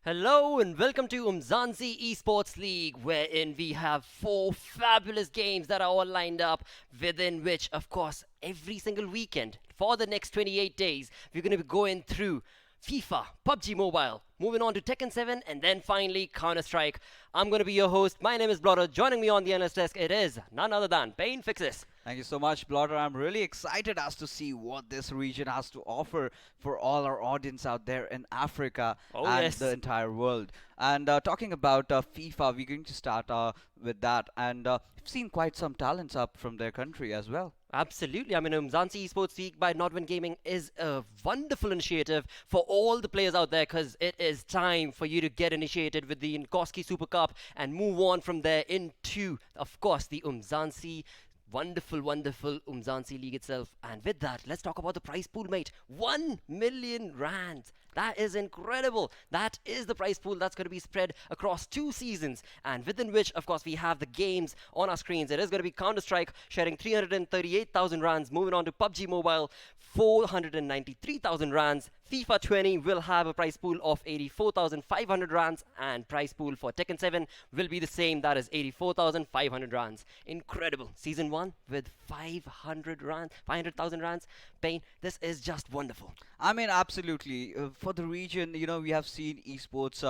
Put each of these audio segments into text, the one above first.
Hello and welcome to Umzansi Esports League, wherein we have four fabulous games that are all lined up, within which, of course, every single weekend for the next 28 days, we're going to be going through FIFA, PUBG Mobile, moving on to Tekken 7, and then finally Counter-Strike. I'm going to be your host. My name is Blotter. Joining me on the analyst desk, it is none other than Payne Fixes. Thank you so much, Blotter. I'm really excited as to see what this region has to offer for all our audience out there in Africa Oh, and the yes. entire world. And talking about FIFA, we're going to start with that. And we've seen quite some talents up from their country as well. Absolutely. I mean, Umzansi Esports League by Nodwin Gaming is a wonderful initiative for all the players out there because it is time for you to get initiated with the Inkosi Super Cup and move on from there into, of course, the Umzansi wonderful Umzansi League itself. And with that, let's talk about the prize pool, mate. 1 million rand. That is incredible. That is the prize pool that's going to be spread across 2 seasons, and within which, of course, we have the games on our screens. It is going to be Counter-Strike sharing 338,000 rands. Moving on to PUBG Mobile, 493,000 rands. FIFA 20 will have a prize pool of 84,500 rands, and prize pool for Tekken 7 will be the same, that is 84,500 rands. Incredible. Season 1 with 500 rands, 500,000 rands. Pain, this is just wonderful. I mean, absolutely. For the region, we have seen esports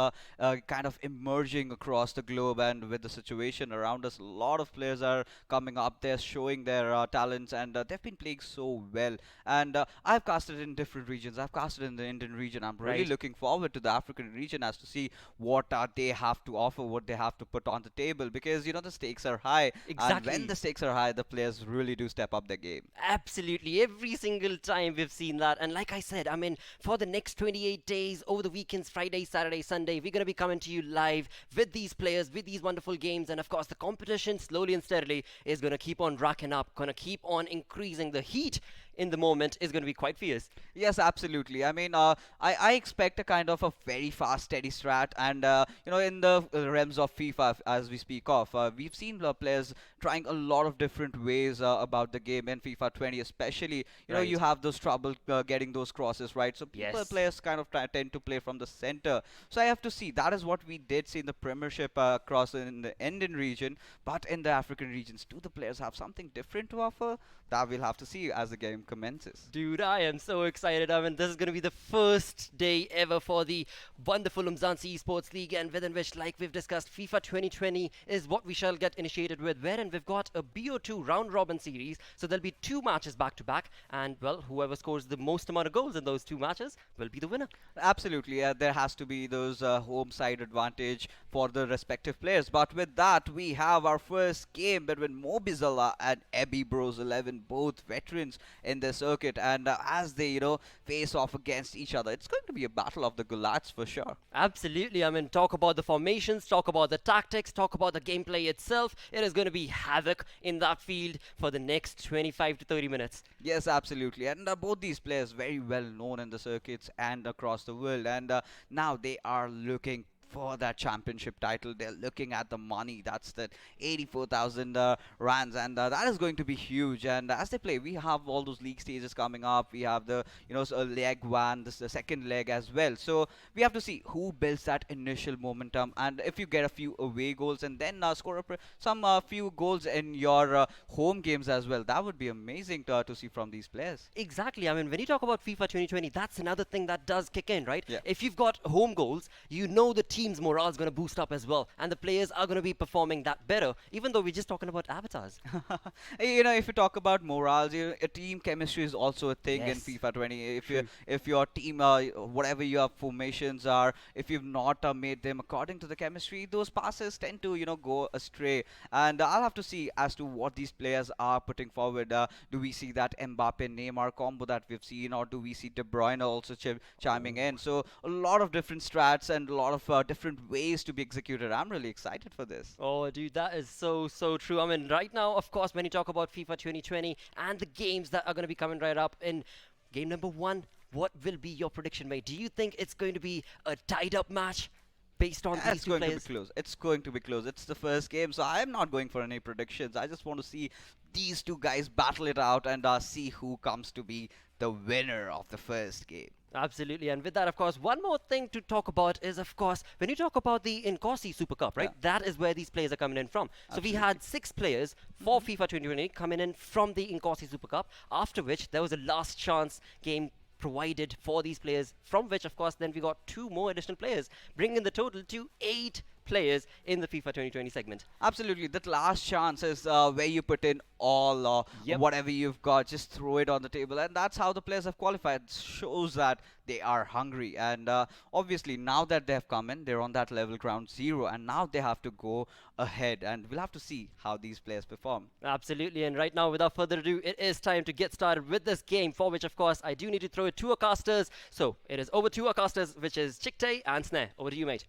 kind of emerging across the globe, and with the situation around us, a lot of players are coming up there showing their talents, and they've been playing so well. And I've casted in different regions. I've casted in the Indian region. I'm really Right. looking forward to the African region as to see what they have to offer, what they have to put on the table, because the stakes are high, and when Exactly. the stakes are high, the players really do step up their game. Absolutely. Every single time we've seen that. And like I said, I mean, for the next 28 days, over the weekends, Friday, Saturday, Sunday, we're going to be coming to you live with these players, with these wonderful games. And of course, the competition, slowly and steadily, is going to keep on racking up, going to keep on increasing. The heat in the moment is going to be quite fierce. Yes, absolutely. I mean, I expect a kind of a very fast, steady strat, and in the realms of FIFA, as we speak of, we've seen players trying a lot of different ways about the game in FIFA 20, especially. You Right. have those trouble getting those crosses right, so people Yes. players kind of tend to play from the center. So I have to see. That is what we did see in the Premiership across in the Indian region, but in the African regions, do the players have something different to offer? That we'll have to see as the game commences. Dude, I am so excited. I mean, this is going to be the first day ever for the wonderful Umzansi Esports League, and within which, like we've discussed, FIFA 2020 is what we shall get initiated with, wherein we've got a BO2 round robin series. So there'll be 2 matches back to back, and well, whoever scores the most amount of goals in those 2 matches will be the winner. Absolutely, there has to be those home side advantage for the respective players. But with that, we have our first game between Mobizala and Ebby Bros 11, both veterans in the circuit. And as they, face off against each other, it's going to be a battle of the Gulats for sure. Absolutely. I mean, talk about the formations, talk about the tactics, talk about the gameplay itself. It is going to be havoc in that field for the next 25 to 30 minutes. Yes, absolutely. And both these players very well known in the circuits and across the world. And now they are looking for that championship title. They're looking at the money. That's the 84,000 rands, and that is going to be huge. And as they play, we have all those league stages coming up. We have the leg one, this the second leg as well. So we have to see who builds that initial momentum. And if you get a few away goals and then score some few goals in your home games as well, that would be amazing to see from these players. Exactly. I mean, when you talk about FIFA 2020, that's another thing that does kick in, right? Yeah. If you've got home goals, you know the team's morale is going to boost up as well, and the players are going to be performing that better, even though we're just talking about avatars. If you talk about morals, a team chemistry is also a thing in Yes. FIFA 20. True. If your team, whatever your formations are, if you've not made them according to the chemistry, those passes tend to go astray. And I'll have to see as to what these players are putting forward. Do we see that Mbappe Neymar combo that we've seen, or do we see De Bruyne also chiming in? So a lot of different strats and a lot of different ways to be executed. I'm really excited for this. Oh, dude, that is so true. I mean, right now, of course, when you talk about FIFA 2020 and the games that are going to be coming right up in game number 1, what will be your prediction, mate? Do you think it's going to be a tied-up match based on Yeah, these it's two going to be players? close. It's going to be close. It's the first game, so I'm not going for any predictions. I just want to see these two guys battle it out and see who comes to be the winner of the first game. Absolutely, and with that, of course, one more thing to talk about is, of course, when you talk about the Inkosi Super Cup, right? Yeah, That is where these players are coming in from. So we absolutely. had 6 players for FIFA 2020 coming in from the Inkosi Super Cup, after which there was a last chance game provided for these players, from which, of course, then we got 2 more additional players, bringing the total to 8 players in the FIFA 2020 segment. Absolutely. That last chance is where you put in all Yep. whatever you've got, just throw it on the table. And that's how the players have qualified. Shows that they are hungry. And obviously, now that they have come in, they're on that level ground zero. And now they have to go ahead. And we'll have to see how these players perform. Absolutely, and right now, without further ado, it is time to get started with this game, for which, of course, I do need to throw it to our casters. So it is over to our casters, which is Chicktay and Snare. Over to you, mate.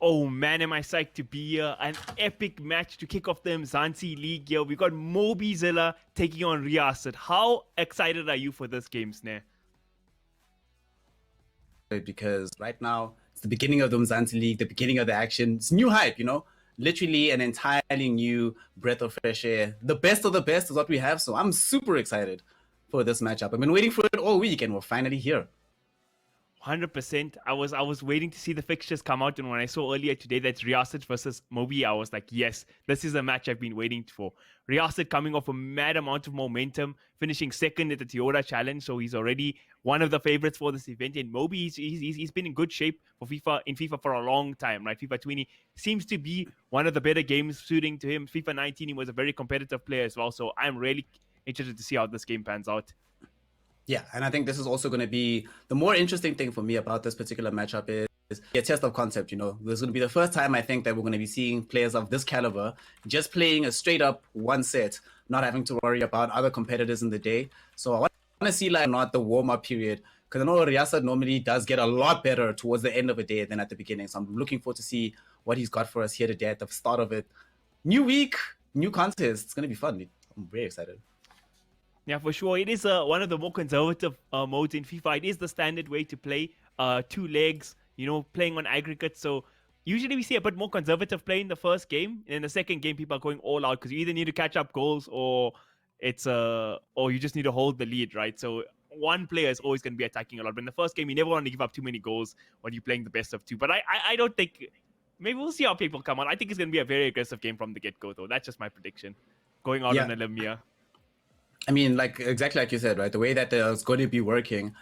Oh man, am I psyched to be here. An epic match to kick off the UMZANSI League here. We got Mobizilla taking on Riyasat. How excited are you for this game, Snare? Because right now it's the beginning of the Umzansi League, the beginning of the action. It's new hype, literally an entirely new breath of fresh air. The best of the best is what we have, so I'm super excited for this matchup. I've been waiting for it all week, and we're finally here. 100%. I was waiting to see the fixtures come out, and when I saw earlier today that's Riyasat versus Mobi, I was like, yes, this is a match I've been waiting for. Riyasat coming off a mad amount of momentum, finishing second at the Toyota Challenge, so he's already one of the favorites for this event. And Mobi, he's been in good shape for FIFA for a long time, right? FIFA 20 seems to be one of the better games suiting to him. FIFA 19, he was a very competitive player as well, so I'm really interested to see how this game pans out. Yeah, and I think this is also going to be the more interesting thing for me about this particular matchup is a test of concept. This is going to be the first time I think that we're going to be seeing players of this caliber just playing a straight up one set, not having to worry about other competitors in the day. So I want to see like not the warm up period, because I know Riyasat normally does get a lot better towards the end of a day than at the beginning. So I'm looking forward to see what he's got for us here today at the start of it. New week, new contest. It's going to be fun. I'm very excited. Yeah, for sure. It is one of the more conservative modes in FIFA. It is the standard way to play 2 legs, playing on aggregate. So usually we see a bit more conservative play in the first game. And in the second game, people are going all out because you either need to catch up goals or you just need to hold the lead, right? So one player is always going to be attacking a lot. But in the first game, you never want to give up too many goals when you're playing the best of 2. But I don't think... Maybe we'll see how people come on. I think it's going to be a very aggressive game from the get-go, though. That's just my prediction. Going out on a limb here. I mean, exactly like you said, right? The way that it's going to be working,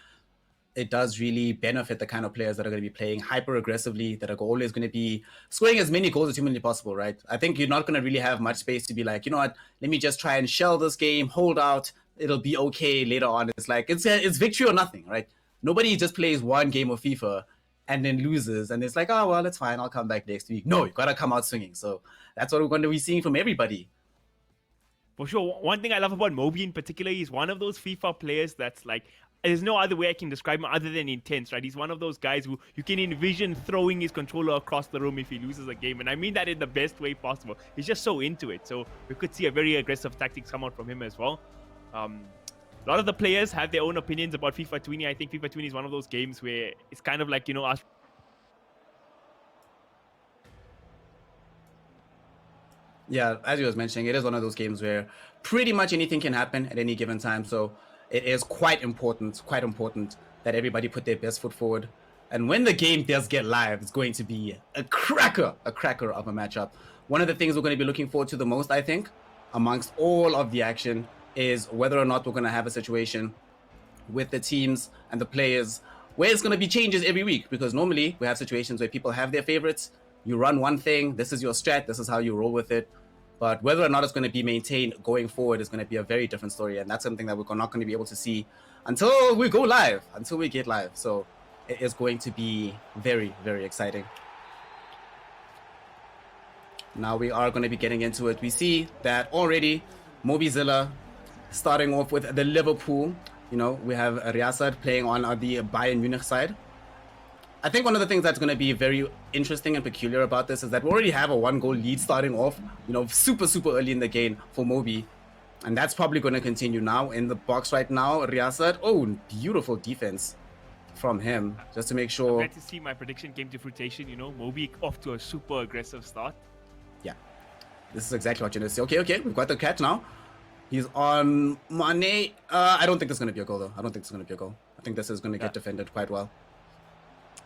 it does really benefit the kind of players that are going to be playing hyper aggressively, that are always going to be scoring as many goals as humanly possible, right? I think you're not going to really have much space to be like, you know what, let me just try and shell this game, hold out, it'll be okay later on. It's like, it's victory or nothing, right? Nobody just plays one game of FIFA and then loses, and it's like, oh, well, it's fine, I'll come back next week. No, you got to come out swinging. So that's what we're going to be seeing from everybody. For sure. One thing I love about Mobi in particular, he's one of those FIFA players that's like, there's no other way I can describe him other than intense, right? He's one of those guys who you can envision throwing his controller across the room if he loses a game. And I mean that in the best way possible. He's just so into it. So we could see a very aggressive tactics come out from him as well. A lot of the players have their own opinions about FIFA 20. I think FIFA 20 is one of those games where it's kind of like, us. Yeah, as you was mentioning, it is one of those games where pretty much anything can happen at any given time. So it is quite important that everybody put their best foot forward. And when the game does get live, it's going to be a cracker of a matchup. One of the things we're going to be looking forward to the most, I think, amongst all of the action, is whether or not we're going to have a situation with the teams and the players where it's going to be changes every week. Because normally we have situations where people have their favorites. You run one thing, this is your strat, this is how you roll with it. But whether or not it's going to be maintained going forward is going to be a very different story. And that's something that we're not going to be able to see until we go live, until we get live. So it is going to be very, very exciting. Now we are going to be getting into it. We see that already Mobizilla starting off with the Liverpool. We have Riyasat playing on the Bayern Munich side. I think one of the things that's going to be very interesting and peculiar about this is that we already have a 1-goal lead starting off, super early in the game for Mobi. And that's probably going to continue now in the box right now. Riyasat, oh, beautiful defense from him just to make I'm sure. glad to see my prediction came to fruition. You know, Mobi off to a super aggressive start. Yeah, this is exactly what you need to see. Okay, we've got the catch now. He's on Mane. I don't think this is going to be a goal, though. I don't think this is going to be a goal. I think this is going to get defended quite well.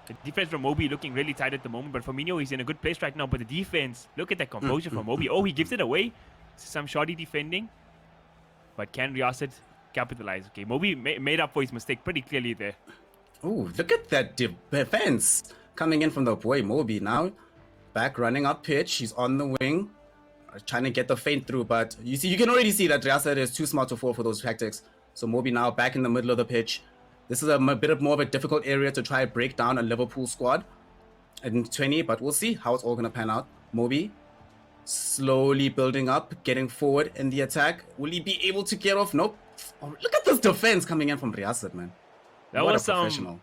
The defense from Mobi looking really tight at the moment, but Firmino is in a good place right now. But the defense, look at that composure from Mobi. Oh, he gives it away. Some shoddy defending. But can Riyasat capitalize? Okay, Mobi made up for his mistake pretty clearly there. Oh, look at that defense coming in from the boy Mobi now. Back running up pitch. He's on the wing. Trying to get the feint through, but you can already see that Riyasat is too smart to fall for those tactics. So Mobi now back in the middle of the pitch. This is a bit more of a difficult area to try and break down a Liverpool squad in 20, but we'll see how it's all going to pan out. Mobi slowly building up, getting forward in the attack. Will he be able to get off? Nope. Oh, look at this defense coming in from Riyasat, man. That What was a some professional.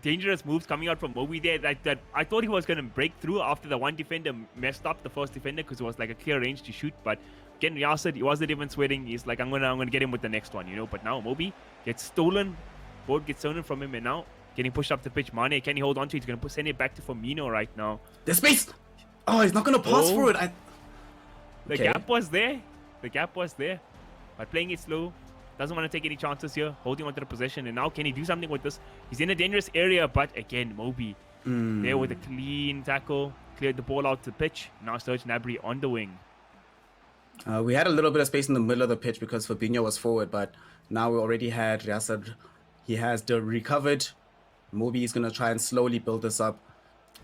dangerous moves coming out from Mobi there. That I thought he was going to break through after the one defender messed up the first defender because it was like a clear range to shoot. But again, Riyasat, he wasn't even sweating. He's like, I'm gonna get him with the next one, you know. But now Mobi gets stolen. Board gets stolen from him, and now getting pushed up the pitch. Mane, can he hold on to it? He's going to send it back to Firmino right now. The space. Oh, he's not going to pass through it. The gap was there. The gap was there. But playing it slow. Doesn't want to take any chances here. Holding onto the possession. And now can he do something with this? He's in a dangerous area. But again, Mobi there with a clean tackle. Cleared the ball out to the pitch. Now Serge Gnabry on the wing. We had a little bit of space in the middle of the pitch because Fabinho was forward. But now we already had Riyasat. He has the recovered. Mobi is going to try and slowly build this up.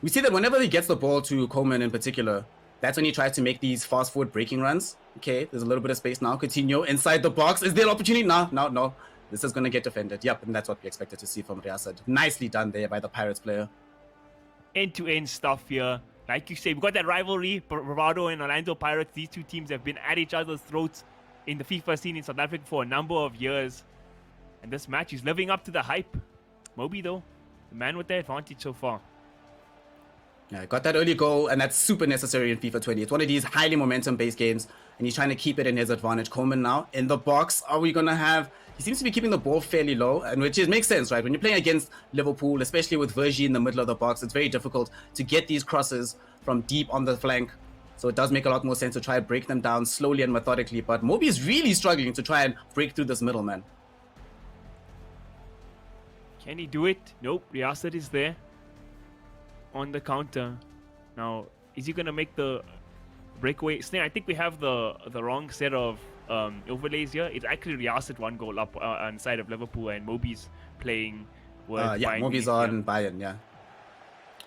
We see that whenever he gets the ball to Coleman in particular, that's when he tries to make these fast forward breaking runs. Okay, there's a little bit of space now. Coutinho inside the box. Is there an opportunity? No. This is going to get defended. Yep, and that's what we expected to see from Riyasat. Nicely done there by the Pirates player. End-to-end stuff here. Like you say, we've got that rivalry. Bravado and Orlando Pirates. These two teams have been at each other's throats in the FIFA scene in South Africa for a number of years. And this match is living up to the hype. Mobi, though, the man with the advantage so far. Yeah, got that early goal, and that's super necessary in FIFA 20. It's one of these highly momentum-based games, and he's trying to keep it in his advantage. Coleman now in the box. Are we going to have... He seems to be keeping the ball fairly low, and which makes sense, right? When you're playing against Liverpool, especially with Vergi in the middle of the box, it's very difficult to get these crosses from deep on the flank. So it does make a lot more sense to try and break them down slowly and methodically. But Mobi is really struggling to try and break through this middleman. Can he do it? Nope. Riyasat is there on the counter. Now, is he going to make the breakaway? Snare, I think we have the wrong set of overlays here. It's actually Riyasat one goal up on the side of Liverpool, and Mobi's playing with Bayern Mobi's Munich, on Bayern, yeah.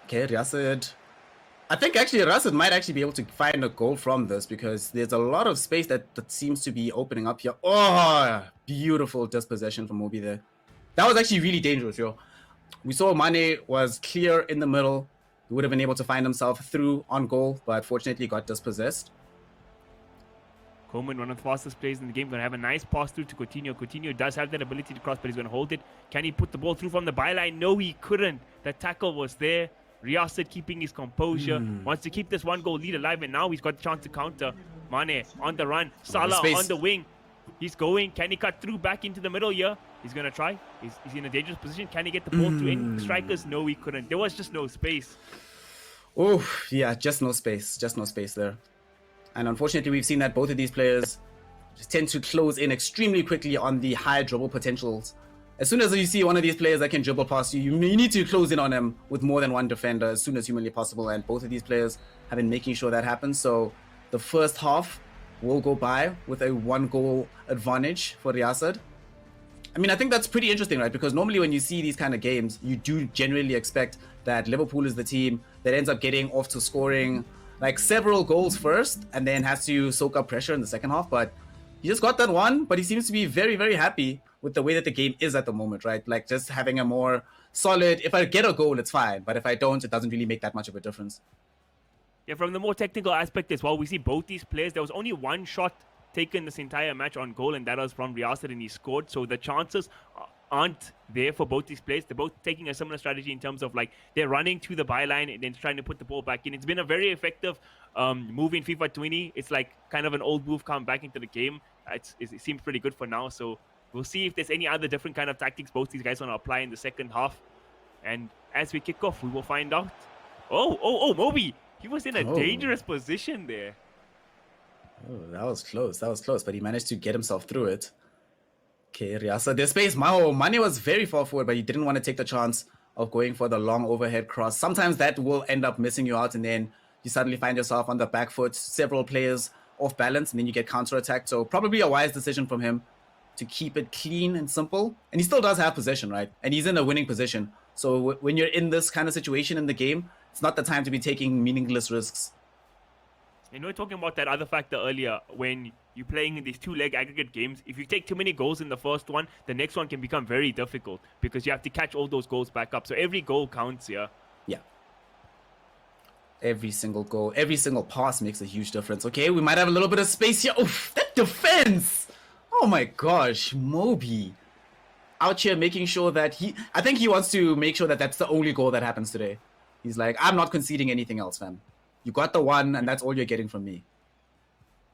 Okay, Riyasat. I think actually Riyasat might actually be able to find a goal from this because there's a lot of space that seems to be opening up here. Oh, beautiful dispossession from Mobi there. That was actually really dangerous, yo. We saw Mane was clear in the middle. He would have been able to find himself through on goal, but fortunately got dispossessed. Coleman, one of the fastest players in the game, going to have a nice pass through to Coutinho. Coutinho does have that ability to cross, but he's going to hold it. Can he put the ball through from the byline? No, he couldn't. The tackle was there. Riyasat keeping his composure. Wants to keep this one goal lead alive, and now he's got the chance to counter. Mane on the run. Salah on the wing. He's going. Can he cut through back into the middle here? He's going to try. He's in a dangerous position. Can he get the ball to any strikers? No, he couldn't. There was just no space. Oh, yeah, just no space. Just no space there. And unfortunately, we've seen that both of these players tend to close in extremely quickly on the high dribble potentials. As soon as you see one of these players that can dribble past you, you need to close in on them with more than one defender as soon as humanly possible. And both of these players have been making sure that happens. So the first half will go by with a 1-goal advantage for Riyasat. I mean, I think that's pretty interesting, right? Because normally when you see these kind of games, you do generally expect that Liverpool is the team that ends up getting off to scoring like several goals first and then has to soak up pressure in the second half. But he just got that one, but he seems to be very, very happy with the way that the game is at the moment, right? Like just having a more solid, if I get a goal, it's fine. But if I don't, it doesn't really make that much of a difference. Yeah, from the more technical aspect as well, we see both these players. There was only one shot taken this entire match on goal, and that was from Riyasat, and he scored. So the chances aren't there for both these players. They're both taking a similar strategy in terms of like they're running to the byline and then trying to put the ball back in. It's been a very effective move in FIFA 20. It's like kind of an old move come back into the game. It seems pretty good for now. So we'll see if there's any other different kind of tactics both these guys want to apply in the second half. And as we kick off, we will find out. Oh, Mobi! He was in a Oh. dangerous position there. Oh, that was close. That was close, but he managed to get himself through it. Okay, RyAsad, there's space. Mane was very far forward, but he didn't want to take the chance of going for the long overhead cross. Sometimes that will end up missing you out, and then you suddenly find yourself on the back foot, several players off balance, and then you get counter-attacked. So probably a wise decision from him to keep it clean and simple. And he still does have possession, right? And he's in a winning position. So when you're in this kind of situation in the game, it's not the time to be taking meaningless risks. And we were talking about that other factor earlier. When you're playing in these two-leg aggregate games, if you take too many goals in the first one, the next one can become very difficult because you have to catch all those goals back up. So every goal counts here. Yeah. Every single goal, every single pass makes a huge difference. Okay, we might have a little bit of space here. Oof, that defense! Oh my gosh, Mobi. Out here making sure that I think he wants to make sure that that's the only goal that happens today. He's like, I'm not conceding anything else, fam. You got the one, and that's all you're getting from me.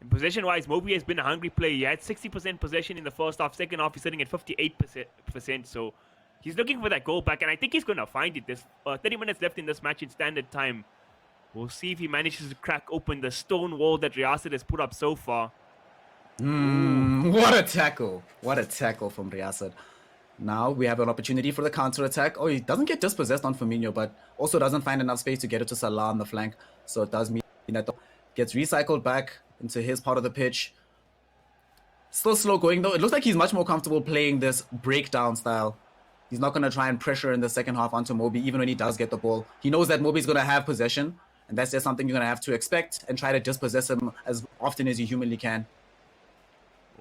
And possession-wise, Mobi has been a hungry player. He had 60% possession in the first half. Second half, he's sitting at 58%. So he's looking for that goal back, and I think he's going to find it. There's 30 minutes left in this match in standard time. We'll see if he manages to crack open the stone wall that RyAsad has put up so far. What a tackle. What a tackle from RyAsad. Now we have an opportunity for the counter-attack. Oh, he doesn't get dispossessed on Firmino, but also doesn't find enough space to get it to Salah on the flank. So it does mean that gets recycled back into his part of the pitch. Still slow going though. It looks like he's much more comfortable playing this breakdown style. He's not going to try and pressure in the second half onto Mobi, even when he does get the ball. He knows that Mobi's going to have possession, and that's just something you're going to have to expect and try to dispossess him as often as you humanly can.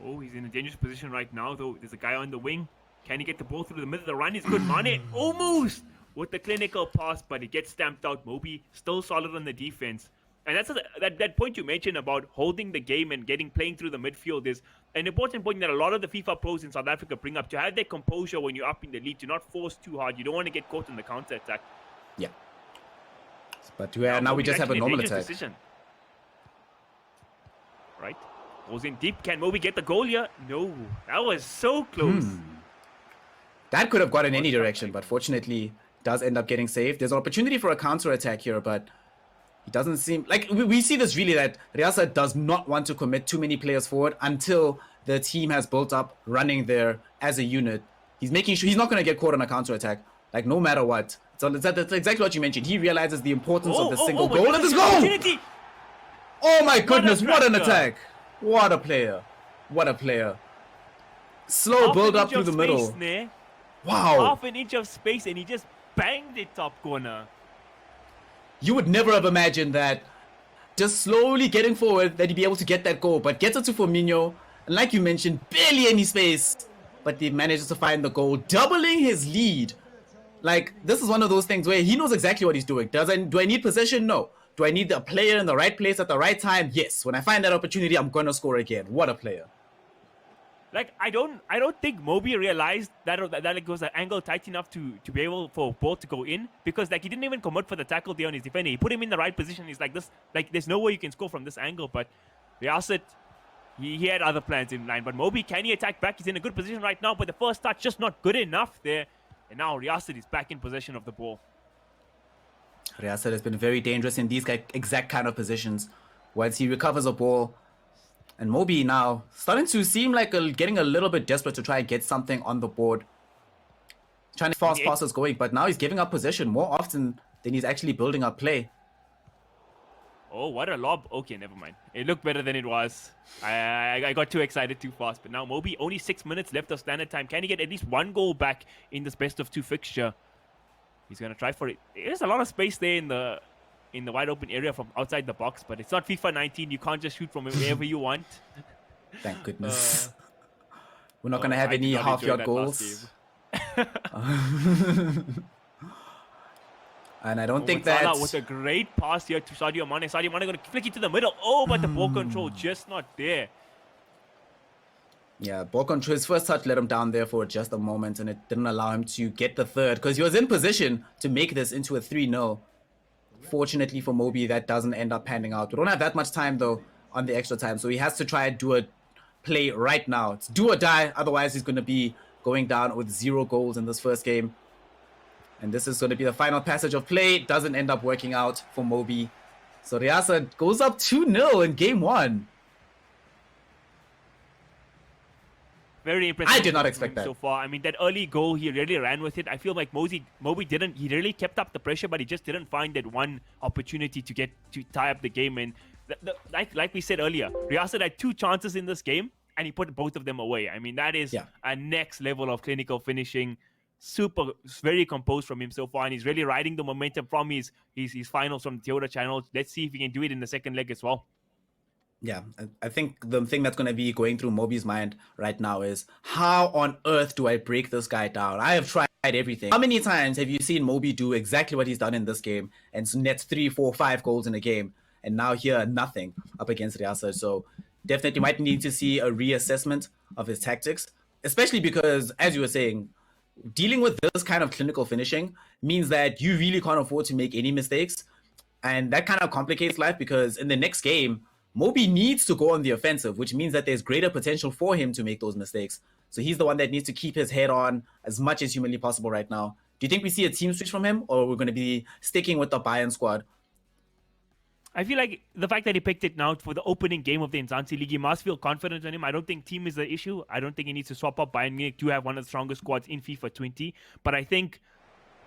Oh, he's in a dangerous position right now, though. There's a guy on the wing. Can he get the ball through the middle? The run is good. Mane almost with the clinical pass, but he gets stamped out. Mobi still solid on the defense. And that's that point you mentioned about holding the game and playing through the midfield is an important point that a lot of the FIFA pros in South Africa bring up. To have their composure when you're up in the lead, to not force too hard. You don't want to get caught in the counter attack. Yeah. But now we just have a normal attack. Decision. Right. Goes in deep. Can Mobi get the goal here? No. That was so close. That could have gone in any direction, but fortunately does end up getting saved. There's an opportunity for a counter-attack here, but he doesn't seem... Like, we see this really that RyAsad does not want to commit too many players forward until the team has built up running there as a unit. He's making sure he's not going to get caught on a counter-attack, like, no matter what. So that's exactly what you mentioned. He realizes the importance of the single goal. And this goal! Oh my goodness, what an attack! What a player. What a player. Slow build up through the middle. Wow. Half an inch of space and he just banged it top corner. You would never have imagined that just slowly getting forward that he'd be able to get that goal, but gets it to Firmino, and like you mentioned, barely any space, but he manages to find the goal, doubling his lead. Like, this is one of those things where he knows exactly what he's doing. Do I need possession? No. Do I need a player in the right place at the right time? Yes. When I find that opportunity, I'm going to score again. What a player. Like, I don't think Mobi realized that it was an angle tight enough to be able for ball to go in, because like he didn't even commit for the tackle there on his defender. He put him in the right position. He's like, there's no way you can score from this angle. But RyAsad, he had other plans in line. But Mobi, can he attack back? He's in a good position right now, but the first touch just not good enough there. And now RyAsad is back in possession of the ball. RyAsad has been very dangerous in these exact kind of positions. Once he recovers a ball, and Mobi now starting to seem like getting a little bit desperate to try and get something on the board. Trying to fast passes going, but now he's giving up possession more often than he's actually building up play. Oh, what a lob. Okay, never mind. It looked better than it was. I got too excited too fast. But now Mobi, only 6 minutes left of standard time. Can he get at least one goal back in this best of two fixture? He's going to try for it. There's a lot of space there in the wide open area from outside the box, but it's not FIFA 19. You can't just shoot from wherever you want. Thank goodness. We're not going to have any half-yard goals. And I don't think that... Salah with a great pass here to Sadio Mane. Sadio Mane going to flick it to the middle. Oh, but the ball control just not there. Yeah, ball control, his first touch let him down there for just a moment, and it didn't allow him to get the third, because he was in position to make this into a 3-0. Fortunately for Mobi, that doesn't end up panning out. We don't have that much time, though, on the extra time, so he has to try and do a play right now. It's do or die, otherwise he's going to be going down with 0 goals in this first game. And this is going to be the final passage of play. It doesn't end up working out for Mobi. So SlyRsi goes up 2-0 in game 1. Very impressive. I did not expect that so far. I mean, that early goal, he really ran with it. I feel like Mobi didn't. He really kept up the pressure, but he just didn't find that one opportunity to tie up the game. And like we said earlier, SlyRsi had 2 chances in this game, and he put both of them away. I mean, that is a next level of clinical finishing. Very composed from him so far, and he's really riding the momentum from his finals from the Toyota channel. Let's see if he can do it in the second leg as well. Yeah, I think the thing that's going to be going through Mobi's mind right now is, how on earth do I break this guy down? I have tried everything. How many times have you seen Mobi do exactly what he's done in this game and nets 3, 4, 5 goals in a game, and now here nothing up against SlyRsi? So definitely might need to see a reassessment of his tactics, especially because, as you were saying, dealing with this kind of clinical finishing means that you really can't afford to make any mistakes, and that kind of complicates life, because in the next game, Mobi needs to go on the offensive, which means that there's greater potential for him to make those mistakes. So he's the one that needs to keep his head on as much as humanly possible right now. Do you think we see a team switch from him, or we're going to be sticking with the Bayern squad? I feel like the fact that he picked it now for the opening game of the UMZANSI League, he must feel confident in him. I don't think team is the issue. I don't think he needs to swap up. Bayern Munich do have one of the strongest squads in FIFA 20. But I think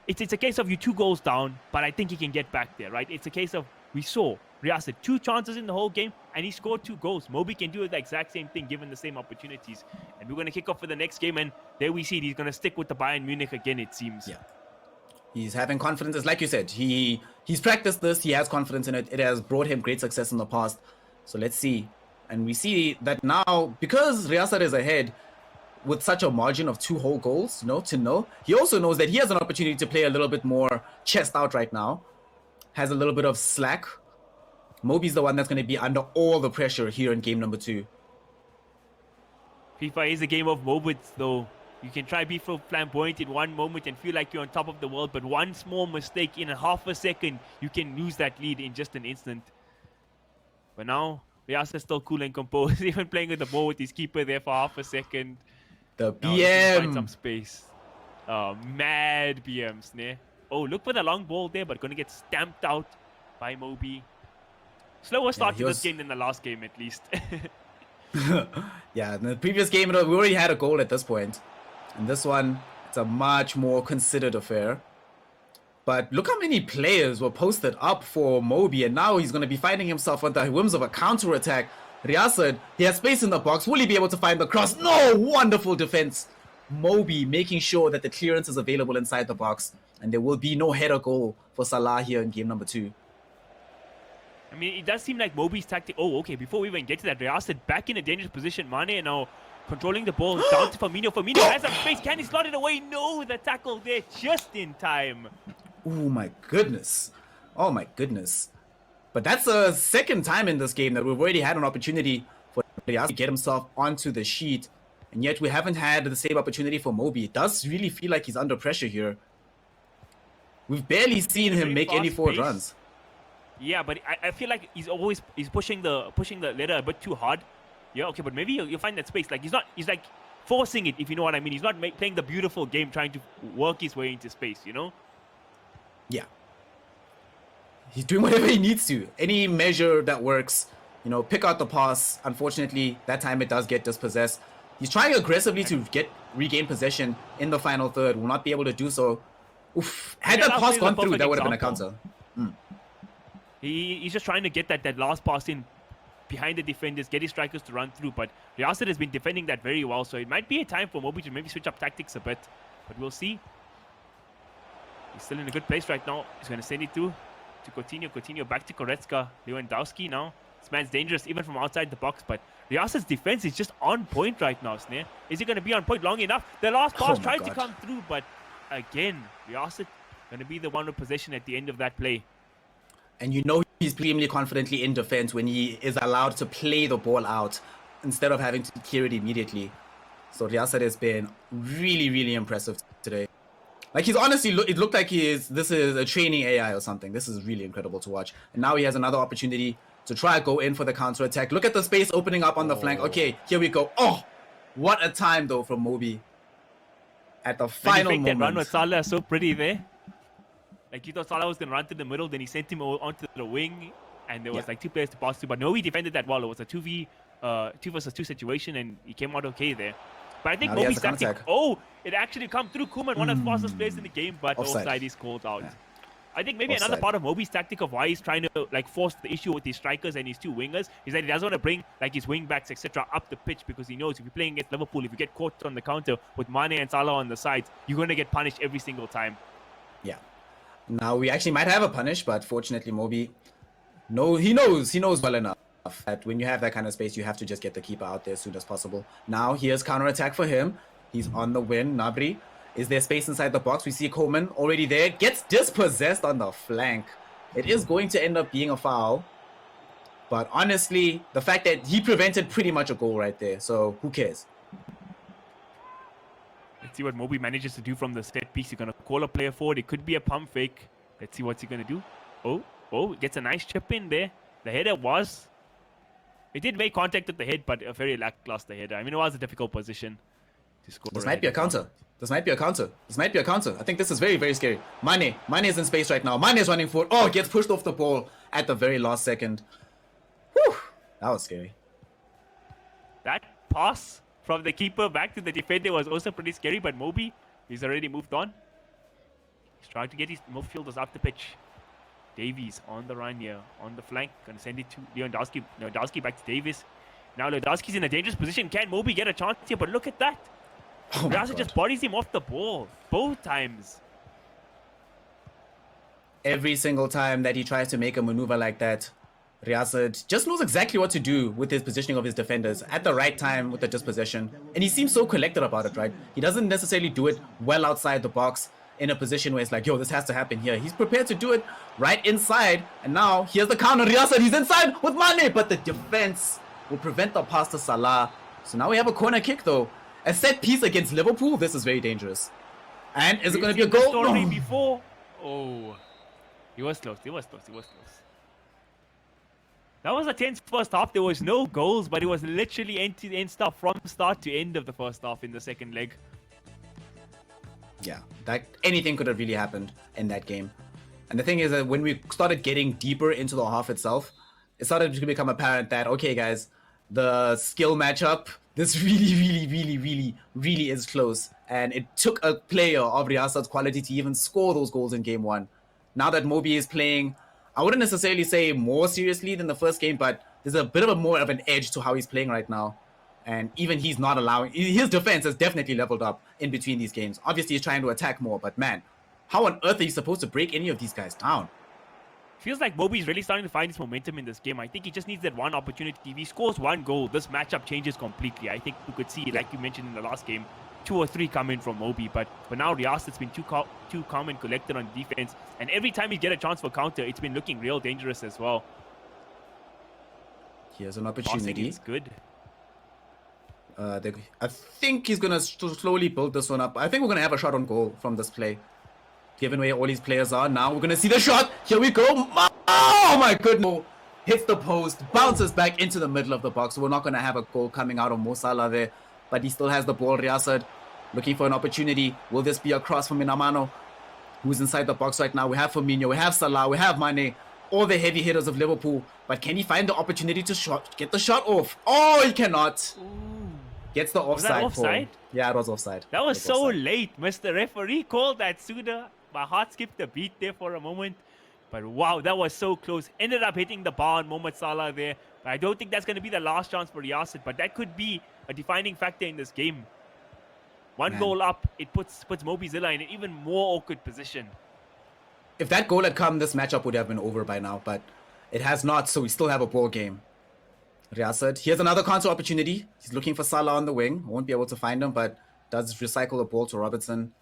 it's a case of you 2 goals down, but I think he can get back there, right? It's a case of, we saw SlyRsi 2 chances in the whole game, and he scored 2 goals. Mobi can do the exact same thing given the same opportunities. And we're going to kick off for the next game, and there we see it. He's going to stick with the Bayern Munich again, it seems. Yeah. He's having confidence. Like you said, he's practiced this. He has confidence in it. It has brought him great success in the past. So let's see. And we see that now, because SlyRsi is ahead with such a margin of 2 whole goals, to know, he also knows that he has an opportunity to play a little bit more chest out right now. Has a little bit of slack. Mobi's the one that's going to be under all the pressure here in game number 2. FIFA is a game of moments, though. You can try be flamboyant in one moment and feel like you're on top of the world, but one small mistake in a half a second, you can lose that lead in just an instant. But now, SlyRsi is still cool and composed, even playing with the ball with his keeper there for half a second. The Now he can find BM. some space. Mad BMs, ne? Oh, look for the long ball there, but going to get stamped out by Mobi. Slower start to this game than the last game, at least. Yeah, in the previous game, we already had a goal at this point. And this one, it's a much more considered affair. But look how many players were posted up for Mobi, and now he's going to be finding himself on the whims of a counter-attack. SlyRsi, he has space in the box. Will he be able to find the cross? No! Wonderful defense. Mobi making sure that the clearance is available inside the box, and there will be no header goal for Salah here in game number 2. I mean, it does seem like Mobi's tactic. Oh, okay, before we even get to that, SlyRsi back in a dangerous position. Mane now controlling the ball down to Firmino. Firmino has some space. Can he slot it away? No, the tackle there just in time. Oh my goodness. Oh my goodness. But that's the second time in this game that we've already had an opportunity for SlyRsi to get himself onto the sheet. And yet we haven't had the same opportunity for Mobi. It does really feel like he's under pressure here. We've barely seen him make any forward runs. Yeah, but I feel like he's pushing the ladder a bit too hard. Yeah, okay, but maybe you'll find that space. Like he's like forcing it, if you know what I mean. He's not playing the beautiful game, trying to work his way into space, Yeah. He's doing whatever he needs to. Any measure that works, pick out the pass. Unfortunately, that time it does get dispossessed. He's trying aggressively to regain possession in the final third. Will not be able to do so. Oof. Had that pass gone through, that would have been a counter. He's just trying to get that last pass in behind the defenders, get his strikers to run through. But SlyRsi has been defending that very well, so it might be a time for Mobi to maybe switch up tactics a bit. But we'll see. He's still in a good place right now. He's going to send it through to Coutinho. Coutinho back to Goretzka. Lewandowski now. This man's dangerous even from outside the box, but SlyRsi's defense is just on point right now, Snare. Is he going to be on point long enough? The last pass tried to come through, but again, SlyRsi going to be the one with possession at the end of that play. And he's extremely confidently in defense when he is allowed to play the ball out instead of having to clear it immediately. So SlyRsi has been really, really impressive today. Like, he's honestly, it looked like this is a training AI or something. This is really incredible to watch. And now he has another opportunity to try to go in for the counter-attack. Look at the space opening up on the flank. Okay, here we go. Oh, what a time, though, from Mobi. At the final moment. That run with Salah so pretty there. Like, you thought Salah was going to run to the middle, then he sent him onto the wing, and there was Yeah. like 2 players to pass to. But no, he defended that well. It was a 2 versus 2 situation, and he came out okay there. But I think Now he has Mobi's the tactic. counter-attack. Oh, it actually come through. Kuman, one of the fastest players in the game, but Offside. offside is called out. Yeah. I think maybe another Offside. part of Mobi's tactic of why he's trying to like force the issue with his strikers and his 2 wingers is that he doesn't want to bring like his wing backs etc. up the pitch, because he knows if you're playing against Liverpool, if you get caught on the counter with Mane and Salah on the sides, you're going to get punished every single time. Yeah. Now we actually might have a punish, but fortunately Mobi, no, he knows well enough that when you have that kind of space, you have to just get the keeper out there as soon as possible. Now here's counter attack for him. He's on the win. Nabri. Is there space inside the box? We see Coleman already there. Gets dispossessed on the flank. It is going to end up being a foul. But honestly, the fact that he prevented pretty much a goal right there. So who cares? Let's see what Mobi manages to do from the set piece. He's going to call a player forward. It could be a pump fake. Let's see what's he going to do. Oh, gets a nice chip in there. The header was... It did make contact at the head, but a very lackluster header. I mean, it was a difficult position to score. This might be a counter. This might be a counter. This might be a counter. I think this is very, very scary. Mane is in space right now. Mane is running forward. Oh, gets pushed off the ball at the very last second. Whew, that was scary. That pass from the keeper back to the defender was also pretty scary, but Mobi, he's already moved on. He's trying to get his midfielders up the pitch. Davies on the run here, on the flank. Gonna send it to Lewandowski. Lewandowski back to Davis. Now Lewandowski's in a dangerous position. Can Mobi get a chance here? But look at that. Oh my Riyasat God. just bodies him off the ball both times. Every single time that he tries to make a maneuver like that, Riyasat just knows exactly what to do with his positioning of his defenders at the right time with the dispossession. And he seems so collected about it, right? He doesn't necessarily do it well outside the box in a position where it's like, yo, this has to happen here. He's prepared to do it right inside. And now here's the counter. Riyasat, he's inside with Mane, but the defense will prevent the pass to Salah. So now we have a corner kick though. A set piece against Liverpool. This is very dangerous. And is it going to be a goal? Story No. before. Oh, he was close. That was a tense first half. There was no goals, but it was literally end-to-end stuff from start to end of the first half in the second leg. Yeah, that anything could have really happened in that game. And the thing is that when we started getting deeper into the half itself, it started to become apparent that, okay, guys, the skill matchup, this really is close. And it took a player of Riyasat's quality to even score those goals in game 1. Now that Mobi is playing, I wouldn't necessarily say more seriously than the first game, but there's a bit of a more of an edge to how he's playing right now. And even he's not allowing... His defense has definitely leveled up in between these games. Obviously, he's trying to attack more, but man, how on earth are you supposed to break any of these guys down? Feels like Mobi's really starting to find his momentum in this game. I think he just needs that one opportunity. If he scores one goal, this matchup changes completely. I think we could see, like you mentioned in the last game, 2 or 3 come in from Mobi. But now Riyasat's been too calm and collected on defense. And every time he get a chance for counter, it's been looking real dangerous as well. Here's an Passing opportunity. is good. I think he's going to slowly build this one up. I think we're going to have a shot on goal from this play. Given where all these players are now, we're going to see the shot. Here we go. Oh my goodness. Hits the post, bounces back into the middle of the box. We're not going to have a goal coming out of Mo Salah there. But he still has the ball. Riyasat looking for an opportunity. Will this be a cross from Minamano, who's inside the box right now? We have Firmino, we have Salah, we have Mane. All the heavy hitters of Liverpool. But can he find the opportunity to get the shot off? Oh, he cannot. Gets the offside. offside? Yeah, it was offside. That was It's so offside. late. Mr. Referee called that sooner. My heart skipped a beat there for a moment. But wow, that was so close. Ended up hitting the bar on Mohamed Salah there. But I don't think that's going to be the last chance for Riyasat. But that could be a defining factor in this game. One Man. goal up, it puts Mobi Zilla in an even more awkward position. If that goal had come, this matchup would have been over by now. But it has not, so we still have a ball game. Riyasat, here's another counter opportunity. He's looking for Salah on the wing. Won't be able to find him, but does recycle the ball to Robertson.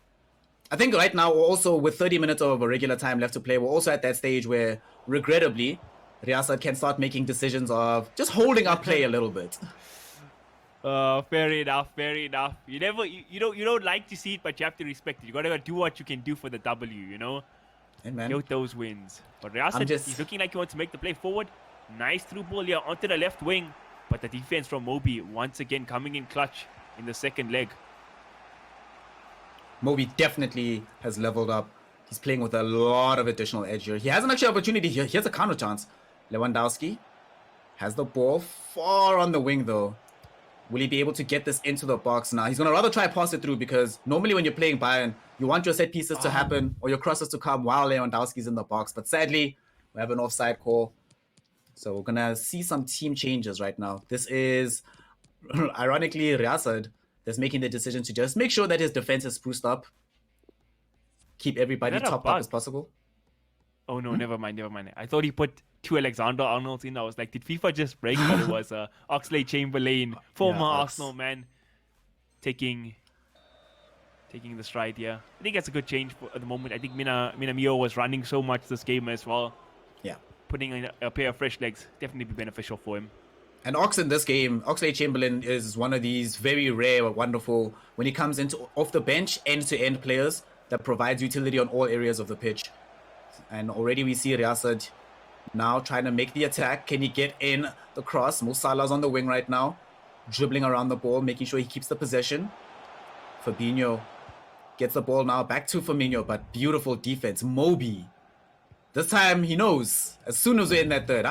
I think right now, we're also with 30 minutes of a regular time left to play, we're also at that stage where, regrettably, Riyasat can start making decisions of just holding up play a little bit. Fair enough. You don't like to see it, but you have to respect it. You gotta do what you can do for the W, you know? Hey, man. Get those wins. But Riyasat, he's looking like he wants to make the play forward. Nice through ball here onto the left wing. But the defense from Mobi once again coming in clutch in the second leg. Mobi definitely has leveled up He's playing with a lot of additional edge here. He has an actual opportunity here. Here's a counter chance. Lewandowski has the ball far on the wing though. Will he be able to get this into the box now? He's going to rather try pass it through because normally when you're playing Bayern, you want your set pieces to happen or your crosses to come while Lewandowski's in the box. But sadly, we have an offside call. So we're going to see some team changes right now. This is, ironically, Riyasad that's making the decision to just make sure that his defense is spruced up. Keep everybody topped up as possible. Oh no, never mind. I thought he put 2 Alexander Arnolds in. I was like, did FIFA just break? But it was Oxlade-Chamberlain, former Arsenal man, taking the stride here. I think that's a good change at the moment. I think Minamio was running so much this game as well. Yeah. Putting in a pair of fresh legs definitely be beneficial for him. And Ox in this game, Oxlade-Chamberlain is one of these very rare, wonderful, when he comes into off the bench, end-to-end players that provides utility on all areas of the pitch. And already we see Riyasad now trying to make the attack. Can he get in the cross? Mo Salah's on the wing right now, dribbling around the ball, making sure he keeps the possession. Fabinho gets the ball now back to Firmino, but beautiful defense. Mobi. This time he knows, as soon as we're in that third,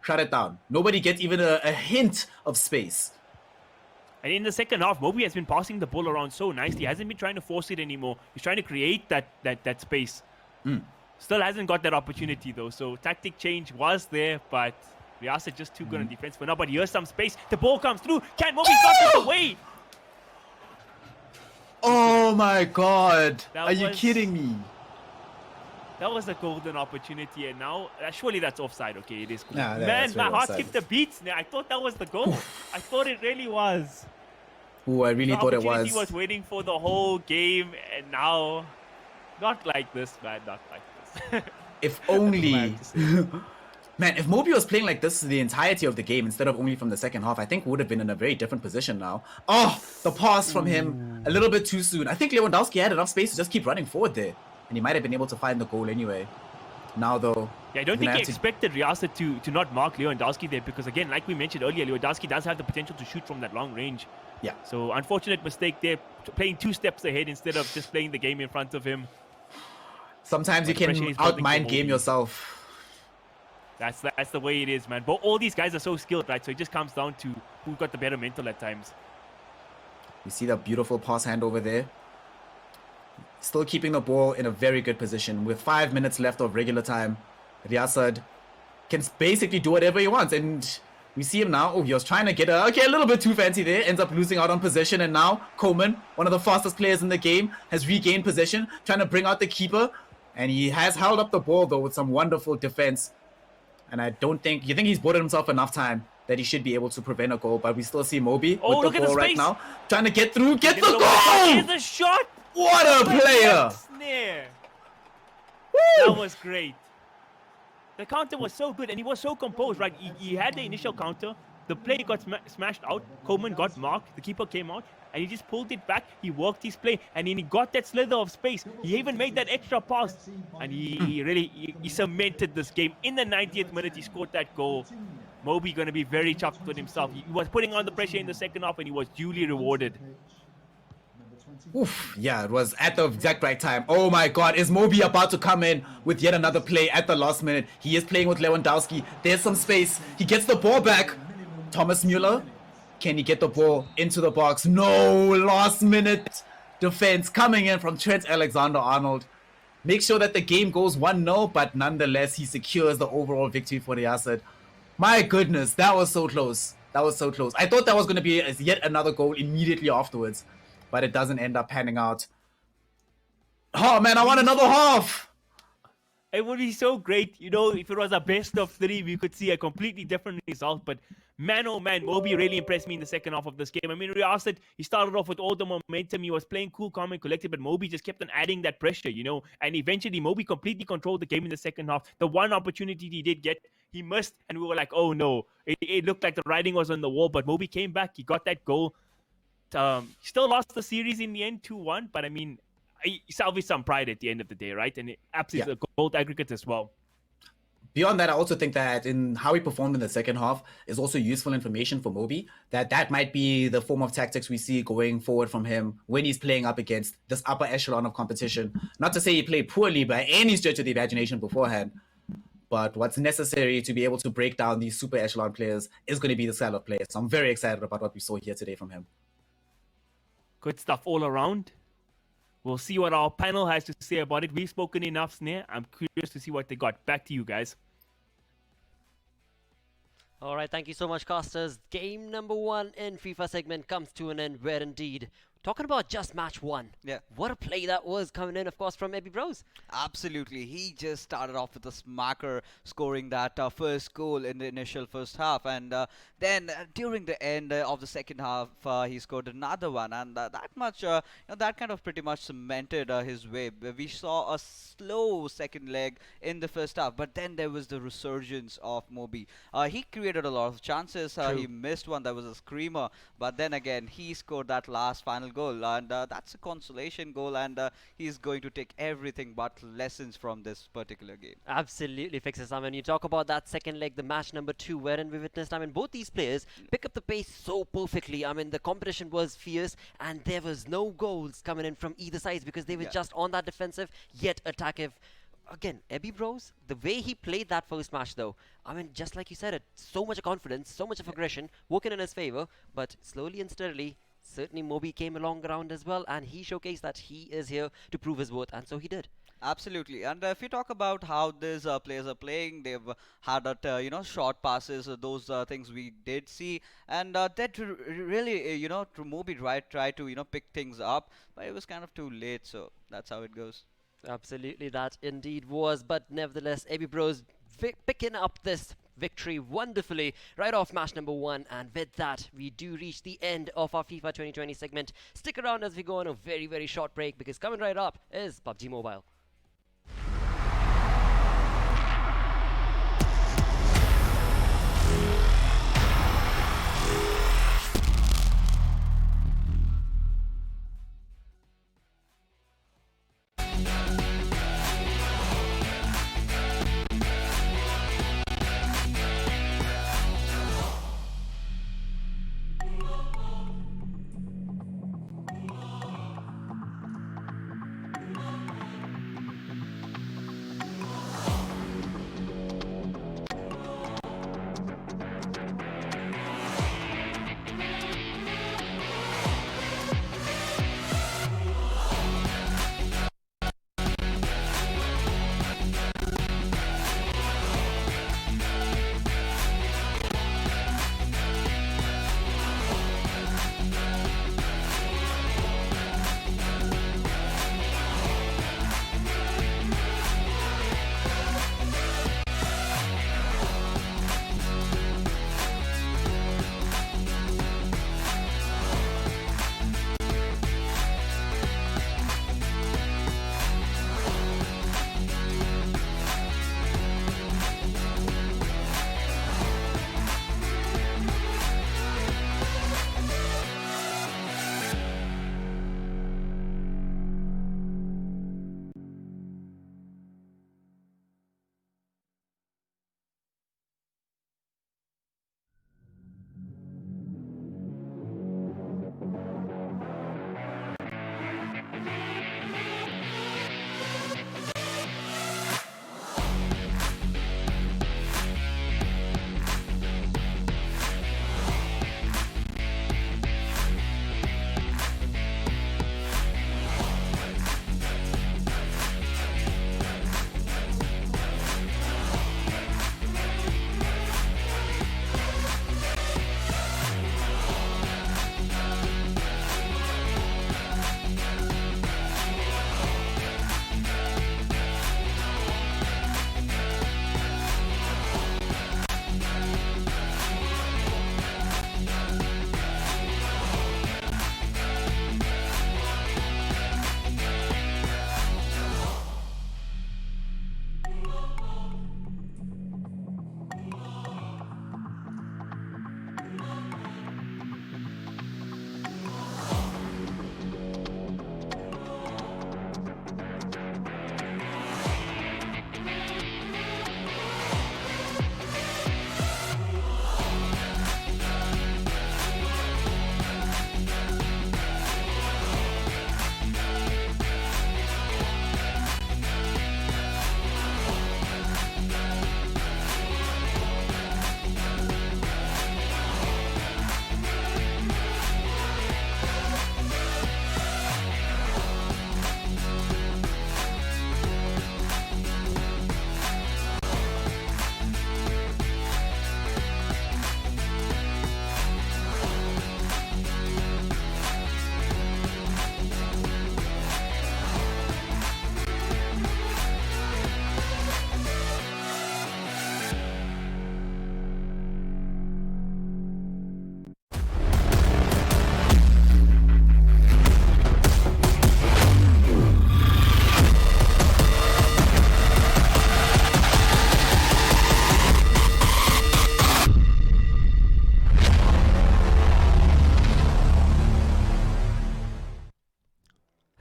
shut it down. Nobody gets even a hint of space. And in the second half, Mobi has been passing the ball around so nicely. He hasn't been trying to force it anymore. He's trying to create that space. Still hasn't got that opportunity though. So tactic change was there, but Riyasad just too good on defense for now. But here's some space. The ball comes through. Can Mobi got it away? Oh my god. Are you kidding me? That was a golden opportunity, and now surely that's offside. Okay, it is cool. Nah, man, my heart skipped a beat. I thought that was the goal. I thought it really was. Ooh, I really thought it was. He was waiting for the whole game, and now, not like this, man. Not like this. If only. Man, if Mobi was playing like this the entirety of the game instead of only from the second half, I think we would have been in a very different position now. Oh, the pass from him a little bit too soon. I think Lewandowski had enough space to just keep running forward there. And he might have been able to find the goal anyway. Now, though... Yeah, I don't think he expected Riyasad to not mark Lewandowski there because, again, like we mentioned earlier, Lewandowski does have the potential to shoot from that long range. Yeah. So, unfortunate mistake there, playing 2 steps ahead instead of just playing the game in front of him. Sometimes you can out-mind game yourself. That's the way it is, man. But all these guys are so skilled, right? So it just comes down to who got the better mental at times. You see that beautiful pass handover there? Still keeping the ball in a very good position. With 5 minutes left of regular time, Riyasad can basically do whatever he wants. And we see him now. Oh, he was trying to get a little bit too fancy there. Ends up losing out on possession. And now Callym, one of the fastest players in the game, has regained possession, trying to bring out the keeper. And he has held up the ball, though, with some wonderful defense. And I don't think... You think he's bought himself enough time that he should be able to prevent a goal. But we still see Mobi with the ball right now. Trying to get through. Get the goal! Here's the shot! What a player! Snare. Woo! That was great. The counter was so good, and he was so composed, right? He had the initial counter. The play got smashed out. Callym got marked. The keeper came out, and he just pulled it back. He worked his play, and then he got that slither of space. He even made that extra pass, and he really cemented this game. In the 90th minute, he scored that goal. Mobi going to be very chuffed with himself. He was putting on the pressure in the second half, and he was duly rewarded. Oof, yeah, it was at the exact right time. Oh my god, is Mobi about to come in with yet another play at the last minute? He is playing with Lewandowski. There's some space. He gets the ball back. Thomas Müller, can he get the ball into the box? No, last minute defense coming in from Trent Alexander-Arnold. Make sure that the game goes 1-0, but nonetheless, he secures the overall victory for Riyasad. My goodness, that was so close. That was so close. I thought that was going to be yet another goal immediately afterwards, but it doesn't end up panning out. Oh man, I want another half. It would be so great, you know, if it was a best of 3, we could see a completely different result. But man, oh man, Mobi really impressed me in the second half of this game. I mean, Riyasad, he started off with all the momentum. He was playing cool, calm, and collected, but Mobi just kept on adding that pressure, you know. And eventually, Mobi completely controlled the game in the second half. The one opportunity he did get, he missed, and we were like, oh no. It looked like the writing was on the wall, but Mobi came back. He got that goal. Still lost the series in the end, 2-1, but I mean, he salvaged some pride at the end of the day, right? And it absolutely a gold aggregate as well. beyond that, I also think that in how he performed in the second half is also useful information for Mobi. That might be the form of tactics we see going forward from him when he's playing up against this upper echelon of competition. Not to say he played poorly by any stretch of the imagination beforehand, but what's necessary to be able to break down these super echelon players is going to be the style of play. So I'm very excited about what we saw here today from him. Good stuff all around. We'll see what our panel has to say about it. We've spoken enough, Snare. I'm curious to see what they got. Back to you guys. All right, thank you so much, casters. Game number 1 in FIFA segment comes to an end, where indeed, talking about just match 1. Yeah. What a play that was coming in, of course, from Ebi Bros. Absolutely. He just started off with a smacker, scoring that first goal in the initial first half. And then during the end of the second half, he scored another one. And that kind of pretty much cemented his way. We saw a slow second leg in the first half. But then there was the resurgence of Mobi. He created a lot of chances. He missed one that was a screamer. But then again, he scored that last final goal. And that's a consolation goal. And he's going to take everything but lessons from this particular game. Absolutely, Fixes. I mean, you talk about that second leg, the match number 2, wherein we witnessed, I mean, both these players pick up the pace so perfectly. I mean, the competition was fierce and there was no goals coming in from either side because they were just on that defensive yet attackive. Again, Ebi Bros, the way he played that first match though, I mean, just like you said it, so much confidence, so much of aggression, working in his favor, but slowly and steadily, certainly Mobi came along around as well, and he showcased that he is here to prove his worth, and so he did. Absolutely. And if you talk about how these players are playing, they've had that, short passes, those things we did see. And that really, to Mobi try to, pick things up. But it was kind of too late, so that's how it goes. Absolutely, that indeed was. But nevertheless, Ebi Bros picking up this victory wonderfully right off match number 1, and with that we do reach the end of our FIFA 2020 segment. Stick around as we go on a very, very short break, because coming right up is PUBG Mobile.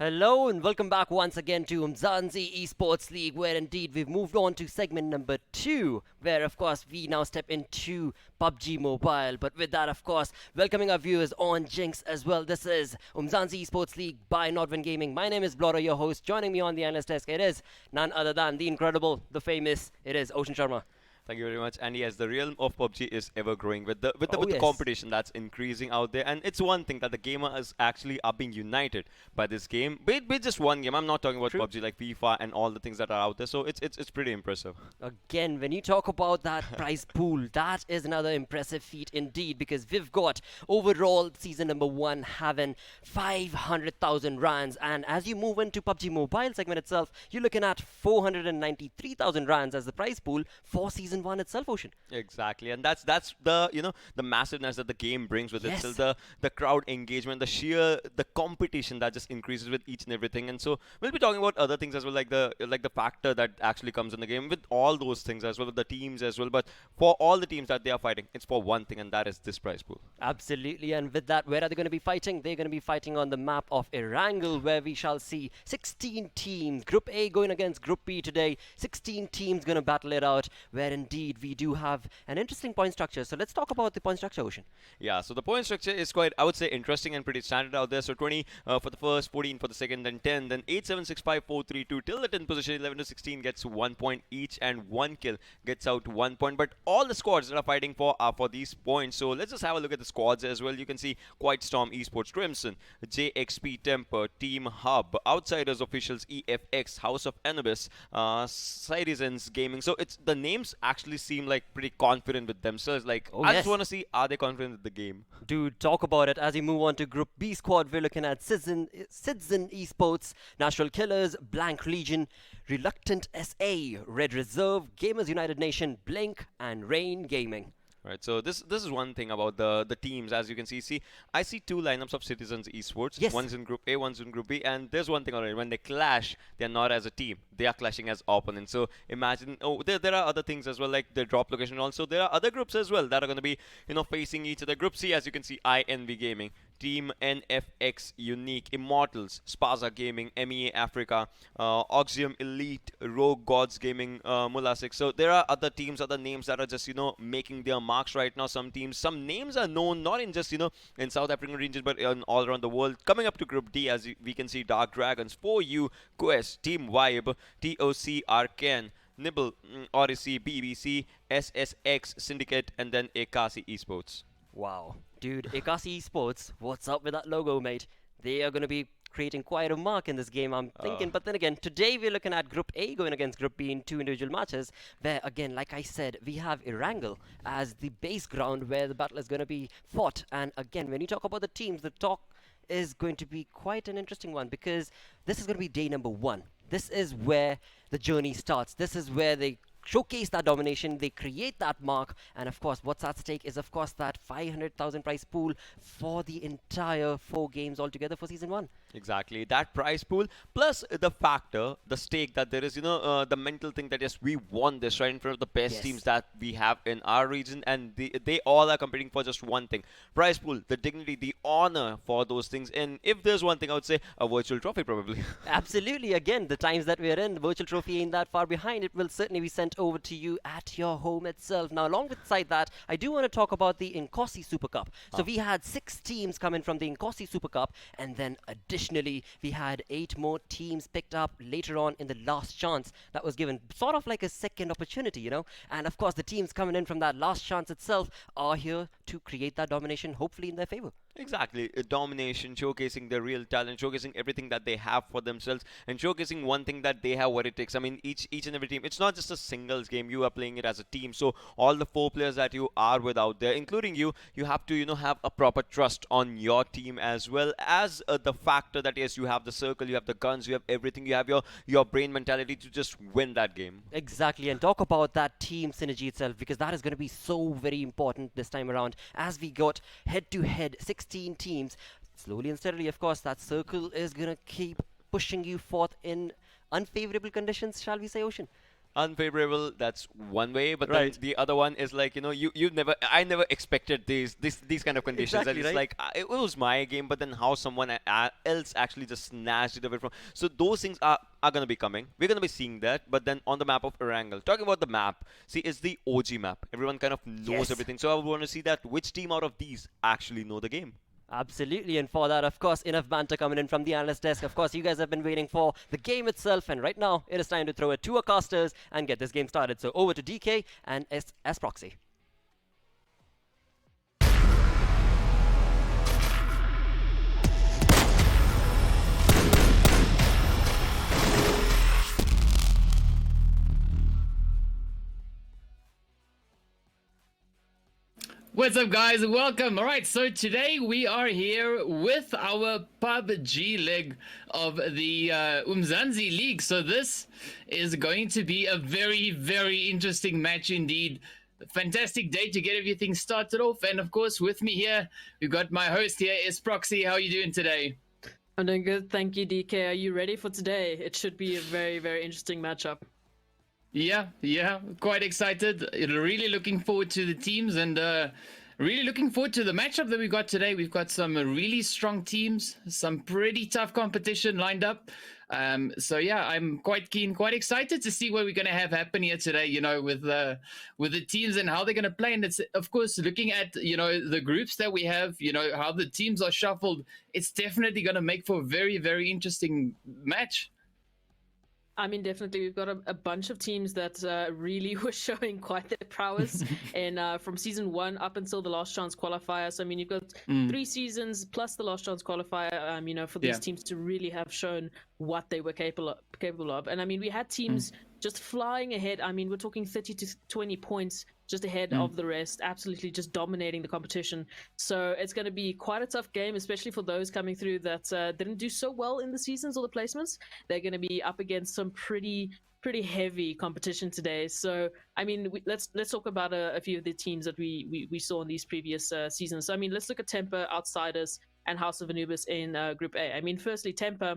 Hello and welcome back once again to Umzansi Esports League, where indeed we've moved on to segment number 2, where of course we now step into PUBG Mobile. But with that, of course, welcoming our viewers on Jinx as well. This is Umzansi Esports League by Nodwin Gaming. My name is Blora, your host. Joining me on the analyst desk, it is none other than the incredible, the famous, it is Ocean Sharma. Thank you very much. And yes, the realm of PUBG is ever growing with the Yes. competition that's increasing out there. And it's one thing that the gamers actually are being united by this game. With just one game. I'm not talking about True. PUBG like FIFA and all the things that are out there. So it's pretty impressive. Again, when you talk about that prize pool, that is another impressive feat indeed, because we've got overall season number 1 having 500,000 rands, and as you move into PUBG Mobile segment itself, you're looking at 493,000 rands as the prize pool for season 1 itself, Ocean. Exactly, and that's the the massiveness that the game brings with Yes. it. So the crowd engagement, the competition that just increases with each and everything. And so we'll be talking about other things as well, like the factor that actually comes in the game with all those things as well, with the teams as well. But for all the teams that they are fighting, it's for one thing, and that is this prize pool. Absolutely, and with that, where are they going to be fighting? They're going to be fighting on the map of Erangel, where we shall see 16 teams. Group A going against Group B today. 16 teams going to battle it out, where indeed we do have an interesting point structure. So let's talk about the point structure, Ocean. Yeah, so the point structure is quite, I would say, interesting and pretty standard out there. So 20 for the first, 14 for the second, then 10, then 8, 7, 6, 5, 4, 3, 2. Till the 10th position, 11 to 16 gets 1 point each, and 1 kill gets out 1 point. But all the squads that are fighting for are for these points. So let's just have a look at the squads as well. You can see Quiet Storm Esports, Crimson, JXP Temper, Team Hub, Outsiders Officials, EFX, House of Anubis, Citizens Gaming. So it's the names actually seem like pretty confident with themselves. Like, Oh, I yes. just want to see, are they confident with the game? Dude, talk about it. As we move on to Group B squad, we're looking at Citizen Esports, Natural Killers, Blank Legion, Reluctant SA, Red Reserve, Gamers United Nation, Blink, and Rain Gaming. Right, so this is one thing about the teams. As you can see, I see 2 lineups of Citizens Esports. Yes. One's in Group A, one's in Group B, and there's one thing already. When they clash, they're not as a team. They are clashing as opponents. So imagine, there are other things as well, like the drop location. Also, there are other groups as well that are going to be, facing each other. Group C, as you can see, INV Gaming, Team NFX Unique, Immortals, Spaza Gaming, MEA Africa, Oxium Elite, Rogue Gods Gaming, Mulasik. So there are other teams, other names that are just, making their marks right now. Some names are known not in just, in South African regions, but in all around the world. Coming up to Group D, as we can see, Dark Dragons, 4U, Quest, Team Vibe, TOC, Arcane, Nibble, Odyssey, BBC, SSX, Syndicate, and then Ekasi Esports. Wow. Dude, Inkosi Esports, what's up with that logo, mate? They are going to be creating quite a mark in this game, I'm thinking. But then again, today we're looking at Group A going against Group B in 2 individual matches, where again, like I said, we have Erangel as the base ground where the battle is going to be fought. And again, when you talk about the teams, the talk is going to be quite an interesting one, because this is going to be day number 1. This is where the journey starts. This is where they showcase that domination, they create that mark, and of course what's at stake is of course that 500,000 prize pool for the entire 4 games altogether for season 1. Exactly, that prize pool plus the factor, the stake that there is, the mental thing that yes, we won this right in front of the best Yes. teams that we have in our region, and they all are competing for just one thing: prize pool, the dignity, the honor for those things. And if there's one thing, I would say a virtual trophy probably. Absolutely. Again, the times that we're in, the virtual trophy ain't that far behind. It will certainly be sent over to you at your home itself. Now, alongside that, I do want to talk about the Inkosi Super Cup. So we had 6 teams coming from the Inkosi Super Cup, and then additionally, we had 8 more teams picked up later on in the last chance that was given, sort of like a second opportunity, And of course, the teams coming in from that last chance itself are here to create that domination, hopefully in their favor. Exactly, domination, showcasing their real talent, showcasing everything that they have for themselves, and showcasing one thing that they have, what it takes. I mean, each and every team, it's not just a singles game, you are playing it as a team. So all the 4 players that you are with out there, including you have to, have a proper trust on your team, as well as the factor that yes, you have the circle, you have the guns, you have everything, you have your brain mentality to just win that game. Exactly, and talk about that team synergy itself, because that is going to be so very important this time around, as we got head-to-head 16 teams. Slowly and steadily, of course, that circle is going to keep pushing you forth in unfavorable conditions, shall we say, Ocean? unfavorable, that's one way, but Right. then the other one is like, I never expected these kind of conditions. Exactly, And it's right? like it was my game, but then how someone else actually just snatched it away from. So those things are gonna be coming. We're gonna be seeing that. But then on the map of Erangel, talking about the map, see, it's the OG map. Everyone kind of knows Yes. everything. So I would want to see that which team out of these actually know the game. Absolutely, and for that, of course, enough banter coming in from the analyst desk. Of course, you guys have been waiting for the game itself, and right now, it is time to throw it to our casters and get this game started. So over to DK and S Proxy. What's up, guys? Welcome. All right, so today we are here with our PUBG leg of the UMZANSI League. So this is going to be a very, very interesting match indeed. Fantastic day to get everything started off. And of course, with me here, we've got my host here, S Proxy. How are you doing today? I'm doing good, thank you, DK. Are you ready for today? It should be a very, very interesting matchup. Yeah, quite excited. Really looking forward to the teams and really looking forward to the matchup that we got today. We've got some really strong teams, some pretty tough competition lined up. So yeah, I'm quite keen, quite excited to see what we're going to have happen here today, with the teams and how they're going to play. And it's, of course, looking at, the groups that we have, how the teams are shuffled, it's definitely going to make for a very, very interesting match. I mean, definitely, we've got a bunch of teams that really were showing quite their prowess in from season 1 up until the last chance qualifier. So, I mean, you've got 3 seasons plus the last chance qualifier, for these teams to really have shown what they were capable of. And, I mean, we had teams just flying ahead. I mean, we're talking 30 to 20 points just ahead of the rest, absolutely just dominating the competition. So it's going to be quite a tough game, especially for those coming through that didn't do so well in the seasons or the placements. They're going to be up against some pretty heavy competition today. So I mean, let's talk about a few of the teams that we saw in these previous seasons. So I mean, let's look at Temper, Outsiders, and House of Anubis in Group A. I mean, firstly, Temper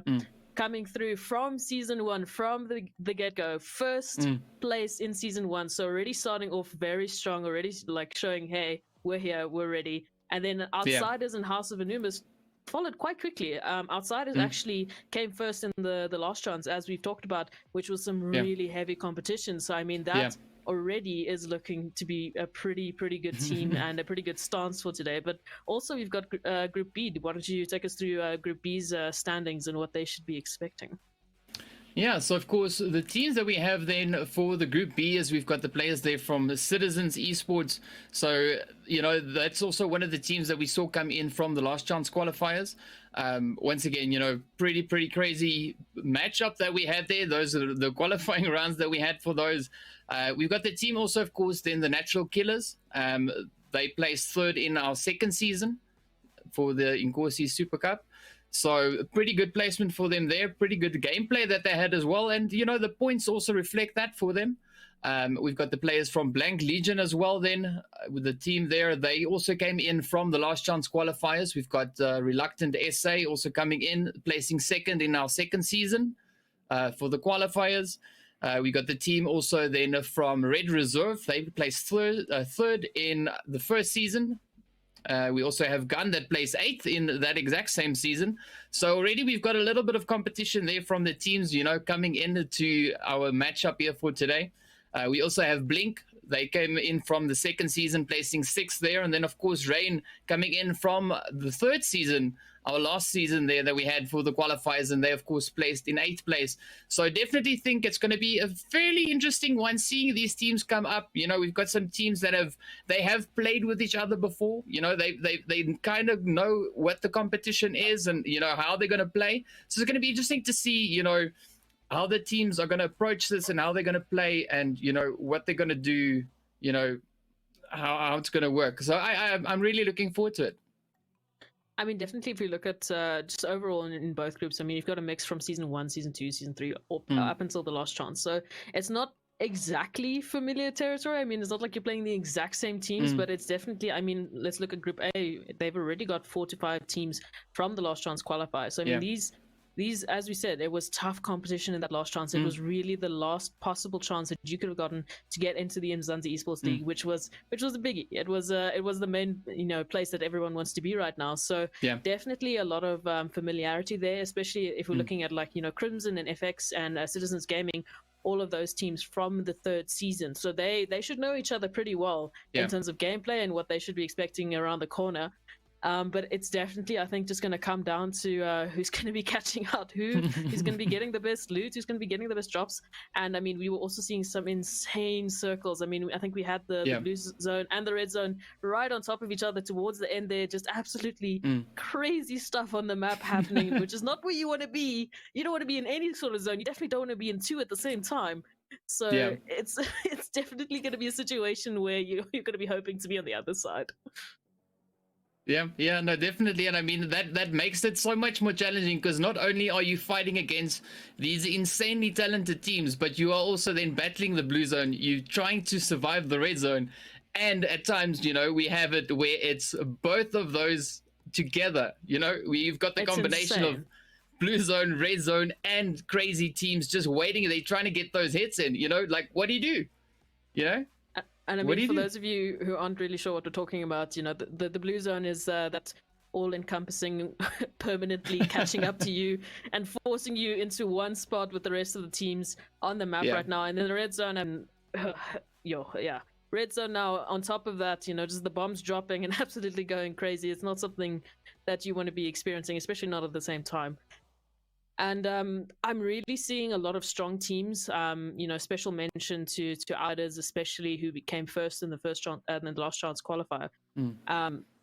coming through from season 1, from the get-go, first place in season 1, so already starting off very strong, already like showing, hey, we're here, we're ready. And then Outsiders and House of Anubis followed quite quickly. Outsiders actually came first in the last chance, as we've talked about, which was some really heavy competition. So I mean, that already is looking to be a pretty good team and a pretty good stance for today. But also we've got Group B. Why don't you take us through Group B's standings and what they should be expecting? Yeah, so of course, the teams that we have then for the Group B is we've got the players there from Umzansi Esports. So, that's also one of the teams that we saw come in from the last chance qualifiers. Once again, pretty crazy matchup that we had there. Those are the qualifying rounds that we had for those. We've got the team also, of course, then the Natural Killers. They placed 3rd in our 2nd season for the Inkosi Super Cup. So a pretty good placement for them there, pretty good gameplay that they had as well. And, the points also reflect that for them. We've got the players from Blank Legion as well then with the team there. They also came in from the last chance qualifiers. We've got Reluctant SA also coming in, placing 2nd in our 2nd season for the qualifiers. We got the team also then from Red Reserve. They placed 3rd in the 1st season. We also have Gun that placed 8th in that exact same season. So already we've got a little bit of competition there from the teams, coming into our matchup here for today. We also have Blink. They came in from the 2nd season, placing 6th there. And then, of course, Rain coming in from the 3rd season, our last season there that we had for the qualifiers. And they, of course, placed in 8th place. So I definitely think it's going to be a fairly interesting one, seeing these teams come up. We've got some teams that have played with each other before. They kind of know what the competition is and, how they're going to play. So it's going to be interesting to see, how the teams are going to approach this and how they're going to play and, what they're going to do, how it's going to work. So I'm really looking forward to it. I mean, definitely if we look at just overall in both groups, I mean, you've got a mix from season 1, season 2, season 3, up until the last chance. So it's not exactly familiar territory. I mean, it's not like you're playing the exact same teams, but it's definitely, I mean, let's look at Group A. They've already got 4 to 5 teams from the last chance qualifier. So, I mean, these these, as we said, it was tough competition in that last chance. It was really the last possible chance that you could have gotten to get into the Umzansi Esports League, which was a biggie. It was the main place that everyone wants to be right now. So definitely a lot of familiarity there, especially if we're looking at like Crimson and FX and Citizens Gaming, all of those teams from the third season. So they should know each other pretty well in terms of gameplay and what they should be expecting around the corner. But it's definitely, I think, just going to come down to who's going to be catching out who's going to be getting the best loot, who's going to be getting the best drops. And I mean, we were also seeing some insane circles. I mean, I think we had the blue zone and the red zone right on top of each other towards the end there. Just absolutely crazy stuff on the map happening, which is not where you want to be. You don't want to be in any sort of zone. You definitely don't want to be in two at the same time. So it's definitely going to be a situation where you're going to be hoping to be on the other side. Yeah, no, definitely. And I mean, that makes it so much more challenging, because not only are you fighting against these insanely talented teams, but you are also then battling the blue zone. You're trying to survive the red zone. And at times, we have it where it's both of those together. We've got the combination of blue zone, red zone, and crazy teams just waiting. They're trying to get those hits in, like, what do you do? And I mean, for those of you who aren't really sure what we're talking about, the blue zone is that all-encompassing, permanently catching up to you and forcing you into one spot with the rest of the teams on the map right now. And then the red zone, and red zone now on top of that, just the bombs dropping and absolutely going crazy. It's not something that you want to be experiencing, especially not at the same time. And I'm really seeing a lot of strong teams. Special mention to Outers, especially, who came first in the last chance qualifier.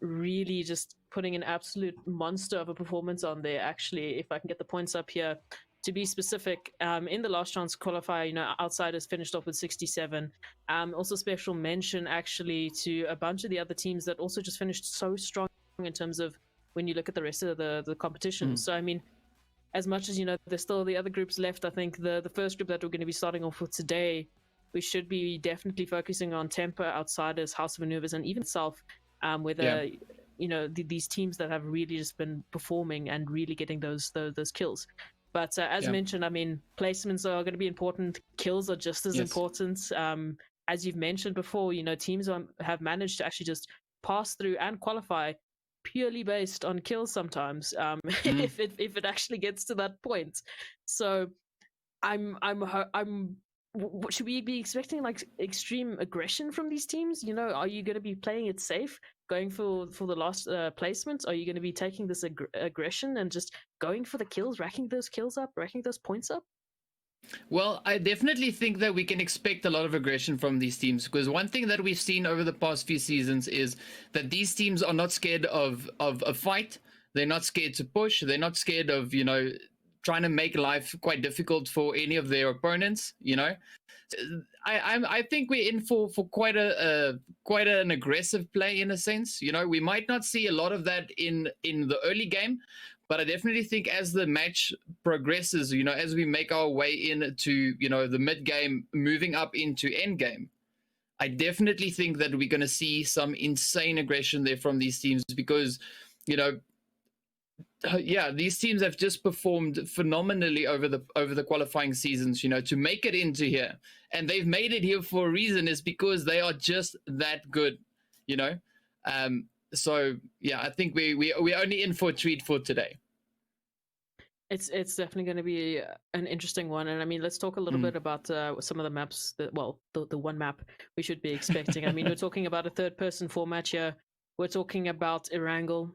Really just putting an absolute monster of a performance on there. Actually, if I can get the points up here, to be specific, in the last chance qualifier, Outsiders finished off with 67. Also special mention actually to a bunch of the other teams that also just finished so strong in terms of when you look at the rest of the competition. So I mean, as much as there's still the other groups left, I think the first group that we're going to be starting off with today, we should be definitely focusing on Temper, Outsiders, House of Maneuvers, and even itself, whether these teams that have really just been performing and really getting those kills. But as mentioned, I mean, placements are going to be important. Kills are just as important. As you've mentioned before, teams have managed to actually just pass through and qualify purely based on kills sometimes, if it actually gets to that point. So should we be expecting like extreme aggression from these teams? Are you going to be playing it safe, going for the last placement? Are you going to be taking this aggression and just going for the kills, racking those kills up, racking those points up? Well, I definitely think that we can expect a lot of aggression from these teams, because one thing that we've seen over the past few seasons is that these teams are not scared of a fight. They're not scared to push. They're not scared of, trying to make life quite difficult for any of their opponents. I think we're in for quite an aggressive play in a sense. We might not see a lot of that in the early game, but I definitely think as the match progresses, as we make our way into, the mid game, moving up into end game, I definitely think that we're going to see some insane aggression there from these teams, because, these teams have just performed phenomenally over the qualifying seasons, to make it into here. And they've made it here for a reason, is because they are just that good, So yeah, I think we're only in for a treat for today. It's definitely going to be an interesting one. And I mean, let's talk a little bit about some of the maps the one map we should be expecting. I mean, we're talking about a third-person format here. We're talking about Erangel,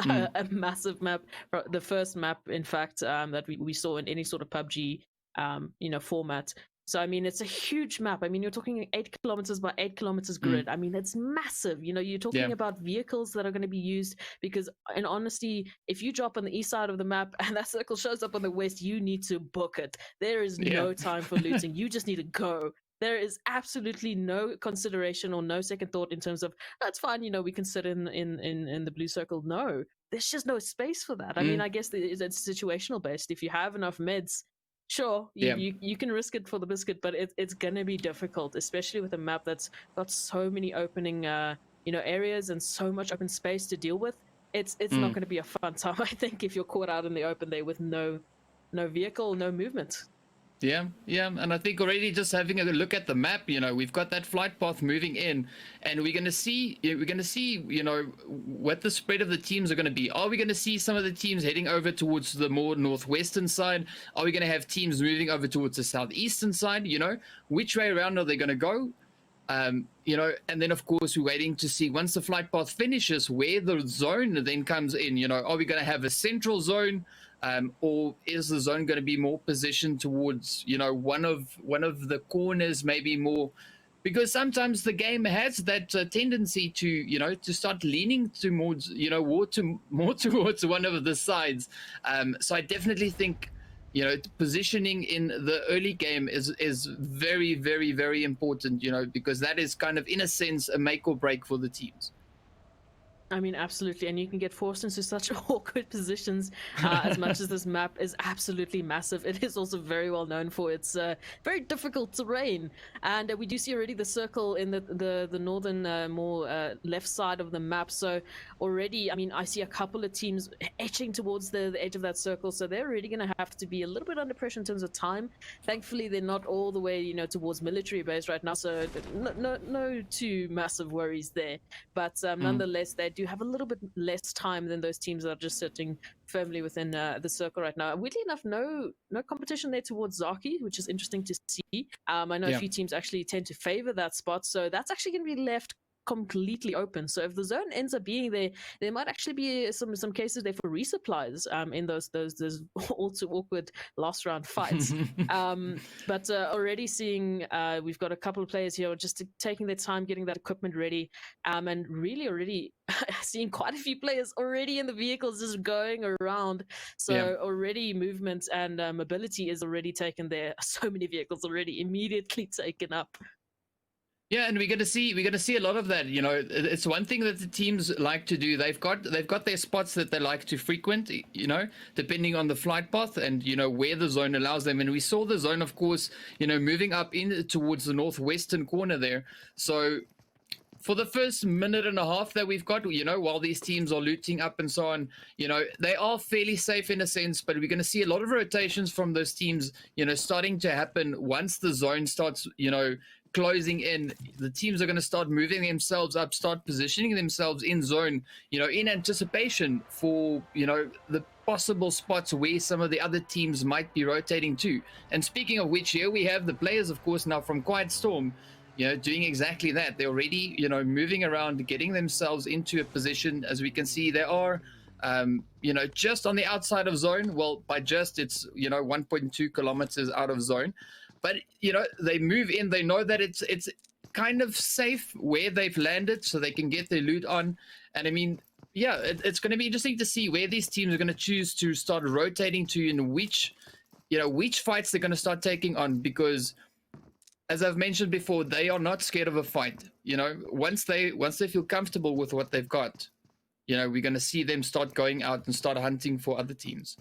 a massive map, the first map, in fact, that we saw in any sort of PUBG, format. So, I mean, it's a huge map. I mean, you're talking 8 kilometers by 8 kilometers grid. I mean, it's massive. You're talking about vehicles that are going to be used, because, in honesty, if you drop on the east side of the map and that circle shows up on the west, you need to book it. There is no time for looting. You just need to go. There is absolutely no consideration or no second thought in terms of, that's fine, we can sit in the blue circle. No, there's just no space for that. I mean, I guess it's situational based. If you have enough meds, sure, you can risk it for the biscuit, but it's going to be difficult, especially with a map that's got so many opening areas and so much open space to deal with. It's not going to be a fun time, I think, if you're caught out in the open there with no no vehicle, no movement. Yeah, and I think already just having a look at the map, we've got that flight path moving in, and we're gonna see, what the spread of the teams are gonna be. Are we gonna see some of the teams heading over towards the more northwestern side? Are we gonna have teams moving over towards the southeastern side? Which way around are they gonna go? And then of course we're waiting to see once the flight path finishes where the zone then comes in. Are we going to have a central zone, or is the zone going to be more positioned towards one of the corners, maybe more, because sometimes the game has that tendency to start leaning towards more towards one of the sides. So I definitely think positioning in the early game is very, very, very important, because that is kind of, in a sense, a make or break for the teams. I mean, absolutely, and you can get forced into such awkward positions. As much as this map is absolutely massive, it is also very well known for its very difficult terrain. And we do see already the circle in the northern, more left side of the map. So already, I mean, I see a couple of teams etching towards the edge of that circle. So they're really going to have to be a little bit under pressure in terms of time. Thankfully, they're not all the way, towards military base right now. So no too massive worries there. But nonetheless, they do have a little bit less time than those teams that are just sitting firmly within the circle right now. Weirdly enough, no competition there towards Zaki, which is interesting to see. I know a few teams actually tend to favor that spot, so that's actually going to be left completely open. So if the zone ends up being there might actually be some cases there for resupplies in those all too awkward last round fights. But already seeing we've got a couple of players here just taking their time getting that equipment ready, and really already seeing quite a few players already in the vehicles just going around. So already movement and mobility is already taken there. So many vehicles already immediately taken up. Yeah, and we're gonna see a lot of that. It's one thing that the teams like to do. They've got their spots that they like to frequent. Depending on the flight path and where the zone allows them. And we saw the zone, of course, moving up in towards the northwestern corner there. So for the first minute and a half that we've got, while these teams are looting up and so on, they are fairly safe in a sense, but we're going to see a lot of rotations from those teams, starting to happen once the zone starts, closing in. The teams are going to start moving themselves up, start positioning themselves in zone, in anticipation for, the possible spots where some of the other teams might be rotating to. And speaking of which, here we have the players, of course, now from Quiet Storm, doing exactly that. They're already, moving around, getting themselves into a position. As we can see, they are, just on the outside of zone. Well, by just, it's, 1.2 kilometers out of zone. But, they move in. They know that it's kind of safe where they've landed so they can get their loot on. And I mean, yeah, it's going to be interesting to see where these teams are going to choose to start rotating to and which fights they're going to start taking on, because as I've mentioned before, they are not scared of a fight. Once they feel comfortable with what they've got, we're going to see them start going out and start hunting for other teams.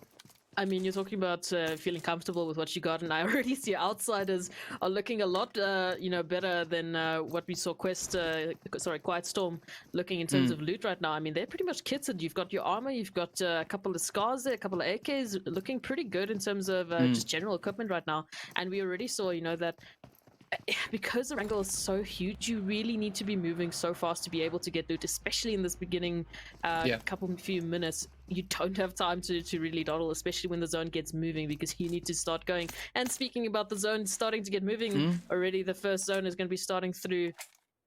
I mean, you're talking about feeling comfortable with what you got, and I already see outsiders are looking a lot, better than what we saw Quiet Storm looking in terms of loot right now. I mean, they're pretty much kitted. You've got your armor, you've got a couple of scars there, a couple of AKs, looking pretty good in terms of just general equipment right now. And we already saw, that because the wrangle is so huge, you really need to be moving so fast to be able to get loot, especially in this beginning few minutes. You don't have time to really dawdle, especially when the zone gets moving, because you need to start going. And speaking about the zone starting to get moving, already the first zone is going to be starting through.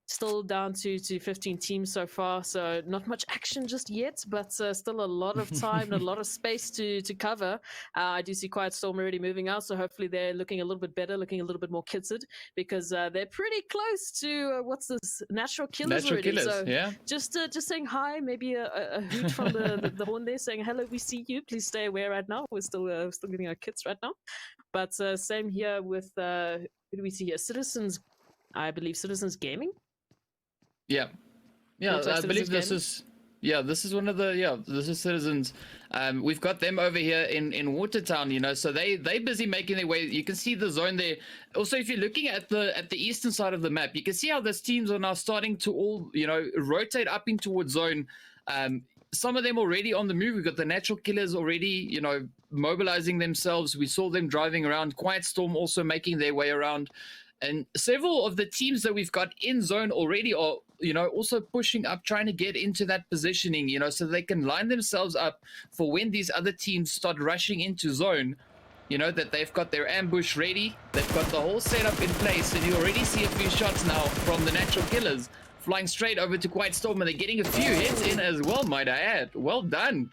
Still down to 15 teams so far, so not much action just yet, but still a lot of time and a lot of space to cover. I do see Quiet Storm already moving out, so hopefully they're looking a little bit better, looking a little bit more kitted, because they're pretty close to what's this, natural killers already. So just saying hi, maybe a hoot from the horn there saying hello, we see you, please stay away right now. We're still getting our kits right now. But same here with who do we see here? Citizens, I believe Citizens Gaming. Yeah, I believe this is one of the this is Citizens. We've got them over here in Watertown, so they're busy making their way. You can see the zone there. Also, if you're looking at the eastern side of the map, you can see how those teams are now starting to all rotate up in towards zone. some of them already on the move. We've got the Natural Killers already, you know, mobilizing themselves. We saw them driving around. Quiet Storm also making their way around. And several of the teams that we've got in zone already are, you know, also pushing up, trying to get into that positioning, you know, so they can line themselves up for when these other teams start rushing into zone, you know, that they've got their ambush ready. They've got the whole setup in place. And you already see a few shots now from the Natural Killers flying straight over to Quiet Storm. And they're getting a few hits in as well, might I add. Well done.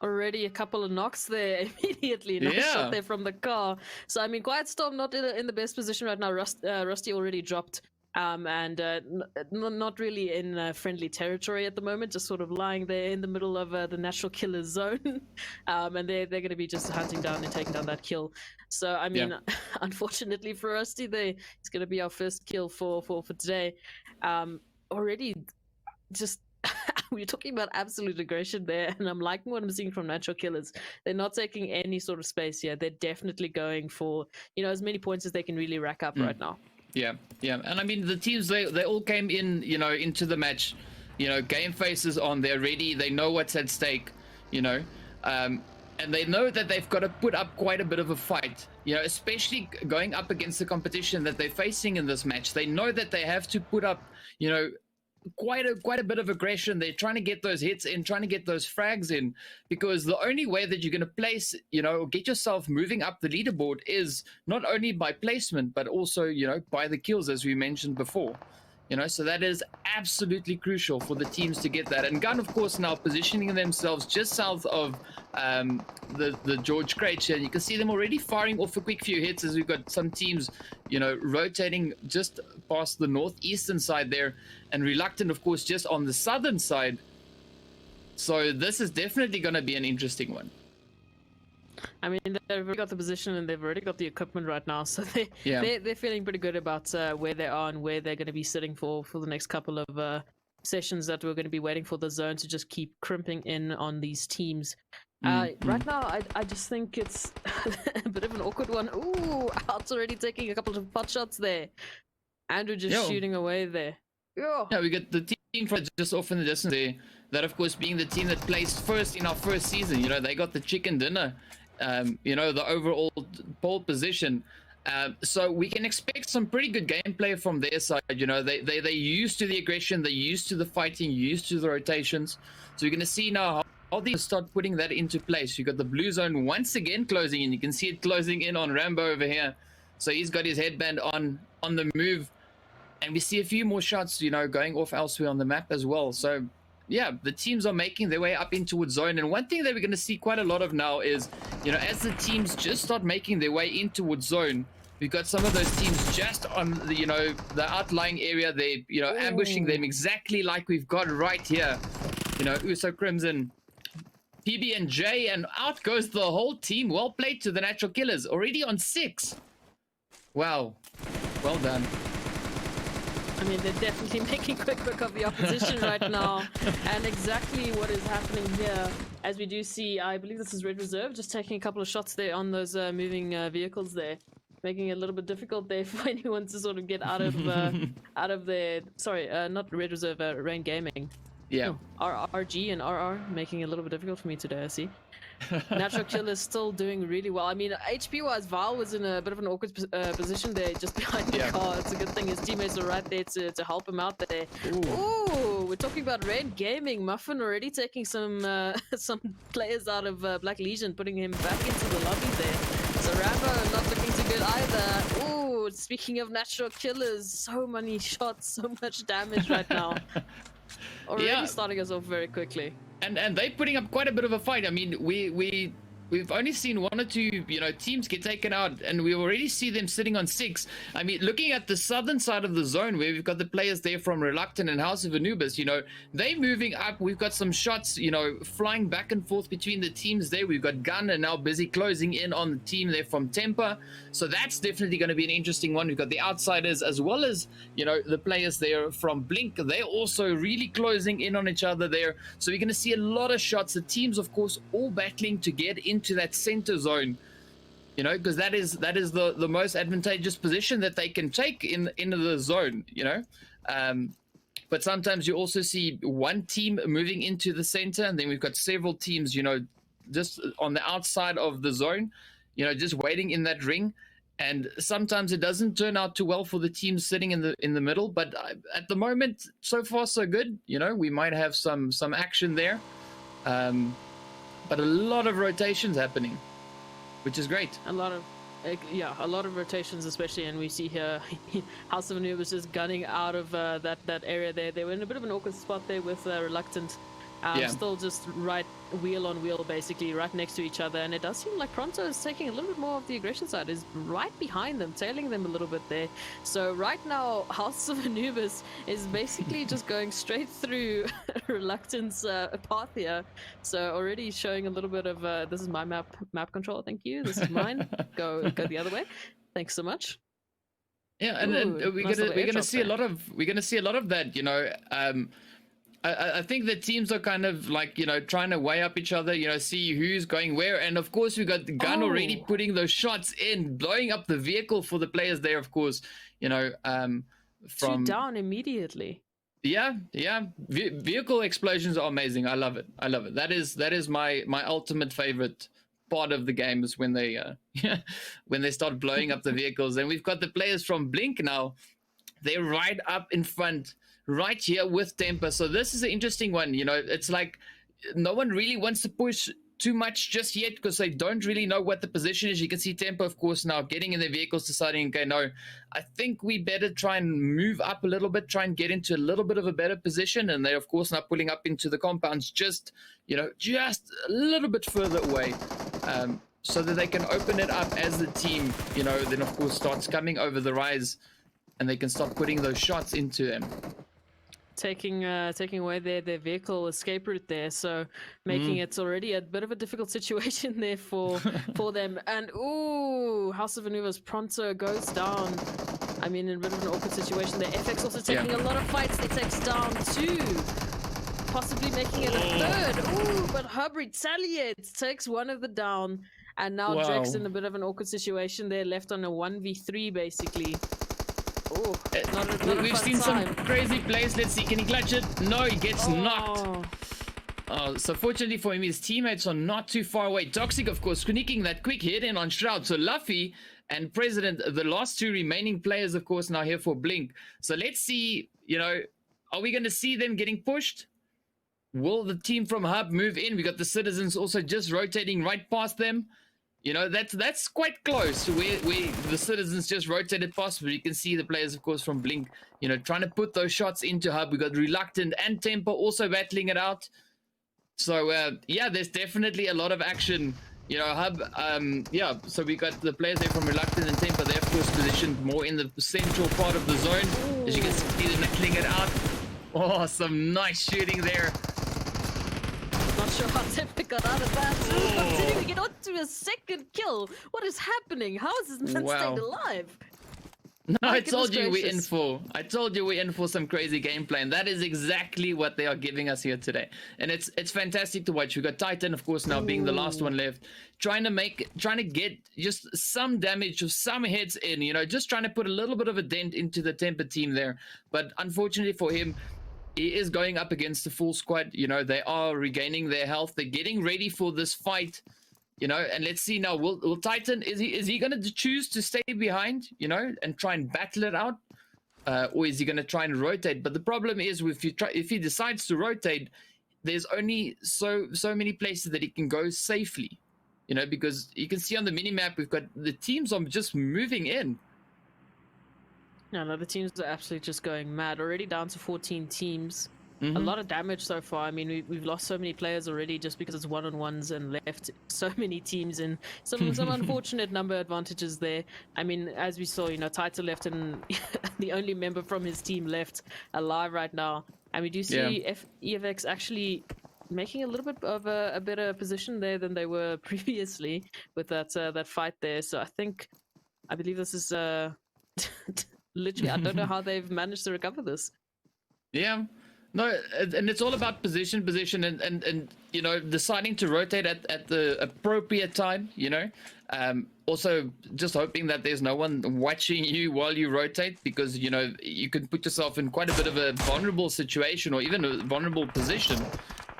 Already a couple of knocks there immediately. Nice Yeah. shot there from the car. So, I mean, Quiet Storm not in the best position right now. Rusty already dropped. Not really in friendly territory at the moment, just sort of lying there in the middle of the Natural Killers zone. And they're going to be just hunting down and taking down that kill. So, I mean, unfortunately for Rusty, it's going to be our first kill for today. Already just... we're talking about absolute aggression there, and I'm liking what I'm seeing from Natural Killers. They're not taking any sort of space here. They're definitely going for, you know, as many points as they can really rack up right now. Yeah. And I mean, the teams, they all came in, you know, into the match, you know, game faces on, they're ready, they know what's at stake, you know, and they know that they've got to put up quite a bit of a fight, you know, especially going up against the competition that they're facing in this match. They know that they have to put up, you know, quite a bit of aggression. They're trying to get those hits in, trying to get those frags in, because the only way that you're going to place, you know, or get yourself moving up the leaderboard is not only by placement, but also, you know, by the kills, as we mentioned before. You know, so that is absolutely crucial for the teams to get that. And Gun, of course, now positioning themselves just south of the George Crates, and you can see them already firing off a quick few hits as we've got some teams, you know, rotating just past the northeastern side there, and Reluctant, of course, just on the southern side. So this is definitely going to be an interesting one. I mean, they've already got the position and they've already got the equipment right now, so they're feeling pretty good about where they are and where they're going to be sitting for the next couple of sessions that we're going to be waiting for the zone to just keep crimping in on these teams. Right now, I just think it's a bit of an awkward one. Ooh, Out's already taking a couple of pot shots there. Andrew just shooting away there. Yeah, we got the team from just off in the distance there. That, of course, being the team that placed first in our first season. You know, they got the chicken dinner. You know, the overall pole position. So we can expect some pretty good gameplay from their side. You know, they're used to the aggression, they're used to the fighting, used to the rotations. So we're going to see now how they start putting that into place. You got the blue zone once again closing in. You can see it closing in on Rambo over here. So he's got his headband on the move. And we see a few more shots, you know, going off elsewhere on the map as well. So yeah, the teams are making their way up in towards zone. And one thing that we're going to see quite a lot of now is, you know, as the teams just start making their way in towards zone, we've got some of those teams just on the, you know, the outlying area. They, you know, ambushing them exactly like we've got right here. You know, Uso Crimson, PB&J, and out goes the whole team. Well played to the Natural Killers, already on 6. Wow, well done. I mean, they're definitely making quick work of the opposition right now. And exactly what is happening here, as we do see, I believe this is Red Reserve, just taking a couple of shots there on those moving vehicles there, making it a little bit difficult there for anyone to sort of get out of their, sorry, not Red Reserve, Rain Gaming. Yeah. RRG and RR, making it a little bit difficult for me today, I see. Natural Killer is still doing really well. I mean, HP wise, Val was in a bit of an awkward position there, just behind the car. It's a good thing his teammates are right there to help him out there. Ooh, we're talking about Rain Gaming. Muffin already taking some players out of Black Legion, putting him back into the lobby there. So Rambo not looking too good either. Ooh, speaking of Natural Killers, so many shots, so much damage right now. Already starting us off very quickly. And they're putting up quite a bit of a fight. I mean, we've only seen 1 or 2, you know, teams get taken out, and we already see them sitting on 6. I mean, looking at the southern side of the zone, where we've got the players there from Reluctant and House of Anubis, you know, they moving up. We've got some shots, you know, flying back and forth between the teams there. We've got Gun and now busy closing in on the team there from Temper. So that's definitely going to be an interesting one. We've got the Outsiders as well as, you know, the players there from Blink. They're also really closing in on each other there. So we're going to see a lot of shots. The teams, of course, all battling to get into that center zone, you know, because that is the most advantageous position that they can take into the zone, you know. but sometimes you also see one team moving into the center, and then we've got several teams, just on the outside of the zone, just waiting in that ring. And sometimes it doesn't turn out too well for the team sitting in the middle. But at the moment, so far so good. We might have some action there, but a lot of rotations happening, which is great. A lot of rotations, especially, and we see here House of New was just gunning out of that area there. They were in a bit of an awkward spot there with Reluctant. Still just right wheel on wheel, basically, right next to each other. And it does seem like Pronto is taking a little bit more of the aggression side, is right behind them, tailing them a little bit there. So right now, House of Anubis is basically just going straight through Reluctant's path here. So already showing a little bit of, this is my map control, thank you. This is mine. Go the other way. Thanks so much. Yeah, and we're gonna see a lot of that. I think the teams are kind of like, trying to weigh up each other, see who's going where. And of course, we got the gun already putting those shots in, blowing up the vehicle for the players there, of course, from 2 down immediately. Yeah. Vehicle explosions are amazing. I love it. That is my ultimate favorite part of the game, is when they when they start blowing up the vehicles. And we've got the players from Blink now. They're right up in front, right here with Temper. So this is an interesting one. It's like no one really wants to push too much just yet because they don't really know what the position is. You can see Temper, of course, now getting in their vehicles, deciding, okay, no, I think we better try and move up a little bit, try and get into a little bit of a better position. And they're, of course, now pulling up into the compounds just a little bit further away, so that they can open it up as the team, then, of course, starts coming over the rise, and they can start putting those shots into them. Taking away their vehicle escape route there, so making it already a bit of a difficult situation there for them. And House of Anuva's Pronto goes down. I mean, in a bit of an awkward situation there. FX also taking a lot of fights. They takes down 2, possibly making it a 3rd. But Hub retaliates, takes one of the down, and now Drex in a bit of an awkward situation there, left on a 1v3 basically. We've seen some crazy plays. Let's see, can he clutch it? No, he gets knocked. So fortunately for him, his teammates are not too far away. Toxic, of course, sneaking that quick hit in on Shroud. So Luffy and President, the last 2 remaining players, of course, now here for Blink. So let's see, are we going to see them getting pushed? Will the team from Hub move in? We got the Citizens also just rotating right past them. That's quite close where the Citizens just rotated past, but you can see the players, of course, from Blink, trying to put those shots into Hub. We got Reluctant and Temper also battling it out. So, there's definitely a lot of action. Hub, so we got the players there from Reluctant and Temper. They're, of course, positioned more in the central part of the zone. As you can see, they're knuckling it out. Some nice shooting there. Not sure how Temper got out of that. Continuing it on to a 2nd kill. What is happening? How is this man staying alive? No, I told you we're in for some crazy gameplay, and that is exactly what they are giving us here today. And it's fantastic to watch. We got Titan, of course, now being the last one left, trying to get just some damage of some hits in, just trying to put a little bit of a dent into the Temper team there. But unfortunately for him, he is going up against the full squad. They are regaining their health. They're getting ready for this fight. And let's see now. Will Titan, is he going to choose to stay behind, and try and battle it out, or is he going to try and rotate? But the problem is, if he decides to rotate, there's only so many places that he can go safely, because you can see on the mini map we've got the teams are just moving in. No, the teams are absolutely just going mad. Already down to 14 teams. A lot of damage so far. I mean, we've lost so many players already just because it's one-on-ones and left so many teams and some unfortunate number advantages there. I mean, as we saw, Titan left and the only member from his team left alive right now. And we do see EFX actually making a little bit of a better position there than they were previously with that fight there. So I believe this is literally, I don't know how they've managed to recover this. Yeah. No, and it's all about position, and you know, deciding to rotate at the appropriate time. You know, also just hoping that there's no one watching you while you rotate, because you know you can put yourself in quite a bit of a vulnerable situation or even a vulnerable position.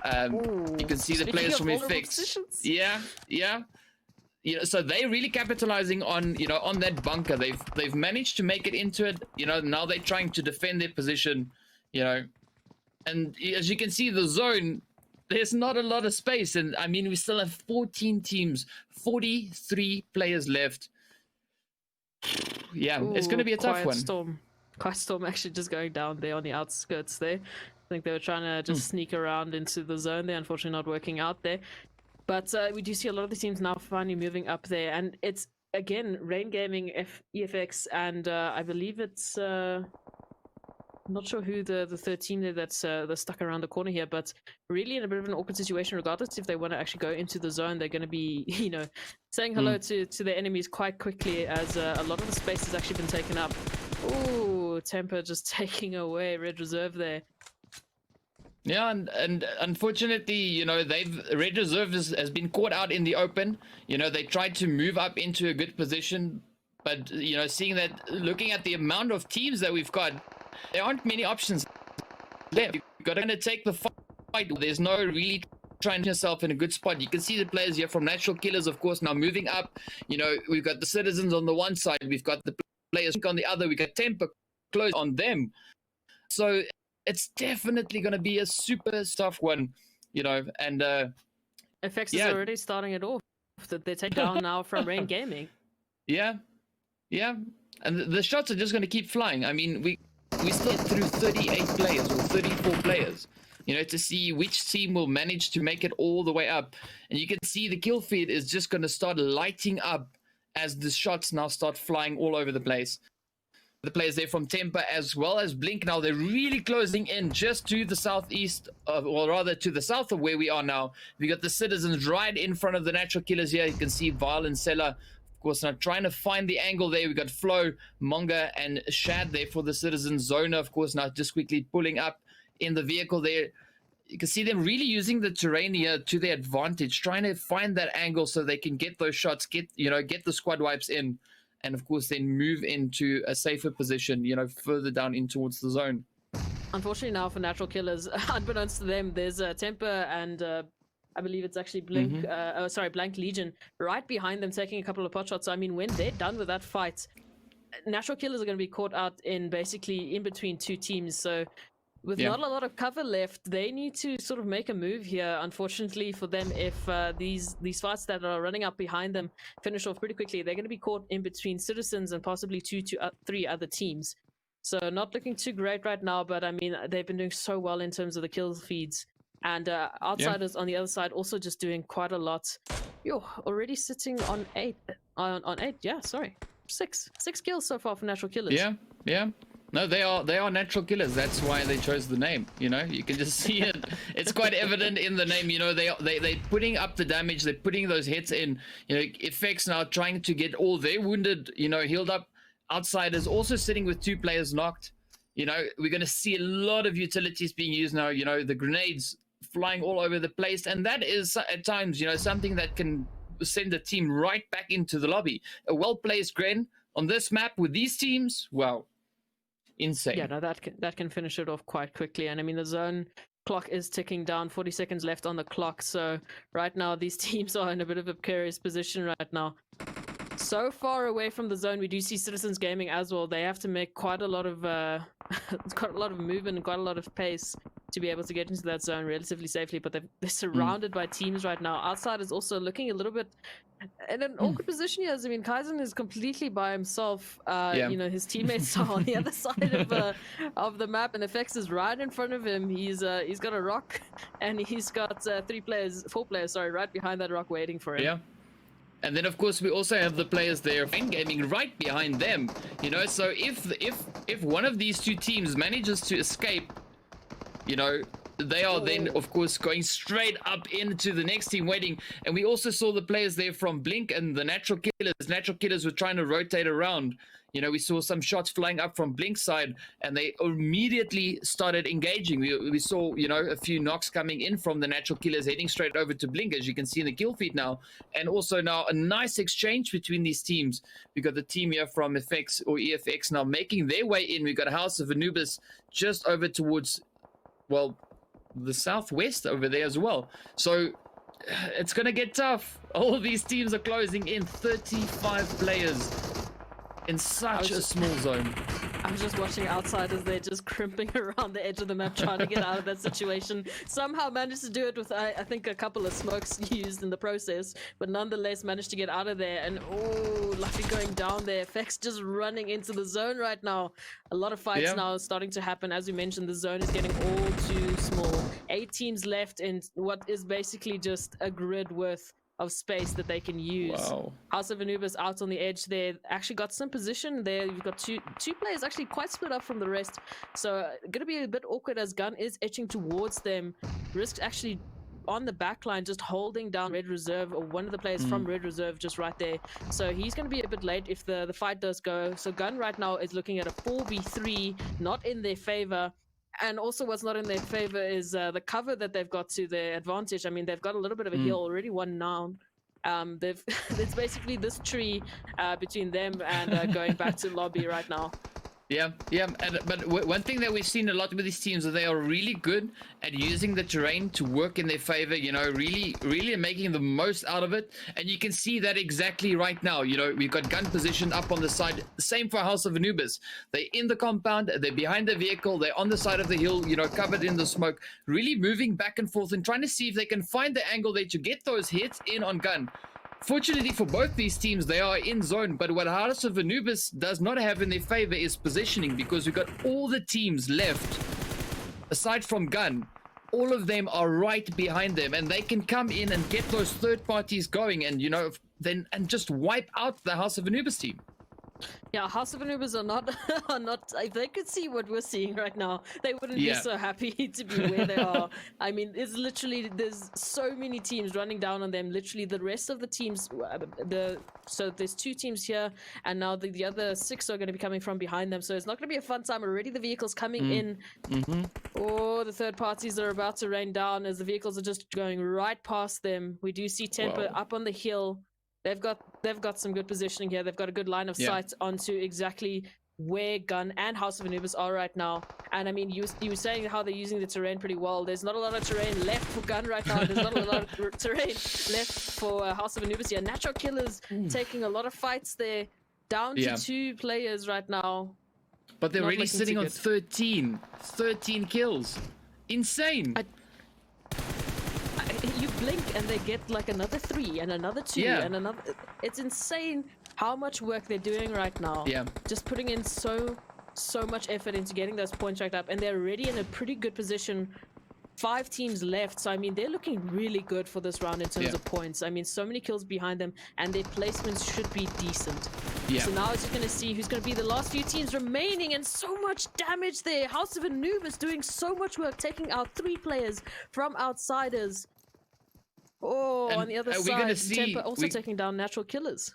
You can see the players from effects. Yeah. You know, so they're really capitalizing on, you know, on that bunker. They've managed to make it into it. You know, now they're trying to defend their position. You know, and as you can see, the zone, there's not a lot of space. And I mean, we still have 14 teams, 43 players left. Yeah, it's going to be a tough one. Quiet Storm actually just going down there on the outskirts there. I think they were trying to just sneak around into the zone there. Unfortunately, not working out there. But we do see a lot of the teams now finally moving up there. And it's, again, Rain Gaming, EFX, and I believe it's... I'm not sure who the third team there that's stuck around the corner here, but really in a bit of an awkward situation regardless. If they want to actually go into the zone, they're going to be, you know, saying hello to their enemies quite quickly, as a lot of the space has actually been taken up. Ooh, Temper just taking away Red Reserve there. Yeah, and unfortunately, you know, Red Reserve has been caught out in the open. You know, they tried to move up into a good position, but, you know, looking at the amount of teams that we've got, there aren't many options left. You've got to take the fight. There's no really trying yourself in a good spot. You can see the players here from Natural Killers, of course, now moving up. You know, we've got the Citizens on the one side, we've got the players on the other, we got Temper close on them. So it's definitely going to be a super tough one, you know, and FX is already starting it off. That they take down now from Rain Gaming. Yeah, and the shots are just going to keep flying. I mean, we still get through 38 players or 34 players, you know, to see which team will manage to make it all the way up. And you can see the kill feed is just going to start lighting up as the shots now start flying all over the place. The players there from Temper as well as Blink now, they're really closing in just to the southeast, or rather to the south of where we are now. We got the Citizens right in front of the Natural Killers here. You can see Vile and Sella, of course, now trying to find the angle there. We got Flo, Monga, and Shad there for the Citizens. Zona, of course, now just quickly pulling up in the vehicle there. You can see them really using the terrain here to their advantage, trying to find that angle so they can get those shots, get the squad wipes in. And of course, then move into a safer position, you know, further down in towards the zone. Unfortunately, now for Natural Killers, unbeknownst to them, there's Temper and I believe it's actually Blink, Blank Legion right behind them, taking a couple of pot shots. So, I mean, when they're done with that fight, Natural Killers are going to be caught out in basically in between two teams. So, with not a lot of cover left, they need to sort of make a move here, unfortunately for them. If these fights that are running up behind them finish off pretty quickly, they're going to be caught in between Citizens and possibly 2 to 3 other teams. So not looking too great right now, but I mean, they've been doing so well in terms of the kill feeds. And Outsiders on the other side also just doing quite a lot. Yo, already sitting on 8. On 8, yeah, sorry. 6 kills so far for Natural Killers. Yeah. No, they are Natural Killers. That's why they chose the name. You know, you can just see it. It's quite evident in the name. You know, they're putting up the damage. They're putting those hits in. You know, Effects now trying to get all their wounded, you know, healed up. Outsiders also sitting with 2 players knocked. You know, we're going to see a lot of utilities being used now. You know, the grenades flying all over the place, and that is at times, you know, something that can send the team right back into the lobby. A well-placed gren on this map with these teams, wow. Insane. Yeah, no, that can finish it off quite quickly. And I mean, the zone clock is ticking down, 40 seconds left on the clock. So right now, these teams are in a bit of a precarious position right now. So far away from the zone, we do see Citizens Gaming as well. They have to make quite a lot of movement and quite a lot of pace to be able to get into that zone relatively safely. But they're surrounded by teams right now. Outside is also looking a little bit in an awkward position here. I mean, Kaizen is completely by himself. You know, his teammates are on the other side of the map, and FX is right in front of him. He's got a rock, and he's got 4 players, right behind that rock waiting for him. Yeah. And then, of course, we also have the players there, Rain Gaming, right behind them. You know, so if one of these 2 teams manages to escape, you know, they are then, of course, going straight up into the next team waiting. And we also saw the players there from Blink and the Natural Killers. Natural Killers were trying to rotate around, You know, we saw some shots flying up from Blink's side, and they immediately started engaging. We saw, you know, a few knocks coming in from the Natural Killers heading straight over to Blink, as you can see in the kill feed now. And also now a nice exchange between these teams. We got the team here from FX or EFX now making their way in. We got House of Anubis just over towards, well, the southwest over there as well. So it's going to get tough. All these teams are closing in. 35 players in such a small zone. I was just watching Outsiders. They're just crimping around the edge of the map trying to get out of that situation. Somehow managed to do it with, I think, a couple of smokes used in the process, but nonetheless managed to get out of there. And oh, Luffy going down there. FX just running into the zone right now. A lot of fights now starting to happen. As we mentioned, the zone is getting all too small. 8 teams left in what is basically just a grid worth of space that they can use. Wow. House of Anubis out on the edge there, actually got some position there. You've got two players actually quite split up from the rest, so gonna be a bit awkward as Gun is etching towards them. Risk actually on the back line just holding down Red Reserve, or one of the players from Red Reserve just right there, so he's going to be a bit late if the fight does go. So Gun right now is looking at a 4v3, not in their favor. And also what's not in their favor is the cover that they've got to their advantage. I mean, they've got a little bit of a hill already, one down. It's basically this tree between them and going back to lobby right now. Yeah. But one thing that we've seen a lot with these teams is they are really good at using the terrain to work in their favor, you know, really making the most out of it. And you can see that exactly right now. You know, we've got Gun position up on the side. Same for House of Anubis. They're in the compound, they're behind the vehicle, they're on the side of the hill, you know, covered in the smoke, really moving back and forth and trying to see if they can find the angle there to get those hits in on Gun. Fortunately for both these teams, they are in zone, but what House of Anubis does not have in their favor is positioning, because we've got all the teams left, aside from Gun, all of them are right behind them, and they can come in and get those third parties going, and, you know, then and just wipe out the House of Anubis team. Yeah, House of Anubis are not, if they could see what we're seeing right now, they wouldn't be so happy to be where they are. I mean, it's literally, there's so many teams running down on them. Literally, the rest of the teams, so there's 2 teams here, and now the other 6 are going to be coming from behind them. So it's not going to be a fun time. Already the vehicles coming in. Oh, the third parties are about to rain down as the vehicles are just going right past them. We do see Temper up on the hill. They've got some good positioning here. They've got a good line of sight onto exactly where Gun and House of Anubis are right now. And I mean, you were saying how they're using the terrain pretty well. There's not a lot of terrain left for Gun right now. There's not a lot of terrain left for House of Anubis here. Natural Killers taking a lot of fights there. Down to 2 players right now. But they're already sitting on 13 kills. Insane. You blink and they get like another 3 and another 2 and another. It's insane how much work they're doing right now. Just putting in so much effort into getting those points racked up, and they're already in a pretty good position. 5 teams left, so I mean, they're looking really good for this round in terms of points. I mean, so many kills behind them, and their placements should be decent. So now it's just going to see who's going to be the last few teams remaining, and so much damage there. House of Anubis doing so much work, taking out 3 players from Outsiders. Oh, and on the other side, Temper also taking down Natural Killers.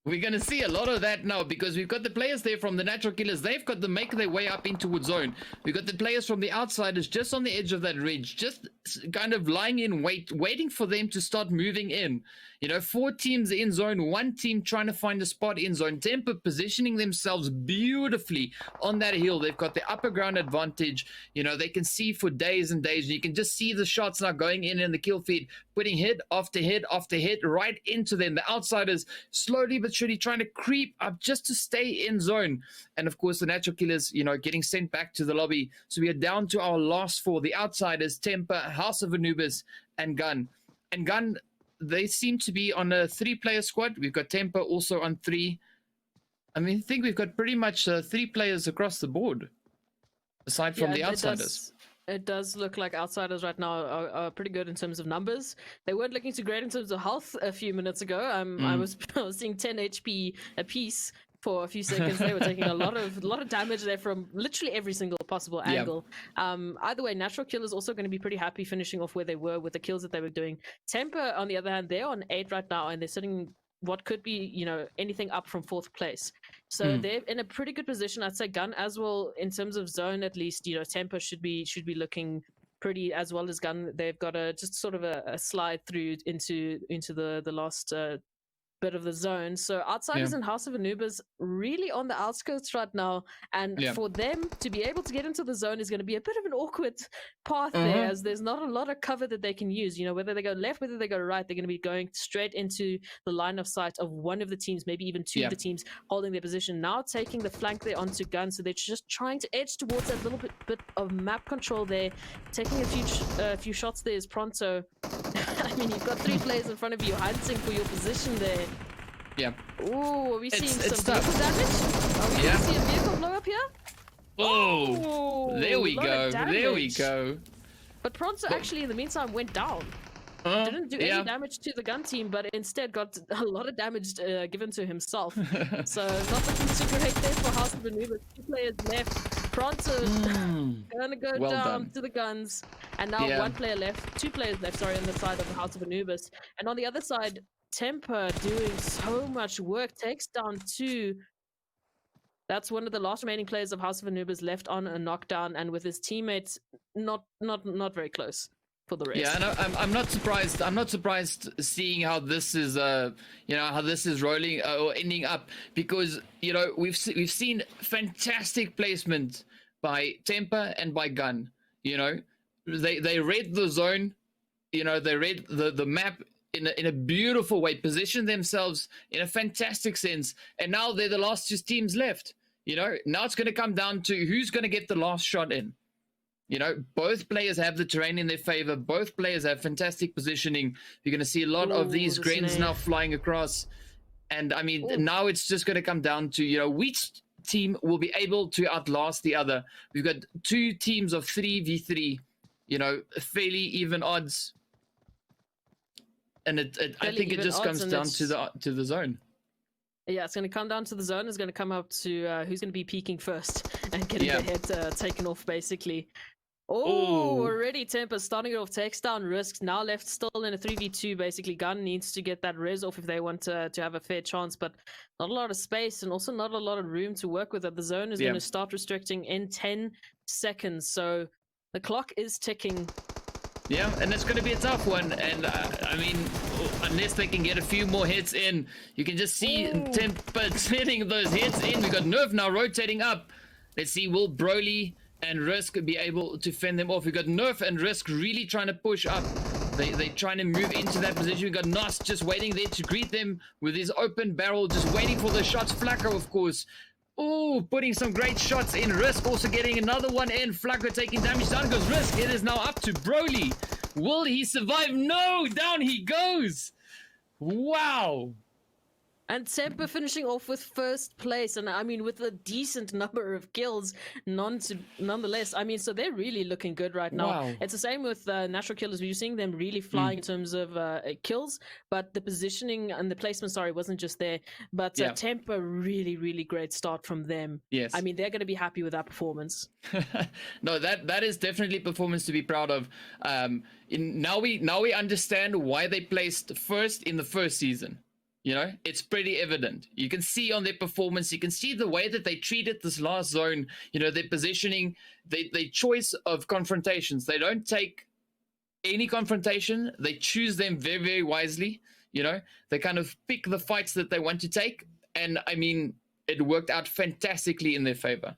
We're going to see a lot of that now, because we've got the players there from the Natural Killers. They've got to make their way up into wood zone. We've got the players from the Outsiders just on the edge of that ridge, just kind of lying in wait, waiting for them to start moving in. You know, 4 teams in zone, 1 team trying to find a spot in zone. Temper positioning themselves beautifully on that hill. They've got the upper ground advantage. You know, they can see for days and days. You can just see the shots now going in the kill feed, putting hit after hit after hit right into them. The Outsiders slowly but surely trying to creep up just to stay in zone. And of course, the Natural Killers, you know, getting sent back to the lobby. So we are down to our last 4, the Outsiders, Temper, House of Anubis, and Gun. And Gun, they seem to be on a 3-player squad. We've got Temper also on 3. I mean, I think we've got pretty much 3 players across the board, aside from the Outsiders. It does look like Outsiders right now are pretty good in terms of numbers. They weren't looking too great in terms of health a few minutes ago. I was seeing 10 HP a piece for a few seconds. They were taking a lot of damage there from literally every single possible angle. Either way, Natural Killers also going to be pretty happy finishing off where they were with the kills that they were doing. Temper, on the other hand, they're on 8 right now, and they're sitting what could be, anything up from 4th place. So they're in a pretty good position. I'd say Gun as well in terms of zone, at least. Tempo should be looking pretty as well as Gun. They've got just sort of a slide through into the last bit of the zone. So Outsiders and House of Anubis really on the outskirts right now, and for them to be able to get into the zone is going to be a bit of an awkward path there, as there's not a lot of cover that they can use. Whether they go left, whether they go right, they're going to be going straight into the line of sight of one of the teams, maybe even two of the teams holding their position. Now taking the flank there onto Gun, so they're just trying to edge towards that little bit of map control there. Taking a few shots there is Pronto. I mean, you've got 3 players in front of you hunting for your position there. Yeah. Ooh, are we seeing it's some vehicle damage? Are we going to see a vehicle blow up here? Oh, there we lot go. of There we damage. go. But Pronto actually, in the meantime, went down. Didn't do any damage to the Gun team, but instead got a lot of damage given to himself. So not looking super great there for House of Anubis. 2 players left. Pronto gonna go Well down done. to the Guns, and now 1 player left, 2 players left. Sorry, on the side of the House of Anubis, and on the other side, Temper doing so much work, takes down 2. That's one of the last remaining players of House of Anubis left on a knockdown, and with his teammates not very close for the rest. Yeah, and I'm not surprised. I'm not surprised seeing how this is, how this is rolling or ending up, because we've seen fantastic placement by Temper and by Gun. They read the zone. They read the map in a beautiful way, positioned themselves in a fantastic sense, and now they're the last 2 teams left. Now it's going to come down to who's going to get the last shot in. Both players have the terrain in their favor. Both players have fantastic positioning. You're going to see a lot of these grains now flying across. And I mean, now it's just going to come down to, which team will be able to outlast the other. We've got 2 teams of 3v3, fairly even odds. And I think it just comes down to the zone. Yeah, it's going to come down to the zone. It's going to come up to who's going to be peaking first and getting their head taken off, basically. Oh, already Temper starting it off, takes down Risks, now left still in a 3v2, basically. Gun needs to get that res off if they want to have a fair chance, but not a lot of space and also not a lot of room to work with. The zone is going to start restricting in 10 seconds, so the clock is ticking. Yeah, and it's going to be a tough one, and I mean, unless they can get a few more hits in, you can just see Temper getting those hits in. We got Nerf now rotating up. Let's see, will Broly and Risk be able to fend them off? We got Nerf and Risk really trying to push up. They're trying to move into that position. We got Nos just waiting there to greet them with his open barrel, just waiting for the shots. Flacco, of course. Oh, putting some great shots in. Risk also getting another one in. Flacco taking damage. Down goes Risk. It is now up to Broly. Will he survive? No, down he goes. Wow. And Temper finishing off with 1st place, and I mean with a decent number of kills nonetheless. I mean, so they're really looking good right now. Wow. It's the same with Natural Killers. We're seeing them really flying in terms of kills, but the positioning and the placement, wasn't just there. But Temper, really great start from them. Yes. I mean, they're going to be happy with that performance. No, that is definitely performance to be proud of. Now we understand why they placed 1st in the 1st season. It's pretty evident. You can see on their performance, you can see the way that they treated this last zone, their positioning, their choice of confrontations. They don't take any confrontation. They choose them very, very wisely. They kind of pick the fights that they want to take. And I mean, it worked out fantastically in their favor.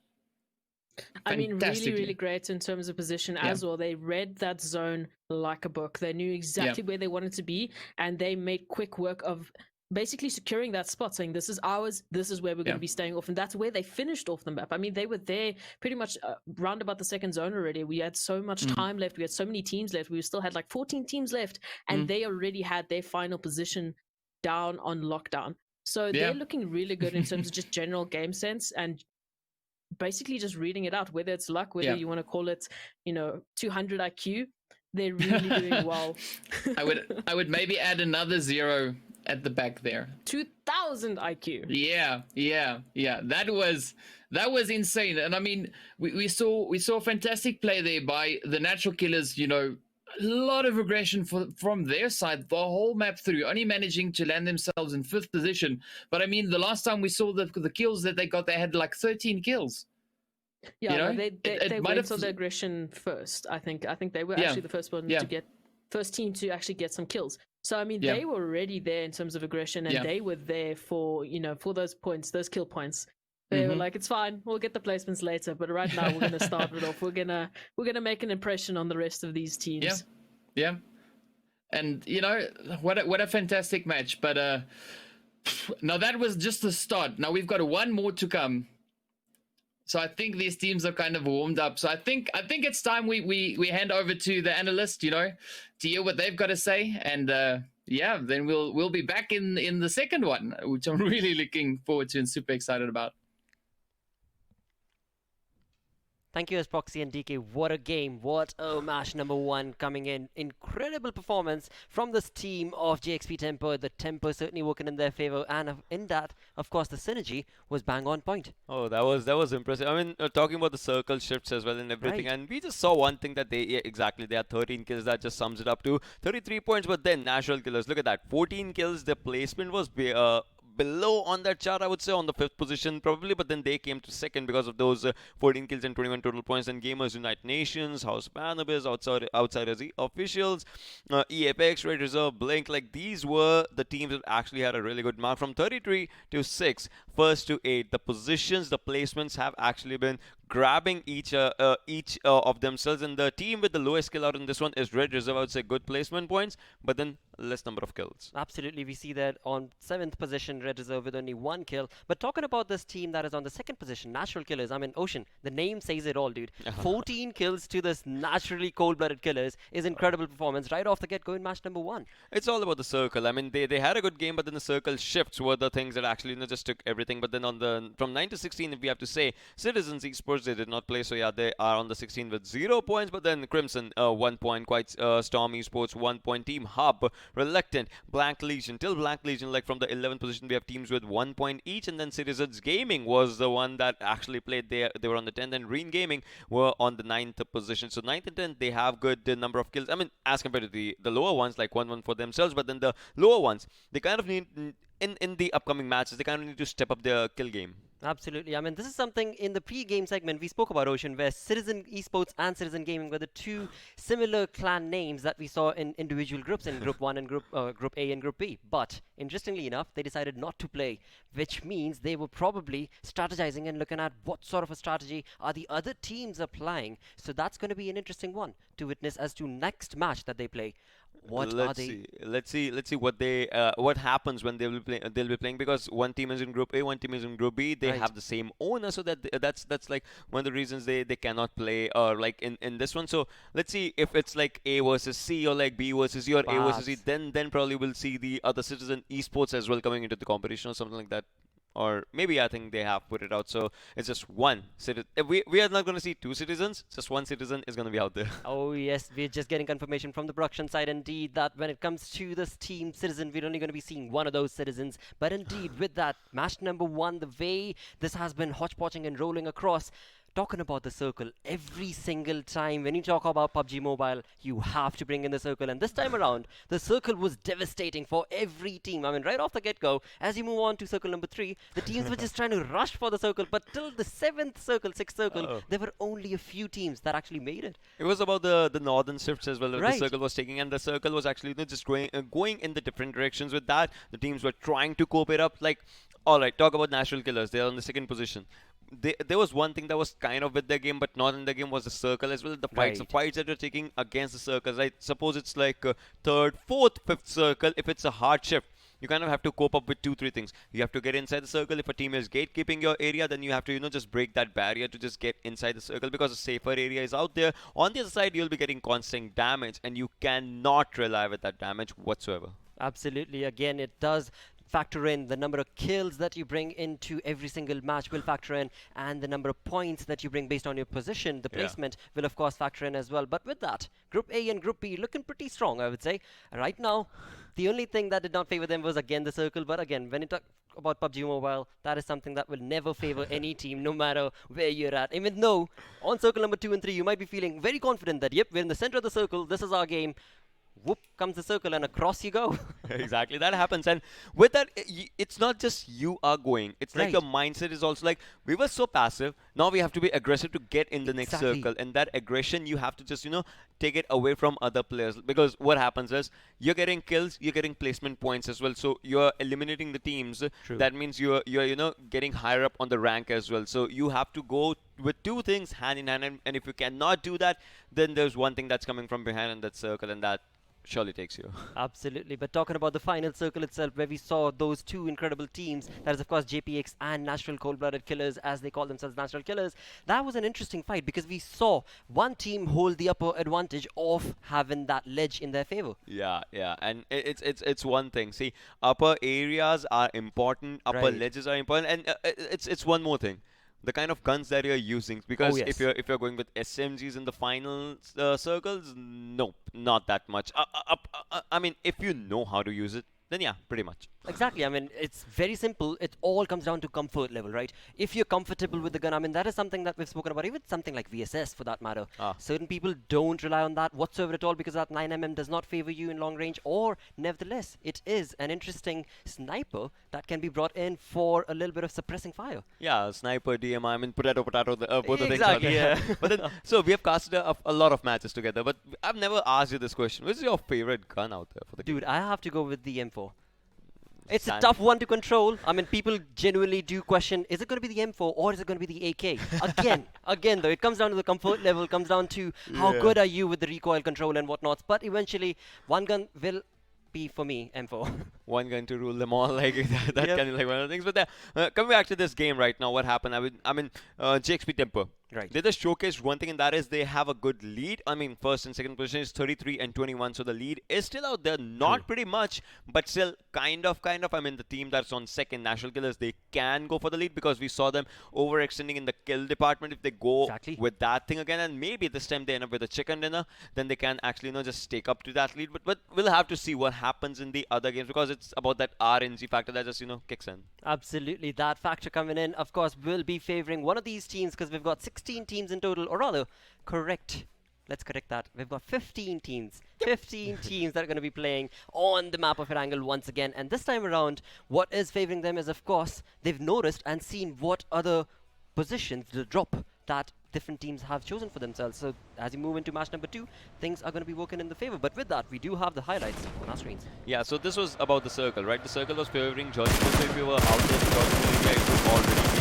I mean, really great in terms of position as well. They read that zone like a book. They knew exactly where they wanted to be, and they made quick work of basically securing that spot, saying this is ours, this is where we're going to be staying off, and that's where they finished off the map. I mean, they were there pretty much round about the 2nd zone already. We had so much time left, we had so many teams left, we still had like 14 teams left, and they already had their final position down on lockdown. So they're looking really good in terms of just general game sense and basically just reading it out, whether it's luck, whether you want to call it 200 IQ. They're really doing well. I would maybe add another 0 at the back there. 2000 IQ. Yeah. That was insane. And I mean, we saw fantastic play there by the Natural Killers, lot of aggression from their side the whole map through, only managing to land themselves in 5th position. But I mean, the last time we saw the kills that they got, they had like 13 kills. Yeah, You know, no, they might went have- on the aggression first. I think they were Yeah. actually the first one Yeah. to get first team to actually get some kills. So I mean, Yeah. they were already there in terms of aggression, and Yeah. they were there for for those points, those kill points. They were Mhm. like, it's fine, we'll get the placements later, but right now we're gonna start it off. We're gonna make an impression on the rest of these teams. Yeah, yeah, and what a fantastic match. But now that was just the start. Now we've got one more to come. So I think these teams are kind of warmed up. So I think it's time we hand over to the analyst, to hear what they've got to say, and then we'll be back in the second one, which I'm really looking forward to and super excited about. Thank you, Proxy and DK. What a game. What a match. Number 1 coming in. Incredible performance from this team of JXP Tempo. The tempo certainly working in their favor. And in that, of course, the synergy was bang on point. Oh, that was impressive. I mean, talking about the circle shifts as well and everything, Right. and we just saw one thing that they had 13 kills. That just sums it up to 33 points. But then natural killers, look at that, 14 kills. The placement was below on that chart, I would say, on the 5th position probably, but then they came to 2nd because of those 14 kills and 21 total points. And Gamers Unite Nations, House Banabis, Outsiders Officials, Apex, Red Reserve, Blink, like these were the teams that actually had a really good mark from 33 to 6, 1st to 8. The positions, the placements have actually been grabbing each of themselves, and the team with the lowest skill out in this one is Red Reserve. I would say good placement points, but then less number of kills. Absolutely, we see that on 7th position, Red Reserve with only 1 kill. But talking about this team that is on the 2nd position, Natural Killers, I mean, Ocean, the name says it all, dude. 14 kills to this naturally cold-blooded killers is incredible performance right off the get-go in match number 1. It's all about the circle. I mean, they had a good game, but then the circle shifts were the things that actually just took everything. But then from 9 to 16, if we have to say, Citizens Esports, they did not play, so yeah, they are on the 16 with 0 points. But then Crimson, 1 point, quite Storm Esports, 1 point. Team Hub, Reluctant, Blank Legion, till Blank Legion, like from the 11th position, we have teams with 1 point each. And then Citizens Gaming was the one that actually played there. They were on the 10th, and Reen Gaming were on the 9th position. So 9th and 10th, they have good number of kills. I mean, as compared to the lower ones, like 1-1 for themselves. But then the lower ones, they kind of need, in the upcoming matches, they kind of need to step up their kill game. Absolutely. I mean, this is something in the pre-game segment we spoke about, Ocean, where Citizen Esports and Citizen Gaming were the two similar clan names that we saw in individual groups in Group 1 and Group A and Group B. But interestingly enough, they decided not to play, which means they were probably strategizing and looking at what sort of a strategy are the other teams applying. So that's going to be an interesting one to witness as to next match that they play. What are they? Let's see what happens when they'll be playing, because one team is in Group A, one team is in Group B. They Right. have the same owner, so that's like one of the reasons they cannot play like in this one. So let's see if it's like A versus C or like B versus C or A versus C. Perhaps. Then probably we'll see the other Citizen Esports as well coming into the competition or something like that. Or maybe I think they have put it out, so it's just one citizen. We are not going to see two citizens, just one citizen is going to be out there. Oh yes, we're just getting confirmation from the production side indeed that when it comes to this team Citizen, we're only going to be seeing one of those citizens. But indeed, with that match number 1, the way this has been hodgepodging and rolling across, talking about the circle, every single time when you talk about PUBG Mobile, you have to bring in the circle. And this time around, the circle was devastating for every team. I mean, right off the get-go, as you move on to circle number 3, the teams were just trying to rush for the circle. But till the 7th circle, 6th circle, there were only a few teams that actually made it. It was about the northern shifts as well that Right. the circle was taking, and the circle was actually just going in the different directions with that. The teams were trying to cope it up. Like, all right, talk about natural killers. They're on the 2nd position. There was one thing that was kind of with their game, but not in the game, was the circle as well. The fights, Right. the fights that you're taking against the circles. Right? Suppose it's like 3rd, 4th, 5th circle. If it's a hard shift, you kind of have to cope up with 2-3 things. You have to get inside the circle. If a team is gatekeeping your area, then you have to just break that barrier to just get inside the circle, because a safer area is out there. On the other side, you'll be getting constant damage, and you cannot rely with that damage whatsoever. Absolutely. Again, it does factor in the number of kills that you bring into every single match will factor in, and the number of points that you bring based on your position, the Yeah. placement will of course factor in as well. But with that, Group A and Group B looking pretty strong, I would say. Right now, the only thing that did not favor them was again the circle. But again, when about PUBG Mobile, that is something that will never favor any team, no matter where you're at. Even though on circle number 2 and 3, you might be feeling very confident that, yep, we're in the center of the circle, this is our game. Whoop comes the circle and across you go. Exactly, that happens. And with that, it's not just you are going. It's like Right. your mindset is also like, we were so passive. Now we have to be aggressive to get in the next Exactly. circle. And that aggression, you have to just, take it away from other players. Because what happens is, you're getting kills, you're getting placement points as well. So you're eliminating the teams. True. That means you're getting higher up on the rank as well. So you have to go with two things hand in hand. And if you cannot do that, then there's one thing that's coming from behind in that circle, and that surely takes you. Absolutely. But talking about the final circle itself, where we saw those two incredible teams, that is, of course, JPX and Natural Cold-Blooded Killers, as they call themselves, Natural Killers, that was an interesting fight because we saw one team hold the upper advantage of having that ledge in their favor. Yeah, and it's one thing. See, upper areas are important, upper Right. ledges are important, and it's one more thing. The kind of guns that you're using, because yes. if you're going with SMGs in the final circles, nope, not that much. I mean, if you know how to use it, then yeah, pretty much. Exactly. I mean, it's very simple. It all comes down to comfort level, right? If you're comfortable with the gun, I mean, that is something that we've spoken about, even something like VSS for that matter. Ah. Certain people don't rely on that whatsoever at all because that 9mm does not favor you in long range, or nevertheless, it is an interesting sniper that can be brought in for a little bit of suppressing fire. Yeah, sniper, DMI, I mean, potato, both the things are Exactly, there. yeah. But then, so we have casted a lot of matches together, but I've never asked you this question. Which is your favorite gun out there for the game? Dude, I have to go with the M4. It's a Stand- tough one to control. I mean, people genuinely do question, is it going to be the M4 or is it going to be the AK? Again, though, it comes down to the comfort level, comes down to how Yeah. good are you with the recoil control and whatnots. But eventually, one gun will be, for me, M4. One gun to rule them all, like that Yep. kind of like one of the things. But coming back to this game right now, what happened? I mean, JXP Temper. Right. They just showcased one thing, and that is they have a good lead. I mean, first and second position is 33 and 21, so the lead is still out there. Not pretty much, but still kind of. I mean, the team that's on second, National Killers, they can go for the lead because we saw them overextending in the kill department. If they go Exactly. with that thing again, and maybe this time they end up with a chicken dinner, then they can actually just stake up to that lead. But we'll have to see what happens in the other games because it's about that RNG factor that just kicks in. Absolutely. That factor coming in, of course, will be favoring one of these teams because we've got 16 teams in total, or rather, let's correct that. We've got 15 teams. 15 teams that are going to be playing on the map of Erangel once again. And this time around, what is favoring them is, of course, they've noticed and seen what other positions to drop that different teams have chosen for themselves. So as you move into match number 2, things are going to be working in the favor. But with that, we do have the highlights on our screens. Yeah, so this was about the circle, right? The circle was favoring Georgia. So if you were out there in Georgia, it would already be 3-2.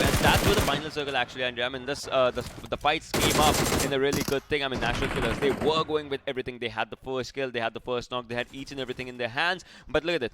And that's where the final circle actually ended. I mean, the fights came up in a really good thing. I mean, National Killers, they were going with everything. They had the first kill, they had the first knock, they had each and everything in their hands. But look at it.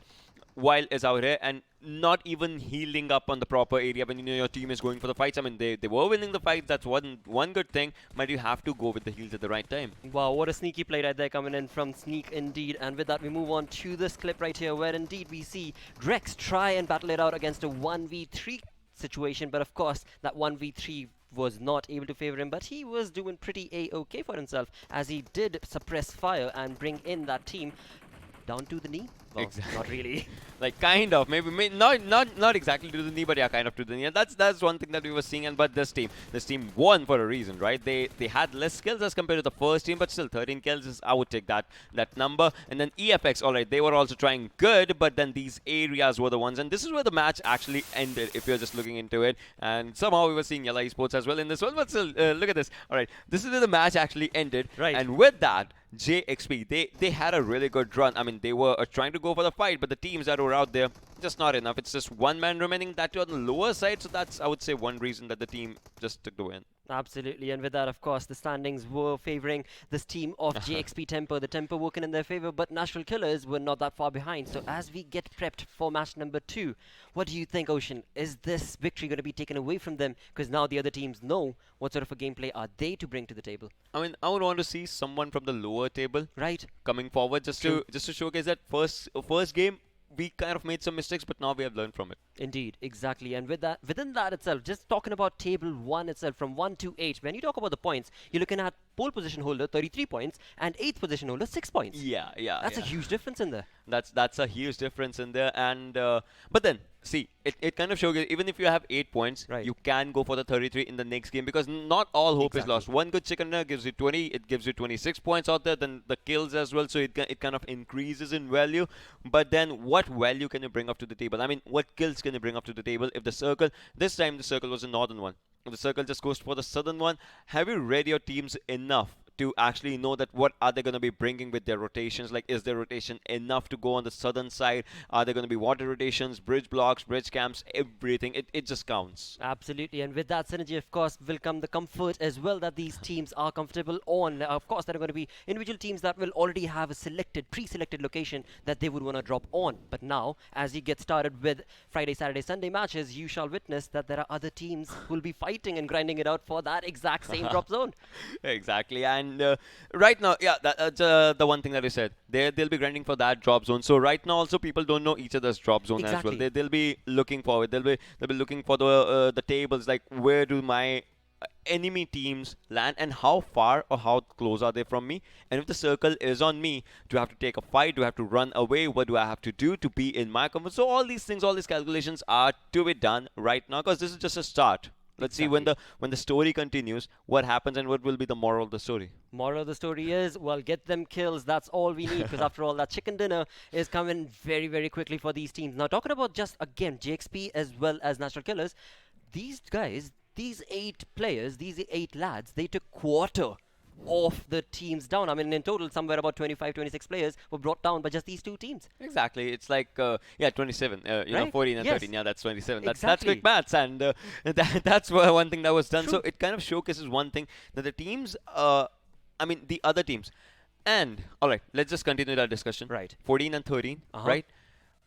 Wild is out here and not even healing up on the proper area when your team is going for the fights. I mean, they were winning the fight. That's one good thing, but you have to go with the heals at the right time. Wow, what a sneaky play right there coming in from Sneak indeed. And with that, we move on to this clip right here where indeed we see Drex try and battle it out against a 1v3 situation. But of course, that 1v3 was not able to favor him, but he was doing pretty a-okay for himself as he did suppress fire and bring in that team down to the knee. Well, Exactly. not really. Like kind of, maybe not exactly to the knee, but yeah, kind of to the knee. And that's one thing that we were seeing. And but this team won for a reason, right? They had less kills as compared to the first team, but still 13 kills is, I would take that number. And then EFX, all right, they were also trying good, but then these areas were the ones, and this is where the match actually ended. If you're just looking into it, and somehow we were seeing Yalla Esports as well in this one, but still, look at this. All right, this is where the match actually ended. Right. And with that, JXP, they had a really good run. I mean, they were trying to go for the fight, but the teams that were out there, just not enough. It's just one man remaining, that too on the lower side. So that's, I would say, one reason that the team just took the win. Absolutely, and with that, of course, the standings were favoring this team of JXP Temper. The Temper working in their favor, but Natural Killers were not that far behind. So as we get prepped for match number 2, what do you think, Ocean? Is this victory going to be taken away from them? Because now the other teams know what sort of a gameplay are they to bring to the table. I mean, I would want to see someone from the lower table Right. coming forward just True. to showcase that first game. We kind of made some mistakes, but now we have learned from it. Indeed, exactly. And with that, within that itself, just talking about table 1 itself, from 1 to 8, when you talk about the points, you're looking at pole position holder 33 points and 8th position holder 6 points. Yeah. That's a huge difference in there. That's a huge difference in there. And but then see, it kind of shows even if you have 8 points, Right. you can go for the 33 in the next game because not all hope is Exactly. lost. One good chicken dinner gives you 20, it gives you 26 points out there, then the kills as well, so it kind of increases in value. But then what value can you bring up to the table? I mean, what kills can you bring up to the table if the circle, this time the circle was a northern one. If the circle just goes for the southern one, have you read your teams enough to actually know that what are they going to be bringing with their rotations? Like, is their rotation enough to go on the southern side? Are there going to be water rotations, bridge blocks, bridge camps, everything? It just counts. Absolutely, and with that synergy, of course, will come the comfort as well that these teams are comfortable on. Of course, there are going to be individual teams that will already have a pre-selected location that they would want to drop on. But now, as you get started with Friday, Saturday, Sunday matches, you shall witness that there are other teams who will be fighting and grinding it out for that exact same drop zone. Exactly, and right now, yeah, that's the one thing that you said. They'll be grinding for that drop zone. So right now, also people don't know each other's drop zone as well. Exactly. They'll be looking forward. They'll be looking for the tables. Like, where do my enemy teams land and how far or how close are they from me? And if the circle is on me, do I have to take a fight? Do I have to run away? What do I have to do to be in my comfort? So all these things, all these calculations are to be done right now because this is just a start. Let's see when the story continues, what happens and what will be the moral of the story. Moral of the story is, well, get them kills. That's all we need because after all, that chicken dinner is coming very, very quickly for these teams. Now, talking about just, again, JXP as well as Natural Killers, these guys, these 8 players, these 8 lads, they took quarter of the teams down. I mean, in total, somewhere about 25, 26 players were brought down by just these 2 teams. Exactly. It's like, 27. You know, Right? 14 and Yes. 13. Yeah, that's 27. That's Exactly. quick maths. And that's one thing that was done. So it kind of showcases one thing that the teams, the other teams. And, all right, let's just continue that discussion. Right. 14 and 13, Uh-huh. right?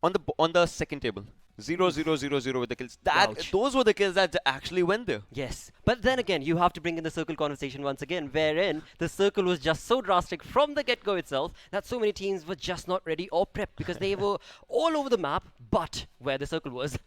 On the second table, 0, 0, 0, 0 with the kills. Ouch. Those were the kills that actually went there. Yes, but then again, you have to bring in the circle conversation once again, wherein the circle was just so drastic from the get-go itself that so many teams were just not ready or prepped because they were all over the map, but where the circle was.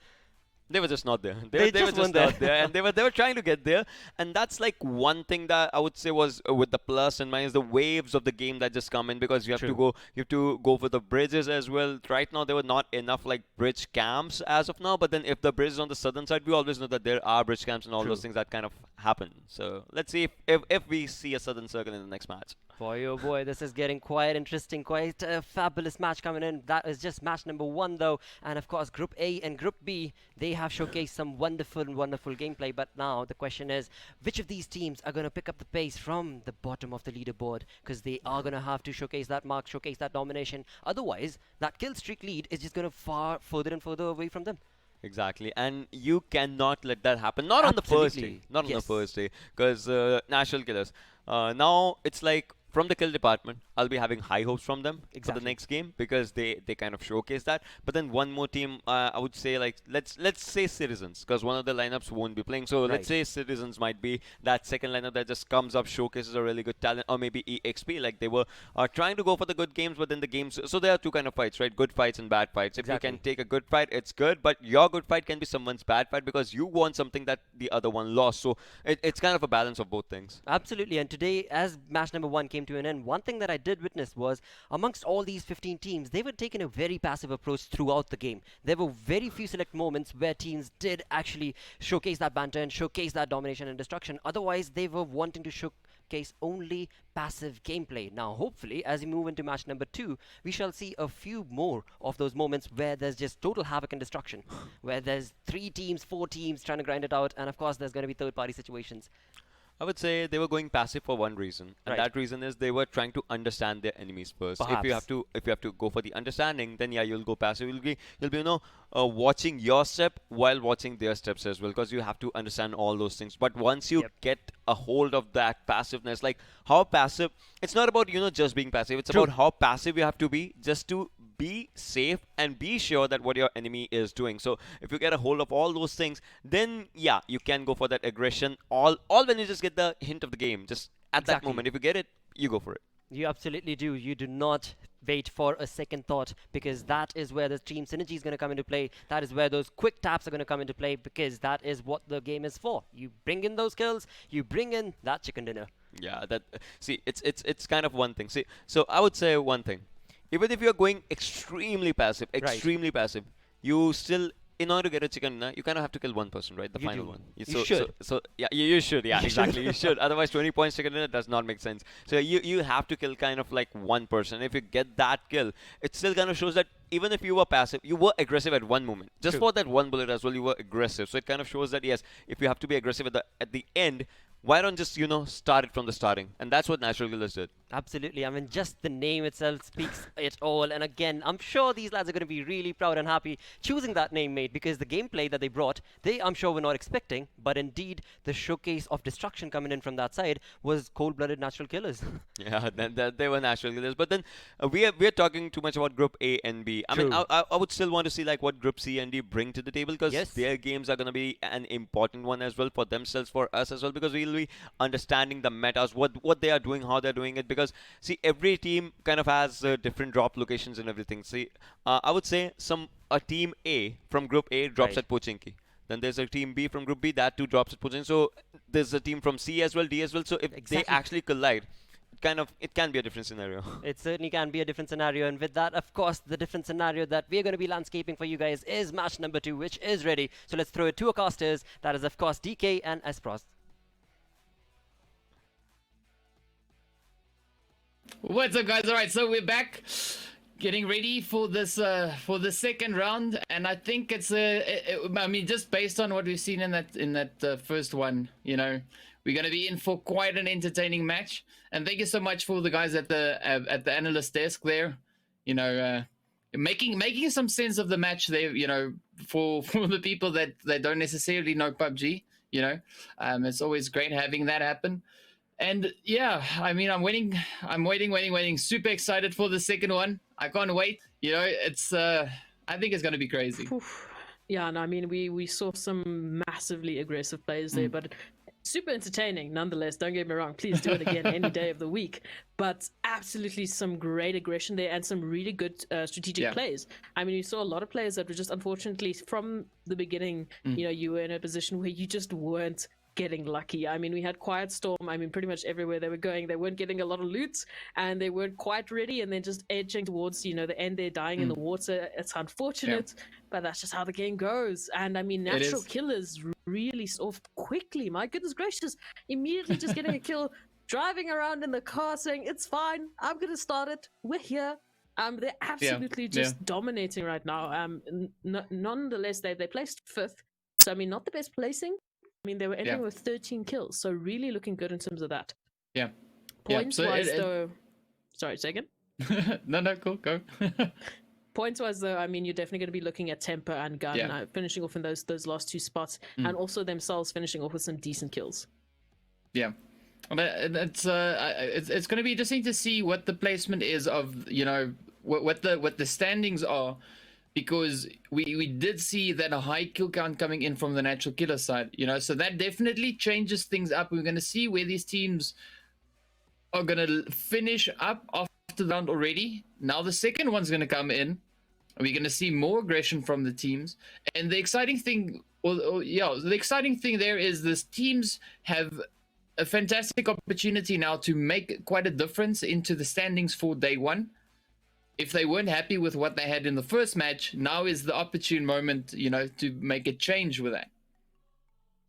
They were just not there. They They were just just weren't not there. there, and they were trying to get there. And that's like one thing that I would say was with the plus and minus, the waves of the game that just come in because you have to go for the bridges as well. Right now there were not enough like bridge camps as of now, but then if the bridge is on the southern side, we always know that there are bridge camps and all those things that kind of happen. So let's see if we see a southern circle in the next match. Boy, oh boy, this is getting quite interesting, quite a fabulous match coming in. That is just match number 1, though. And of course, Group A and Group B, they have showcased some wonderful gameplay. But now the question is, which of these teams are going to pick up the pace from the bottom of the leaderboard? Because they are going to have to showcase that mark, showcase that domination. Otherwise, that kill streak lead is just going to far further and further away from them. Exactly, and you cannot let that happen. Not on the first day. Absolutely. Not on the Yes. first day, because Natural Killers. Now it's like from the kill department, I'll be having high hopes from them for the Exactly. next game because they kind of showcase that. But then one more team, I would say like let's say Citizens, because one of the lineups won't be playing. So Right. let's say Citizens might be that second lineup that just comes up, showcases a really good talent, or maybe EXP, like they were trying to go for the good games, but then the games. So there are 2 kind of fights, right? Good fights and bad fights. If you Exactly. can take a good fight, it's good, but your good fight can be someone's bad fight because you want something that the other one lost. So it's kind of a balance of both things. Absolutely, and today, as match number 1 came to an end, one thing that I did witness was amongst all these 15 teams, they were taking a very passive approach throughout the game. There were very few select moments where teams did actually showcase that banter and showcase that domination and destruction. Otherwise, they were wanting to showcase only passive gameplay. Now, hopefully, as we move into match number 2, we shall see a few more of those moments where there's just total havoc and destruction, where there's 3 teams, 4 teams trying to grind it out, and of course, there's going to be third-party situations. I would say they were going passive for one reason, and Right. that reason is they were trying to understand their enemies first. If you Perhaps. have to go for the understanding, then yeah, you'll go passive. You'll be watching your step while watching their steps as well, because you have to understand all those things. But once you Yep. get a hold of that passiveness, like how passive, it's not about just being passive. It's True. about how passive you have to be just to be safe and be sure that what your enemy is doing. So if you get a hold of all those things, then yeah, you can go for that aggression. All when you just get the hint of the game, just at that Exactly. moment, if you get it, you go for it. You absolutely do. You do not wait for a second thought, because that is where the team synergy is going to come into play. That is where those quick taps are going to come into play, because that is what the game is for. You bring in those kills, you bring in that chicken dinner. Yeah, that see, it's kind of one thing. See, so I would say one thing. Even if you're going extremely passive, you still in order to get a chicken dinner, you kind of have to kill one person, right? The You final do. one. You should. So yeah, you should. Yeah, You exactly. should. You should. Otherwise, 20 points chicken dinner does not make sense. So you have to kill kind of like one person. If you get that kill, it still kind of shows that even if you were passive, you were aggressive at one moment. Just True. for that one bullet as well, you were aggressive. So it kind of shows that yes, if you have to be aggressive at the end, why don't just start it from the starting? And that's what natural killers did. Absolutely. I mean, just the name itself speaks it all. And again, I'm sure these lads are going to be really proud and happy choosing that name, mate, because the gameplay that they brought, I'm sure, were not expecting. But indeed, the showcase of destruction coming in from that side was cold-blooded natural killers. Yeah, they were natural killers. But then we are talking too much about Group A and B. I mean, True. I would still want to see like what Group C and D bring to the table, because Yes. their games are going to be an important one as well for themselves, for us as well, because we'll be understanding the metas, what they are doing, how they're doing it. Because see, every team kind of has different drop locations and everything. See, I would say a team A from Group A drops Right. at Pochinki. Then there's a team B from Group B that too drops at Pochinki. So there's a team from C as well, D as well. So if they Exactly. actually collide, it can be a different scenario. It certainly can be a different scenario, and with that, of course, the different scenario that we're going to be landscaping for you guys is match number 2, which is ready. So let's throw it to our casters. That is, of course, DK and Espros. What's up, guys? All right, so we're back, getting ready for this for the second round, and I think it's I mean, just based on what we've seen in that first one, we're gonna be in for quite an entertaining match. And thank you so much for the guys at the analyst desk there, making some sense of the match there, for the people that don't necessarily know PUBG. It's always great having that happen. And yeah, I mean, I'm waiting. Super excited for the second one. I can't wait. It's I think it's gonna be crazy. Oof. Yeah, no, I mean, we saw some massively aggressive players there, but super entertaining nonetheless. Don't get me wrong. Please do it again any day of the week. But absolutely some great aggression there and some really good strategic plays. I mean, you saw a lot of players that were just, unfortunately, from the beginning, you were in a position where you just weren't getting lucky. I mean, we had Quiet Storm. I mean, pretty much everywhere they were going, they weren't getting a lot of loot, and they weren't quite ready, and then just edging towards, the end, they're dying in the water. It's unfortunate, but that's just how the game goes. And I mean, natural killers really off quickly. My goodness gracious. Immediately just getting a kill, driving around in the car saying, it's fine, I'm going to start it. We're here. They're absolutely just dominating right now. Nonetheless, they placed 5th. So, I mean, not the best placing. I mean, they were entering with 13 kills, so really looking good in terms of that. Yeah. Points-wise, though... Sorry, second? No, cool, go. Points-wise, though, I mean, you're definitely going to be looking at Temper and Gun finishing off in those last 2 spots, and also themselves finishing off with some decent kills. Yeah. It's going to be interesting to see what the placement is of, what the standings are. Because we did see that a high kill count coming in from the natural killer side, so that definitely changes things up. We're going to see where these teams are going to finish up after the round already. Now the second one's going to come in. We're going to see more aggression from the teams. And the exciting thing, the exciting thing there is this teams have a fantastic opportunity now to make quite a difference into the standings for day one. If they weren't happy with what they had in the first match, now is the opportune moment, to make a change with that.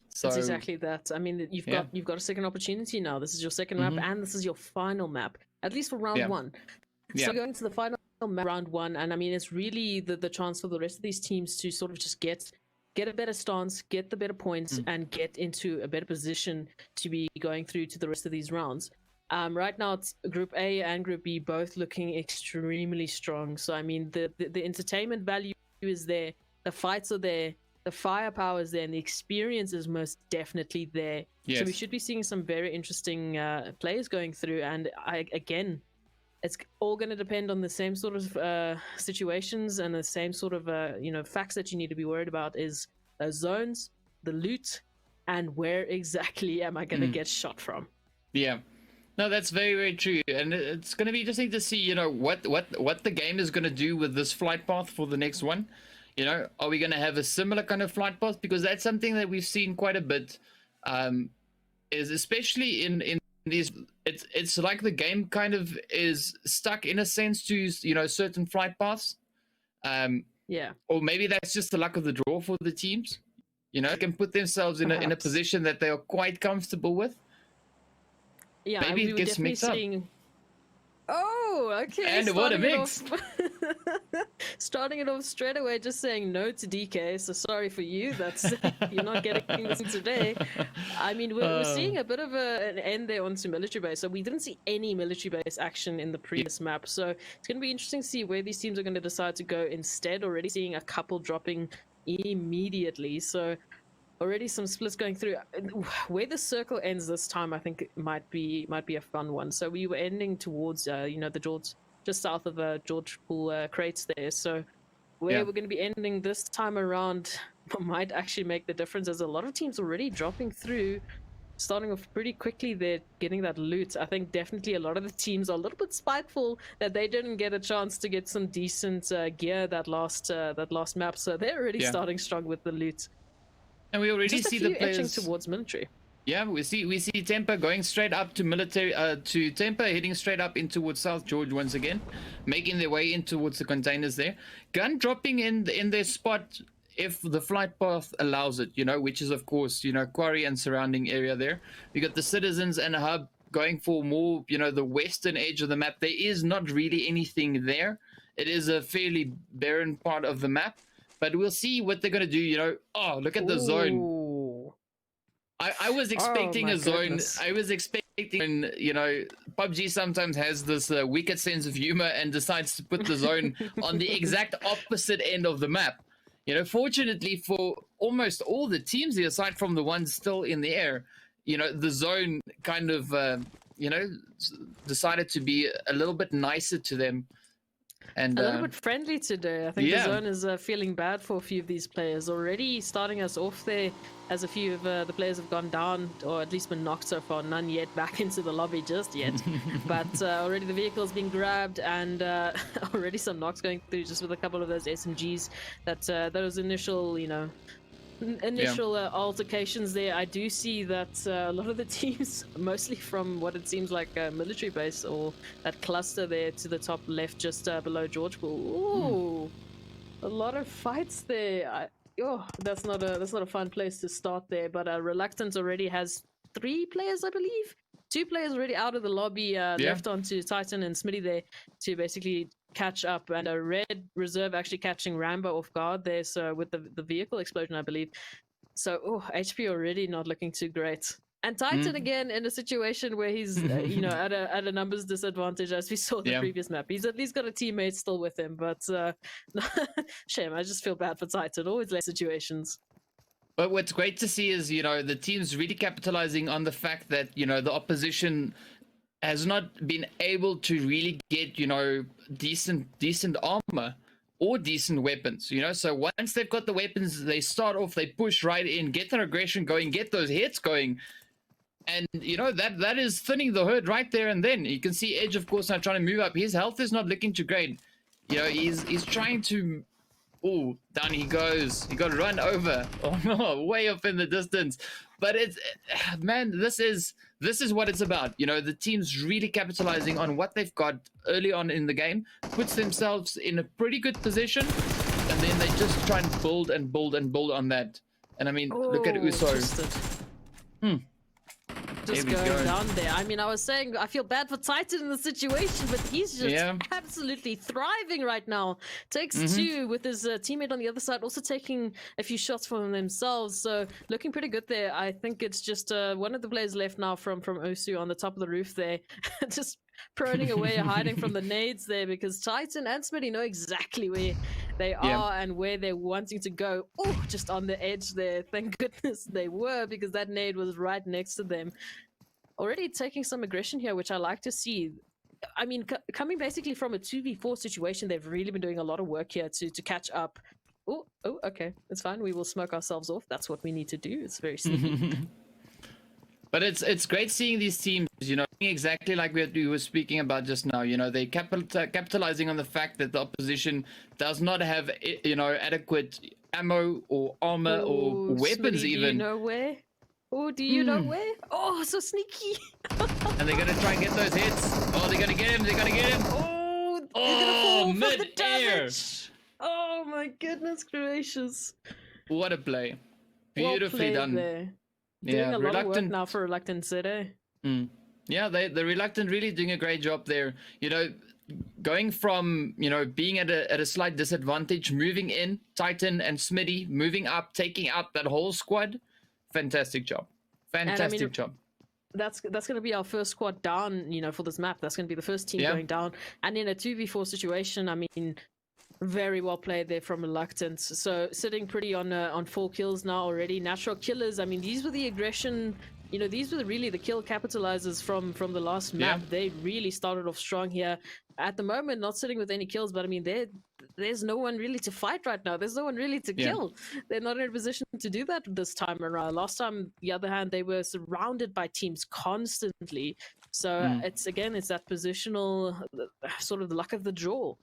So that's exactly that. I mean, you've got a second opportunity now. This is your second map, and this is your final map, at least for round 1. So going to the final map, round 1, and I mean, it's really the chance for the rest of these teams to sort of just get a better stance, get the better points, and get into a better position to be going through to the rest of these rounds. Right now, it's Group A and Group B both looking extremely strong. So, I mean, the entertainment value is there, the fights are there, the firepower is there, and the experience is most definitely there. Yes. So we should be seeing some very interesting players going through. And again, it's all going to depend on the same sort of situations and the same sort of facts that you need to be worried about is those zones, the loot, and where exactly am I going to get shot from. Yeah. No, that's very, very true. And it's going to be interesting to see, what the game is going to do with this flight path for the next one. Are we going to have a similar kind of flight path? Because that's something that we've seen quite a bit, is especially in these, it's like the game kind of is stuck in a sense to, certain flight paths. Yeah. Or maybe that's just the luck of the draw for the teams. You know, they can put themselves in a Perhaps. position that they are quite comfortable with. Yeah, Maybe we it were gets definitely mixed up. seeing. Oh, okay. And what a starting it mix. off- starting it off straight away, just saying no to DK. So sorry for you. That's you're not getting this today. I mean, we're seeing a bit of an end there onto military base. So we didn't see any military base action in the previous map. So it's going to be interesting to see where these teams are going to decide to go instead. Already seeing a couple dropping immediately. So already some splits going through. Where the circle ends this time, I think it might be a fun one. So we were ending towards the George, just south of George Pool crates there. So where we're going to be ending this time around might actually make the difference, as a lot of teams already dropping through, starting off pretty quickly there, getting that loot. I think definitely a lot of the teams are a little bit spiteful that they didn't get a chance to get some decent gear that last map. So they're already starting strong with the loot. And we already Just a see few the players edging towards military. Yeah, we see Temper going straight up to military, to Temper, heading straight up in towards South George once again, making their way in towards the containers there. Gun dropping in their spot if the flight path allows it, you know, which is of course, you know, Quarry and surrounding area there. We got the Citizens and a Hub going for more, you know, the western edge of the map. There is not really anything there. It is a fairly barren part of the map, but we'll see what they're going to do, you know. Oh, look at the zone. Ooh. I was expecting my a zone. goodness. I was expecting, you know, PUBG sometimes has this wicked sense of humor and decides to put the zone on the exact opposite end of the map. You know, fortunately for almost all the teams here, aside from the ones still in the air, you know, the zone kind of, you know, decided to be a little bit nicer to them. And A little bit friendly today. I think yeah. the zone is feeling bad for a few of these players. Already starting us off there, as a few of the players have gone down, or at least been knocked so far. None yet back into the lobby just yet. But already the vehicle's been grabbed, and already some knocks going through just with a couple of those SMGs. Those initial, you know, altercations there. I do see that a lot of the teams, mostly from what it seems like a military base or that cluster there to the top left, just below George Pool. Ooh, a lot of fights there. That's not a fun place to start there. But Reluctant already has 3 players, I believe. 2 players already out of the lobby, left onto Titan and Smitty there to basically catch up, and a Red Reserve actually catching Rambo off guard there, so with the vehicle explosion, I believe. So HP already not looking too great, and Titan again in a situation where he's you know, at a numbers disadvantage, as we saw the previous map. He's at least got a teammate still with him, but shame. I just feel bad for Titan. Always less situations. But what's great to see is, you know, the team's really capitalizing on the fact that, you know, the opposition has not been able to really get, you know, decent armor or decent weapons, you know. So once they've got the weapons, they start off, they push right in, get their aggression going, get those hits going. And, you know, that is thinning the herd right there and then. You can see Edge, of course, now trying to move up. His health is not looking too great. You know, he's trying to... Oh, down he goes. He got run over. Oh no, way up in the distance. But it's, man, this is what it's about. You know, the team's really capitalizing on what they've got early on in the game, puts themselves in a pretty good position, and then they just try and build and build and build on that. And I mean, look at Uso. Just going down there. I mean, I was saying I feel bad for Titan in the situation, but he's just absolutely thriving right now. Takes 2 with his teammate on the other side, also taking a few shots from themselves. So looking pretty good there. I think it's just one of the players left now from Osu on the top of the roof there, just proning away, hiding from the nades there, because Titan and Smitty know exactly where they are and where they're wanting to go. Oh, just on the edge there. Thank goodness they were, because that nade was right next to them. Already taking some aggression here, which I like to see. I mean, coming basically from a 2v4 situation, they've really been doing a lot of work here to catch up. Oh, okay. It's fine. We will smoke ourselves off. That's what we need to do. It's very sneaky. But it's great seeing these teams, you know, exactly like we were speaking about just now. You know, they capitalizing on the fact that the opposition does not have, you know, adequate ammo or armor or weapons. Smitty, even. Do you know where? Oh, do you know where? Oh, so sneaky. And they're gonna try and get those hits. Oh, they're gonna get him. They're gonna get him. Oh, they're gonna fall for the mid-air. damage. Oh my goodness gracious. What a play. Well Beautifully played done. there. Doing Yeah, a lot of work Reluctant. now for Reluctant City. Yeah, the Reluctant really doing a great job there. You know, going from, you know, being at a slight disadvantage, moving in, Titan and Smitty, moving up, taking out that whole squad. Fantastic job. Fantastic job. That's going to be our first squad down, you know, for this map. That's going to be the first team Yeah. going down. And in a 2v4 situation, I mean, very well played there from Reluctant. So sitting pretty on 4 kills now already. Natural killers. I mean, these were the aggression. You know, these were really the kill capitalizers from the last map. Yeah. They really started off strong here. At the moment, not sitting with any kills, but I mean, there's no one really to fight right now. There's no one really to Yeah. kill. They're not in a position to do that this time around. Last time, on the other hand, they were surrounded by teams constantly. So it's that positional sort of the luck of the draw.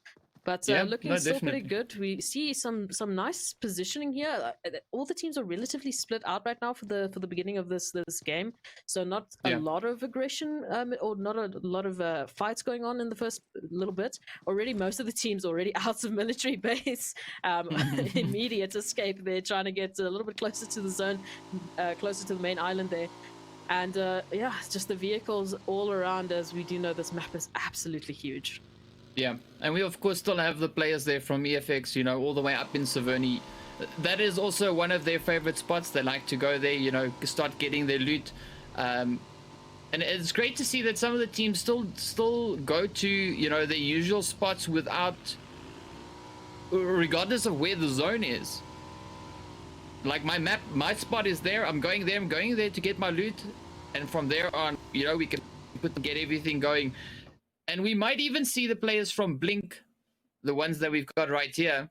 But Yeah, looking no, still definitely. pretty good. We see some nice positioning here. All the teams are relatively split out right now for the beginning of this game. So not a Yeah. lot of aggression or not a lot of fights going on in the first little bit. Already most of the teams already out of military base. Immediate escape. They're trying to get a little bit closer to the zone, closer to the main island there. And yeah, just the vehicles all around, as we do know this map is absolutely huge. Yeah, and we of course still have the players there from EFX, you know, all the way up in Saverny. That is also one of their favorite spots. They like to go there, you know, start getting their loot. And it's great to see that some of the teams still go to, you know, their usual spots without, regardless of where the zone is. Like my spot is there. I'm going there to get my loot, and from there on, you know, we can get everything going. And we might even see the players from Blink, the ones that we've got right here,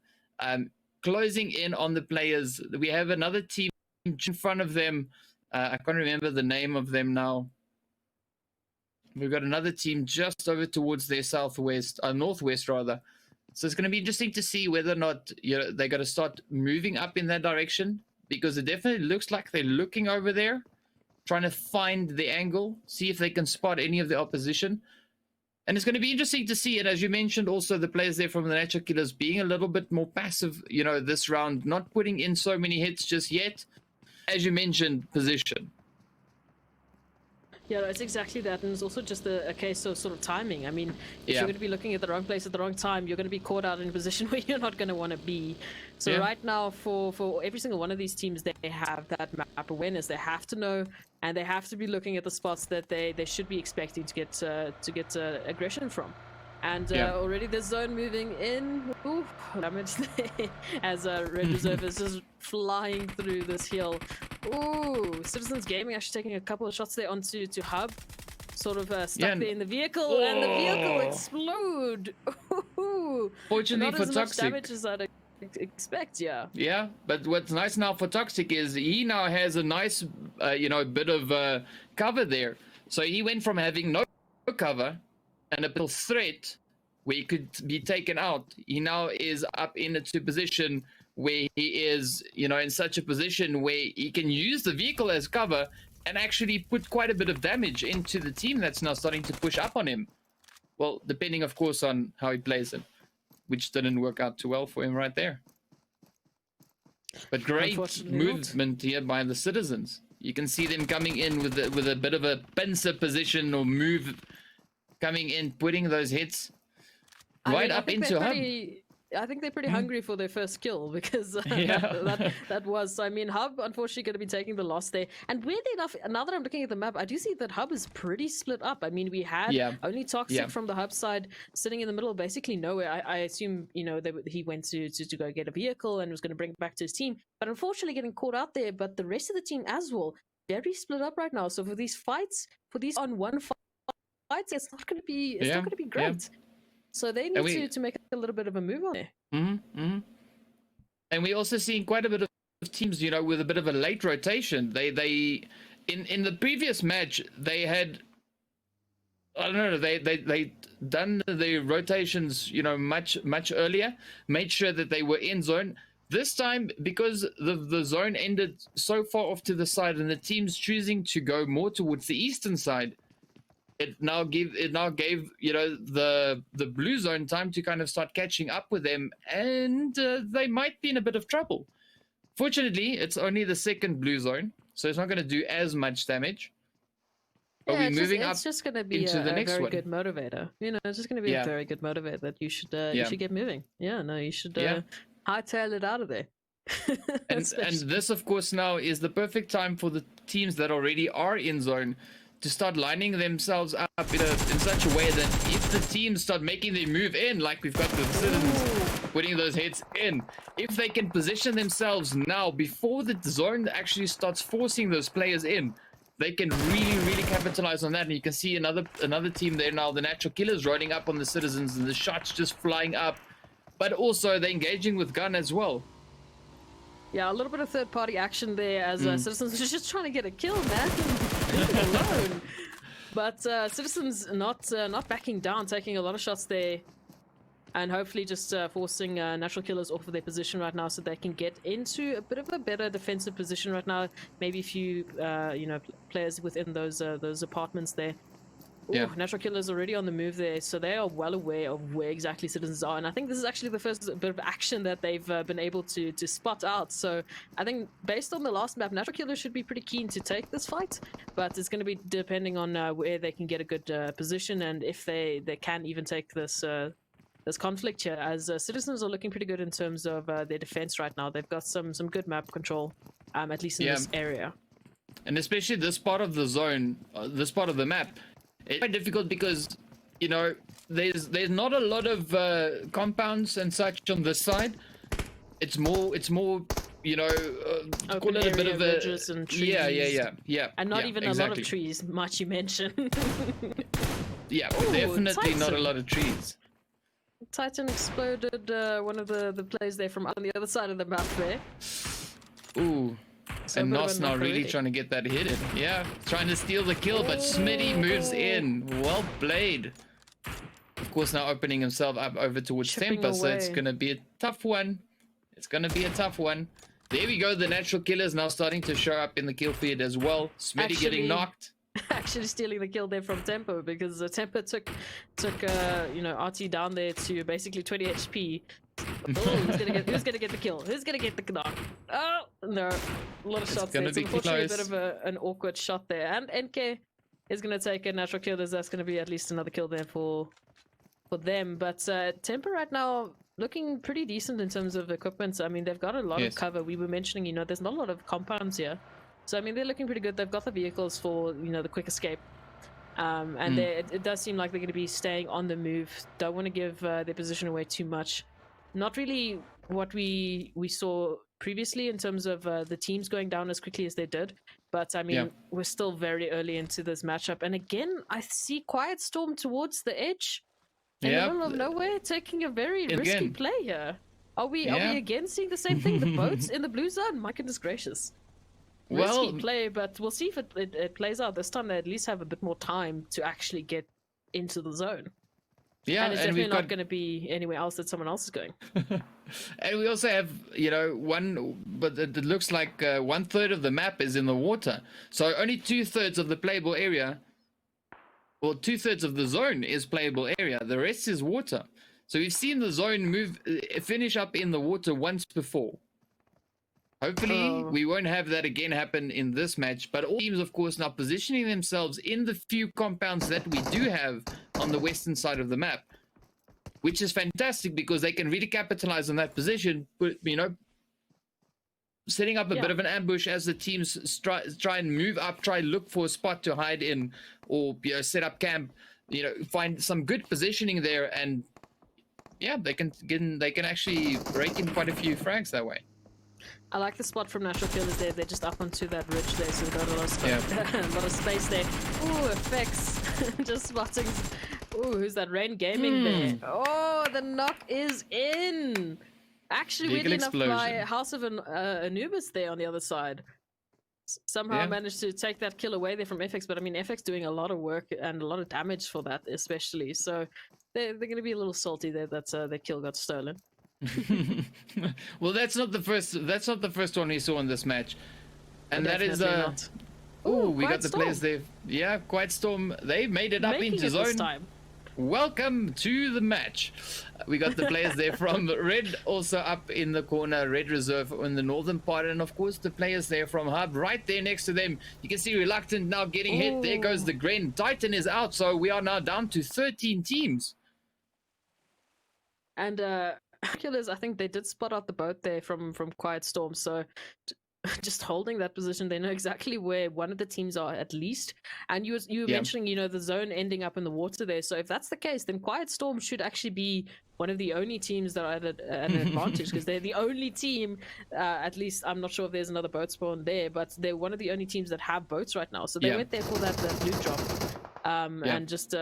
closing in on the players. We have another team in front of them. I can't remember the name of them now. We've got another team just over towards their northwest rather. So it's going to be interesting to see whether or not, you know, they're going to start moving up in that direction, because it definitely looks like they're looking over there, trying to find the angle, see if they can spot any of the opposition. And it's going to be interesting to see it, as you mentioned, also the players there from the Natural Killers being a little bit more passive, you know, this round, not putting in so many hits just yet. As you mentioned, position. Yeah, it's exactly that, and it's also just a case of sort of timing. I mean, if Yeah. you're going to be looking at the wrong place at the wrong time, you're going to be caught out in a position where you're not going to want to be. So Yeah. right now, for every single one of these teams, they have that map awareness. They have to know, and they have to be looking at the spots that they should be expecting to get aggression from. And Yeah. already the zone moving in. Ooh, damage there as Red Reserve is just flying through this hill. Ooh, Citizens Gaming actually taking a couple of shots there onto Hub. Sort of stuck there in the vehicle, and the vehicle explode. Ooh, Fortunately not for as much Toxic. damage as I'd expect, yeah. Yeah, but what's nice now for Toxic is he now has a nice, you know, bit of cover there. So he went from having no cover and a little threat where he could be taken out. He now is up into a position where he is, you know, in such a position where he can use the vehicle as cover and actually put quite a bit of damage into the team that's now starting to push up on him. Well, depending, of course, on how he plays it, which didn't work out too well for him right there. But great Unfortunately not. movement here by the Citizens. You can see them coming in with a bit of a pincer position or move, coming in, putting those hits right up into Hub. I think they're pretty hungry for their first kill, because Yeah. that was. I mean, Hub unfortunately going to be taking the loss there. And weirdly enough, now that I'm looking at the map, I do see that Hub is pretty split up. I mean, we had only Toxic from the Hub side sitting in the middle, basically nowhere. I assume, you know, he went to go get a vehicle and was going to bring it back to his team. But unfortunately, getting caught out there. But the rest of the team as well, very split up right now. So for these fights, for these on one fights, it's not going to be. It's not going to be great. So they need to make a little bit of a move on there. And we also seen quite a bit of teams, you know, with a bit of a late rotation. They in the previous match they had, I don't know, they done the rotations, you know, much earlier, made sure that they were in zone. This time, because the zone ended so far off to the side and the team's choosing to go more towards the eastern side, it now gave the blue zone time to kind of start catching up with them, and they might be in a bit of trouble. Fortunately, it's only the second blue zone, so it's not going to do as much damage. But we're moving up it's just going to be into the a next very one. good motivator. It's just going to be a very good motivator that you should get moving. Yeah, no, you should hightail it out of there. And this, of course, now is the perfect time for the teams that already are in zone to start lining themselves up in such a way that if the teams start making their move in, like we've got the citizens putting those heads in, if they can position themselves now before the zone actually starts forcing those players in, they can really capitalize on that. And you can see another team there now, the Natural Killers, riding up on the citizens, and the shots just flying up, but also they're engaging with gun as well. Yeah, a little bit of third-party action there as Citizens are just trying to get a kill, man. Leave it alone. But Citizens not backing down, taking a lot of shots there, and hopefully just forcing Natural Killers off of their position right now, so they can get into a bit of a better defensive position right now. Maybe a few players within those apartments there. Ooh, Natural Killers already on the move there, so they are well aware of where exactly Citizens are, and I think this is actually the first bit of action that they've been able to spot out. So I think based on the last map, Natural Killers should be pretty keen to take this fight, but it's going to be depending on where they can get a good position, and if they can even take this conflict here, as Citizens are looking pretty good in terms of their defense right now. They've got some good map control, at least in this area. And especially this part of the zone, this part of the map, it's quite difficult because, there's not a lot of compounds and such on this side. It's more call it a bit of a ridges and trees. Yeah. And not even a lot of trees, much you mentioned. Yeah, Ooh, definitely not a lot of trees. Titan exploded one of the players there from on the other side of the map there. Ooh. So and Nos now really trying to get that hit in. Yeah, trying to steal the kill, but Smitty moves in. Well played. Of course, now opening himself up over towards Temper, so it's going to be a tough one. There we go. The Natural Killers now starting to show up in the kill feed as well. Smitty getting knocked. Actually stealing the kill there from Tempo, because Tempo took RT down there to basically 20 HP. Oh, who's gonna get the kill? Who's gonna get the knock? Oh no, a lot of shots there. It's unfortunately a bit of an awkward shot there, and NK is gonna take a Natural Killers. That's gonna be at least another kill there for them. But Tempo right now looking pretty decent in terms of equipment. I mean, they've got a lot of cover. We were mentioning, there's not a lot of compounds here. So, I mean, they're looking pretty good. They've got the vehicles for, the quick escape. And it does seem like they're going to be staying on the move. Don't want to give their position away too much. Not really what we saw previously in terms of the teams going down as quickly as they did. But, I mean, we're still very early into this matchup. And again, I see Quiet Storm towards the edge. In the middle of nowhere, taking a very risky play here. Are we again seeing the same thing? The boats in the blue zone? My goodness gracious. Risky play, but we'll see if it plays out. This time they at least have a bit more time to actually get into the zone. Yeah, and it's definitely not going to be anywhere else that someone else is going. And we also have, but it looks like 1/3 of the map is in the water. So only 2/3 of the playable area, or 2/3 of the zone is playable area. The rest is water. So we've seen the zone finish up in the water once before. Hopefully, we won't have that again happen in this match. But all teams, of course, now positioning themselves in the few compounds that we do have on the western side of the map, which is fantastic because they can really capitalize on that position. But, setting up a bit of an ambush as the teams try and move up, try and look for a spot to hide in, or set up camp. Find some good positioning there, and they can actually rake in quite a few frags that way. I like the spot from Natural Killers there. They're just up onto that ridge there, so they've got a lot of space, a lot of space there. Ooh, effects. Just spotting. Ooh, who's that? Rain Gaming there. Oh, the knock is in. Actually, weirdly enough, by House of Anubis there on the other side. Somehow managed to take that kill away there from FX, but I mean, FX doing a lot of work and a lot of damage for that, especially. So they're going to be a little salty there that their kill got stolen. Well, that's not the first one we saw in this match, and that is not. Oh, Ooh, we got Quiet the Storm. players there. Yeah, Quiet Storm. They made it up Making into it this zone. time. Welcome to the match. We got the players there from Red also up in the corner, Red Reserve in the northern part, and of course the players there from Hub right there next to them. You can see Reluctant now getting hit. There goes the Gren. Titan is out, so we are now down to 13 teams. And Killers, I think they did spot out the boat there from Quiet Storm, so just holding that position, they know exactly where one of the teams are at least. And you were mentioning, you know, the zone ending up in the water there. So if that's the case, then Quiet Storm should actually be one of the only teams that are at an advantage, because they're the only team, at least I'm not sure if there's another boat spawn there, but they're one of the only teams that have boats right now. So they went there for that loot drop. And just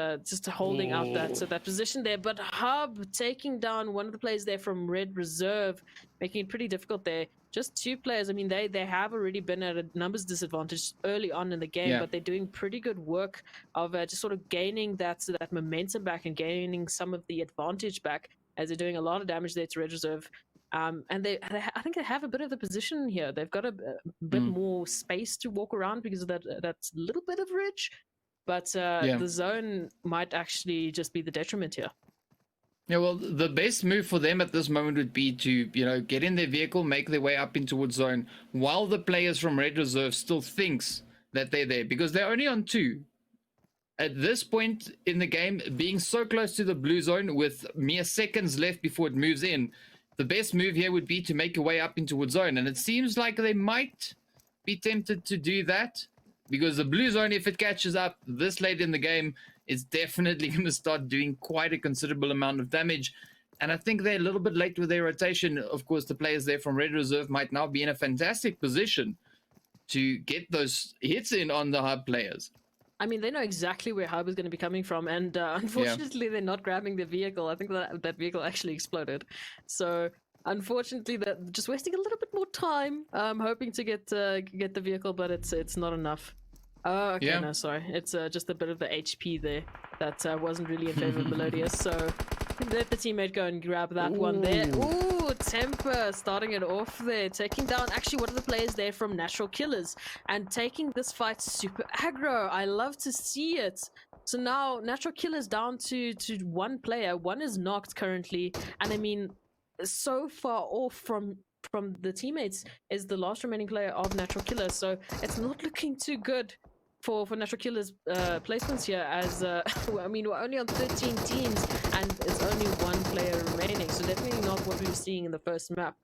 holding out that position there. But Hub taking down one of the players there from Red Reserve, making it pretty difficult there. Just two players. I mean, they have already been at a numbers disadvantage early on in the game, but they're doing pretty good work of just sort of gaining that momentum back and gaining some of the advantage back, as they're doing a lot of damage there to Red Reserve. And I think they have a bit of the position here. They've got a bit more space to walk around because of that little bit of ridge. But the zone might actually just be the detriment here. Yeah, well, the best move for them at this moment would be to, you know, get in their vehicle, make their way up in towards zone, while the players from Red Reserve still thinks that they're there, because they're only on 2. At this point in the game, being so close to the blue zone with mere seconds left before it moves in, the best move here would be to make your way up in towards zone. And it seems like they might be tempted to do that, because the blue zone, if it catches up this late in the game, is definitely going to start doing quite a considerable amount of damage. And I think they're a little bit late with their rotation. Of course, the players there from Red Reserve might now be in a fantastic position to get those hits in on the Hub players. I mean, they know exactly where Hub is going to be coming from, and unfortunately, they're not grabbing the vehicle. I think that vehicle actually exploded. So, unfortunately, they're just wasting a little bit more time, hoping to get the vehicle, but it's not enough. Oh, okay, no, sorry. It's just a bit of the HP there that wasn't really in favor of Melodious, so let the teammate go and grab that one there. Ooh, Temper starting it off there, taking down actually one of the players there from Natural Killers, and taking this fight super aggro. I love to see it. So now Natural Killers down to one player. One is knocked currently, and I mean, so far off from the teammates is the last remaining player of Natural Killers, so it's not looking too good for Natural Killers placements here, as I mean, we're only on 13 teams and it's only one player remaining, so definitely not what we were seeing in the first map.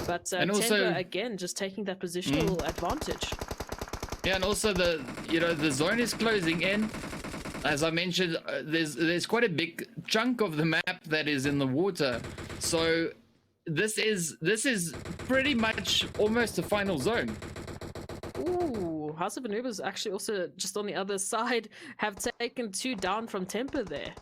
But and also, Temper again just taking that positional advantage. Yeah, and also the zone is closing in. As I mentioned, there's quite a big chunk of the map that is in the water, so this is pretty much almost a final zone. Ooh, House of Anubis actually also just on the other side have taken 2 down from Temper there.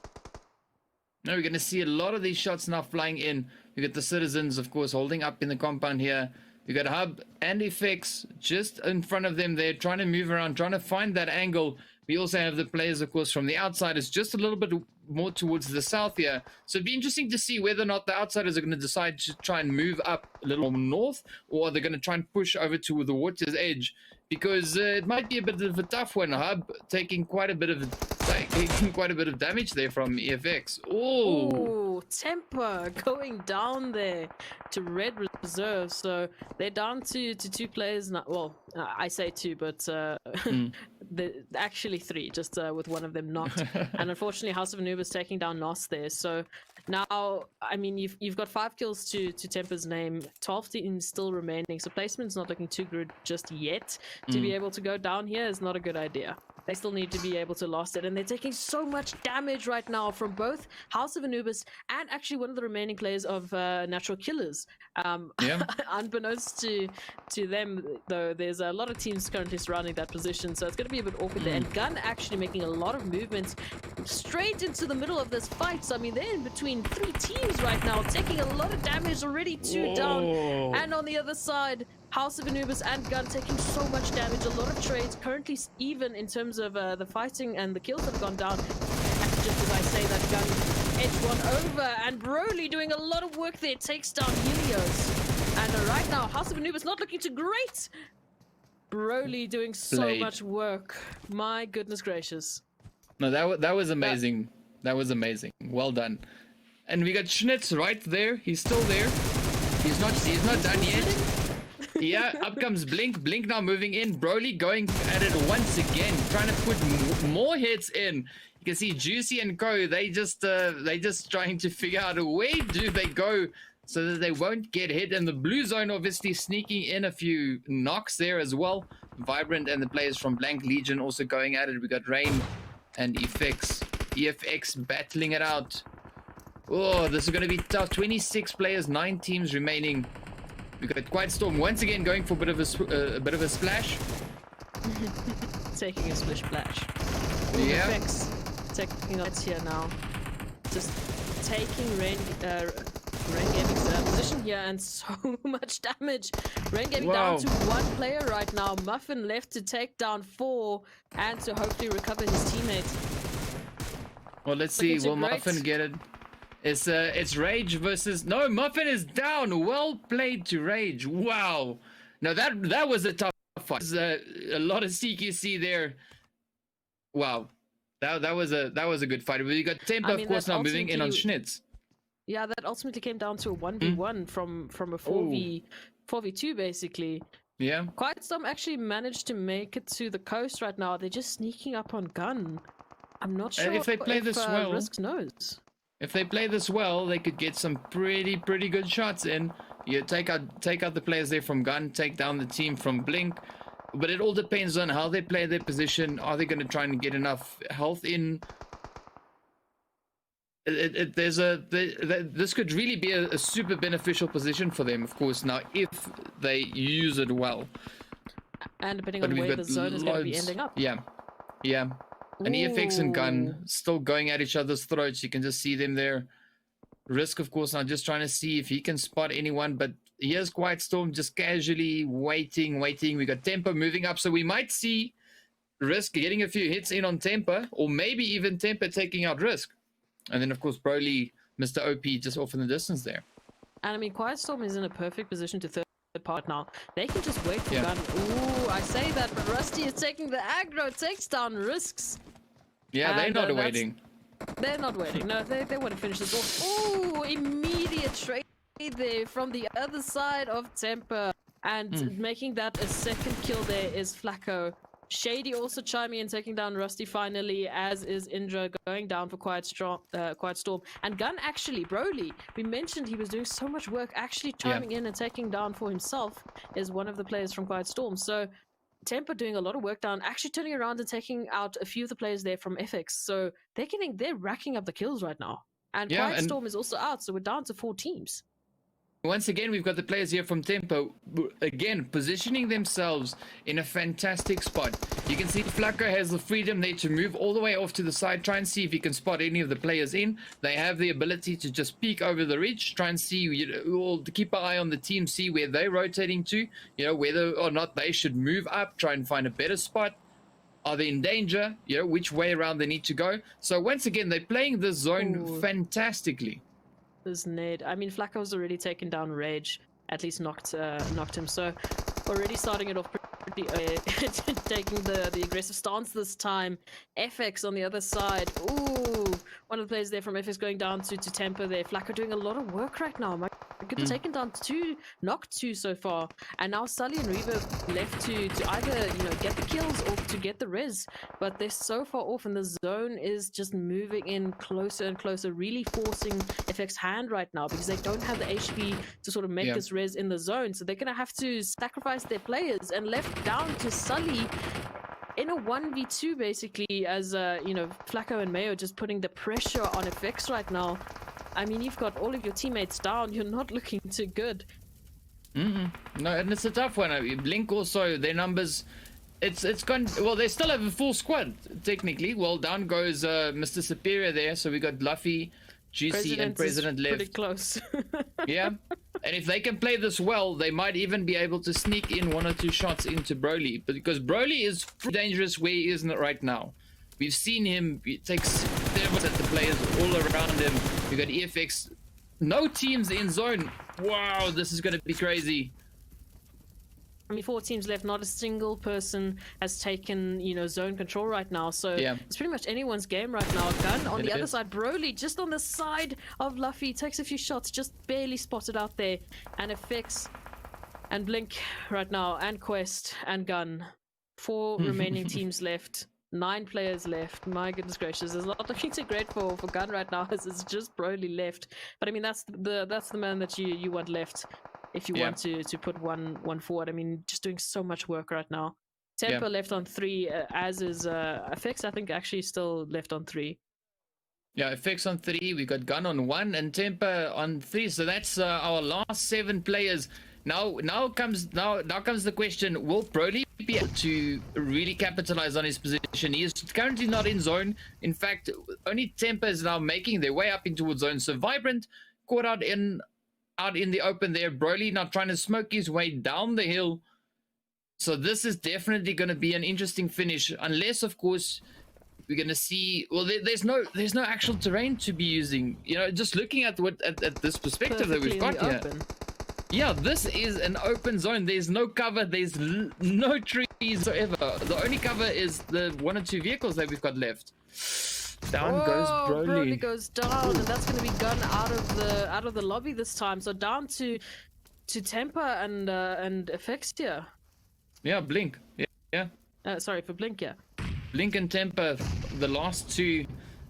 Now we're going to see a lot of these shots now flying in. We got the Citizens, of course, holding up in the compound here. We got Hub and Effects just in front of them there, trying to move around, trying to find that angle. We also have the players, of course, from the outsiders, just a little bit more towards the south here. So it'd be interesting to see whether or not the outsiders are going to decide to try and move up a little more north, or they're going to try and push over to the water's edge, because it might be a bit of a tough one. Hub taking quite a bit of damage there from EFX. Ooh, Temper going down there to Red Reserve. So they're down to 2 players now. Well, I say 2, but actually 3, just with one of them knocked. And unfortunately, House of Anubis taking down Nos there. So now, I mean, you've got 5 kills to Temper's name, 12 teams still remaining. So placement's not looking too good just yet. To be able to go down here is not a good idea. They still need to be able to last it, and they're taking so much damage right now from both House of Anubis and actually one of the remaining players of Natural Killers. Unbeknownst to them, though, there's a lot of teams currently surrounding that position, so it's going to be a bit awkward there. And Gun actually making a lot of movements straight into the middle of this fight. So I mean, they're in between 3 teams right now, taking a lot of damage already, 2 down. And on the other side, House of Anubis and Gun taking so much damage. A lot of trades currently even in terms of the fighting and the kills that have gone down. And just as I say that, Gun edged one over, and Broly doing a lot of work there, takes down Helios. And right now, House of Anubis not looking too great. Broly doing so Played. much work. My goodness gracious. No, that was amazing. That was amazing. Well done. And we got Schnitz right there. He's still there. He's not done yet. Yeah, up comes Blink. Blink now moving in. Broly going at it once again, trying to put more hits in. You can see Juicy and Co. They just trying to figure out where do they go so that they won't get hit. And the blue zone obviously sneaking in a few knocks there as well. Vibrant and the players from Blank Legion also going at it. We got Rain and EFX battling it out. Oh, this is going to be tough. 26 players, 9 teams remaining. We got Quiet Storm once again going for a bit of a splash. Taking a splish splash. Yeah. FX taking us here now. Just taking Rain Gaming's position here, and so much damage. Rain Gaming down to 1 player right now. Muffin left to take down 4 and to hopefully recover his teammates. Well, let's see. Looking Will great. Muffin get it? It's Rage versus... No, Muffin is down. Well played to Rage. Wow. Now that was a tough fight. A lot of CQC there. Wow. That was a good fight. We got Tempo, of course, now moving in on Schnitz. Yeah, that ultimately came down to a 1v1 from a 4v2 basically. Yeah. Quiet Storm actually managed to make it to the coast right now. They're just sneaking up on gun. I'm not sure if they play this well, Risk knows. If they play this well, they could get some pretty good shots in. You take out the players there from gun, take down the team from Blink. But it all depends on how they play their position. Are they going to try and get enough health in? This could really be a super beneficial position for them, of course, now if they use it well. And depending on where the zone is going to be ending up. Yeah. And EFX and Gun still going at each other's throats. You can just see them there. Risk, of course, now just trying to see if he can spot anyone. But here's Quiet Storm just casually waiting. We got Tempo moving up. So we might see Risk getting a few hits in on Tempo. Or maybe even Tempo taking out Risk. And then, of course, Broly, Mr. OP just off in the distance there. And I mean, Quiet Storm is in a perfect position to third part now. They can just wait for gun. Ooh, I say that, but Rusty is taking the aggro, takes down Risks. Yeah, they're not waiting. They're not waiting. No, they want to finish this off. Ooh, immediate trade there from the other side of Temper. And making that a second kill there is Flacco. Shady also chiming in, taking down Rusty finally, as is Indra going down for Quiet Storm. And Gun actually, Broly, we mentioned he was doing so much work, actually chiming in and taking down for himself is one of the players from Quiet Storm. So Temper doing a lot of work down, actually turning around and taking out a few of the players there from FX. So they're racking up the kills right now. And Quiet Storm is also out, so we're down to 4 teams. Once again, we've got the players here from Tempo, again, positioning themselves in a fantastic spot. You can see Flacco has the freedom there to move all the way off to the side, try and see if he can spot any of the players in. They have the ability to just peek over the ridge, try and see, we'll keep an eye on the team, see where they're rotating to, whether or not they should move up, try and find a better spot. Are they in danger? Which way around they need to go. So once again, they're playing this zone fantastically. Ned. I mean, Flacco's already taken down Rage, at least knocked him. So already starting it off pretty taking the aggressive stance this time. FX on the other side. Ooh, one of the players there from FX going down to Temper there. Flacco doing a lot of work right now. My goodness, taken down 2, knocked 2 so far, and now Sully and Reva left to either get the kills or to get the res. But they're so far off, and the zone is just moving in closer and closer, really forcing FX hand right now because they don't have the HP to sort of make this res in the zone. So they're gonna have to sacrifice their players, and left down to Sully in a 1v2 basically, as Flacco and Mayo just putting the pressure on FX right now. I mean, you've got all of your teammates down. You're not looking too good. No, and it's a tough one. I mean, Blink also, their numbers, it's gone. Well, they still have a full squad technically. Well, down goes Mr. Superior there. So we got Luffy, GC, and President left. Pretty close. Yeah, and if they can play this well, they might even be able to sneak in 1 or 2 shots into Broly. But because Broly is dangerous where he is right now. We've seen him take stabs at the players all around him. We got EFX. No teams in zone. Wow, this is going to be crazy. I mean, 4 teams left. Not a single person has taken, zone control right now. So it's pretty much anyone's game right now. Gun on the other side. Broly just on the side of Luffy. Takes a few shots. Just barely spotted out there. And FX and Blink right now. And Quest and Gun. 4 remaining teams left. 9 players left. My goodness gracious. There's not looking too great for Gun right now. As it's just Broly left. But I mean, that's the man that you want left. If you want to put one forward. I mean, just doing so much work right now. Temper left on 3, as is FX, I think, actually still left on 3. Yeah, FX on 3, we got Gun on 1, and Temper on 3. So that's our last 7 players. Now comes the question: will Broly be able to really capitalize on his position? He is currently not in zone. In fact, only Temper is now making their way up in towards zone. So Vibrant caught out in the open there. Broly now trying to smoke his way down the hill. So this is definitely going to be an interesting finish, unless, of course, we're going to see. Well, there's no actual terrain to be using. Just looking at at this perspective that we've got here. Open. Yeah, this is an open zone. There's no cover. There's no trees whatsoever. The only cover is the 1 or 2 vehicles that we've got left. Down goes Broly. Broly goes down, and that's going to be Gun out of the lobby this time. So down to Temper and FX here. Yeah, Blink. Yeah. Sorry for Blink. Yeah. Blink and Temper, the last 2.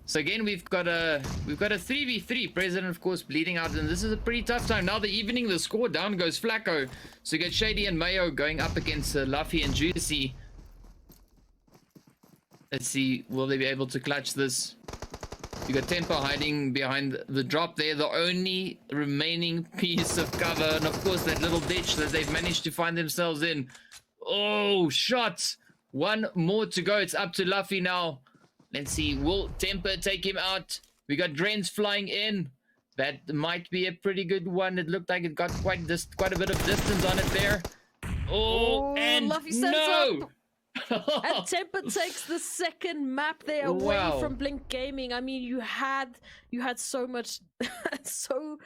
So again, we've got a 3v3. President, of course, bleeding out, and this is a pretty tough time. Now they're evening the score. Down goes Flacco. So you get Shady and Mayo going up against Luffy and Juicy. Let's see, will they be able to clutch this? You got Temper hiding behind the drop there, the only remaining piece of cover, and of course that little ditch that they've managed to find themselves in. Oh, shots! 1 more to go. It's up to Luffy now. Let's see, will Temper take him out? We got Drens flying in. That might be a pretty good one. It looked like it got quite a bit of distance on it there. Oh, and Luffy sends no! up. And Temper takes the second map there away from Blink Gaming. I mean, you had so much,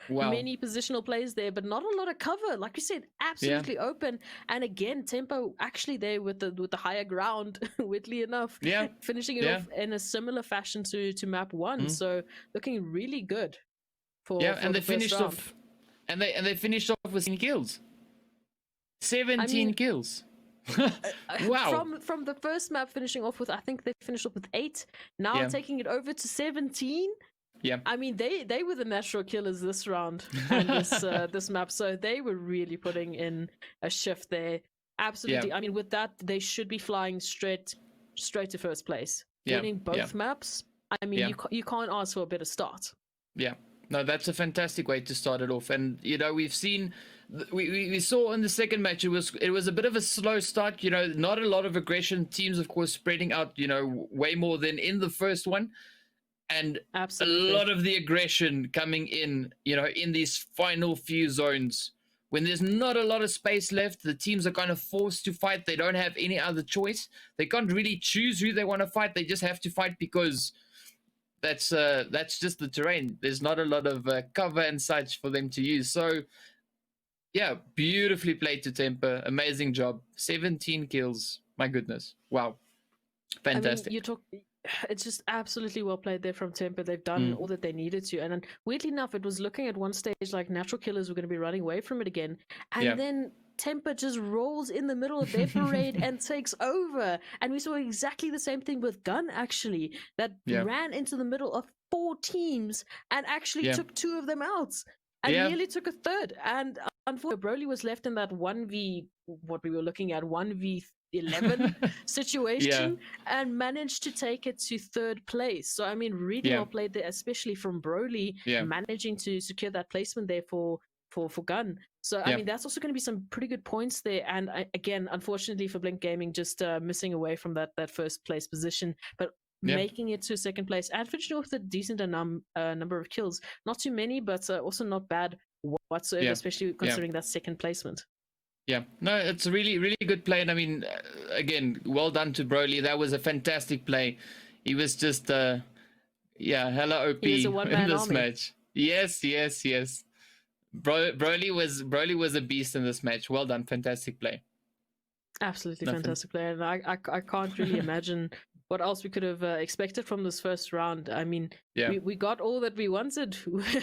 many positional plays there, but not a lot of cover. Like you said, absolutely open. And again, Temper actually there with the higher ground, weirdly enough, finishing it off in a similar fashion to map 1. So looking really good for and the they finished round. off, and they finished off with 17 kills. 17 kills. Wow. From the first map finishing off with, I think they finished off with 8. Now taking it over to 17. Yeah. I mean, they were the natural killers this round and this map, so they were really putting in a shift there. Absolutely. Yeah. I mean, with that, they should be flying straight to first place. Winning both maps. I mean, you can't ask for a better start. Yeah. No, that's a fantastic way to start it off. And we've seen, we saw in the second match, it was a bit of a slow start. Not a lot of aggression. Teams, of course, spreading out. Way more than in the first one, and absolutely a lot of the aggression coming in. In these final few zones, when there's not a lot of space left, the teams are kind of forced to fight. They don't have any other choice. They can't really choose who they want to fight. They just have to fight because that's just the terrain. There's not a lot of cover and such for them to use. So yeah, beautifully played to Temper. Amazing job. 17 kills. My goodness. Wow. Fantastic. I mean, it's just absolutely well played there from Temper. They've done all that they needed to. And then, weirdly enough, it was looking at one stage like natural killers were going to be running away from it again. And then Temper just rolls in the middle of their parade and takes over. And we saw exactly the same thing with Gun, actually, that ran into the middle of 4 teams and actually took 2 of them out. And nearly took a third. And unfortunately, Broly was left in that 1v, what we were looking at, 1v11 situation, and managed to take it to 3rd place. So, I mean, really well played there, especially from Broly, managing to secure that placement there for Gun. So, I mean, that's also going to be some pretty good points there. And again, unfortunately for Blink Gaming, just missing away from that 1st place position. But making it to 2nd place and finishing off with a decent number of kills. Not too many, but also not bad whatsoever, especially considering that 2nd placement. Yeah, no, it's a really, really good play. And I mean, again, well done to Broly. That was a fantastic play. He was just, hella OP in this match. Yes. Broly was a beast in this match. Well done, fantastic play. Absolutely Nothing. fantastic player, and I can't really imagine what else we could have expected from this first round. I mean, Yeah. we got all that we wanted.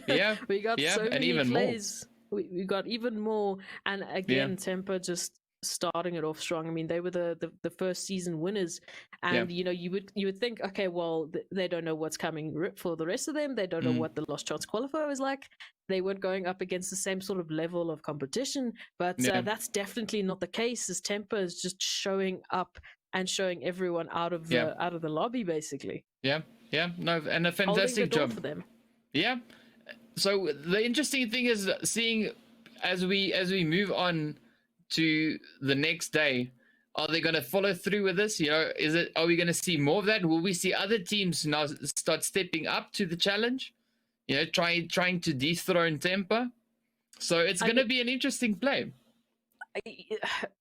Yeah, We got yeah, so and many even more. plays. We got even more, and again, Temper just starting it off strong. I mean, they were the first season winners, and you know, you would think, okay, well, they don't know what's coming for the rest of them. They don't know what the Lost Chance qualifier was like. They weren't going up against the same sort of level of competition, but that's definitely not the case. As Temper is just showing up and showing everyone out of the lobby, basically. Yeah, no, and a Holding the fantastic door job for them. Yeah. So the interesting thing is seeing as we move on to the next day, are they going to follow through with this? You know, are we going to see more of that? Will we see other teams now start stepping up to the challenge? You know, trying to dethrone Temper. So it's going to be an interesting play.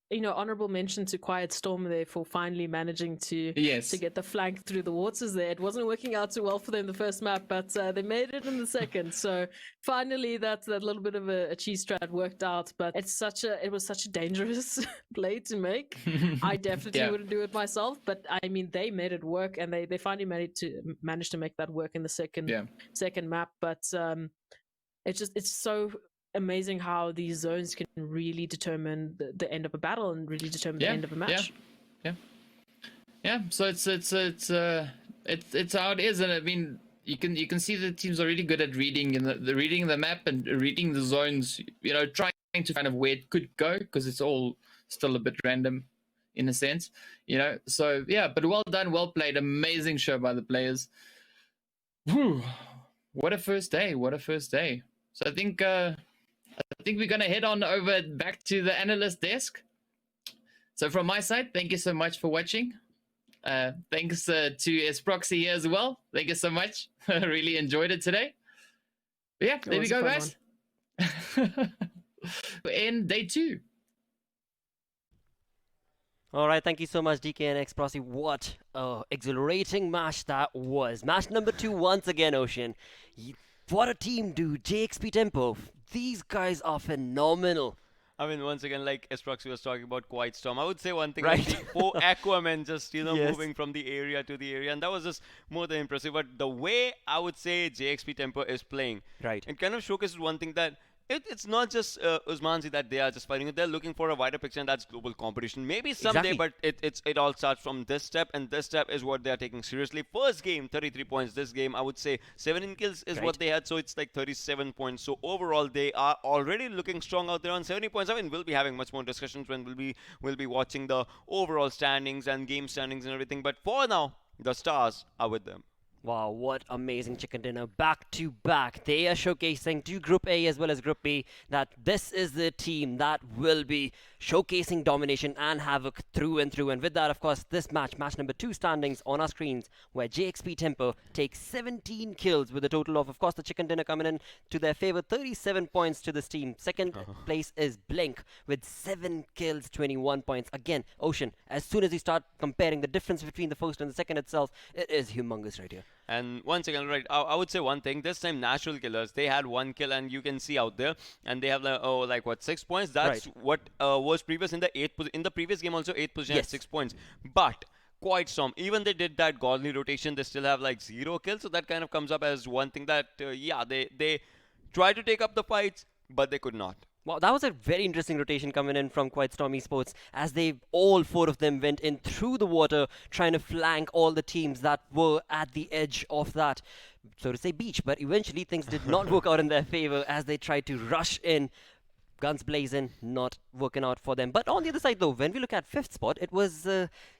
You know, honorable mention to Quiet Storm there for finally managing to get the flank through the waters there. It wasn't working out too well for them the first map, but they made it in the second. So finally that little bit of a cheese strat worked out, but it was such a dangerous play to make. I definitely wouldn't do it myself, but I mean, they made it work, and they finally managed to make that work in the second map. But it's so amazing how these zones can really determine the end of a battle and really determine the end of a match. Yeah. So it's how it is, and I mean, you can see the teams are really good at reading the map and reading the zones. You know, trying to kind of where it could go, because it's all still a bit random in a sense. You know, so yeah, but well done, well played, amazing show by the players. Whew. What a first day! What a first day! So I think we're going to head on over back to the analyst desk. So from my side, thank you so much for watching. Thanks to Esproxy here as well. Thank you so much. I really enjoyed it today. But yeah, there we go, guys. In day 2. All right, thank you so much, DK and Xprosy. What a exhilarating match that was. Match number 2 once again, Ocean. What a team, dude. JXP Tempo. These guys are phenomenal. I mean, once again, like Esproxy was talking about Quiet Storm, I would say one thing, Right. like the 4 Aquaman just, moving from the area to the area, and that was just more than impressive. But the way I would say JXP Tempo is playing, Right. it kind of showcases one thing, that it's not just UMZANSI that they are just fighting. They're looking for a wider picture, and that's global competition. Maybe someday, Exactly. but it all starts from this step, and this step is what they are taking seriously. First game, 33 points. This game, I would say 17 kills is what they had, so it's like 37 points. So overall, they are already looking strong out there on 70 points. I mean, we'll be having much more discussions when we'll be watching the overall standings and game standings and everything. But for now, the stars are with them. Wow, what amazing chicken dinner. Back to back. They are showcasing to Group A as well as Group B that this is the team that will be showcasing domination and havoc through and through. And with that, of course, this match number 2 standings on our screens, where JXP Tempo takes 17 kills with a total of course, the chicken dinner coming in to their favor, 37 points to this team. Second place is Blink with 7 kills, 21 points. Again, Ocean, as soon as you start comparing the difference between the first and the second itself, it is humongous right here. And once again, right, I would say one thing. This time, Natural Killers, they had 1 kill, and you can see out there, and they have 6 points. That's what was previous in the previous game. Also, 8th position at 6 points. But Quiet Storm, even they did that godly rotation, they still have 0 kills. So that kind of comes up as one thing that they tried to take up the fights, but they could not. Wow, that was a very interesting rotation coming in from Quiet Storm Esports, as all 4 of them went in through the water, trying to flank all the teams that were at the edge of that, so to say, beach. But eventually things did not work out in their favor as they tried to rush in, guns blazing, not working out for them. But on the other side, though, when we look at 5th spot, it was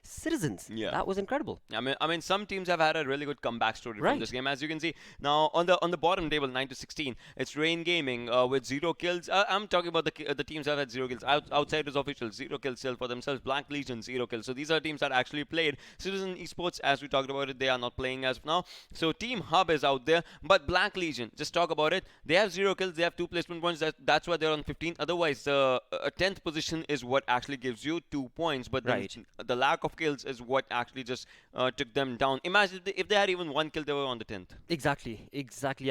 Citizens. Yeah. That was incredible. I mean, some teams have had a really good comeback story from this game. As you can see now on the bottom table, 9-16, it's Rain Gaming with 0 kills. I'm talking about the teams that have had 0 kills. Outsiders Official, 0 kills still for themselves. Black Legion, 0 kills. So these are teams that actually played. Citizen Esports, as we talked about it, they are not playing as of now. So Team Hub is out there, but Black Legion, just talk about it. They have 0 kills. They have 2 placement points. That's why they're on 15. Otherwise, a 10th position is what actually gives you 2 points. But then the lack of kills is what actually just took them down. Imagine if they had even 1 kill, they were on the 10th. Exactly.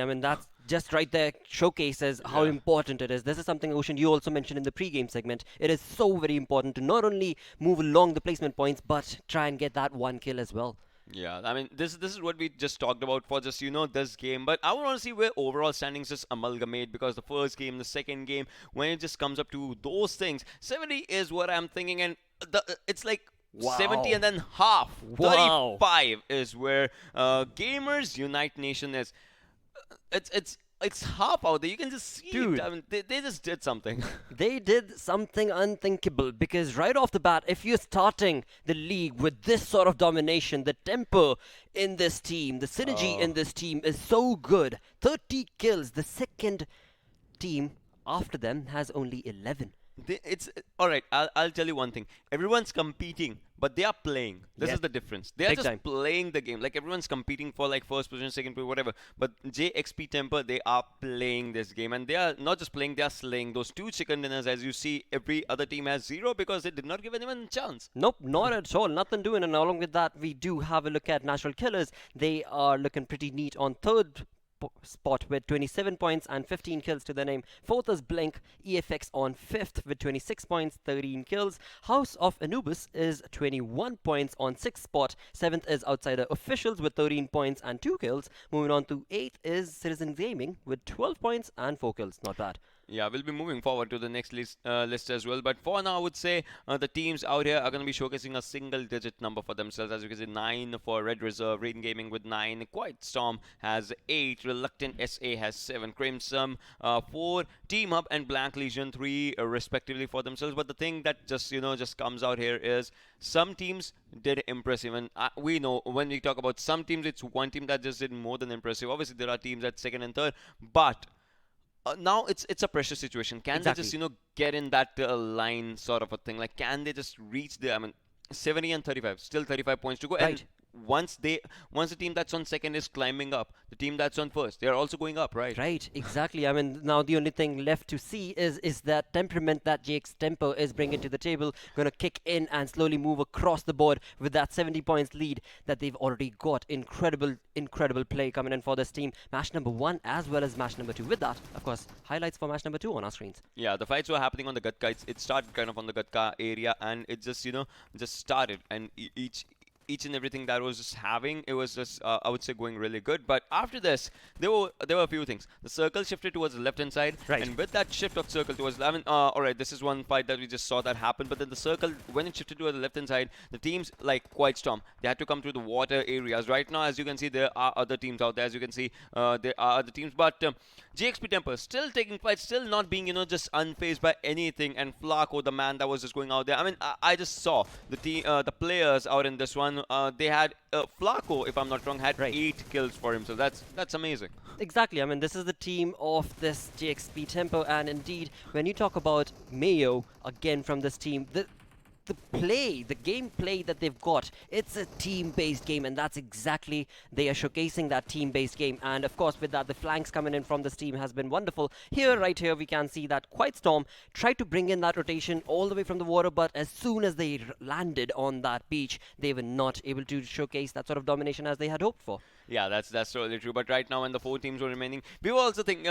I mean, just right there showcases how Yeah. important it is. This is something, Ocean, you also mentioned in the pre-game segment. It is so very important to not only move along the placement points, but try and get that one kill as well. Yeah, I mean, this is what we just talked about for just, this game. But I want to see where overall standings just amalgamate, because the first game, the second game, when it just comes up to those things, 70 is what I'm thinking, and it's like 70 and then half. Wow. 35 is where Gamers Unite Nation is. It's half out there. You can just see Dude. it. I mean, they just did something. They did something unthinkable, because right off the bat, if you're starting the league with this sort of domination, the tempo in this team, the synergy in this team is so good. 30 kills. The second team after them has only 11. It's all right. I'll tell you one thing. Everyone's competing, but they are playing. This Yeah. is the difference. They are Big just time. playing the game. Like, everyone's competing for like first position, second position, whatever. But JXP Temper, they are playing this game, and they are not just playing. They are slaying. Those two chicken dinners, as you see, every other team has 0 because they did not give anyone a chance. Nope, not at all. Nothing doing. And along with that, we do have a look at Natural Killers. They are looking pretty neat on third spot with 27 points and 15 kills to their name. Fourth is Blink. EFX on fifth with 26 points, 13 kills. House of Anubis is 21 points on sixth spot. Seventh is Outsider Officials with 13 points and 2 kills. Moving on to eighth is Citizen Gaming with 12 points and 4 kills. Not bad. Yeah, we'll be moving forward to the next list as well. But for now, I would say the teams out here are going to be showcasing a single-digit number for themselves. As you can see, 9 for Red Reserve, Raiden Gaming with 9, Quiet Storm has 8, Reluctant SA has 7, Crimson 4, Team Hub and Blank Legion 3 respectively for themselves. But the thing that just comes out here is some teams did impressive, and we know when we talk about some teams, it's one team that just did more than impressive. Obviously, there are teams at second and third, but now it's a pressure situation. Can Exactly. they just get in that line sort of a thing? Like, can they just reach the 70 and 35, still 35 points to go. Right. And once the team that's on second is climbing up, the team that's on first, they are also going up, right? Right, exactly. I mean, now the only thing left to see is that temperament that Jake's tempo is bringing to the table going to kick in and slowly move across the board with that 70 points lead that they've already got. Incredible play coming in for this team. Match number 1 as well as match number 2. With that, of course, highlights for match number 2 on our screens. Yeah, the fights were happening on the Gatka. It started kind of on the Gatka area, and it just just started, and each and everything that was just having, it was just I would say going really good. But after this, there were a few things. The circle shifted towards the left hand side, Right. and with that shift of circle towards, all right, this is one fight that we just saw that happen. But then the circle, when it shifted towards the left hand side, the teams like Quiet Storm, they had to come through the water areas. Right now, as you can see, there are other teams out there. As you can see, there are other teams, but JXP Temper still taking fights, still not being just unfazed by anything. And Flaco, the man that was just going out there. I mean, I just saw the players out in this one. They had Flaco, if I'm not wrong, had Right. 8 kills for him. So that's amazing. Exactly. I mean, this is the team of this JXP tempo, and indeed, when you talk about Mayo again from this team, the gameplay that they've got, it's a team-based game, and that's exactly, they are showcasing that team-based game. And of course, with that, the flanks coming in from this team has been wonderful. Right here, we can see that Quiet Storm tried to bring in that rotation all the way from the water, but as soon as they landed on that beach, they were not able to showcase that sort of domination as they had hoped for. Yeah, that's totally true. But right now, when the 4 teams were remaining, we were also talking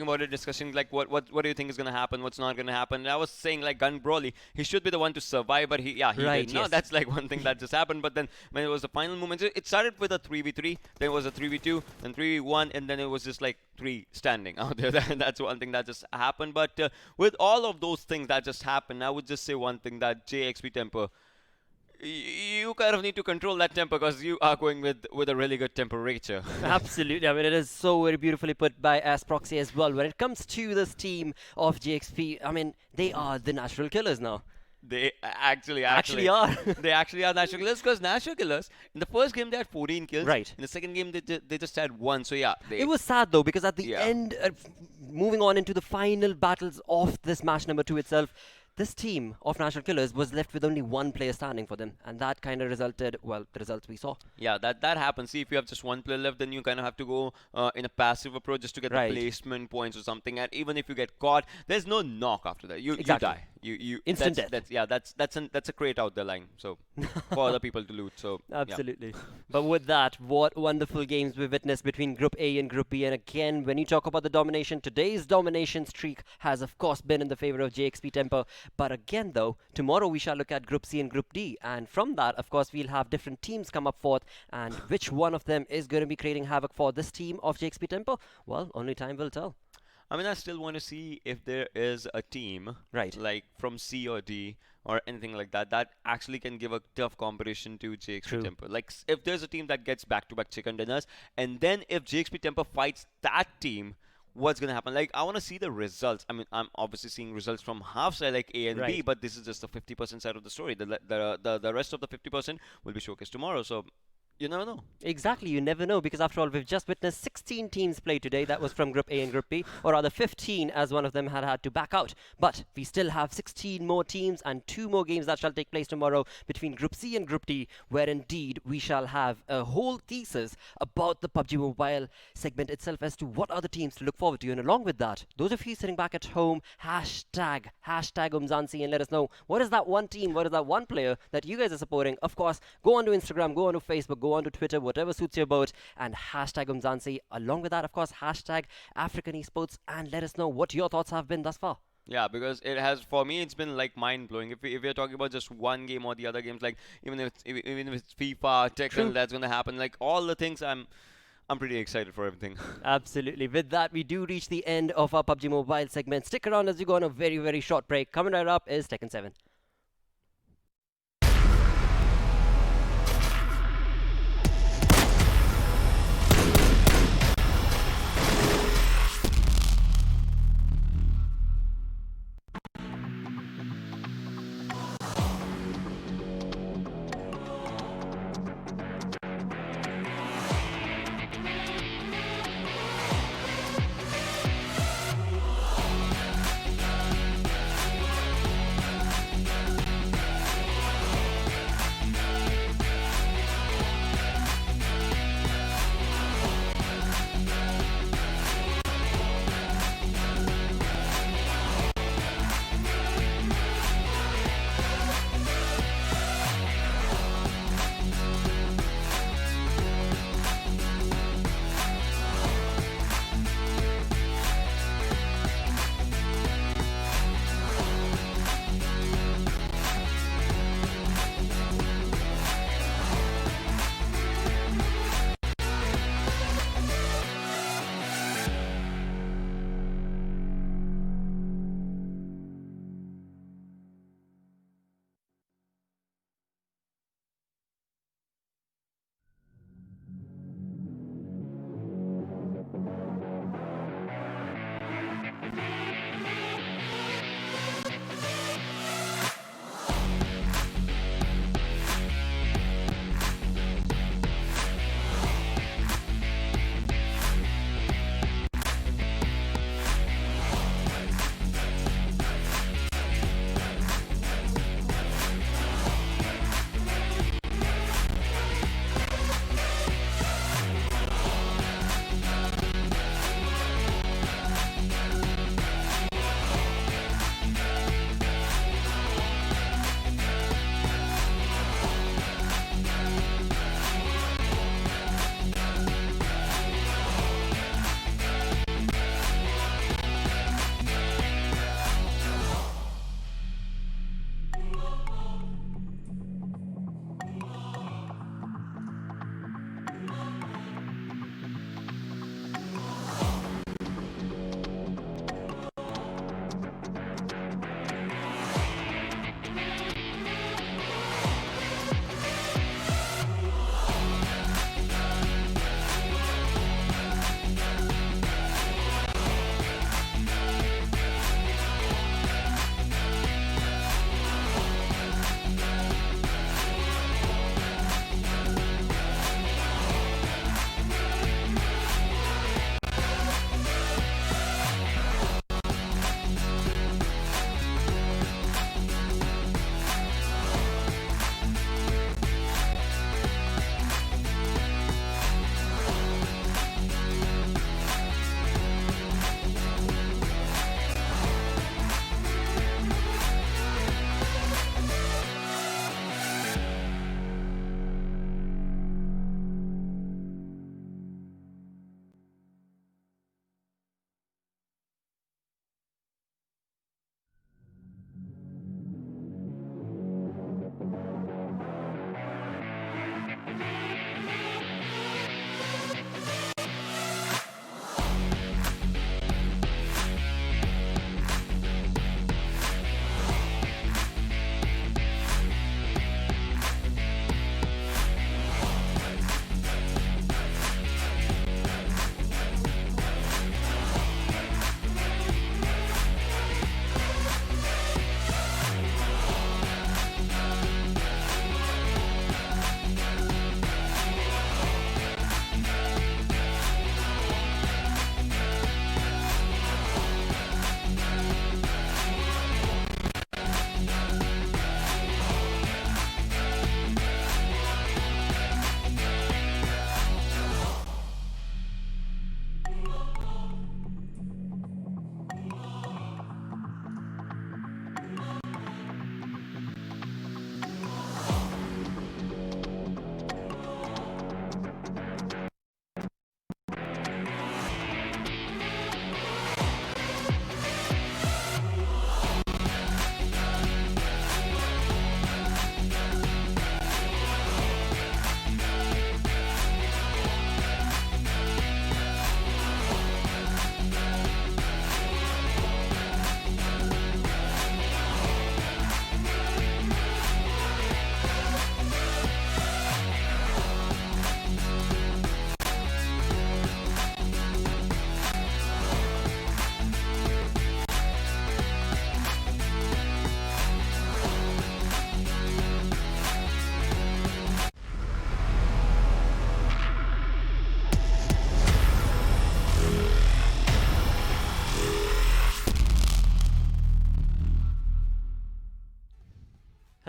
about it, discussing like what do you think is gonna happen, what's not gonna happen. And I was saying like Gun Broly, he should be the one to survive, but he Right, did not. yes. That's like one thing that just happened. But then when it was the final moment, it started with a 3v3, then it was a 3v2, then 3v1, and then it was just like 3 standing out there. That's one thing that just happened. But with all of those things that just happened, I would just say one thing, that JXP Temper, you kind of need to control that temper, because you are going with a really good temperature. Absolutely. I mean, it is so very beautifully put by Proxy as well. When it comes to this team of JXP, I mean, they are the natural killers now. They actually are. They actually are natural killers, because natural killers, in the first game they had 14 kills. Right. In the second game they just had 1. So yeah, It was sad though, because at the Yeah. end, moving on into the final battles of this match number 2 itself, this team of Natural Killers was left with only 1 player standing for them, and that kind of resulted, well, the results we saw. Yeah, that happens. See, if you have just 1 player left, then you kind of have to go in a passive approach just to get Right. the placement points or something. And even if you get caught, there's no knock after that. You Exactly. Instant death. That's a crate out the line. So for other people to loot. So yeah. Absolutely. But with that, what wonderful games we witnessed between Group A and Group B. And again, when you talk about the domination, today's domination streak has, of course, been in the favor of JXP Tempo. But again, though, tomorrow we shall look at Group C and Group D. And from that, of course, we'll have different teams come up forth. And which one of them is going to be creating havoc for this team of JXP Tempo? Well, only time will tell. I mean, I still want to see if there is a team, Right. like from C or D or anything like that, that actually can give a tough competition to JXP True. Tempo. Like, if there's a team that gets back-to-back chicken dinners, and then if JXP Tempo fights that team, what's going to happen? Like, I want to see the results. I mean, I'm obviously seeing results from half side like A and B, Right. but this is just the 50% side of the story. The rest of the 50% will be showcased tomorrow, so you never know. Exactly, you never know, because after all, we've just witnessed 16 teams play today. That was from Group A and Group B, or rather 15, as one of them had to back out. But we still have 16 more teams and 2 more games that shall take place tomorrow between Group C and Group D, where indeed we shall have a whole thesis about the PUBG Mobile segment itself as to what are the teams to look forward to. And along with that, those of you sitting back at home, hashtag Umzansi, and let us know what is that one team, what is that one player that you guys are supporting. Of course, go on to Instagram, go on to Facebook, go on to Twitter, whatever suits your boat, and hashtag Umzansi. Along with that, of course, hashtag African Esports, and let us know what your thoughts have been thus far. Yeah, because it has, for me, it's been like mind-blowing. If we're talking about just one game or the other games, like even if it's FIFA, Tekken, True. that's gonna happen. Like all the things, I'm pretty excited for everything. Absolutely. With that, we do reach the end of our PUBG Mobile segment. Stick around as we go on a very, very short break. Coming right up is Tekken 7.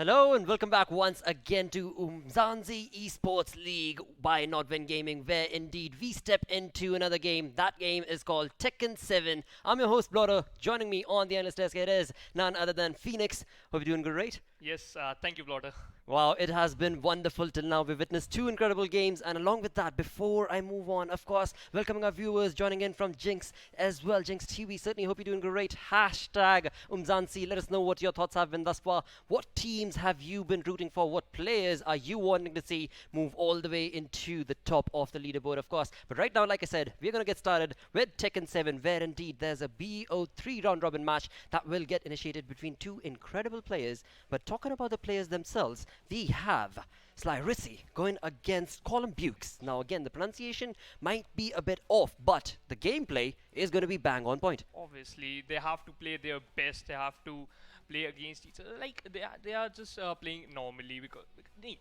Hello and welcome back once again to Umzansi Esports League by Nodwin Gaming, where indeed we step into another game. That game is called Tekken 7. I'm your host, Blotter. Joining me on the analyst desk, it is none other than Phoenix. Hope you're doing good, right? Yes, thank you, Blotter. Wow, it has been wonderful till now. We've witnessed two incredible games, and along with that, before I move on, of course, welcoming our viewers joining in from Jinx as well. Jinx TV, certainly hope you're doing great. Hashtag Umzansi, let us know what your thoughts have been thus far. What teams have you been rooting for? What players are you wanting to see move all the way into the top of the leaderboard, of course? But right now, like I said, we're going to get started with Tekken 7, where indeed there's a BO3 round robin match that will get initiated between two incredible players. But talking about the players themselves, we have SlyRsi going against Callym Beukes. Now again, the pronunciation might be a bit off, but the gameplay is going to be bang on point. Obviously, they have to play their best. They have to play against each other. Like they are just playing normally because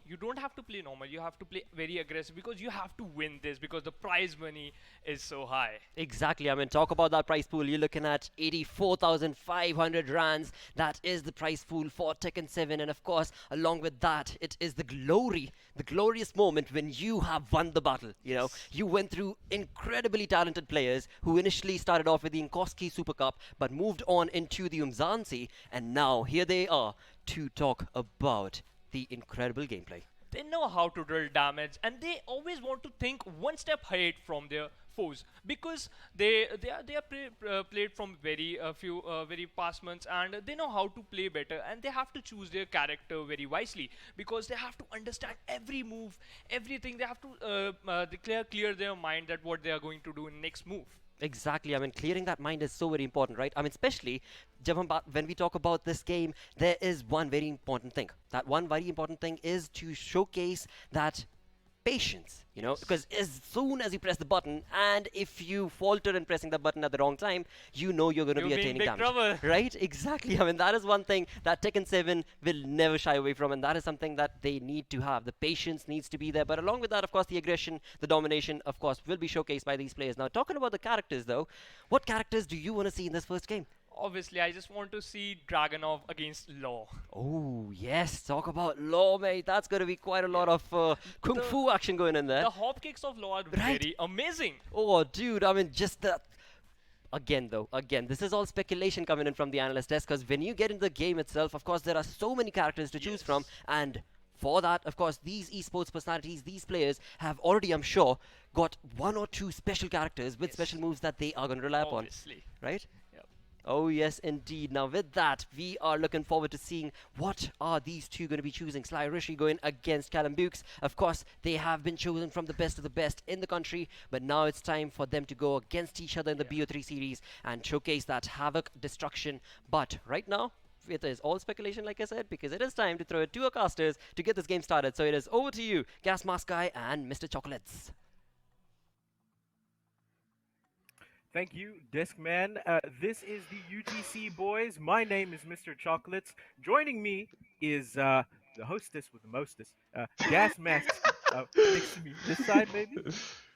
you don't have to play normal. You have to play very aggressive because you have to win this because the prize money is so high. Exactly. I mean, talk about that prize pool. You're looking at 84,500 rands. That is the prize pool for Tekken 7, and of course, along with that, it is the glorious moment when you have won the battle. You know, you went through incredibly talented players who initially started off with the Inkosi Super Cup, but moved on into the Umzansi, and now here they are to talk about the incredible gameplay. They know how to deal damage, and they always want to think one step ahead from their foes because they are played from very very past months, and they know how to play better, and they have to choose their character very wisely because they have to understand every move, everything. They have to clear their mind that what they are going to do in next move. Exactly. I mean, clearing that mind is so very important, right? I mean, especially when we talk about this game, there is one very important thing. That one very important thing is to showcase that patience, you know, because as soon as you press the button, and if you falter in pressing the button at the wrong time, you know you're going to be attaining big damage. trouble. Right? Exactly. I mean, that is one thing that Tekken 7 will never shy away from, and that is something that they need to have. The patience needs to be there, but along with that, of course, the aggression, the domination, of course, will be showcased by these players. Now, talking about the characters, though, what characters do you want to see in this first game? Obviously, I just want to see Dragonov against Law. Oh, yes. Talk about Law, mate. That's going to be quite a lot of kung fu action going in there. The hop kicks of Law are very amazing. Oh, dude. I mean, just that. Again, this is all speculation coming in from the analyst desk, because when you get into the game itself, of course, there are so many characters to choose from. And for that, of course, these esports personalities, these players have already, I'm sure, got one or two special characters with special moves that they are going to rely upon. Obviously. Right? Yep. Oh, yes, indeed. Now, with that, we are looking forward to seeing what are these two going to be choosing. SlyRsi going against Callym Beukes. Of course, they have been chosen from the best of the best in the country, but now it's time for them to go against each other in the BO3 series and showcase that havoc, destruction. But right now, it is all speculation, like I said, because it is time to throw it to our casters to get this game started. So it is over to you, Gas Mask Guy and Mr. Chocolates. Thank you, Deskman. This is the UGC boys. My name is Mr. Chocolates. Joining me is the hostess with the mostest, Gas Mask, next to me. This side, maybe?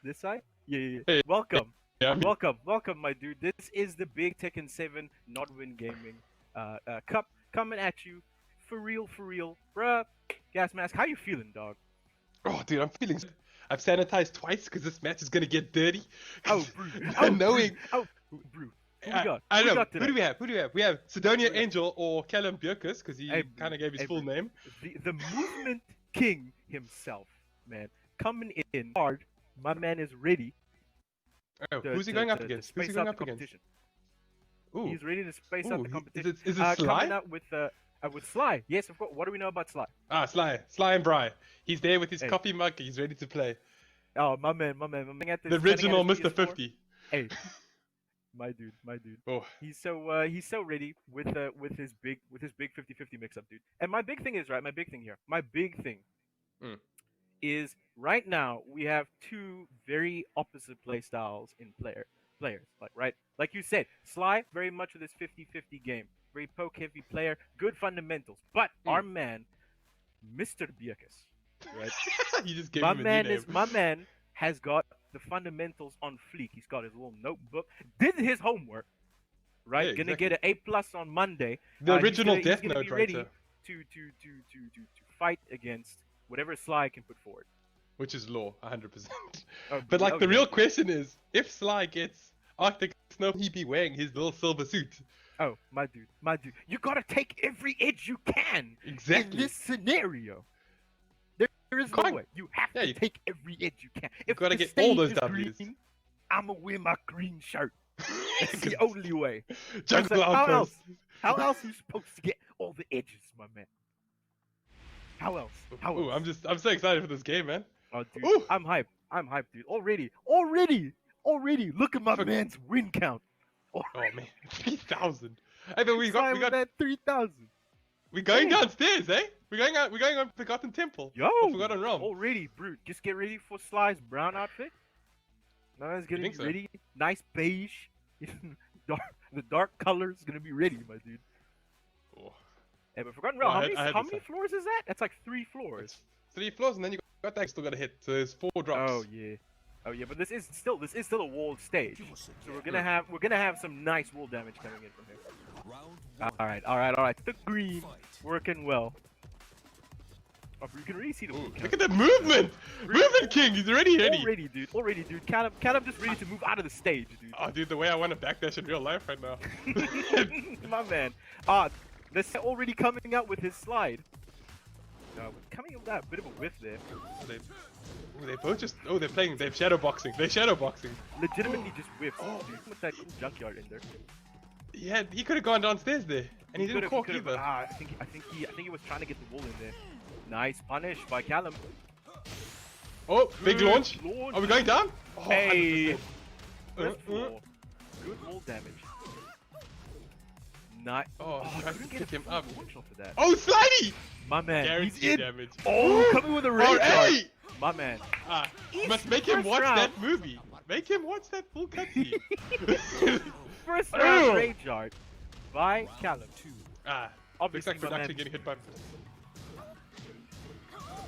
This side? Yeah. Hey, welcome. yeah, Welcome, my dude. This is the big Tekken 7 Nodwin Gaming Cup coming at you. For real. Bruh, Gas Mask, how you feeling, dog? Oh, dude, I'm feeling. I've sanitized twice because this match is gonna get dirty. Oh, brew. Knowing. Brew. Who we got? I Who know. we got Who today? do we have? We have Sidonia Angel or Callym Beukes because he Hey, kind of gave his hey, full name. The movement king himself, man, coming in hard. My man is ready. Oh, who's he going up against? Who's he going up against? Ooh. He's ready to space out the competition. Is it Sly? Coming out with Sly. Yes, of course. What do we know about Sly? Ah, Sly and Bry. He's there with his Hey. coffee mug. He's ready to play. Oh, my man. The original Mr. 50. Hey, my dude. Oh. He's so ready with his big 50-50 mix up, dude. And my big thing is is right now we have two very opposite play styles in players. Like you said, Sly very much with his 50-50 game, very poke heavy player, good fundamentals. But our man, Mr. Beukes, right? You just gave him a new name. My man has got the fundamentals on fleek. He's got his little notebook, did his homework, right? Yeah, Gonna exactly. get an A+ on Monday. The He's original gonna Death be Note ready writer. to fight against whatever Sly can put forward. Which is law, 100%. Oh, But like the yeah. real question is, if Sly gets Arctic Snow, he be wearing his little silver suit. Oh, my dude, you gotta take every edge you can Exactly. in this scenario. There is no Can't- way. You have yeah, to you- take every edge you can. If gotta the get all stage those is Ws. green, I'ma wear my green shirt. It's the only way. Jump It's like, how cloud else? How else are you supposed to get all the edges, my man? How else? How Ooh, else? I'm so excited for this game, man. Oh, dude, Ooh. I'm hyped. I'm hyped, dude. Already. Look at my man's win count. Oh man, 3,000. Hey, but we got that 3,000. we're going Damn. downstairs, eh? We're going on Forgotten Temple. Yo, Or Forgotten Realm. already, Brute. Just get ready for Sly's brown outfit. My man's gonna be think so? ready. Nice beige. The dark color is gonna be ready, my dude. Oh. Hey, but Forgotten Realm, Well, I had how this many one. floors is that? That's like 3 floors. It's 3 floors, and then you got that still got to hit. So there's 4 drops. Oh yeah, but this is still a walled stage. So we're gonna have some nice wall damage coming in from here. All right. The green working well. Oh, you can really see the wall Look at the movement! Movement King, he's already ready. Already, dude. Callum just ready to move out of the stage, dude. Oh, dude, the way I want to backdash in real life right now. My man. This already coming out with his slide. Coming up with that bit of a whiff there. They both just. Oh, they're playing. They're shadow boxing. Legitimately just whiffs. Dude, with that cool junkyard in there. Yeah, he could have gone downstairs there, and he didn't Could've- cork could've- either. I think he was trying to get the wall in there. Nice punish by Callum. Oh, big Good launch. launch. Are we going down? Oh, Hey. 100%. First floor. Good wall damage. Nice. Oh, tried to couldn't pick get a him full up. launch off of that. Oh, Slidey! My man, he's Guaranteed in. damage. Oh, coming with a rage Oh, charge. hey! My man. You must make him First watch round. that movie. Make him watch that full cutscene. First round rage charge by Callum. Looks Obviously, like my production man- getting hit by.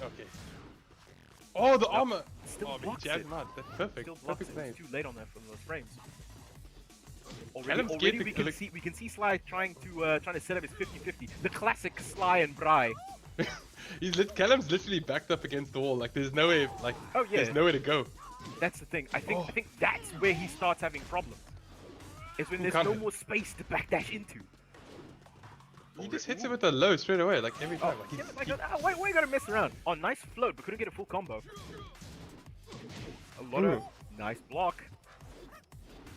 Okay. Oh, the armor. Still Oh, he blocks jabbed it. him out. That's perfect. Still blocks Perfect it. play. It's too late on that from those frames. Callum's Already getting we can see Sly trying to set up his 50-50. The classic Sly and Bry. Callum's literally backed up against the wall. Like there's no way. Like Oh, yeah. there's nowhere to go. That's the thing. I think that's where he starts having problems. Is when there's can't no hit? more space to backdash into. He just hits it with a low straight away. Like every Oh, time. Like, yeah, he's, like, he- why you gotta mess around? Oh, nice float, but couldn't get a full combo. A lot of nice block.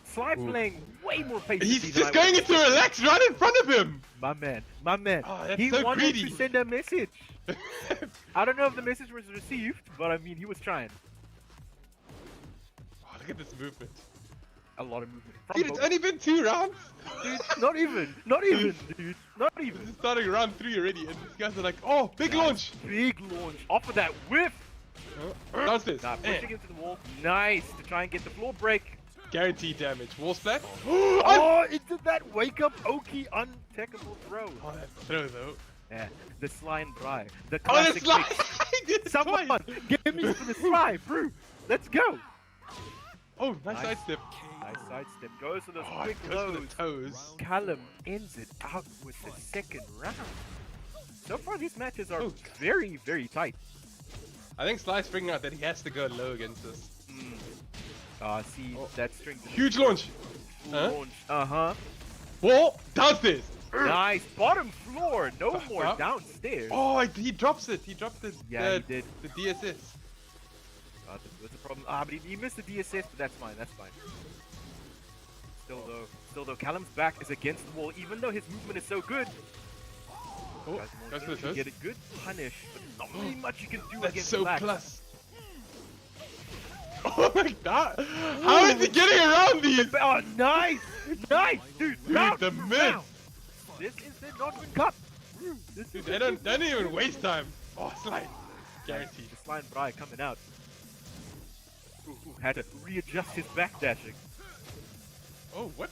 Sly playing way more patiently he's than just I going would. into relax right in front of him. My man. Oh, that's He so wanted greedy. to send a message. I don't know if the message was received, but I mean, he was trying. Oh, look at this movement. A lot of movement. From Dude, it's both. only been 2 rounds. Dude, not even, dude, not even. This is starting round 3 already, and these guys are like, oh, big launch. Big launch off of that whiff. Downstairs. Nah, pushing into the wall. Nice to try and get the floor break. Guaranteed damage. Wall splat. Oh, it did that wake up Oki untechable throw. Oh, that throw though. Yeah, the Sly and Bry. The Oh, classic that's like mix. he did it Someone, twice. give me for the Sly, bro. Let's go. Oh, nice Nice. sidestep. Nice sidestep. Goes for those Oh, quick it goes for lows. the toes. Callum ends it out with the second round. So far, these matches are Oh. very, very tight. I think Sly's figuring out that he has to go low against this. See that string. Huge launch. Launch. Wall downstairs. Nice bottom floor. No more Huh? downstairs. Oh, he drops it. He dropped it. Yeah, he did. The DSS. That's a problem. But he missed the DSS, but that's fine. That's fine. Still though, Callum's back is against the wall, even though his movement is so good. Oh, Guys, more goes for the you toes. get a good punish, but not really much you can do That's against so Black. plus. Oh my god! How is he getting around these? Oh, nice! Nice, dude! Round, the round. miss. This is the Nodwin Cup! This Dude, is they don't even waste time. Oh, Slide. Guaranteed. The Sly and Bry coming out. Had to readjust his backdashing. Oh, what?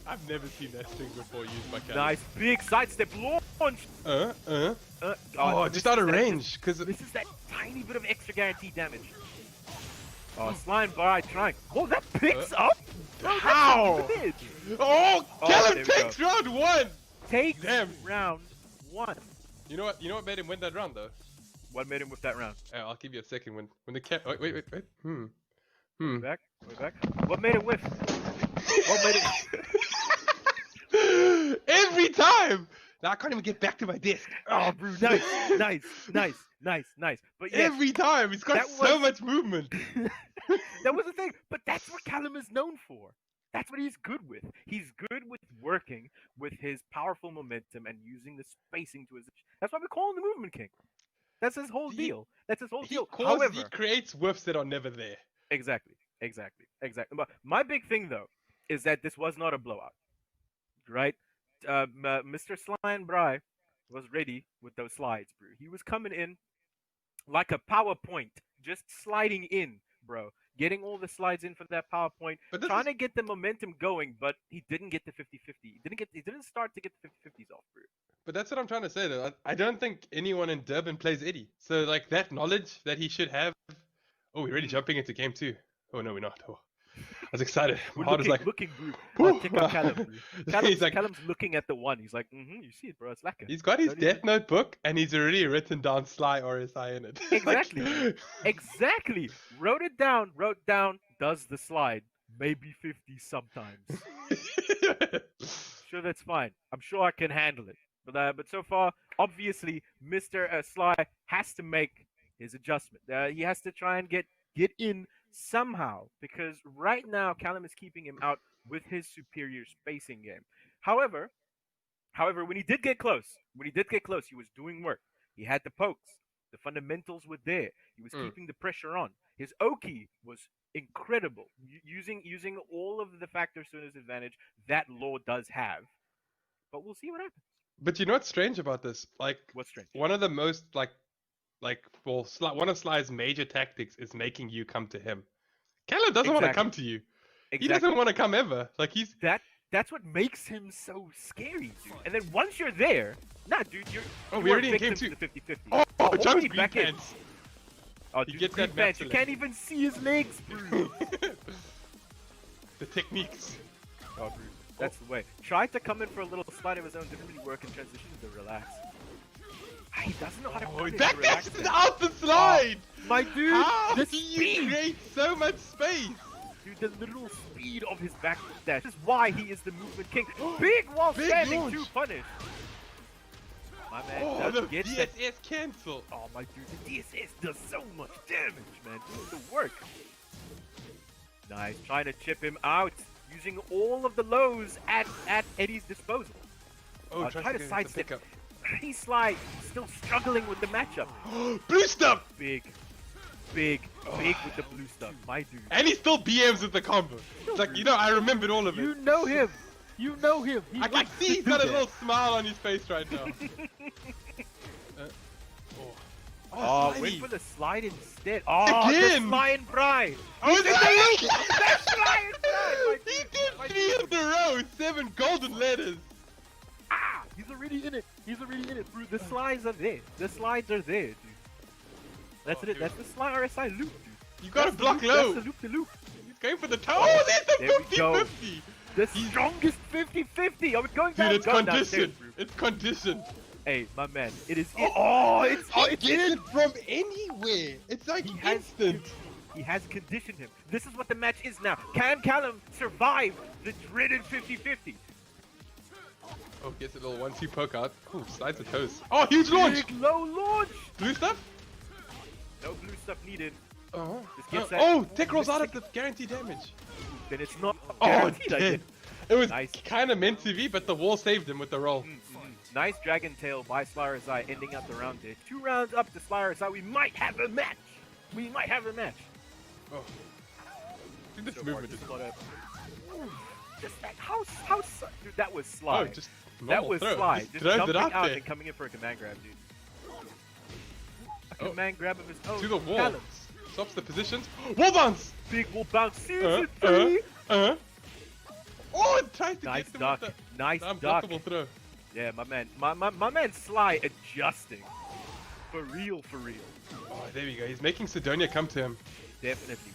I've never seen that string before used by Callum. Nice big sidestep launch! Oh, just out of range. Cause This is that tiny bit of extra guaranteed damage. Oh, Sly and Bry trying. Oh, that picks up? Bro, that's How? a bridge. Oh, Oh, Callum there we takes round 1. Take Damn. round 1. You know what? You know what made him win that round though? What made him with that round? I'll give you a second. When the cat. Wait. Way back. What made him whiff? What made it? Every time. Now I can't even get back to my desk. Oh, bro, nice. But yeah, Every time he's got so much movement. that was the thing. But that's what Callym is known for. That's what he's good with. He's good with working with his powerful momentum and using the spacing to his. That's why we call him the Movement King. That's his whole deal. That's his whole deal. However, he creates whiffs that are never there. Exactly. But my big thing though is that this was not a blowout, right? Mr. Sly and Bry was ready with those slides, bro. He was coming in like a PowerPoint, just sliding in, bro. Getting all the slides in for that PowerPoint, trying to get the momentum going, but he didn't get the 50-50. He didn't start to get the 50-50s off, bro. But that's what I'm trying to say though. I don't think anyone in Durban plays Eddie. So like that knowledge that he should have. Oh, we're really jumping into game 2. Oh no, we're not. Oh, I was excited. My heart is like looking, bro. Check out Callym. Callum's looking at the one. He's like, you see it, bro. It's lacquer. He's got his Death Note book and he's already written down SlyRsi in it. Exactly. Exactly. Wrote down, does the slide. Maybe 50 sometimes. Sure, that's fine. I'm sure I can handle it. But so far, obviously, Mr. Sly has to make his adjustment. He has to try and get in somehow, because right now Callym is keeping him out with his superior spacing game. However, when he did get close, he was doing work. He had the pokes. The fundamentals were there. He was keeping the pressure on. His Oki was incredible, using all of the factors to his advantage that Law does have. But we'll see what happens. But you know what's strange about this? Like, what's strange? One of the most one of Sly's major tactics is making you come to him. Callym doesn't want to come to you. He doesn't want to come ever. Like that's what makes him so scary, dude. And then once you're there, dude, we already in game 2. The 50-50. Junk's green pants. Oh, dude, gets that pants. You can't even see his legs, bro. The techniques. Oh, bro. That's the way. Tried to come in for a little slide of his own, didn't really work in transition to relax. He doesn't know how to backdashes out the slide! My dude! How the do speed! You create so much space! Dude, the literal speed of his backdash. This is why he is the movement king. Big wall standing to punish. My man the get DSS that. cancel. Oh my dude, the DSS does so much damage, man. Doing the work. Nice, trying to chip him out, using all of the lows at Eddie's disposal. Try to sidestep. He's Sly still struggling with the matchup. Blue stuff! Big with the blue stuff, my dude. And he still BMs with the combo. It's like, I remembered all of it. You know him. I can see he's got a little smile on his face right now. Wait for the slide instead. Again! The Sly and Bry. Oh, that's Sly and Bry! He did 3 in a row, 7 golden letters. He's already in it. Bro, the slides are there. Dude. That's it. That's the SlyRsi loop, dude. You gotta block low. That's the loop-to-loop. He's going for the toe. Oh, there's the 50-50. The strongest 50-50. Are we going down? Dude, it's conditioned. It's conditioned. Hey, my man. It is. He gets it from anywhere. It's like instant. He has conditioned him. This is what the match is now. Can Callym survive the dreaded 50-50? Oh, gets a little 1-2 poke out. Ooh, slides the toes. Oh, huge launch! Big low launch! Blue stuff? No blue stuff needed. Tech rolls out of the guaranteed damage. Then it's not guaranteed. It was kind of meant to be, but the wall saved him with the roll. Nice dragon tail by SlyRsi, ending up the round there. 2 rounds up to SlyRsi. We might have a match. Oh. I think this movement is just that, how dude, that was Sly. That was throw. Sly. Just jumping it out there. and coming in for a command grab, dude. A command grab of his own. To the wall. Talents. Stops the positions. Wall bounce! Big wall bounce. Season 3. Oh, it tries to nice get them duck. with Nice the duck. unblockable throw. Yeah, my man. My man Sly adjusting. For real. Oh, there we go. He's making Sidonia come to him. Definitely.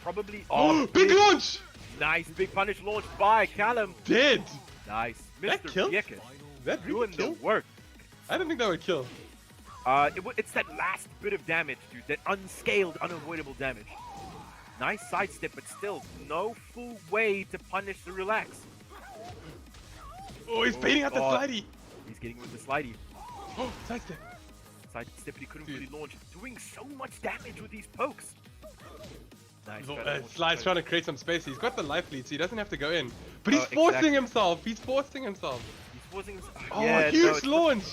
Probably. Big launch! Nice big punish launch by Callym. Dead! Nice. That Mr. killed? Beukes. That doing the work. I don't think that would kill. It's that last bit of damage, dude. That unscaled, unavoidable damage. Nice sidestep, but still no full way to punish the relax. Oh, he's baiting out the God. slidey. He's getting with the slidey. Oh, sidestep. Sidestep, but he couldn't really launch. Doing so much damage with these pokes. Nice. Sly's trying to create some space. He's got the life lead, so he doesn't have to go in. But he's Oh, forcing exactly. himself. He's forcing himself. He's forcing his. Oh, yeah, huge no, it's launch.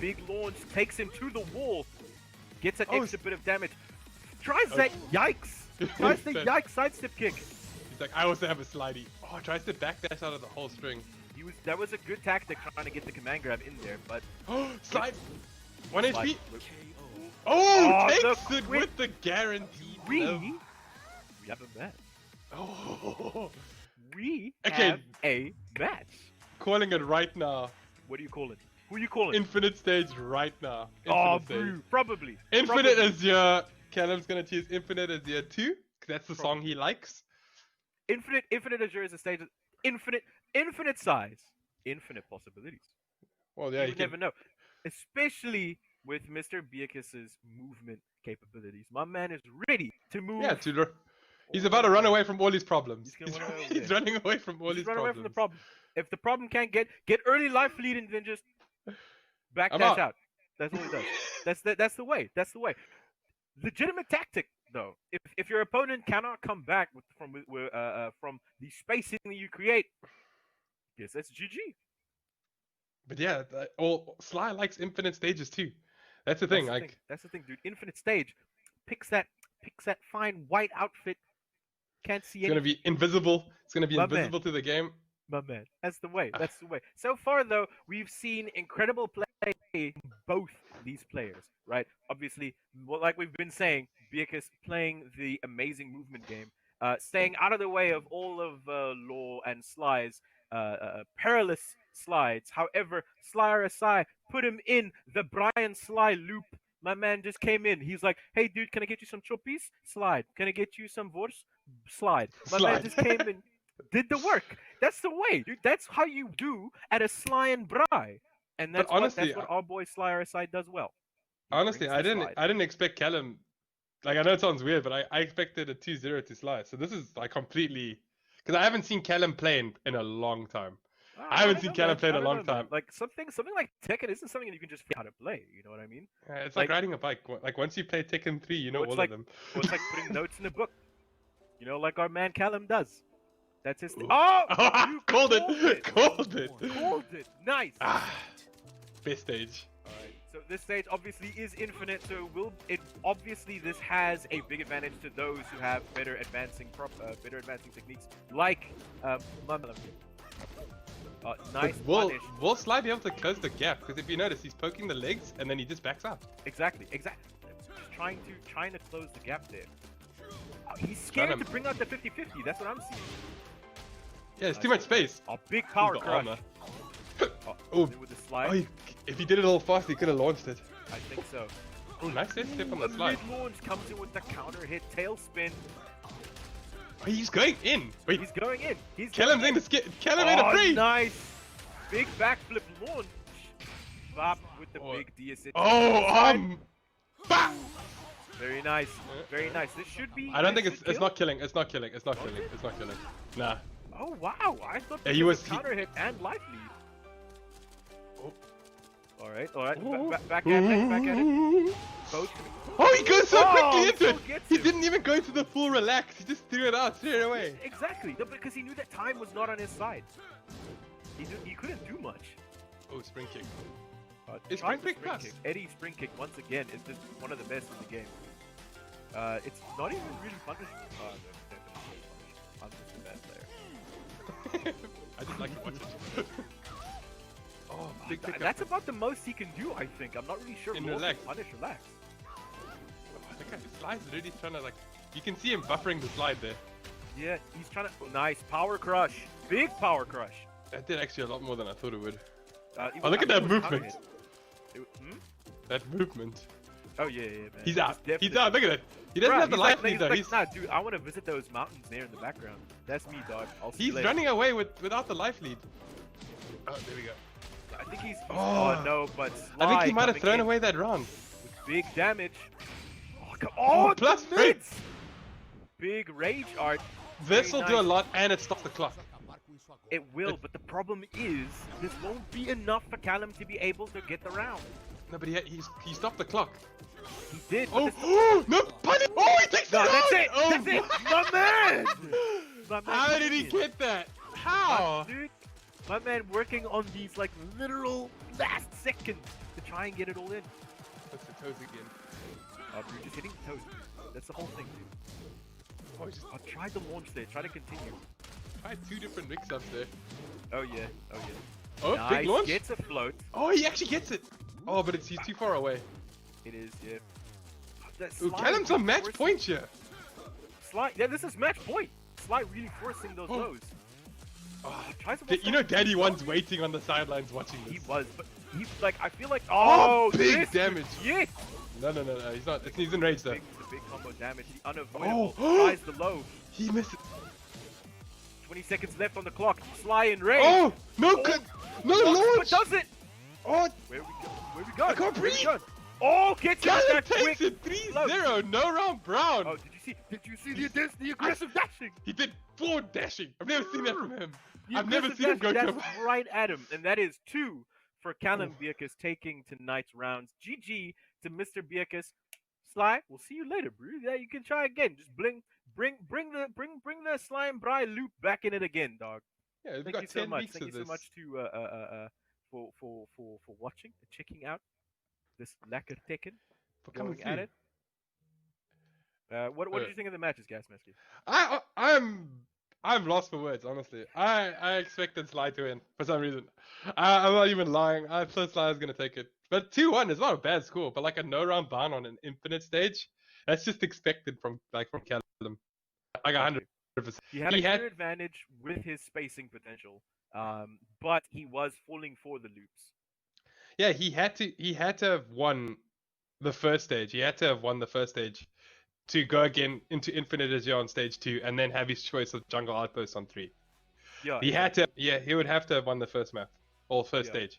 big launch takes him to the wall. Gets an Oh, extra bit of damage. Tries that. Yikes. Tries the yikes sidestep kick. He's like, I also have a slidey. Oh, tries to backdash out of the whole string. That was a good tactic trying to get the command grab in there, but Oh, slide. 1 Slide. HP. Oh, Oh, takes the it quick with the guaranteed we love. have a match. Oh, We Okay. have a match. calling it right now. What do you call it? Who are you calling? Infinite stage right now. Oh, Infinite stage. boo. Probably. Infinite Probably. is your. Callum's gonna choose Infinite as year 2. 'Cause that's the song he likes. Infinite Azure is a stage of infinite size, infinite possibilities. Well, yeah, You you would never can. know. Especially with Mr. Beukes' movement capabilities. My man is ready to move. Yeah, he's about to run away from all his problems. He's gonna run away, He's yeah. running away from all Just his run away problems. from the problem. If the problem can't get early life lead and then just I'm backdash out. out. That's all he does. That's the way. That's the way. Legitimate tactic though. If your opponent cannot come back from the spacing that you create, yes, that's GG. But yeah, Sly likes infinite stages too. That's the That's thing. the Like, thing. That's the thing, dude. Infinite stage picks that fine white outfit. Can't see it's gonna anything. be invisible. It's gonna be My man. invisible to the game. My man. That's the way. That's the way. So far, though, we've seen incredible play from both these players, right? Obviously, like we've been saying, Beukes playing the amazing movement game, staying out of the way of all of Law and Sly's perilous slides. However, SlyRsi put him in the Brian Sly loop. My man just came in. He's like, hey, dude, can I get you some choppies? Slide. Can I get you some Vors? Slide. My man Slide. just came in, did the work. That's the way, dude. That's how you do at a Sly and Bry. And that's, honestly, what our boy SlyRsi does well. He Honestly, brings the slide. I didn't expect Callum. Like, I know it sounds weird, but I expected a 2-0 to Sly. So this is like completely, because I haven't seen Callum play in a long time. I haven't seen Callum play in a long time. Like something like Tekken isn't something that you can just figure out how to play. You know what I mean? It's like riding a bike. Like once you play Tekken 3, you know it's all like, of them. Or it's like putting notes in a book. You know, like our man Callum does. That's his thing. Ooh. Oh! Oh, called it! Called it! Called it! Nice! Best stage. Alright, so this stage obviously is infinite, so obviously this has a big advantage to those who have better advancing techniques, like Mumble. Nice But punish. will Sly be able to close the gap? Because if you notice, he's poking the legs and then he just backs up. Exactly. Just trying to close the gap there. He's scared to bring out the 50-50. That's what I'm seeing. Yeah, it's too much space. A big power He's got crush. armor. Oh, with the slide. If he did it a little fast, he could have launched it. I think so. Oh, nice step on the The slide. mid launch comes in with the counter hit, tail spin. Oh, he's going in. Wait, He's going in. He's Callum's going in the skip. Callum made a free. Nice. Big backflip launch. Bop with the big DSH. Oh, bah! Very nice. Very nice. This should be. I don't think this should it's kill. not killing. It's not killing. It's not killing. It's not killing. Nah. Oh wow! I thought Yeah, this he was was- counter hit and life lead. Oh. All right. Back at it. Both. Oh, he goes so Oh, quickly into so it. gets He him. didn't even go into the full relax. He just threw it out straight away. Exactly. No, because he knew that time was not on his side. He couldn't do much. Oh, spring kick. It's Spring Kick plus. Eddie Spring Kick once again is just one of the best in the game. It's not even really punished. Oh, no, definitely punished. I'm just a bad player. I just like to watch it. Oh, big pick up. That's about the most he can do, I think. I'm not really sure. In Law can relax. Punish relax. Oh, that guy slides really trying to like. You can see him buffering the slide there. Yeah, he's trying to. Oh, nice power crush. Big power crush. That did actually a lot more than I thought it would. It Oh, was- look I at think that it was counter movement. hit. That movement. Oh yeah, man. He's It's out. He's definitely- out. Look at it. He doesn't Bruh, have the he's life like, lead he's though. like, He's nah, dude, I want to visit those mountains there in the background. That's me, dog. I'll see you he's later. running away without the life lead. Oh, there we go. think he's oh no, but I think he Sly might have coming thrown in away that round. with big damage. Oh, come on, plus the three. mids! Big rage art. This will Very do a nice. lot, and it stops the clock. It will, but the problem is this won't be enough for Callym to be able to get the round. No, but he stopped the clock. He did. but Oh, no, punish! Oh, he takes the No, that's round! it! Oh, That's it! My man! My man How did he coming in. get that? How? Dude, my man working on these like literal last seconds to try and get it all in. What's the toes again? Oh, you're just hitting the toes. That's the whole thing, dude. Oh, he just I tried the launch there. Try to continue. tried 2 different mix-ups there. Oh yeah. Oh yeah. Oh, Nice. big launch. Gets a float. Oh, he actually gets it. Oh, but he's too far away. It is, yeah. That Ooh, Sly Callum's on really match forcing- point here. Sly, yeah, this is match point. Sly really forcing those Oh. lows. Tries to You know, Daddy One's waiting on the sidelines watching this. He was, but he like I feel like Oh, big this damage. Yeah. No, he's not. He's in rage though. The big combo damage. The unavoidable. Oh. Tries the low. He missed it. 20 seconds left on the clock. Sly in range. Oh, no, Oh. no But launch. does it? Oh, Where we go? Where we go? I can't Where we breathe. go? Oh, gets out Callum that quick. takes it 3-0. No round brown. Oh, did you see? Did you see the aggressive dashing? He did 4 dashing. I've never seen that from him. The I've never aggressive seen him go dash, to that's right at him, and that is 2 for Callym Beukes taking tonight's rounds. GG to Mr. Beukes. Sly, we'll see you later, bro. Yeah, you can try again. Just bring the Sly and Bry loop back in it again, dog. Yeah, we've Thank got you so 10 much. weeks Thank of you so this. much to for watching and checking out this Lekker Tekken. For coming Going at through. it. What did you think of the matches, guys, Mesky? I'm lost for words, honestly. I expected Sly to win for some reason. I'm not even lying. I thought Sly was gonna take it, but 2-1 is not a bad score. But like a no round ban on an infinite stage, that's just expected from Callum. Like 100%. He had a clear advantage with his spacing potential, but he was falling for the loops. Yeah, he had to have won the first stage. He had to have won the first stage to go again into infinite as on stage 2, and then have his choice of jungle outposts on 3. Yeah, He had to. Yeah, he would have to have won the first map or first stage.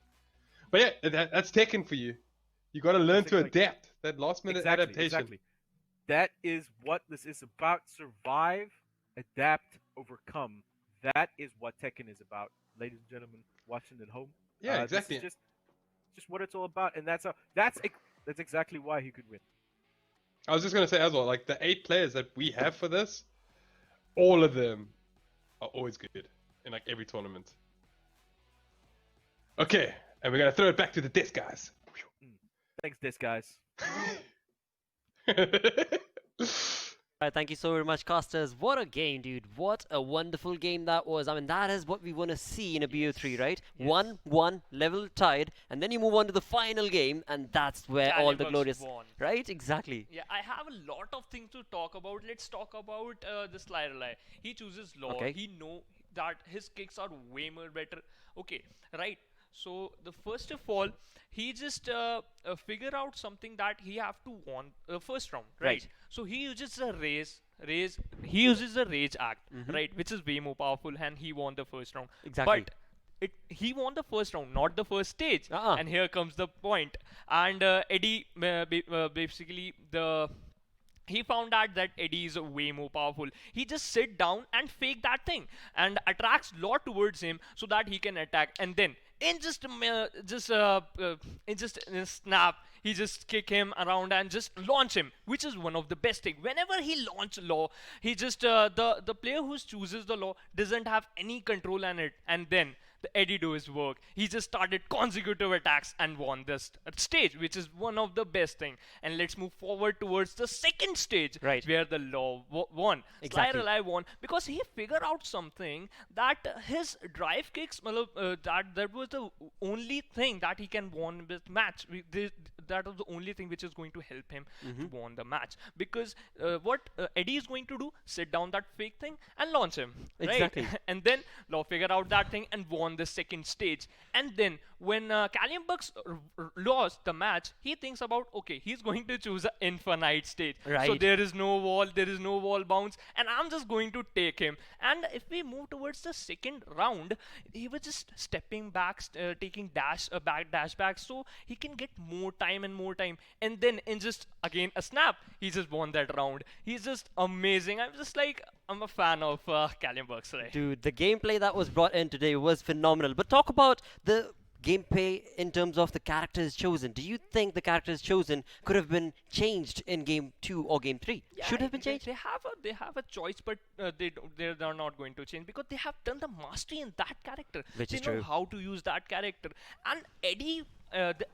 But yeah, that's Tekken for you. You got to learn to adapt. That last minute adaptation. Exactly. That is what this is about. Survive, adapt, overcome. That is what Tekken is about, ladies and gentlemen watching at home. Yeah, exactly. This is just what it's all about, and that's exactly why he could win. I was just gonna say as well, like the 8 players that we have for this, all of them are always good in like every tournament. Okay, and we're gonna throw it back to the desk, guys. Thanks, this guys. Alright, thank you so very much, casters. What a game, dude. What a wonderful game that was. I mean, that is what we want to see in a BO3, right? Yes. 1-1, level tied, and then you move on to the final game, and that's where all the Callym glorious... won. Right? Exactly. Yeah, I have a lot of things to talk about. Let's talk about the SlyRsi. He chooses law. Okay. He know that his kicks are way more better. Okay, right. So the first of all, he just figure out something that he have to won first round, right? Right. So he uses a he uses a rage act, right, which is way more powerful, and he won the first round. Exactly. But he won the first round, not the first stage. Uh-uh. And here comes the point. And Eddie, basically he found out that Eddie is way more powerful. He just sit down and fake that thing and attracts law towards him so that he can attack. And then in a snap, he just kick him around and just launch him, which is one of the best thing. Whenever he launch law, he just the player who chooses the law doesn't have any control on it, and then the Eddie do his work. He just started consecutive attacks and won this stage, which is one of the best thing. And let's move forward towards the second stage, Right. where the law won. Exactly. SlyRsi won because he figured out something that his drive kicks, that was the only thing that he can won with match. That was the only thing which is going to help him to won the match. Because what Eddie is going to do, sit down that fake thing and launch him. Right? Exactly. And then Law figured out that thing and won on the second stage. And then when Callym lost the match, he thinks about, okay, he's going to choose an infinite stage. So Right. there is no wall bounce, and I'm just going to take him. And if we move towards the second round, he was just stepping back, taking dash back, so he can get more time and more time. And then in just again a snap, he just won that round. He's just amazing. I'm a fan of Callym, right? Dude, the gameplay that was brought in today was phenomenal. But talk about the gameplay in terms of the characters chosen. Do you think the characters chosen could have been changed in game 2 or game 3? Should have been changed? They have a choice, but they're not going to change because they have done the mastery in that character. Which they is know true. how to use that character. And the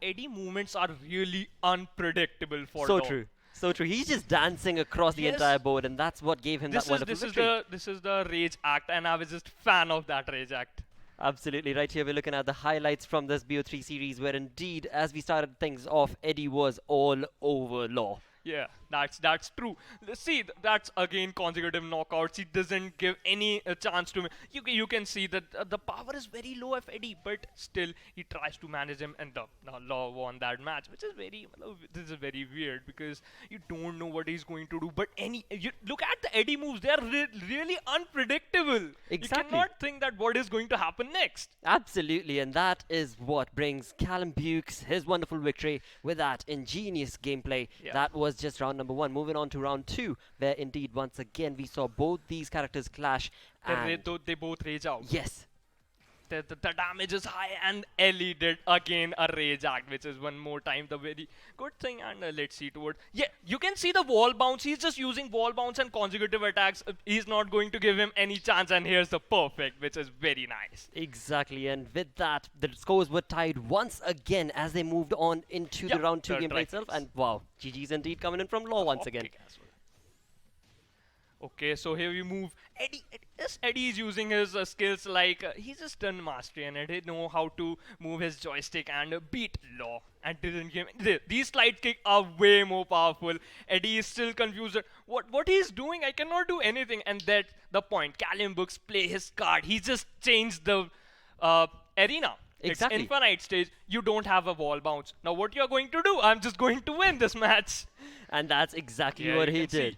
Eddie movements are really unpredictable for So Law. true. So true. He's just dancing across the Yes. entire board, and that's what gave him that wonderful victory. This is the rage act, and I was just fan of that rage act. Absolutely. Right here, we're looking at the highlights from this BO3 series, where indeed, as we started things off, Eddie was all over Law. Yeah, that's true. See, that's again consecutive knockouts. He doesn't give any chance to me. You can see that the power is very low of Eddie, but still he tries to manage him, and the Law won that match, which is this is very weird because you don't know what he's going to do. But you look at the Eddie moves; they are really unpredictable. Exactly. You cannot think that what is going to happen next. Absolutely, and that is what brings Callym Beukes his wonderful victory with that ingenious gameplay. Yeah. That was just round number 1. Moving on to round 2, where indeed once again we saw both these characters clash. And They both rage out. yes, The damage is high, and Ellie did again a rage act, which is one more time the very good thing. And let's see toward, yeah, you can see the wall bounce. He's just using wall bounce and consecutive attacks. He's not going to give him any chance, and here's the perfect, which is very nice. exactly. And with that, the scores were tied once again as they moved on into the Yeah, round 2 the gameplay itself. tries. And wow, GG's indeed coming in from Law once again. Okay, as well. Okay, so here we move. Eddie is using his skills like he's just done mastery and he know how to move his joystick and beat Law. And didn't give these slide kicks are way more powerful. Eddie is still confused. What he's doing? I cannot do anything. And that's the point. Callym Beukes play his card. He just changed the arena. Exactly. It's infinite stage. You don't have a wall bounce. Now what you're going to do? I'm just going to win this match. And that's exactly Yeah, what you he can see. did.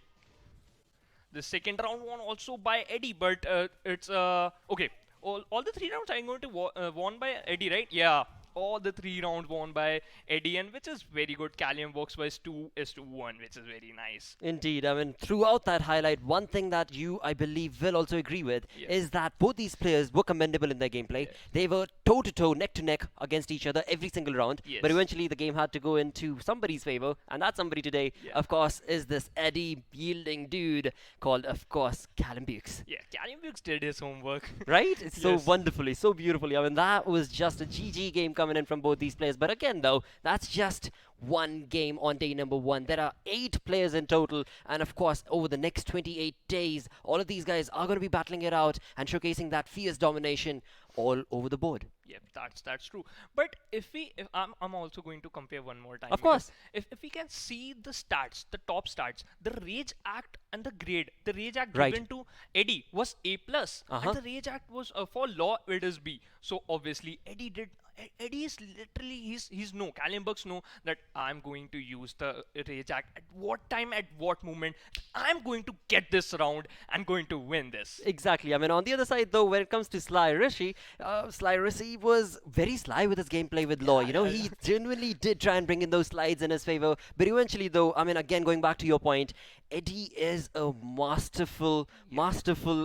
The second round won also by Eddie, but it's okay. All the 3 rounds I'm going to won by Eddie, right? Yeah, all the 3 rounds won by Eddie, and which is very good. Callym Beukes was 2-1, which is very nice. Indeed. I mean, throughout that highlight, one thing that you, I believe, will also agree with Yeah. is that both these players were commendable in their gameplay. Yeah. They were toe-to-toe, neck-to-neck against each other every single round. Yes. But eventually, the game had to go into somebody's favor. And that somebody today, Yeah. of course, is this Eddie yielding dude called, of course, Callym Beukes. Yeah, Callym Beukes did his homework. Right? It's so Yes. wonderfully, so beautifully. I mean, that was just a GG game coming in from both these players. But again, though, that's just one game on day number 1. There are 8 players in total. And of course, over the next 28 days, all of these guys are going to be battling it out and showcasing that fierce domination all over the board. Yeah, that's true. But if I'm also going to compare one more time. Of because course. If we can see the stats, the top stats, the Rage Act and the grade. The Rage Act Right. given to Eddie was A+, Uh-huh. and the Rage Act was for Law it is B. So obviously Eddie is literally he's no Callym Beukes know that I'm going to use the Rage Act at what time, at what moment. I'm going to get this round and going to win this. Exactly. I mean, on the other side, though, when it comes to SlyRsi, SlyRsi was very sly with his gameplay with Law. You know, he genuinely did try and bring in those slides in his favor. But eventually, though, I mean, again, going back to your point, Eddie is a masterful,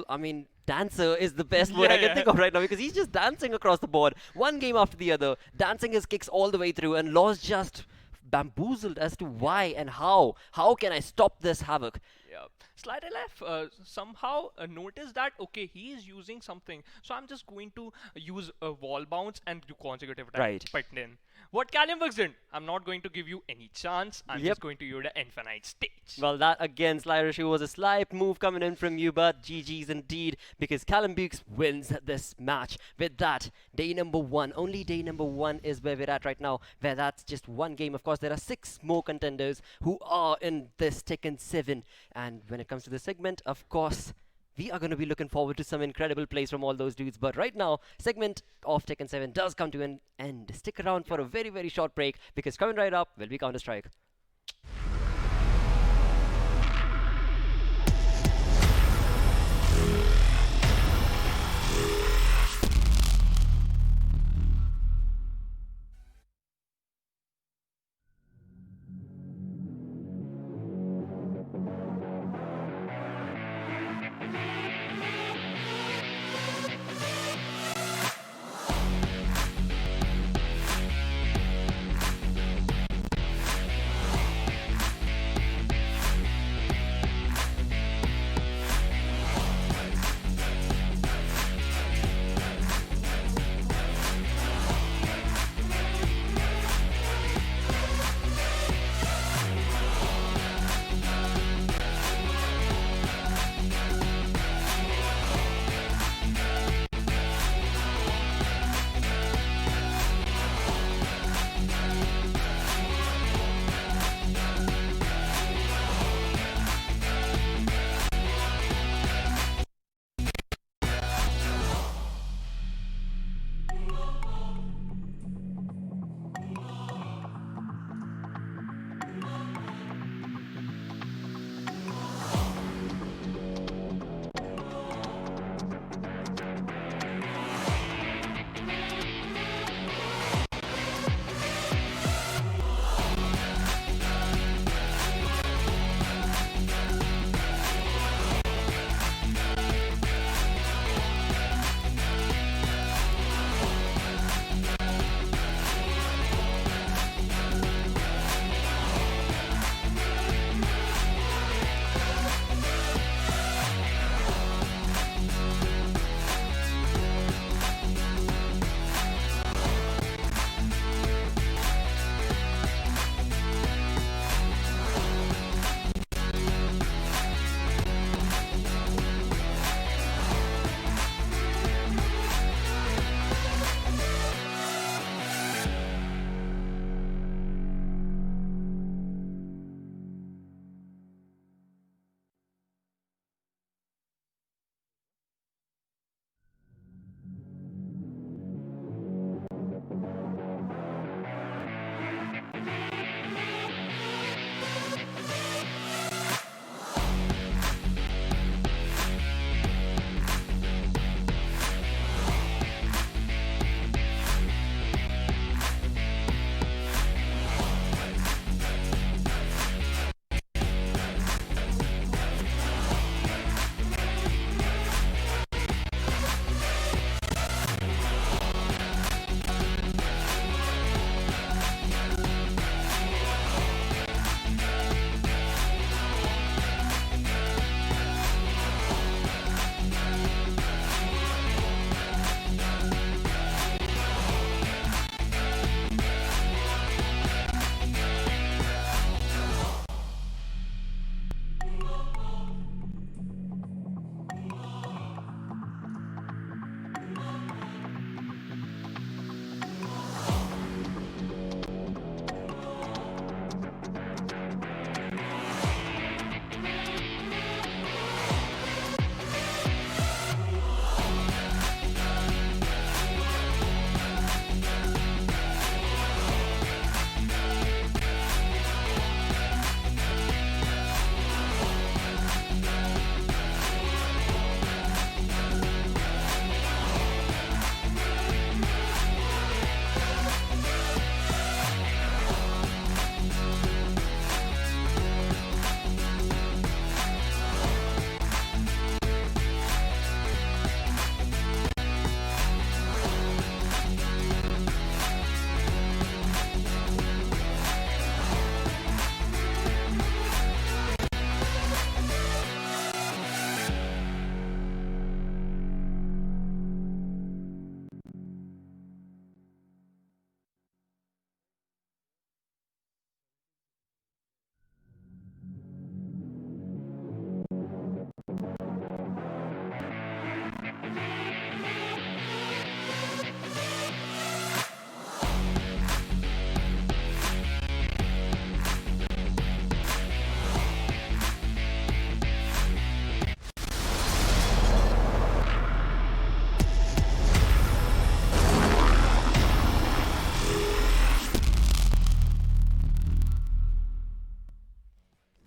I mean, dancer is the best word I can think of right now, because he's just dancing across the board, one game after the other, dancing his kicks all the way through, and Law's just bamboozled as to why and how. How can I stop this havoc? Yeah, SlyRsi somehow noticed that okay, he is using something, so I'm just going to use a wall bounce and do consecutive attack. Right. But then, what Callym Beukes did, I'm not going to give you any chance. I'm Yep. just going to use the infinite stage. Well, that again, SlyRsi was a sly move coming in from you, but GG's indeed, because Callym Beukes wins this match. With that, day number 1, only day number 1 is where we're at right now, where that's just one game. Of course, there are 6 more contenders who are in this Tekken 7. And when it comes to this segment, of course, we are going to be looking forward to some incredible plays from all those dudes. But right now, segment of Tekken 7 does come to an end. Stick around for a very, very short break because coming right up will be Counter-Strike.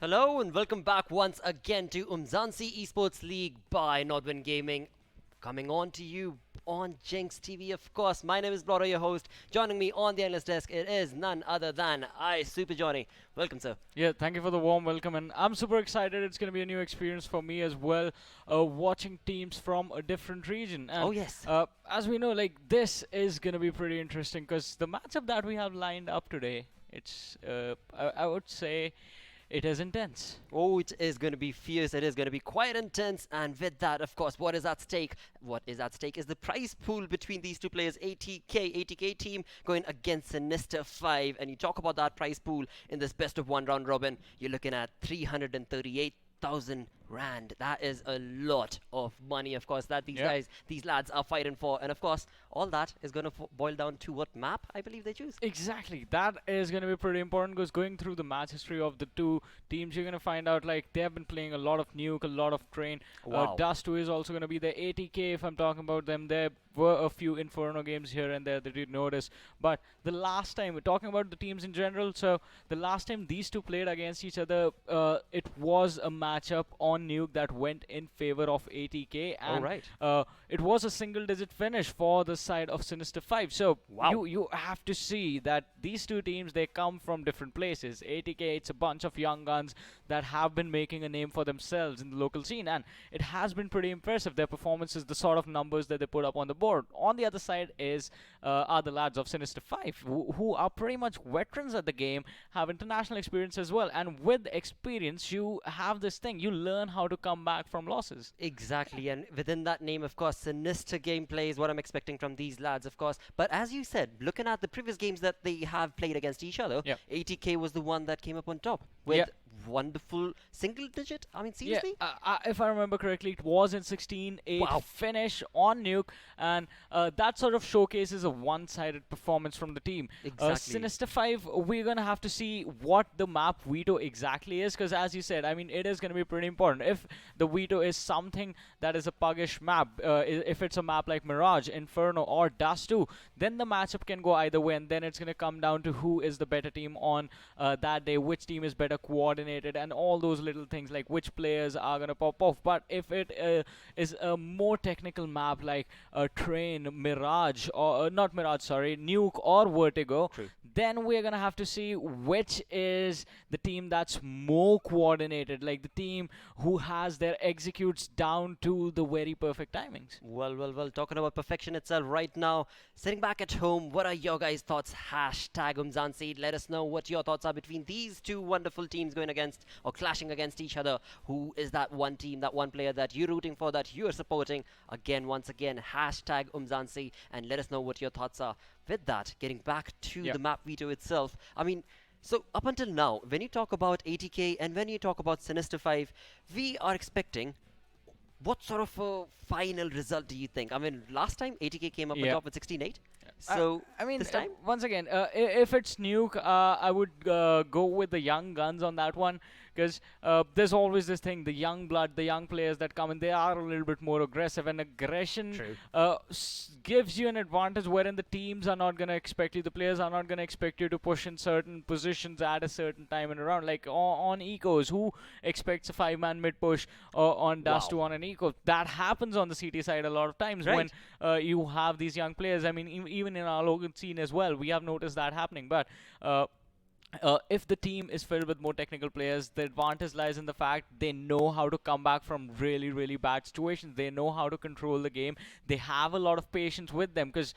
Hello and welcome back once again to Umzansi Esports League by Nodwin Gaming. Coming on to you on Jinx TV, of course. My name is Blotto, your host. Joining me on the analyst desk, it is none other than Super Johnny. Welcome, sir. Yeah, thank you for the warm welcome, and I'm super excited. It's going to be a new experience for me as well, watching teams from a different region. And, Oh, yes. As we know, like, this is going to be pretty interesting because the matchup that we have lined up today, it's, I would say, it is intense. Oh, it is going to be fierce. It is going to be quite intense. And with that, of course, what is at stake? What is at stake is the prize pool between these two players, ATK team going against Sinister 5. And you talk about that prize pool in this best of one round robin, you're looking at 338,000 rand. That is a lot of money, of course, that these lads are fighting for. And of course, all that is going to boil down to what map I believe they choose. Exactly. That is going to be pretty important because going through the match history of the two teams, you're going to find out like they have been playing a lot of Nuke, a lot of Train. Wow. Dust 2 is also going to be the ATK if I'm talking about them. There were a few Inferno games here and there that you notice. But the last time, we're talking about the teams in general, so the last time these two played against each other, it was a matchup on Nuke that went in favor of ATK. And right. it was a single-digit finish for the side of Sinister 5. So Wow. you have to see that these two teams, they come from different places. ATK, it's a bunch of young guns that have been making a name for themselves in the local scene, and it has been pretty impressive. Their performances, the sort of numbers that they put up on the board. On the other side are the lads of Sinister 5, who are pretty much veterans at the game, have international experience as well, and with experience, you have this thing. You learn how to come back from losses. Exactly, and within that name, of course, sinister gameplay is what I'm expecting from these lads, of course. But as you said, looking at the previous games that they have played against each other, Yep. ATK was the one that came up on top with Yep. wonderful single digit. I mean, seriously? Yeah, if I remember correctly, it was in 16-8 Wow. finish on Nuke, and that sort of showcases a one-sided performance from the team. Exactly. Sinister 5, we're going to have to see what the map veto exactly is, because as you said, I mean, it is going to be pretty important. If the veto is something that is a puggish map, if it's a map like Mirage, Inferno, or Dust 2, then the matchup can go either way, and then it's going to come down to who is the better team on that day, which team is better coordinated, and all those little things like which players are going to pop off. But if it is a more technical map like Train, Mirage, or not Mirage, sorry, Nuke or Vertigo, True. then we're going to have to see which is the team that's more coordinated, like the team who has their executes down to the very perfect timings. Well, talking about perfection itself right now, sitting back at home, what are your guys' thoughts? Hashtag Umzansi. Let us know what your thoughts are between these two wonderful teams going against or clashing against each other. Who is that one team, that one player that you're rooting for, that you're supporting? Again, once again, hashtag Umzansi, and let us know what your thoughts are. With that, getting back to Yep. the map veto itself, I mean, so up until now, when you talk about ATK and when you talk about Sinister 5, we are expecting what sort of a final result do you think? I mean, last time ATK came up on Yeah. top with 16-8. So I mean, this time, once again, if it's Nuke, I would go with the young guns on that one, because there's always this thing, the young blood, the young players that come in, they are a little bit more aggressive, and aggression gives you an advantage wherein the teams are not going to expect you, the players are not going to expect you to push in certain positions at a certain time in a round. Like on Ecos, who expects a 5-man mid push on Dust 2 on an Eco? That happens on the CT side a lot of times Right. when you have these young players. I mean, even in our local scene as well, we have noticed that happening. But if the team is filled with more technical players, the advantage lies in the fact they know how to come back from really, really bad situations. They know how to control the game. They have a lot of patience with them because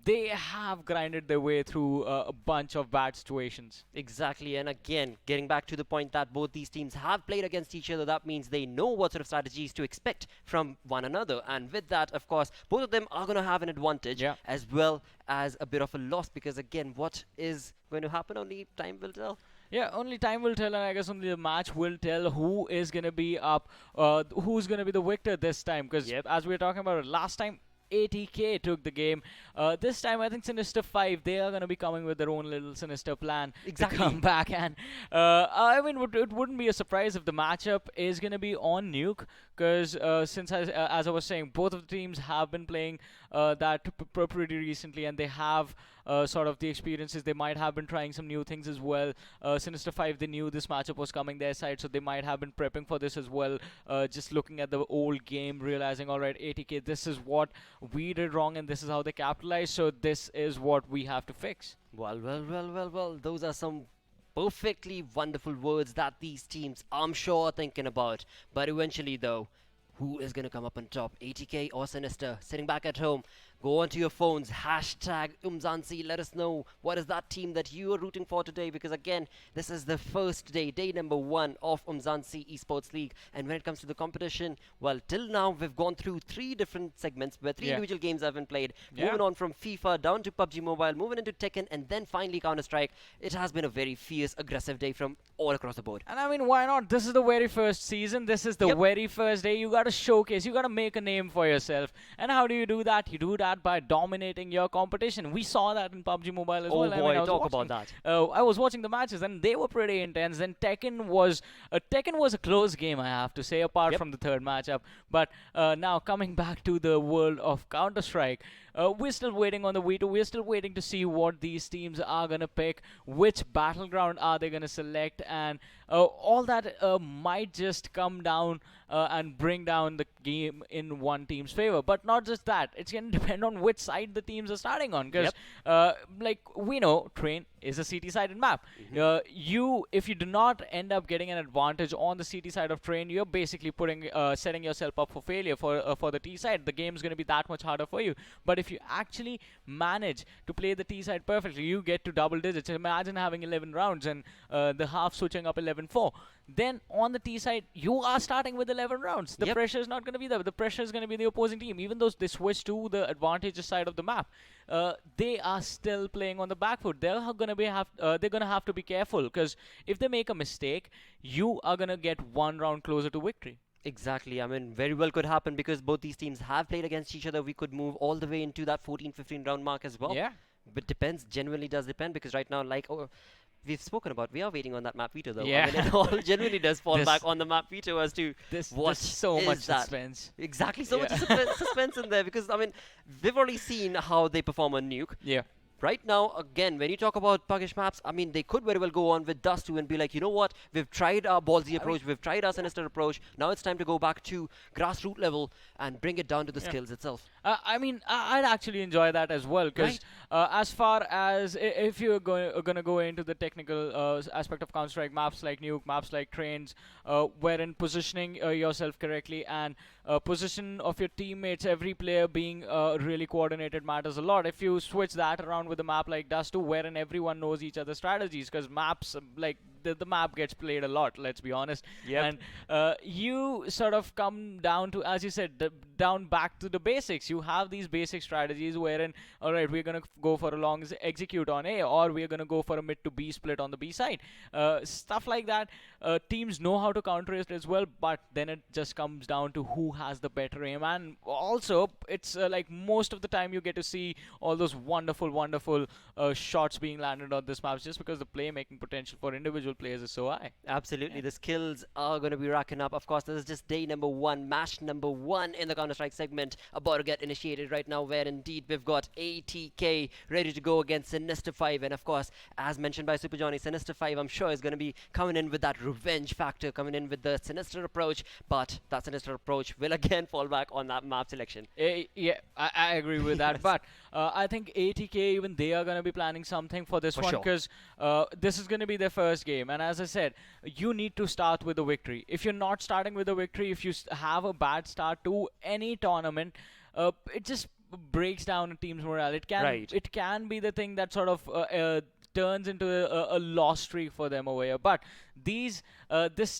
they have grinded their way through a bunch of bad situations. exactly. And again, getting back to the point that both these teams have played against each other, that means they know what sort of strategies to expect from one another. And with that, of course, both of them are going to have an advantage Yeah. as well as a bit of a loss, because again, what is going to happen, only time will tell. Yeah, only time will tell, and I guess only the match will tell who is going to be up, who's going to be the victor this time. Because Yep. as we were talking about it last time, ATK took the game. This time, I think Sinister 5, they are going to be coming with their own little Sinister plan Exactly. to come back. And I mean, it wouldn't be a surprise if the matchup is going to be on Nuke, because as I was saying, both of the teams have been playing that pretty recently, and they have sort of the experiences. They might have been trying some new things as well. Sinister 5, they knew this matchup was coming their side, so they might have been prepping for this as well. Just looking at the old game, realizing, all right, ATK, this is what we did wrong, and this is how they capitalized, so this is what we have to fix. Well. Those are some perfectly wonderful words that these teams, I'm sure, are thinking about. But eventually, though, who is going to come up on top? ATK or Sinister? Sitting back at home, go onto your phones, hashtag Umzansi, let us know what is that team that you are rooting for today, because again, this is the first day, day number 1 of Umzansi Esports League. And when it comes to the competition, well, till now we've gone through 3 different segments where 3 individual games have been played. Moving on from FIFA down to PUBG Mobile, moving into Tekken, and then finally Counter-Strike. It has been a very fierce, aggressive day from all across the board. And I mean, why not? This is the very first season. This is the very first day. You got to showcase. You got to make a name for yourself. And how do you do that? You do that by dominating your competition. We saw that in PUBG Mobile as well. Oh boy, talk about that. I was watching the matches and they were pretty intense. And Tekken was a close game, I have to say, apart from the third matchup. But now coming back to the world of Counter-Strike, we're still waiting on the V2. We're still waiting to see what these teams are going to pick, which battleground are they going to select, and all that might just come down and bring down the game in one team's favor. But not just that, it's going to depend on which side the teams are starting on, because like we know, Train is a CT-sided map. If you do not end up getting an advantage on the CT side of Train, you're basically setting yourself up for failure for the T side. The game's going to be that much harder for you. But if you actually manage to play the T side perfectly, you get to double digits. Imagine having 11 rounds and the half switching up 11-4. Then on the T side, you are starting with 11 rounds. The pressure is not going to be there. The pressure is going to be the opposing team. Even though they switch to the advantageous side of the map, they are still playing on the back foot. They're going to have to be careful, because if they make a mistake, you are going to get one round closer to victory. Exactly. I mean, very well could happen, because both these teams have played against each other. We could move all the way into that 14-15 round mark as well. Yeah. But depends, genuinely does depend, because right now, like we've spoken about, we are waiting on that map veto though. Yeah. I mean, it all genuinely does fall back on the map veto as to what so is much that. suspense. Exactly, so much suspense in there, because I mean, we've already seen how they perform on Nuke. Yeah. Right now, again, when you talk about puggish maps, I mean, they could very well go on with Dust 2 and be like, you know what, we've tried our ballsy approach, we've tried our sinister approach, now it's time to go back to grassroots level and bring it down to the skills itself. I mean, I'd actually enjoy that as well, because as far as if you're going to go into the technical aspect of Counter-Strike, maps like Nuke, maps like Trains, wherein positioning yourself correctly and position of your teammates, every player being really coordinated, matters a lot. If you switch that around with a map like Dust 2, wherein everyone knows each other's strategies, because maps like the map gets played a lot, let's be honest. And you sort of come down to, as you said, down back to the basics. You have these basic strategies wherein, all right, we're going to go for a long execute on A, or we're going to go for a mid to B split on the B side. Stuff like that. Teams know how to counter it as well, but then it just comes down to who has the better aim. And also, it's like most of the time you get to see all those wonderful shots being landed on this map, just because the playmaking potential for individual players is so high. Absolutely, the skills are going to be racking up. Of course, this is just day number 1, match number 1 in the Counter-Strike segment, about to get initiated right now, where indeed we've got ATK ready to go against Sinister 5. And of course, as mentioned by Super Johnny, Sinister 5, I'm sure, is going to be coming in with that revenge factor, coming in with the sinister approach, but that sinister approach will again fall back on that map selection. Yeah, I agree with that. But I think ATK, even they are going to be planning something for this one, because this is going to be their first game. And as I said, you need to start with a victory. If you're not starting with a victory, if you have a bad start to any tournament, it just breaks down a team's morale. It can be the thing that sort of turns into a loss streak for them over here. But this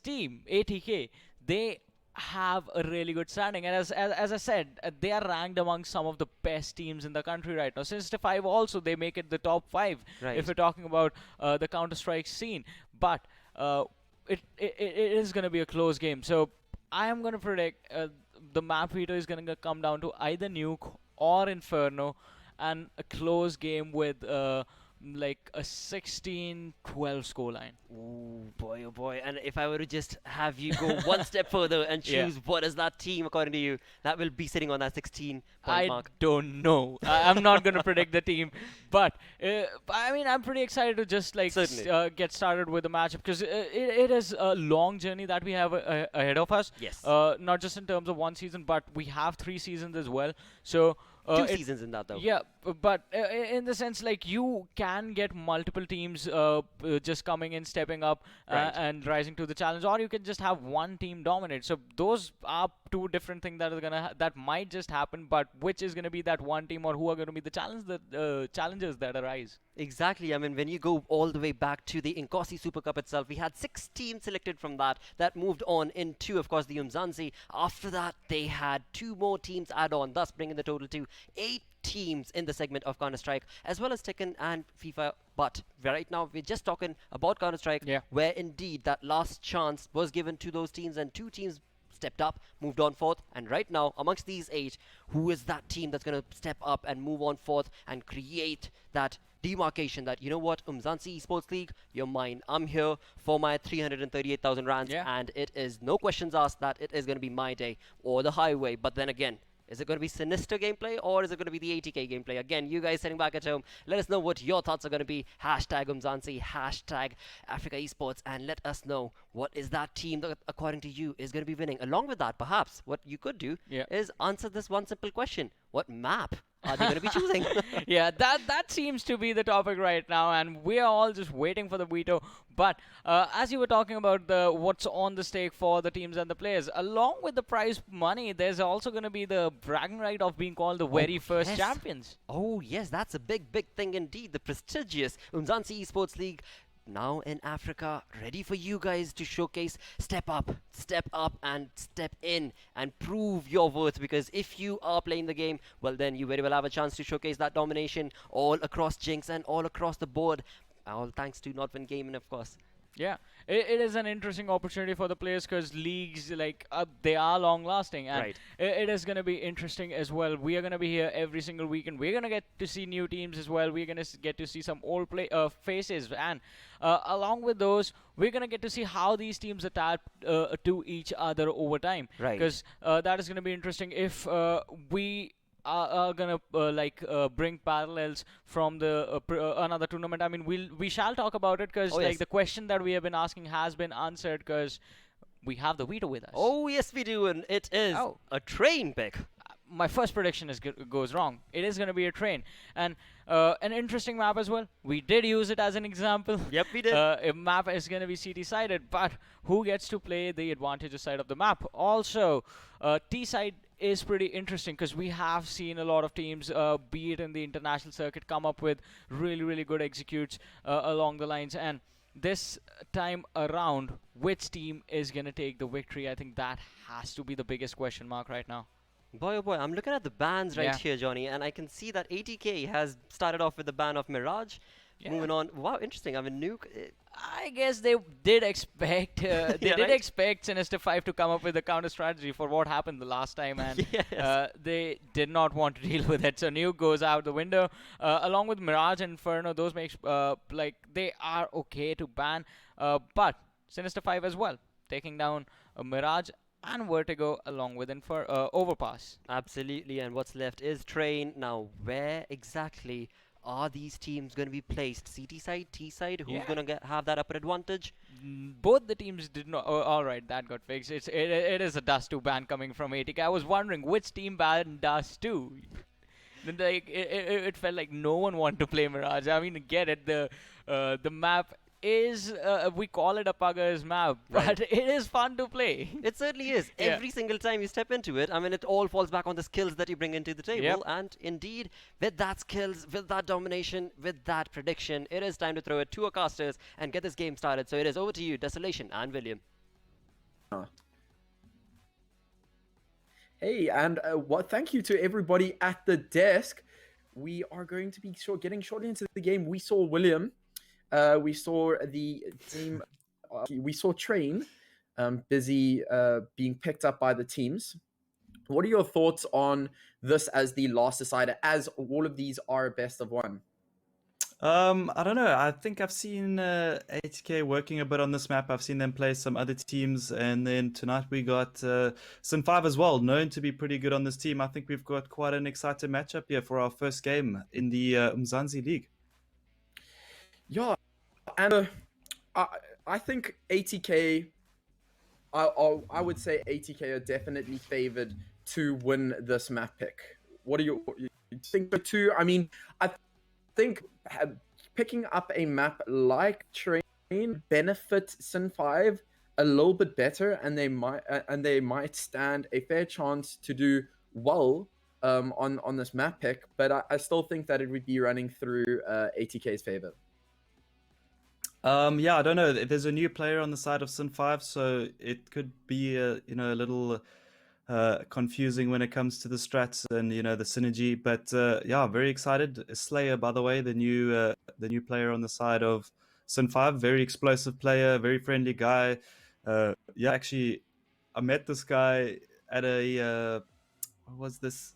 team, ATK, they have a really good standing, and as I said, they are ranked among some of the best teams in the country right now. Sinister 5 also, they make it the top 5 if we're talking about the Counter-Strike scene. But it is going to be a close game. So I am going to predict the map veto is going to come down to either Nuke or Inferno, and a close game with like a 16-12 scoreline. Ooh, boy, oh boy. And if I were to just have you go one step further and Yeah. choose what is that team according to you that will be sitting on that 16 point I mark? don't know. I'm not going to predict the team, but I mean, I'm pretty excited to just like Certainly. get started with the matchup because it is a long journey that we have ahead of us. Yes. Not just in terms of one season, but we have 3 seasons as well. So Two it- seasons in that though. Yeah, but in the sense like you can get multiple teams just coming in, stepping up, Right. and rising to the challenge, or you can just have one team dominate. So those are two different things that are that might just happen. But which is gonna be that one team, or who are gonna be the challenges that arise? Exactly. I mean, when you go all the way back to the Inkosi Super Cup itself, we had 6 teams selected from that moved on into, of course, the Umzansi. After that, they had 2 more teams add on, thus bringing the total to 8 teams in the segment of Counter-Strike, as well as Tekken and FIFA. But right now, we're just talking about Counter-Strike, Yeah. where indeed that last chance was given to those teams, and 2 teams stepped up, moved on forth, and right now, amongst these 8, who is that team that's going to step up and move on forth and create that demarcation that, you know what, Umzansi Esports League, you're mine. I'm here for my 338,000 rands, Yeah. and it is no questions asked that it is going to be my day or the highway. But then again, is it going to be sinister gameplay or is it going to be the 80k gameplay? Again, you guys sitting back at home, let us know what your thoughts are going to be. Hashtag Umzansi, hashtag Africa Esports, and let us know what is that team that, according to you, is going to be winning. Along with that, perhaps what you could do Yeah. is answer this one simple question: what map are they going to be choosing? Yeah, that seems to be the topic right now, and we are all just waiting for the veto. But as you were talking about the what's on the stake for the teams and the players, along with the prize money, there's also going to be the bragging right of being called the very first yes. champions. Oh, yes, that's a big, big thing indeed. The prestigious Umzansi Esports League, now in Africa, ready for you guys to showcase. Step up, and step in and prove your worth. Because if you are playing the game, well, then you very well have a chance to showcase that domination all across Jinx and all across the board. All thanks to Nodwin Gaming, of course. Yeah, it is an interesting opportunity for the players because leagues like they are long lasting, and Right. it is going to be interesting as well. We are going to be here every single week, and we're going to get to see new teams as well. We're going to get to see some old faces, and along with those, we're going to get to see how these teams adapt to each other over time. Right. Because that is going to be interesting if we are gonna bring parallels from the another tournament. I mean, we shall talk about it because Oh, like yes. the question that we have been asking has been answered because we have the veto with us. Oh, yes, we do, and it is Oh. a train pick. My first prediction goes wrong. It is gonna be a train, and an interesting map as well. We did use it as an example. Yep, we did. A map is gonna be CT sided, but who gets to play the advantageous side of the map? Also, T side is pretty interesting because we have seen a lot of teams, be it in the international circuit, come up with really good executes along the lines. And this time around, which team is gonna take the victory? I think that has to be the biggest question mark right now. Boy, oh boy, I'm looking at the bans right Yeah. here, Johnny, and I can see that 80k has started off with the ban of Mirage. Yeah. Moving on. Wow, interesting. I mean, Nuke. I guess they did expect Yeah, did right? expect Sinister 5 to come up with a counter strategy for what happened the last time, and Yes. they did not want to deal with it. So Nuke goes out the window, along with Mirage and Inferno. Those makes like they are okay to ban, but Sinister 5 as well, taking down Mirage and Vertigo along with Overpass. Absolutely, and what's left is Train. Now, where exactly are these teams going to be placed? CT side, T side? Who's Yeah. going to have that upper advantage? Both the teams did not. Oh, all right, that got fixed. It is a Dust 2 ban coming from ATK. I was wondering which team banned Dust 2. Then like it felt like no one wanted to play Mirage. I mean, get it. The map is we call it a Pugger's map, Right. but it is fun to play. It certainly is. Yeah. Every single time you step into it, I mean, it all falls back on the skills that you bring into the table. Yep. And indeed, with that skills, with that domination, with that prediction, it is time to throw it to our casters and get this game started. So it is over to you, Desolation and William. Hey, and thank you to everybody at the desk. We are going to be getting shortly into the game. We saw William. We saw the team. We saw Train busy being picked up by the teams. What are your thoughts on this as the last decider, as all of these are best of one? I don't know. I think I've seen 80K working a bit on this map. I've seen them play some other teams, and then tonight we got Sin5 as well, known to be pretty good on this team. I think we've got quite an exciting matchup here for our first game in the Umzansi League. Yeah, and I think 80K. I would say 80K are definitely favored to win this map pick. What do you think? So too? I mean, I think picking up a map like Train benefit Sin5 a little bit better, and they might stand a fair chance to do well on this map pick. But I still think that it would be running through 80K's favor. Yeah, I don't know. There's a new player on the side of Sin5, so it could be a little confusing when it comes to the strats and the synergy. But yeah, very excited. SlyRsi, by the way, the new player on the side of Sin5, very explosive player, very friendly guy. Yeah, actually, I met this guy at a what was this?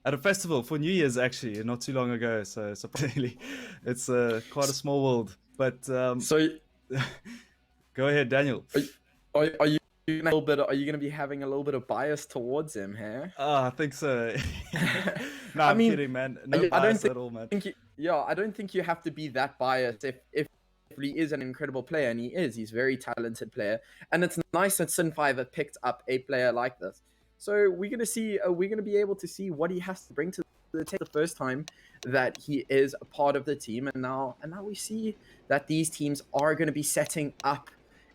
At a festival for New Year's, actually, not too long ago. So surprisingly, it's quite a small world. But so, go ahead, Daniel. Are you a little bit? Are you going to be having a little bit of bias towards him here? I think so. No, I'm kidding, man. No bias at all, man. I don't think you have to be that biased if he is an incredible player, and he is. He's a very talented player, and it's nice that Sin5 have picked up a player like this. So we're going to see. We're going to be able to see what he has to bring to the table the first time that he is a part of the team, and now we see that these teams are going to be setting up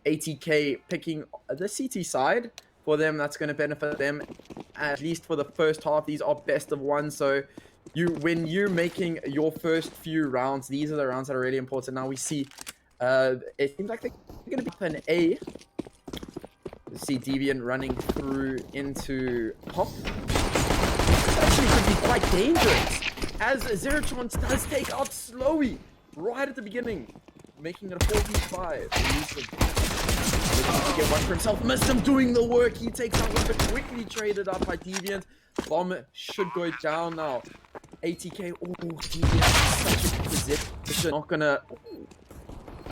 80K, picking the CT side for them. That's going to benefit them, at least for the first half. These are best of one, so when you're making your first few rounds, these are the rounds that are really important. Now we see it seems like they're going to be up an A. See Deviant running through into Pop. Actually could be quite dangerous, as Zerachance does take out SlyRsi right at the beginning, making it a 4v5. Looking to get one for himself. Missed him doing the work. He takes out one, but quickly traded up by Deviant. Bomb should go down now. 80K. Oh, Deviant such a position. Not gonna.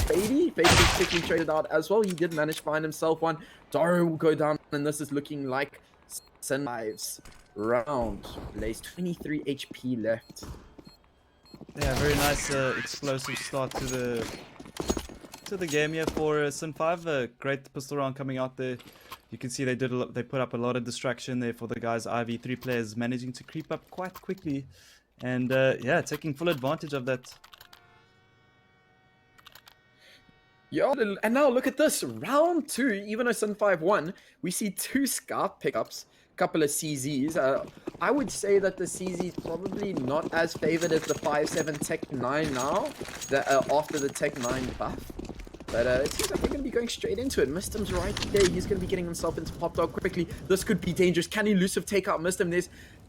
Fady is quickly traded out as well. He did manage to find himself one. Daro will go down, and this is looking like Sin5's round. Blaze 23 HP left. Yeah, very nice explosive start to the game here for Sin5. Great pistol round coming out there. You can see they put up a lot of distraction there for the guys. IV3 players managing to creep up quite quickly, and yeah, taking full advantage of that. Yeah, and now look at this. Round 2, even though Sin5 won, we see 2 scout pickups, a couple of CZs. I would say that the CZ is probably not as favored as the 5-7 Tech 9 now, after the Tech 9 buff. But it seems like they're going to be going straight into it. Mistim's right there. He's going to be getting himself into Pop Dog quickly. This could be dangerous. Can Elusive take out Mistim?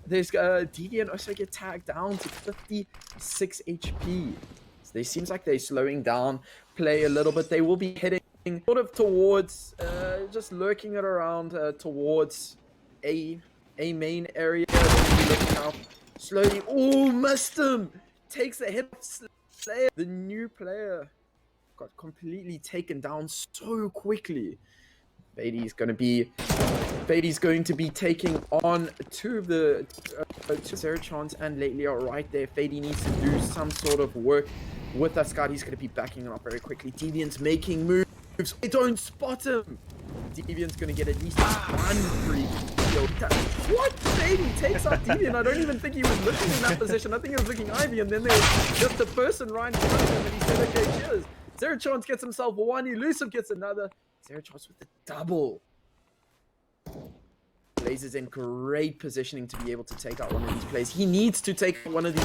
There's Deviant also get tagged down to 56 HP. So they seems like they're slowing down play a little bit. They will be heading sort of towards, just lurking it around towards a main area. Looking out slowly. Oh, missed him! Takes the hit off SlyRsi. The new player got completely taken down so quickly. Fady's going to be taking on 2 of the Zerachance and Lately are right there. Fady needs to do some sort of work with that scout. He's going to be backing him up very quickly. Deviant's making moves. They don't spot him. Deviant's going to get at least one free kill. What? Fady takes out Deviant. I don't even think he was looking in that position. I think he was looking Ivy, and then there was just a person right in front of him, and he said, okay, cheers. Zerachance gets himself one. Elusive gets another. Zerachance with the double. Blaze is in great positioning to be able to take out one of these plays. He needs to take one of these.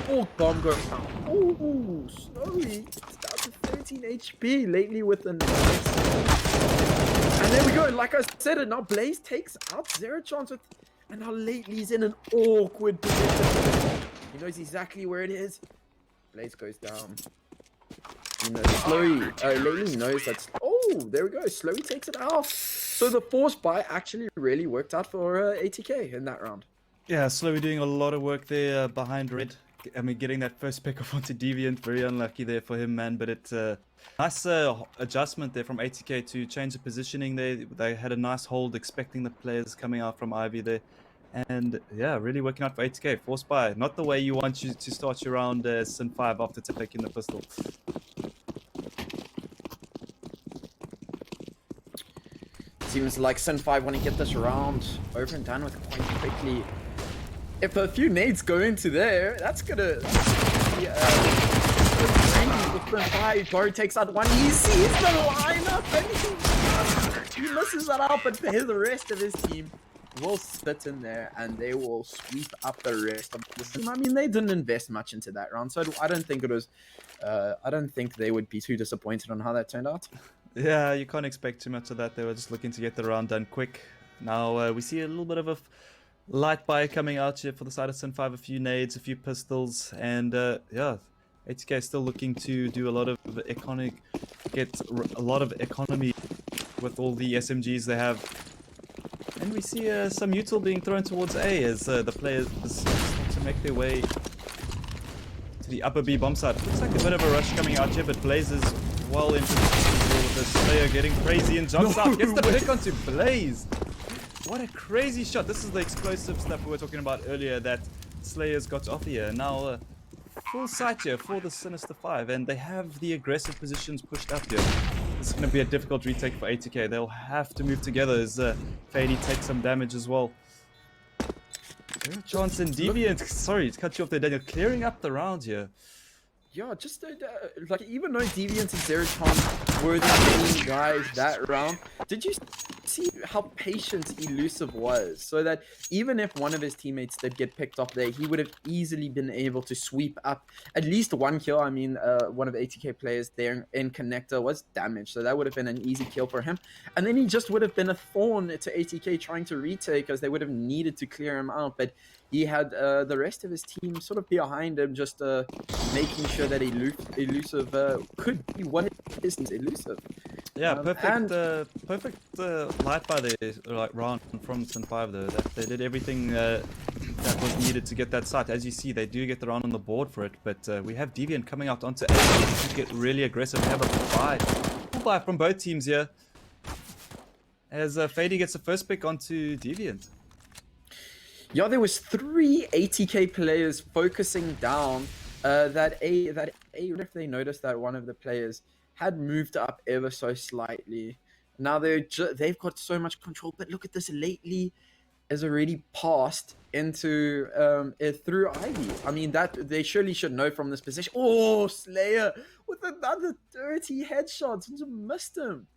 Oh, bomb goes down. Oh, slowly. It's down to 13 HP. Lately with the nice. And there we go. Like I said, and now Blaze takes out Zerachance with. And now Lately's in an awkward position. He knows exactly where it is. Blaze goes down. You know, SlyRsi, Lately knows that's. Oh, there we go. SlyRsi takes it out. So So the force buy actually really worked out for ATK in that round. Yeah, slowly doing a lot of work there behind red. I mean, getting that first pick off onto Deviant, very unlucky there for him, man. But it's nice adjustment there from ATK to change the positioning there. They had a nice hold, expecting the players coming out from Ivy there. And yeah, really working out for ATK. Force buy, not the way you want you to start your round Sin 5 after taking the pistol. Seems like Sin 5 want to get this round over and done with quite quickly. If a few nades go into there, that's gonna be with 5. Goro takes out one. He sees the lineup and he misses that out, but the rest of his team will sit in there and they will sweep up the rest of the team. I mean, they didn't invest much into that round, so I don't think it was. I don't think they would be too disappointed on how that turned out. Yeah, you can't expect too much of that. They were just looking to get the round done quick. Now we see a little bit of a light buy coming out here for the side of Sin 5, a few nades, a few pistols, and yeah, ATK is still looking to do a lot of get a lot of economy with all the SMGs they have. And we see some util being thrown towards A as the players start to make their way to the upper B bomb site. Looks like a bit of a rush coming out here, but Blaze is well into with this player getting crazy and jumps out, gets the pick onto Blaze. What a crazy shot. This is the explosive stuff we were talking about earlier that Slayer's got to offer here. Now, full sight here for the Sinister 5, and they have the aggressive positions pushed up here. This is going to be a difficult retake for ATK. They'll have to move together as Fady takes some damage as well. Chance and Deviant, sorry to cut you off there, Daniel, clearing up the round here. Yeah, just like even though Deviant and Zeraton were the main guys that round, did you see how patient Elusive was? So that even if one of his teammates did get picked off there, he would have easily been able to sweep up at least one kill. I mean, one of the ATK players there in Connector was damaged, so that would have been an easy kill for him. And then he just would have been a thorn to ATK trying to retake, as they would have needed to clear him out. But he had the rest of his team sort of behind him, just making sure that Elusive could be what it is, Elusive. Yeah, perfect light by the round from Sin 5 though. They did everything that was needed to get that site. As you see, they do get the round on the board for it, but we have Deviant coming out onto A to get really aggressive. We have a full buy from both teams here, as Fady gets the first pick onto Deviant. Yeah, there was 3 ATK players focusing down that if they noticed that one of the players had moved up ever so slightly. Now they've got so much control, but look at this. Lately has already passed into through Ivy. I mean, that they surely should know from this position. Oh, Slayer with another dirty headshot. Just missed him.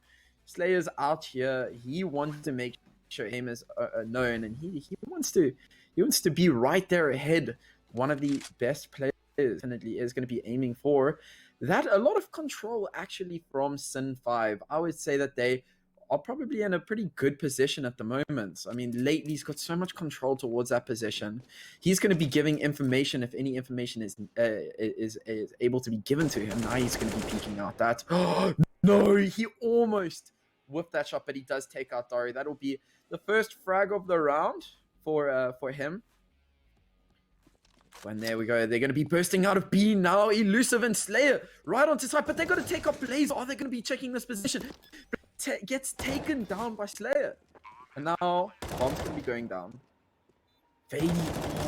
Slayer's out here. He wanted to make sure him is known, and he wants to be right there ahead. One of the best players definitely is going to be aiming for that. A lot of control actually from Sin 5. I would say that they are probably in a pretty good position at the moment. I mean, lately he's got so much control towards that position. He's going to be giving information if any information is able to be given to him. Now he's going to be peeking out that. No, he almost whipped that shot, but he does take out Dari. That'll be the first frag of the round for him. And there we go. They're going to be bursting out of B now. Elusive and Slayer right onto side, but they're going to take up Blaze. Are they going to be checking this position? Gets taken down by Slayer. And now bomb's going to be going down. Fady,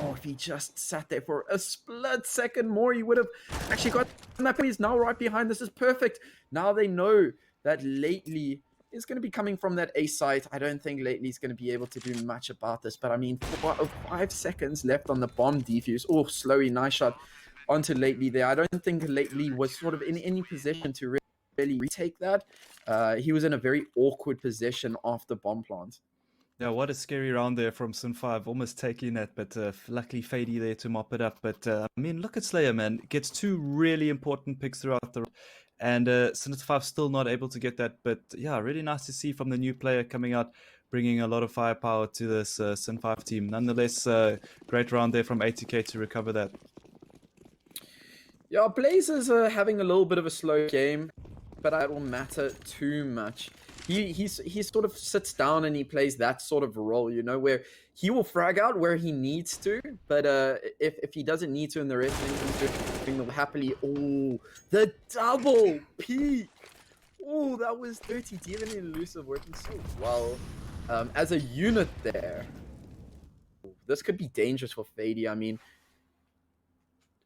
oh, if he just sat there for a split second more, he would have actually got that. He's now right behind. This is perfect. Now they know that Lately is going to be coming from that A site. I don't think Lately's going to be able to do much about this, but I mean, 5 seconds left on the bomb defuse. Oh, Slowy, nice shot onto Lately there. I don't think Lately was sort of in any position to really retake that. He was in a very awkward position after bomb plant. Yeah, what a scary round there from Sin 5, almost taking that, but luckily Fady there to mop it up. But I mean, look at Slayer, man. Gets 2 really important picks throughout the round. And Sin 5 still not able to get that, but yeah, really nice to see from the new player coming out, bringing a lot of firepower to this Sin 5 team. Nonetheless, great round there from ATK to recover that. Yeah, Blaze is having a little bit of a slow game, but that will matter too much he sort of sits down and he plays that sort of role, you know, where he will frag out where he needs to, but if he doesn't need to in the rest, then he's doing them happily. Oh, the double peak! Oh, that was dirty. Demon and Elusive working so well as a unit there. This could be dangerous for Fady. I mean,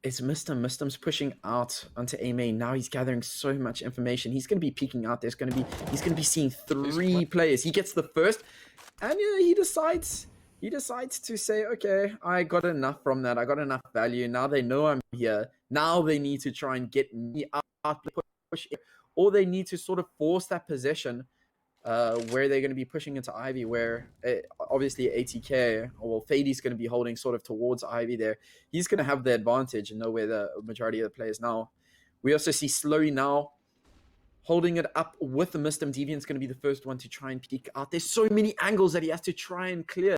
it's Mistim. Mistim's pushing out onto A main. Now he's gathering so much information. He's going to be peeking out. He's going to be seeing 3 players. He gets the first, and yeah, he decides to say, okay, I got enough from that. I got enough value. Now they know I'm here. Now they need to try and get me out, push, or they need to sort of force that position where they're going to be pushing into Ivy, where obviously ATK, well, Fady's going to be holding sort of towards Ivy there. He's going to have the advantage and know where the majority of the players now. We also see SlyRsi now holding it up with the Mistim. Deviant's going to be the first one to try and peek out. There's so many angles that he has to try and clear.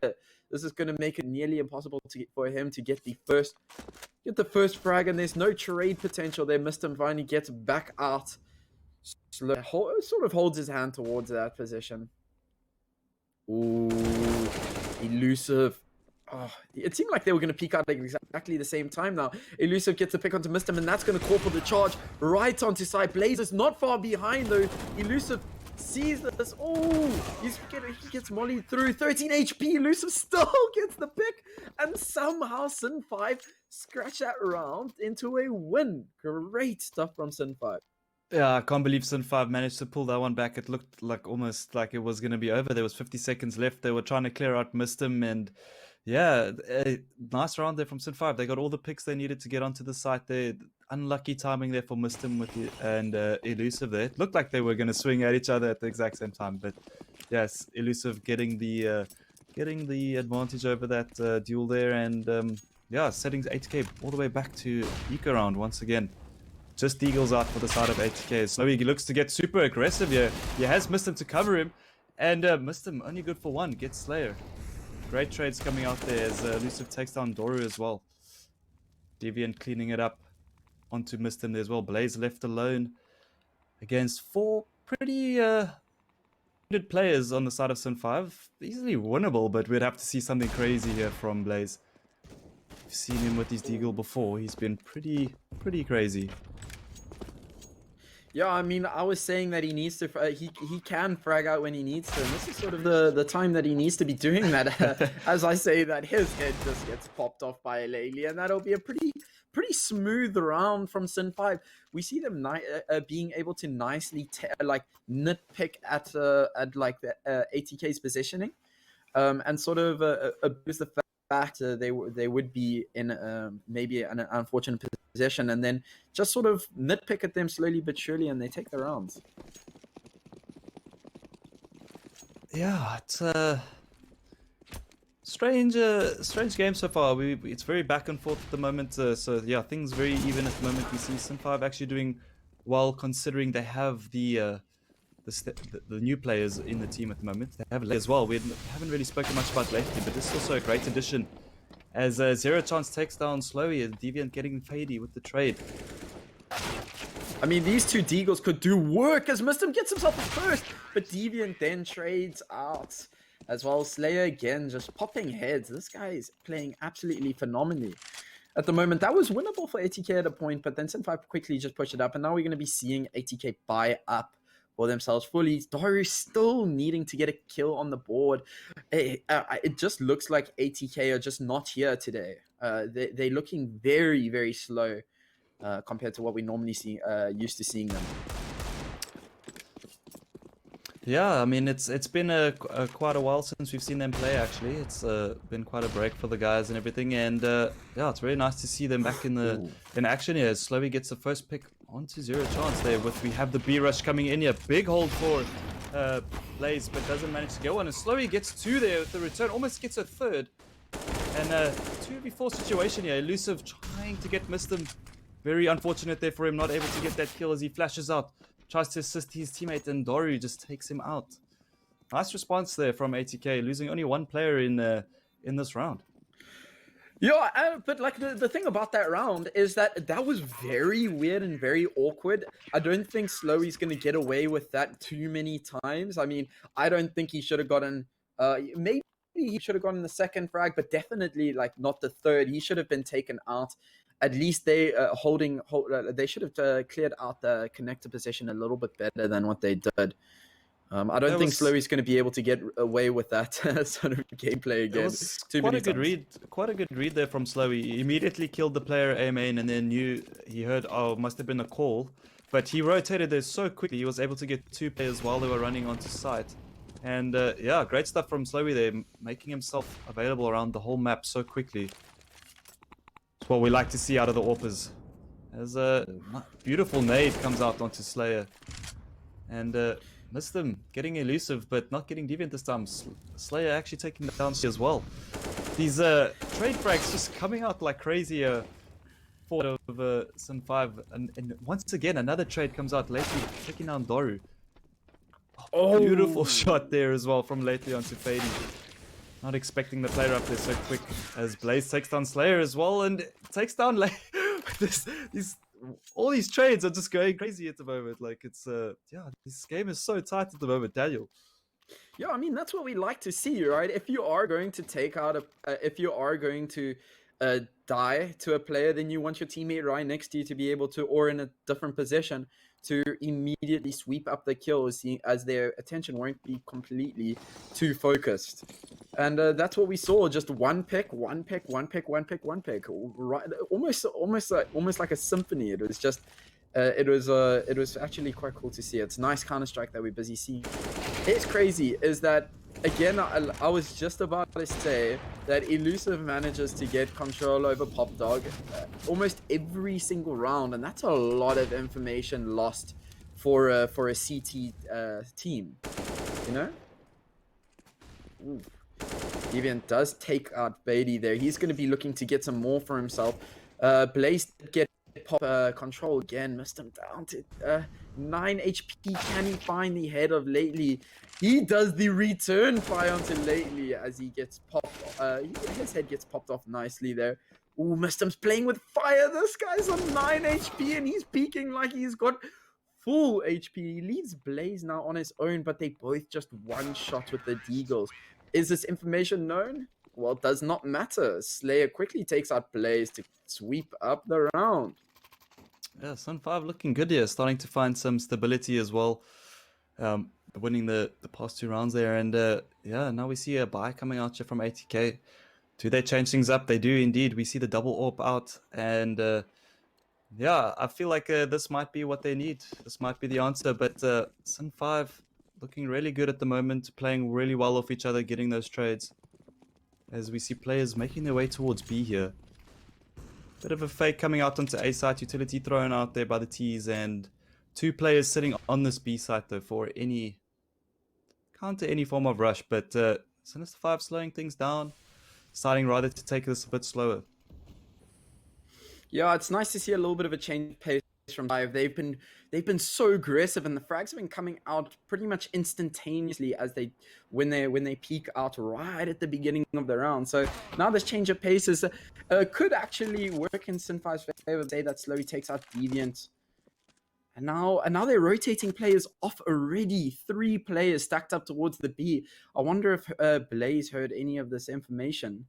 This is going to make it nearly impossible for him to get the first frag, and there's no trade potential there. Mistim finally gets back out. Sort of holds his hand towards that position. Ooh, Elusive. Oh, it seemed like they were going to peek out at exactly the same time now. Elusive gets a pick onto Mistim, and that's going to call for the charge right onto side. Blaze is not far behind, though. Elusive sees this. Oh, he gets mollied through. 13 HP. Elusive still gets the pick, and somehow Sin5 scratch that round into a win. Great stuff from Sin5. Yeah, I can't believe Sin5 managed to pull that one back. It looked like almost like it was going to be over. There was 50 seconds left. They were trying to clear out Mistim, and yeah, nice round there from Sin5. They got all the picks they needed to get onto the site there. Unlucky timing there for Mistim and Elusive there. It looked like they were going to swing at each other at the exact same time, but yes, Elusive getting the advantage over that duel there, and yeah, setting 8K all the way back to Eco round once again. Just Deagles out for the side of 8K. So he looks to get super aggressive here. He has Mistim to cover him. And Mistim only good for 1. Gets Slayer. Great trades coming out there as Elusive takes down Doru as well. Deviant cleaning it up onto Mistim there as well. Blaze left alone against 4 pretty good players on the side of Sin5. Easily winnable, but we'd have to see something crazy here from Blaze. We've seen him with his Deagle before. He's been pretty crazy. Yeah, I mean, I was saying that he needs to, he can frag out when he needs to, and this is sort of the time that he needs to be doing that. As I say that, his head just gets popped off by a Laylee, and that'll be a pretty smooth round from Sin5. We see them being able to nicely nitpick at like the ATK's positioning, and sort of abuse the fact they would be in maybe an unfortunate position, and then just sort of nitpick at them slowly but surely, and they take the rounds. Yeah, it's a strange game so far. It's very back and forth at the moment. So yeah, things very even at the moment. We see Sin5 actually doing well considering they have the new players in the team at the moment. They have Lefty as well. We haven't really spoken much about Lefty, but this is also a great addition. As Zero Chance takes down Slowly, and Deviant getting Fady with the trade. I mean, these two Deagles could do work as Mistim gets himself a first, but Deviant then trades out. As well, Slayer again just popping heads. This guy is playing absolutely phenomenally. At the moment, that was winnable for ATK at a point, but then Sin5 quickly just pushed it up, and now we're going to be seeing ATK buy up for themselves fully. Doru still needing to get a kill on the board. It just looks like ATK are just not here today. They're looking very slow compared to what we normally see used to seeing them. Yeah, I mean it's been quite a while since we've seen them play. Actually, it's been quite a break for the guys and everything, and yeah, it's very nice to see them back in action here. Slowly gets the first pick onto Zero Chance there. We have the B rush coming in here, big hold for Blaze, but doesn't manage to get one. And Slowly gets 2 there with the return, almost gets a third, and 2v4 situation here. Elusive trying to get Mistim. Very unfortunate there for him, not able to get that kill as he flashes out. Tries to assist his teammate, and Doru just takes him out. Nice response there from ATK, losing only 1 player in this round. Yeah, but like the thing about that round is that was very weird and very awkward. I don't think Slowy's going to get away with that too many times. I mean, I don't think he should have gotten. Maybe he should have gotten the second frag, but definitely like not the third. He should have been taken out. At least they they should have cleared out the connector position a little bit better than what they did. I don't That think was- Slowy's going to be able to get away with that sort of gameplay It again. was Too quite many a good times. read. Quite a good read there from Slowy. He immediately killed the player A main, and then he heard, oh, must have been a call. But he rotated there so quickly. He was able to get 2 players while they were running onto site. And yeah, great stuff from Slowy there, making himself available around the whole map so quickly. It's what we like to see out of the AWPers. As a beautiful nade comes out onto Slayer. And missed them, getting elusive, but not getting deviant this time. Slayer actually taking down as well. These trade frags just coming out like crazy forward of Sun 5. And once again, another trade comes out lately, taking down Doru. Oh, beautiful shot there as well from lately onto Fady. Not expecting the player up there so quick as Blaze takes down Slayer as well and takes down all these trades are just going crazy at the moment. Like it's yeah, this game is so tight at the moment, Daniel. Yeah, I mean that's what we like to see, right? If you are going to take out if you are going to die to a player, then you want your teammate right next to you to be able to, or in a different position, to immediately sweep up the kills, as their attention won't be completely too focused. And that's what we saw. Just one pick, one pick, one pick, one pick, one pick. Right, almost like a symphony. It was just. It was actually quite cool to see. It's nice Counter-Strike that we're busy seeing. It's crazy is that, again, I was just about to say that Elusive manages to get control over Pop Dog almost every single round, and that's a lot of information lost for a CT team, you know? Ooh. Deviant does take out Beatty there. He's going to be looking to get some more for himself. Blaze get Pop control again, missed him down to 9 HP. Can he find the head of Lately? He does the return fire onto Lately as he gets popped. His head gets popped off nicely there. Ooh, Mistum's playing with fire. This guy's on 9 HP and he's peeking like he's got full HP. He leaves Blaze now on his own, but they both just one shot with the Deagles. Is this information known? Well, it does not matter. Slayer quickly takes out Blaze to sweep up the round. Yeah, Sun 5 looking good here, starting to find some stability as well. Winning the past 2 rounds there, and yeah, now we see a buy coming out here from ATK. Do they change things up? They do indeed. We see the double AWP out, and yeah, I feel like this might be what they need. This might be the answer, but Sun 5 looking really good at the moment, playing really well off each other, getting those trades. As we see players making their way towards B here. Bit of a fake coming out onto A site, utility thrown out there by the T's, and 2 players sitting on this B site though for any counter any form of rush, but Sinister 5 slowing things down, deciding rather to take this a bit slower. Yeah, it's nice to see a little bit of a change of pace from 5. They've been so aggressive, and the frags have been coming out pretty much instantaneously as when they peak out right at the beginning of the round. So now this change of pace could actually work in Sin 5's favor. Say that Slowy takes out Deviant. And now they're rotating players off already. 3 players stacked up towards the B. I wonder if Blaze heard any of this information.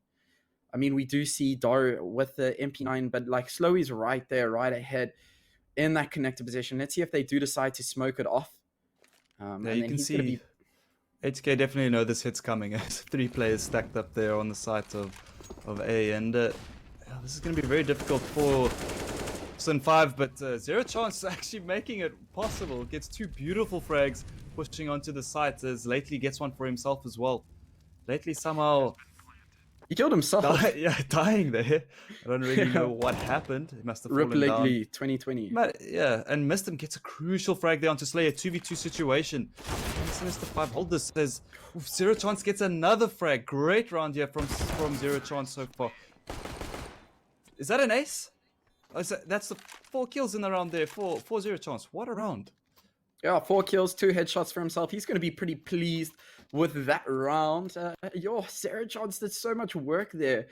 I mean, we do see Dar with the MP9, but like Slowy's right there, right ahead in that connector position. Let's see if they do decide to smoke it off. Yeah, you can see HK definitely know this hit's coming. 3 players stacked up there on the site of A, and this is going to be very difficult for Sun 5, but Zero Chance actually making it possible. Gets 2 beautiful frags pushing onto the site as Lately gets one for himself as well. Lately somehow... He killed himself. Dying there. I don't really know what happened. He must have fallen down. Lately, 2020. Yeah, and Mistum gets a crucial frag there onto Slayer, 2v2 situation. And Sinister 5 hold this as Zero Chance gets another frag. Great round here from Zero Chance so far. Is that an ace? Oh, that's the 4 kills in the round there for Zero Chance. What a round. Yeah, 4 kills, 2 headshots for himself. He's going to be pretty pleased with that round. Zero Chance did so much work there.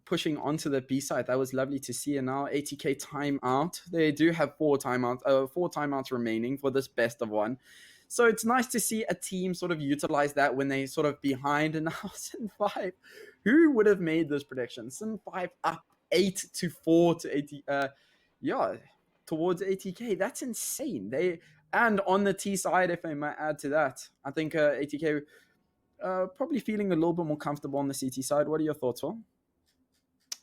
pushing onto the B side. That was lovely to see. And now ATK timeout. They do have four timeouts remaining for this best of one. So it's nice to see a team sort of utilize that when they sort of behind. And now Sin 5, who would have made this prediction? Sin 5 up 8-4 to towards ATK. That's insane. And on the T side, if I might add to that, I think ATK probably feeling a little bit more comfortable on the CT side. What are your thoughts, Phil?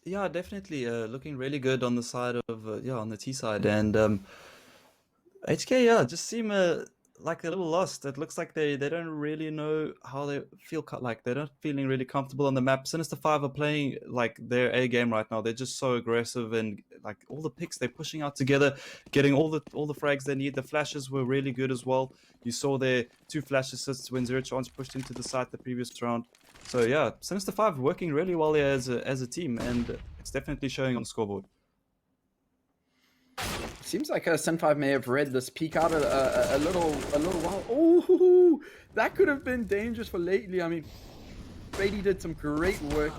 Yeah, definitely looking really good on the side of on the T side, and HK just seem like a little lost. It looks like they don't really know how they feel. Like they're not feeling really comfortable on the map. Sinister 5 are playing like their A game right now. They're just so aggressive, and like all the picks they're pushing out together, getting all the frags they need. The flashes were really good as well. You saw their 2 flash assists when Zero Chance pushed into the site the previous round. So yeah, Sinister 5 working really well here as a team, and it's definitely showing on the scoreboard. Seems like Sin 5 may have read this peek out a little while. Oh, that could have been dangerous for lately. I mean, Brady did some great work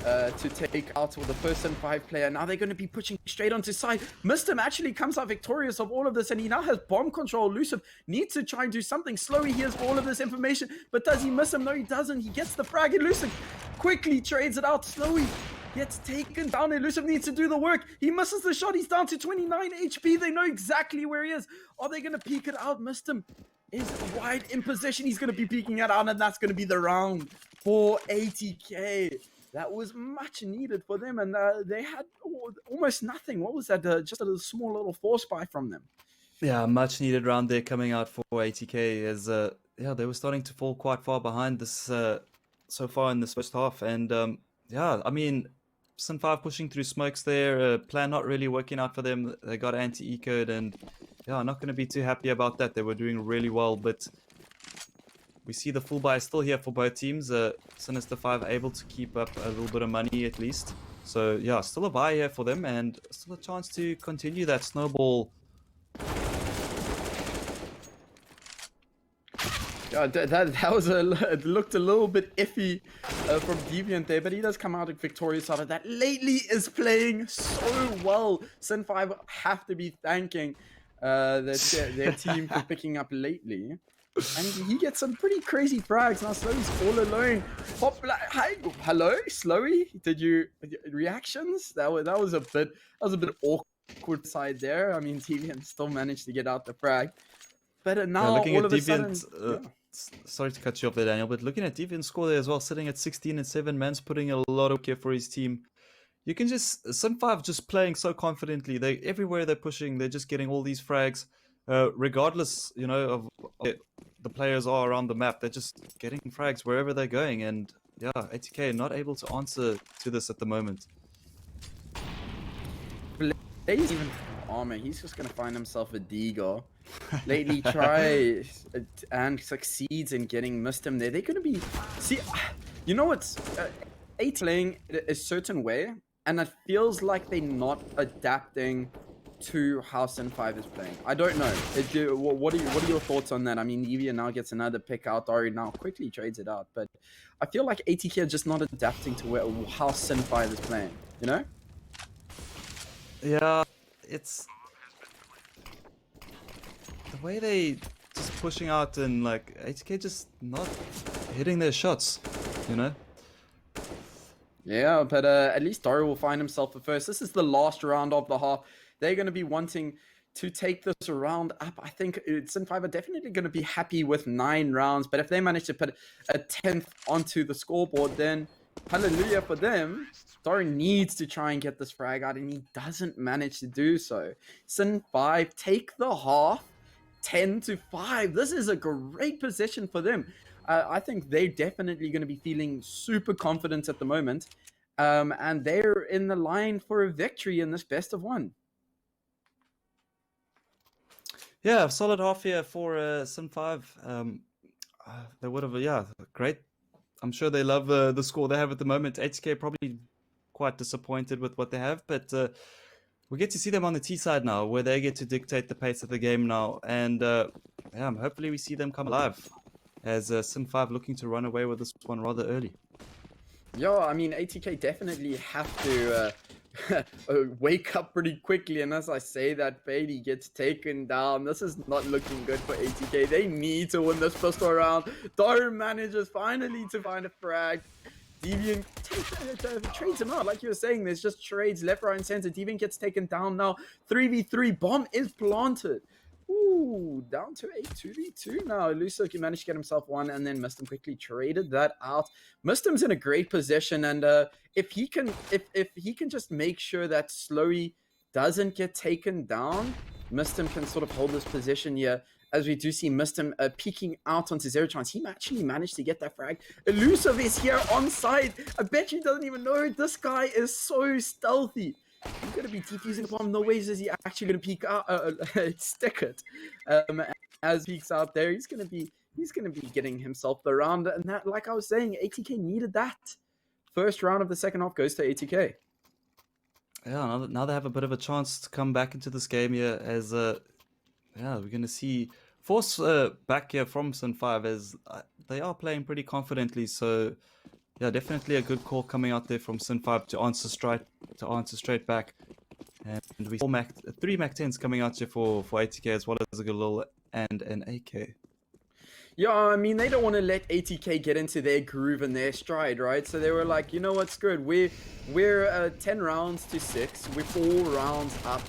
to take out the first Sin 5 player. Now they're going to be pushing straight onto side. Mr. actually comes out victorious of all of this, and he now has bomb control. Elusive needs to try and do something. Slowly hears all of this information, but does he miss him? No, he doesn't. He gets the frag. Elusive quickly trades it out. Slowly gets taken down. Elusive needs to do the work. He misses the shot. He's down to 29 HP. They know exactly where he is. Are they going to peek it out? Missed him. Is wide in position. He's going to be peeking it out, and that's going to be the round for ATK. That was much needed for them, and they had almost nothing. What was that? Just a small little force buy from them. Yeah, much needed round there coming out for ATK as they were starting to fall quite far behind this so far in this first half, and I mean, Sin 5 pushing through smokes there, plan not really working out for them. They got anti-ecoed, and not going to be too happy about that. They were doing really well, but we see the full buy still here for both teams. Sinister 5 able to keep up a little bit of money at least. So yeah, still a buy here for them, and still a chance to continue that snowball. Yeah, that was it looked a little bit iffy from Deviant there, but he does come out victorious out of that. Lately is playing so well. Sin 5 have to be thanking their team for picking up lately. And he gets some pretty crazy frags. Now Slowly's all alone. Hi, hello, Slowy. Reactions? That was a bit awkward side there. I mean, Deviant still managed to get out the frag. But now looking all at of a Deviant, sudden, sorry to cut you off there, Daniel, but looking at Deviant's score there as well, sitting at 16 and 7, man's putting a lot of care for his team. You can just Sin 5 just playing so confidently. They everywhere they're pushing, they're just getting all these frags, regardless, of the players are around the map. They're just getting frags wherever they're going, and yeah, ATK not able to answer to this at the moment. Blaze even armor. He's just gonna find himself a Deagle. Lately tries and succeeds in getting missed him there. They're gonna be you know what's playing a certain way, and it feels like they're not adapting to how Sin 5 is playing. I don't know. What are your thoughts on that? I mean, Evia now gets another pick out. Dari now quickly trades it out, but I feel like ATK are just not adapting to how Sin 5 is playing. You know? Yeah, it's the way they just pushing out, and like ATK just not hitting their shots, Yeah, but at least Dari will find himself the first. This is the last round of the half. They're going to be wanting to take this round up. I think Sin 5 are definitely going to be happy with 9 rounds, but if they manage to put a 10th onto the scoreboard, then hallelujah for them. Dari needs to try and get this frag out, and he doesn't manage to do so. Sin 5 take the half 10-5. This is a great position for them. I think they're definitely going to be feeling super confident at the moment, and they're in the line for a victory in this best of one. Yeah, solid half here for Sin 5. They would have, great. I'm sure they love the score they have at the moment. HK probably quite disappointed with what they have, but we get to see them on the T side now, where they get to dictate the pace of the game now, and hopefully we see them come alive, as Sin 5 looking to run away with this one rather early. Yeah, I mean, ATK definitely have to wake up pretty quickly. And as I say that, Fady gets taken down. This is not looking good for ATK. They need to win this pistol round. Dome manages finally to find a frag. Deviant trades him out. Like you were saying, there's just trades left, right, and center. Deviant gets taken down now. 3v3. Bomb is planted. Ooh, down to a 2v2 now. Elusive, he managed to get himself one, and then Mistim quickly traded that out. Mistim's in a great position, and if he can just make sure that SlyRsi doesn't get taken down, Mistim can sort of hold this position here. As we do see Mistim peeking out onto Zero Chance. He actually managed to get that frag. Elusive is here on side. I bet he doesn't even know. This guy is so stealthy. He's going to be defusing the bomb. No ways is he actually going to peek out, stick it. As peeks out there, he's going to be getting himself the round. And that, like I was saying, ATK needed that. First round of the second half goes to ATK. Yeah, now they have a bit of a chance to come back into this game here as yeah, we're going to see Force back here from Sun5 as they are playing pretty confidently. So yeah, definitely a good call coming out there from Sun5 to answer straight back. And we saw three Mac-10s coming out here for ATK as well as a Galil and an AK. Yeah, I mean, they don't want to let ATK get into their groove and their stride, right? So they were like, you know what's good? We're 10 rounds to 6. We're 4 rounds up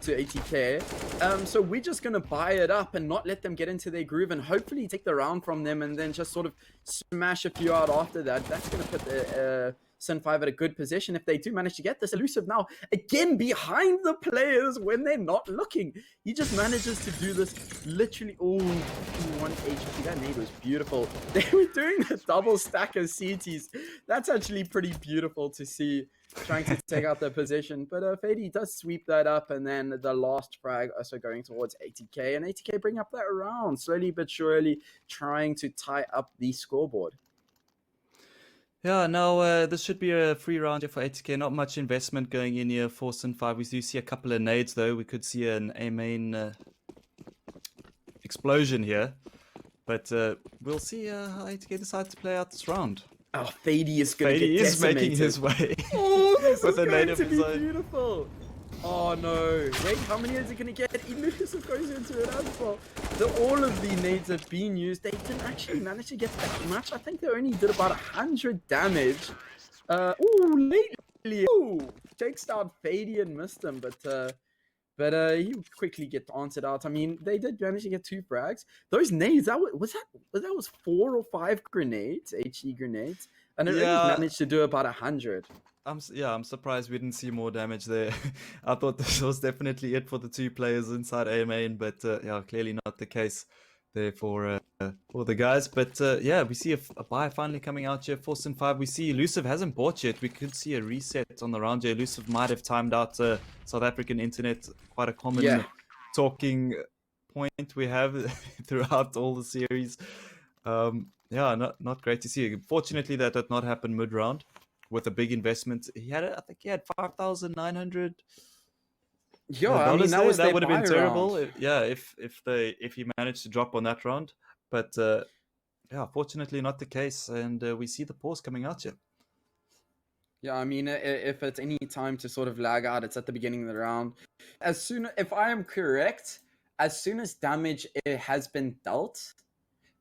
to ATK. So we're just going to buy it up and not let them get into their groove and hopefully take the round from them and then just sort of smash a few out after that. That's going to put the Sun5 at a good position if they do manage to get this. Elusive now again behind the players when they're not looking. He just manages to do this literally. Oh, 1 HP. That nade was beautiful. They were doing the double stack of CTs. That's actually pretty beautiful to see, trying to take out their position. But Fady does sweep that up, and then the last frag also going towards ATK, and ATK bring up that round slowly but surely, trying to tie up the scoreboard. Yeah, now this should be a free round here for ATK. Not much investment going in here for Sun5. We do see a couple of nades though. We could see an A main explosion here. But we'll see how ATK decides to play out this round. Oh, Fady is going to get decimated. Making his way. Oh, this with is going a to be beautiful. Oh no. Wait, how many is it going to get? Elusive goes into it as well. All of the nades have been used. They didn't actually manage to get that much. I think they only did about 100 damage. Ooh, lately. Ooh, takes down Fady and missed him, but he quickly get answered out. I mean, they did manage to get 2 frags. Those nades, that was 4 or 5 grenades, HE grenades, and it only managed to do about 100. I'm surprised we didn't see more damage there. I thought this was definitely it for the 2 players inside A main, but yeah, clearly not the case there for the guys. But yeah, we see a buy finally coming out here for Sun5. We see Elusive hasn't bought yet. We could see a reset on the round here. Elusive might have timed out South African internet. Quite a common talking point we have throughout all the series. Yeah, not great to see. Fortunately, that did not happen mid-round with a big investment. I think he had 5,900. Yeah, I mean, that would have been terrible. If he managed to drop on that round, but yeah, fortunately not the case, and we see the pause coming out here. Yeah, I mean, if it's any time to sort of lag out, it's at the beginning of the round. If I am correct, as soon as damage has been dealt,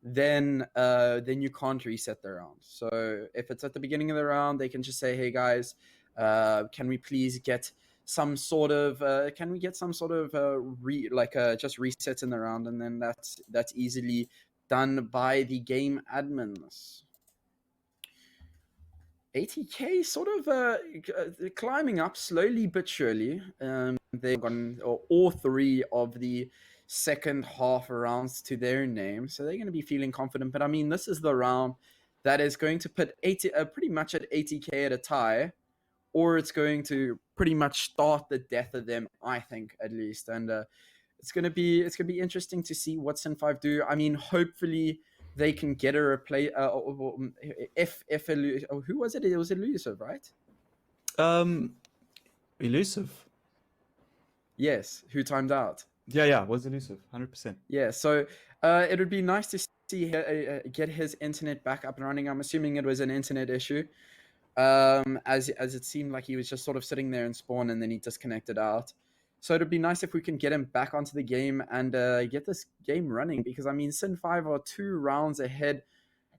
then you can't reset the round. So if it's at the beginning of the round, they can just say, "Hey guys, can we please get some sort of just resets in the round?" And then that's easily done by the game admins. ATK sort of climbing up slowly but surely. They've gotten all 3 of the second half rounds to their name, so they're going to be feeling confident. But I mean, this is the round that is going to put pretty much at ATK at a tie, or it's going to pretty much start the death of them, I think, at least. And it's going to be interesting to see what Sun5 do. I mean, hopefully they can get a replay. Who was it? It was Elusive, right? Elusive. Yes, who timed out? Yeah, was Elusive, 100%. Yeah, so it would be nice to see get his internet back up and running. I'm assuming it was an internet issue. as it seemed like he was just sort of sitting there in spawn and then he disconnected out. So it'd be nice if we can get him back onto the game and get this game running, because I mean Sin 5 are 2 rounds ahead,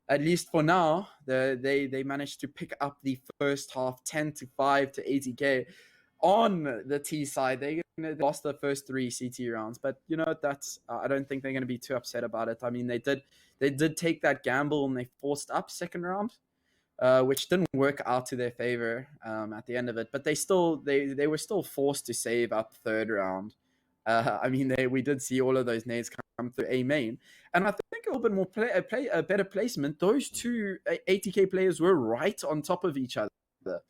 at least for now. They managed to pick up the first half 10-5 to 80k. On the T side, they lost the first 3 CT rounds, but you know that's I don't think they're going to be too upset about it. I mean they did take that gamble and they forced up second round, which didn't work out to their favor at the end of it. But they were still forced to save up third round. I mean, we did see all of those nades come through A main, and I think a little bit more a better placement. Those 2 80k players were right on top of each other,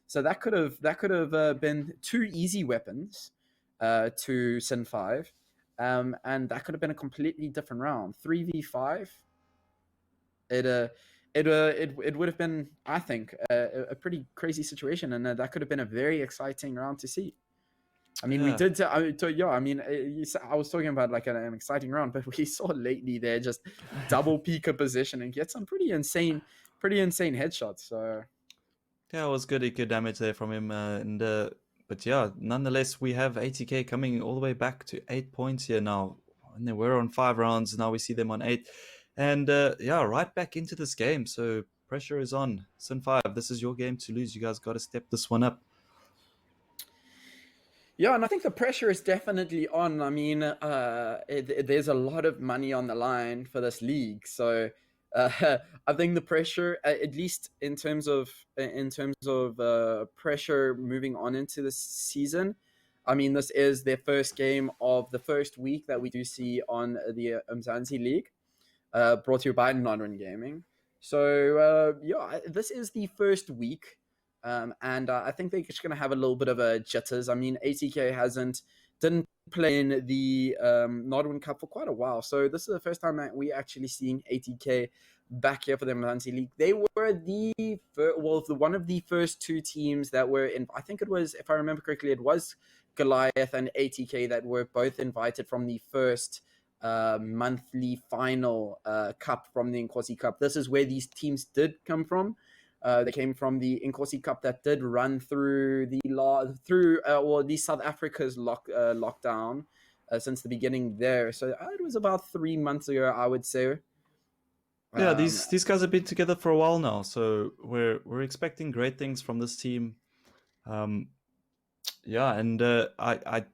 so that could have been 2 easy weapons to Sin 5, and that could have been a completely different round. 3v5. It would have been, I think, a pretty crazy situation, and that could have been a very exciting round to see. I mean, we did. I mean, I was talking about like an exciting round, but we saw lately there just double peak a position and get some pretty insane headshots. So yeah, it was good eco damage there from him, but yeah, nonetheless, we have 80k coming all the way back to 8 points here now. And they were on 5 rounds, now we see them on 8. And yeah, right back into this game. So pressure is on. Sin 5, this is your game to lose. You guys got to step this one up. Yeah, and I think the pressure is definitely on. I mean, there's a lot of money on the line for this league, so I think the pressure, at least in terms of pressure moving on into the season. I mean, this is their first game of the first week that we do see on the UMZANSI League, brought to you by Nodwin Gaming. So yeah, this is the first week. And I think they're just going to have a little bit of a jitters. I mean, 80k didn't play in the Nodwin Cup for quite a while. So this is the first time that we're actually seeing 80k back here for the UMZANSI League. They were one of the first 2 teams that were in, I think it was, if I remember correctly, it was Goliath and 80k that were both invited from the first monthly final cup from the Inkosi Cup. This is where these teams did come from. They came from the Inkosi Cup that did run through the South Africa's lockdown since the beginning there. So it was about 3 months ago, I would say. Yeah, these guys have been together for a while now, so we're expecting great things from this team. Yeah, and I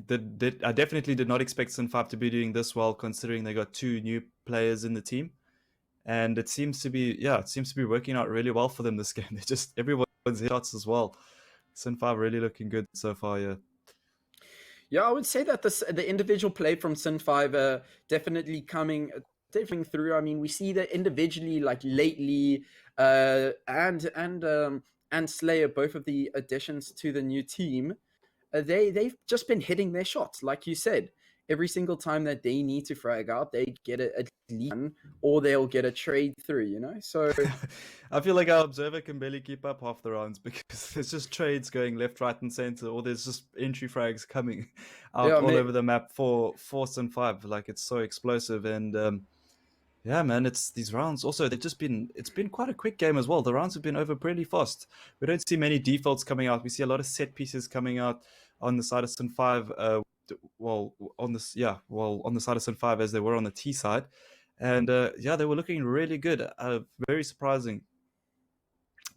definitely did not expect Sin 5 to be doing this well, considering they got 2 new players in the team. And it seems to be working out really well for them this game. They just, everyone's shots as well. Sin 5 really looking good so far, yeah. Yeah, I would say that the individual play from Sin 5 definitely coming through. I mean, we see that individually, like lately, and Slayer, both of the additions to the new team, they've just been hitting their shots, like you said. Every single time that they need to frag out, they get a lead one, or they'll get a trade through, you know? So I feel like our observer can barely keep up half the rounds because there's just trades going left, right, and center, or there's just entry frags coming out all over the map for Sin 5. Like, it's so explosive. And yeah, man, it's these rounds. Also, it's been quite a quick game as well. The rounds have been over pretty fast. We don't see many defaults coming out. We see a lot of set pieces coming out on the side of Sin 5. On the side of Sin 5 as they were on the T side, and yeah, they were looking really good. Very surprising,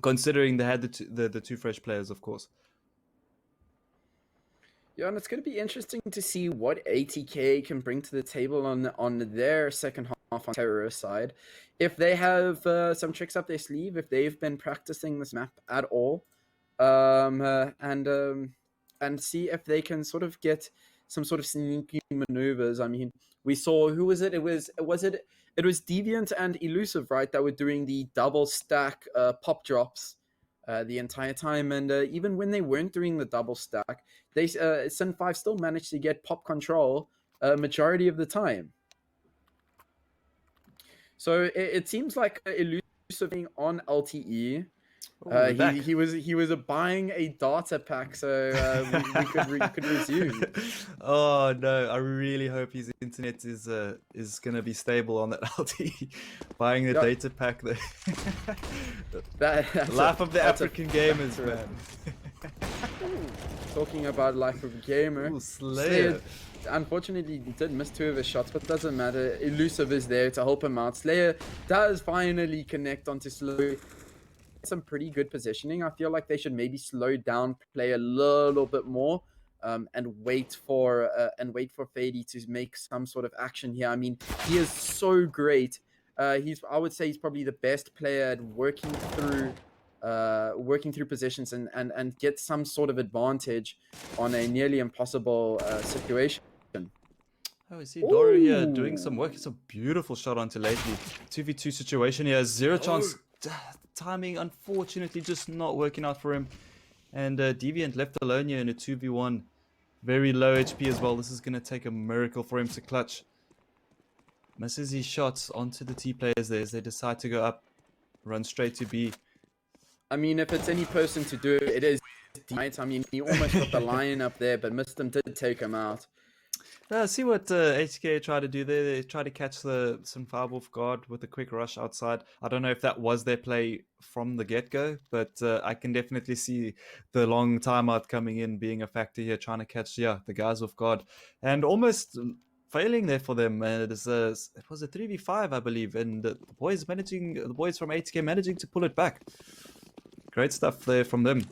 considering they had the 2 fresh players, of course. Yeah, and it's going to be interesting to see what 80k can bring to the table on their second half on terror side. If they have some tricks up their sleeve, if they've been practicing this map at all, and see if they can sort of get some sort of sneaky maneuvers. I mean, we saw, who was it? It was Deviant and Elusive, right, that were doing the double stack pop drops the entire time, and even when they weren't doing the double stack, they Sin 5 still managed to get pop control majority of the time. So it seems like Elusive being on LTE Ooh, He was buying a data pack, so we could resume. Oh no! I really hope his internet is gonna be stable on that LT. Buying the Yeah. data pack, the That's life of the that's a African gamers, factor. man. Talking about life of a gamer, Ooh, Slayer. unfortunately did miss 2 of his shots, but doesn't matter. Elusive is there to help him out. Slayer does finally connect onto Slow. Some pretty good positioning. I feel like they should maybe slow down play a little bit more, and wait for Fady to make some sort of action here. I mean, he is so great. I would say he's probably the best player at working through positions and get some sort of advantage on a nearly impossible situation. Oh, we see Doru here doing some work. It's a beautiful shot onto lately. 2v2 situation here. Zero chance. Timing, unfortunately, just not working out for him. And Deviant left alone here in a 2v1. Very low HP as well. This is going to take a miracle for him to clutch. Misses his shots onto the T players there as they decide to go up. Run straight to B. I mean, if it's any person to do it, it is Deviant. I mean, he almost got the line up there, but Mistem did take him out. See what HK tried to do there. They tried to catch the Sun5 off guard with a quick rush outside. I don't know if that was their play from the get-go, but I can definitely see the long timeout coming in being a factor here, trying to catch the guys off guard. And almost failing there for them. It was a 3v5, I believe, and the boys from HK managing to pull it back. Great stuff there from them.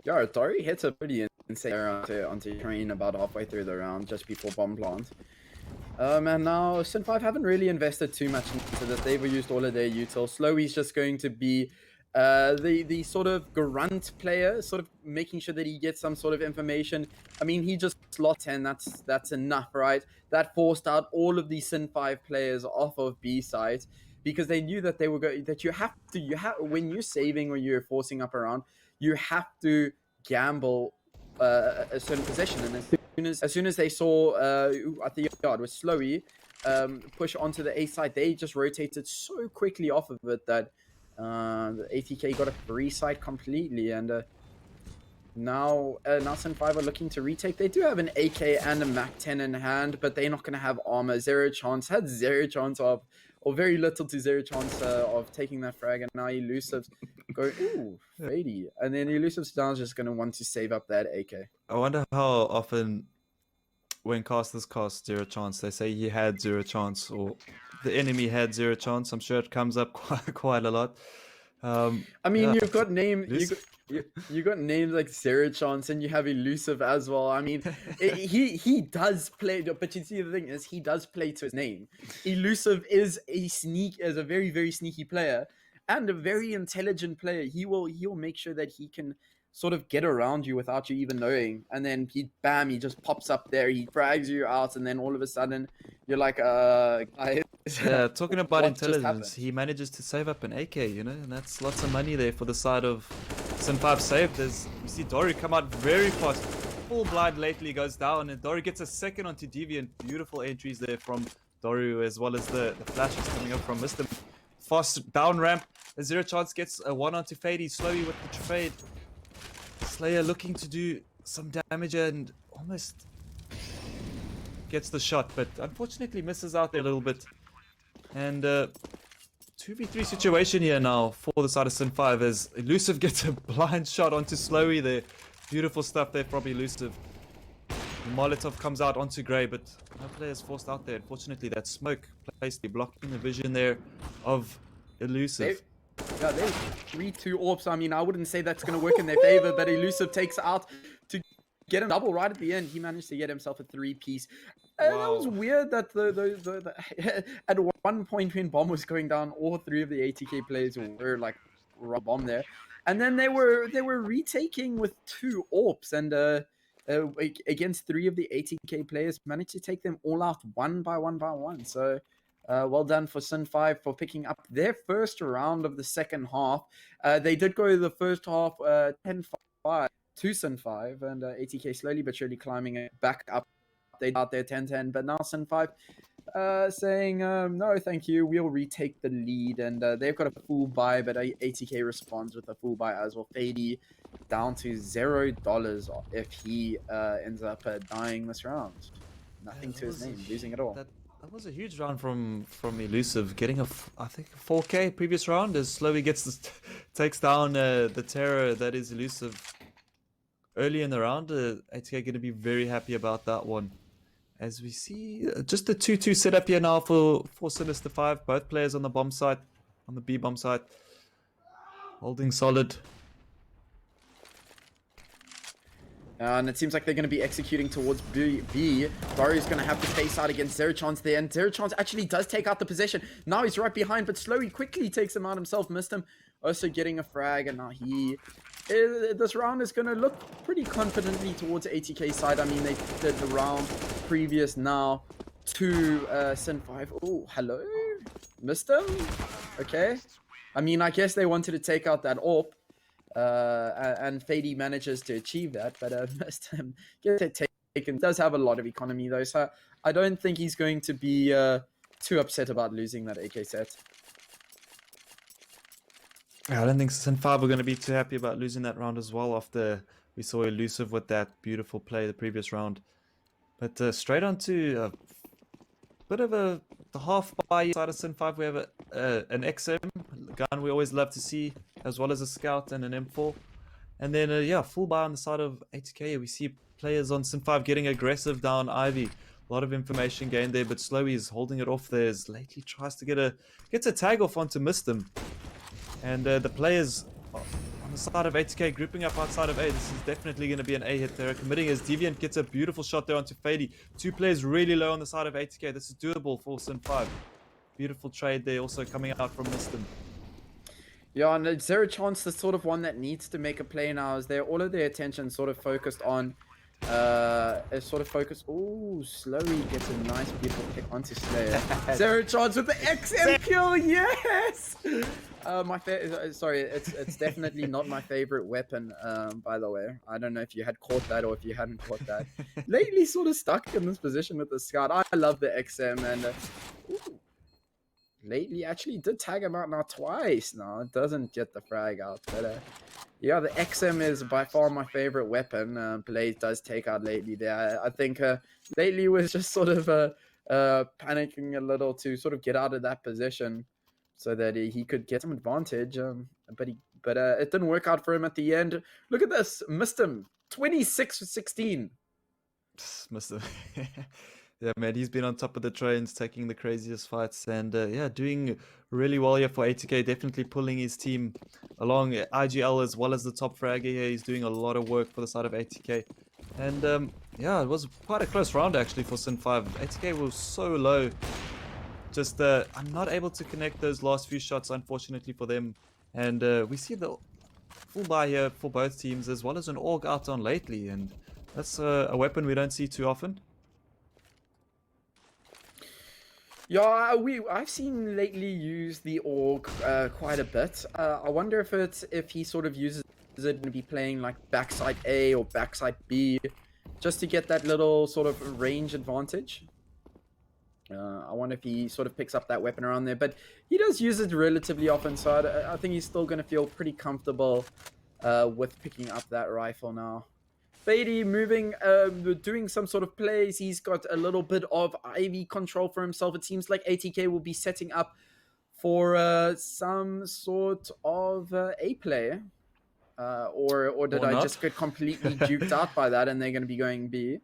Yeah, Dory hits a pretty insane onto train about halfway through the round, just before bomb plant. And now Sin5 haven't really invested too much into this. They've used all of their util. Slowy's just going to be the sort of grunt player, sort of making sure that he gets some sort of information. I mean, he just slot 10. That's enough, right? That forced out all of the Sin5 players off of B side because they knew that they were going. That you have when you're saving or you're forcing up around, you have to gamble a certain position, and as soon as they saw at the yard with Slowy push onto the A side, they just rotated so quickly off of it that the ATK got a free side completely, and now Sin5 are looking to retake. They do have an AK and a Mac 10 in hand, but they're not going to have armor. Zero chance of, or very little to zero chance of taking that frag, and now Elusive's go, ooh, Fady. And then Elusive's now just going to want to save up that AK. I wonder how often when casters cast zero chance, they say he had zero chance or the enemy had zero chance. I'm sure it comes up quite a lot. I mean, you've got you got names like Zero Chance, and you have Elusive as well. I mean, he does play, but you see the thing is he does play to his name. Elusive is a very, very sneaky player and a very intelligent player. He'll make sure that he can sort of get around you without you even knowing, and then he just pops up there, he frags you out, and then all of a sudden you're like, yeah, talking about intelligence, he manages to save up an AK, you know, and that's lots of money there for the side of Sin5 saved. As you see Dory come out very fast, full blind lately goes down, and Dory gets a second onto Deviant. Beautiful entries there from Dory, as well as the flashes coming up from Mr. Fast down ramp. A zero chance gets a one onto Fady, slowly with the trade. Slayer looking to do some damage and almost gets the shot, but unfortunately misses out there a little bit. And 2v3 situation here now for the side of Sin5 as Elusive gets a blind shot onto Slowy there. Beautiful stuff there from Elusive. Molotov comes out onto Grey, but no players forced out there. Unfortunately, that smoke placed blocking the vision there of Elusive. Yeah, they 3-2 orbs. I mean, I wouldn't say that's going to work in their favor, but Elusive takes out to get him double right at the end. He managed to get himself a 3-piece. That was weird that at one point when bomb was going down, all 3 of the ATK players were like bomb there, and then they were retaking with 2 orbs, and against 3 of the ATK players managed to take them all out one by one. So well done for Sin5 for picking up their first round of the second half. They did go the first half 10-5 to Sin5, and ATK slowly but surely climbing it back up. They out there 10-10, but now Sin5 saying, no, thank you, we'll retake the lead. And they've got a full buy, but ATK responds with a full buy as well. Fady down to $0 if he ends up dying this round. Nothing to his name, losing it all. That was a huge round from Elusive, getting I think a 4K previous round as Slowly takes down the terror that is Elusive early in the round. ATK going to be very happy about that one. As we see just a 2-2 setup here now for Sinister 5. Both players on the bomb site, on the B bomb site, holding solid. And it seems like they're going to be executing towards B. Dario's going to have to face out against Zerochance there. And Zerochance actually does take out the position. Now he's right behind, but Slowly quickly takes him out himself. Missed him. Also getting a frag. And now this round is going to look pretty confidently towards ATK side. I mean, they did the round previous now to Sin 5. Oh, hello? Missed him? Okay. I mean, I guess they wanted to take out that AWP. And Fady manages to achieve that, but missed him. Gets it taken. Does have a lot of economy though, so I don't think he's going to be too upset about losing that AK set. I don't think Sin 5 are going to be too happy about losing that round as well after we saw Elusive with that beautiful play the previous round. But straight on to a bit of the half buy side of Sin 5. We have an XM gun we always love to see, as well as a scout and an M4. And then yeah, full buy on the side of ATK. We see players on Sin 5 getting aggressive down Ivy. A lot of information gained there, but Slowy is holding it off there as Lately tries to gets a tag off onto Mistem. And the players on the side of ATK grouping up outside of A. This is definitely going to be an A hit there. Committing as Deviant gets a beautiful shot there onto Fady. Two players really low on the side of ATK. This is doable for Sin 5. Beautiful trade there also coming out from Mistem. Yeah, and Zerochance, the sort of one that needs to make a play now, is there all of their attention sort of focused on Oh, Slurry gets a nice beautiful pick onto Slayer. Zerochance with the XM kill, yes! Sorry, it's definitely not my favorite weapon, by the way. I don't know if you had caught that or if you hadn't caught that. Lately sort of stuck in this position with the scout. I love the XM and Lately actually did tag him out now twice. No, it doesn't get the frag out, but yeah, the XM is by far my favorite weapon. Blaze does take out Lately there. I think Lately was just sort of panicking a little to sort of get out of that position so that he could get some advantage. But it didn't work out for him at the end. Look at this, missed him, 26-16. Missed him. Yeah, man, he's been on top of the trains, taking the craziest fights, and yeah, doing really well here for ATK, definitely pulling his team along. IGL as well as the top fragger here, he's doing a lot of work for the side of ATK. And yeah, it was quite a close round actually for Sin 5. ATK was so low. Just I'm not able to connect those last few shots, unfortunately for them. And we see the full buy here for both teams, as well as an AUG out on Lately, and that's a weapon we don't see too often. Yeah, I've seen Lately use the AUG quite a bit. I wonder if he sort of uses it to be playing like backside A or backside B, just to get that little sort of range advantage. I wonder if he sort of picks up that weapon around there, but he does use it relatively often, so I think he's still going to feel pretty comfortable with picking up that rifle now. Fady moving, doing some sort of plays. He's got a little bit of IV control for himself. It seems like ATK will be setting up for some sort of A play. Or did I just get completely duped out by that and they're going to be going B?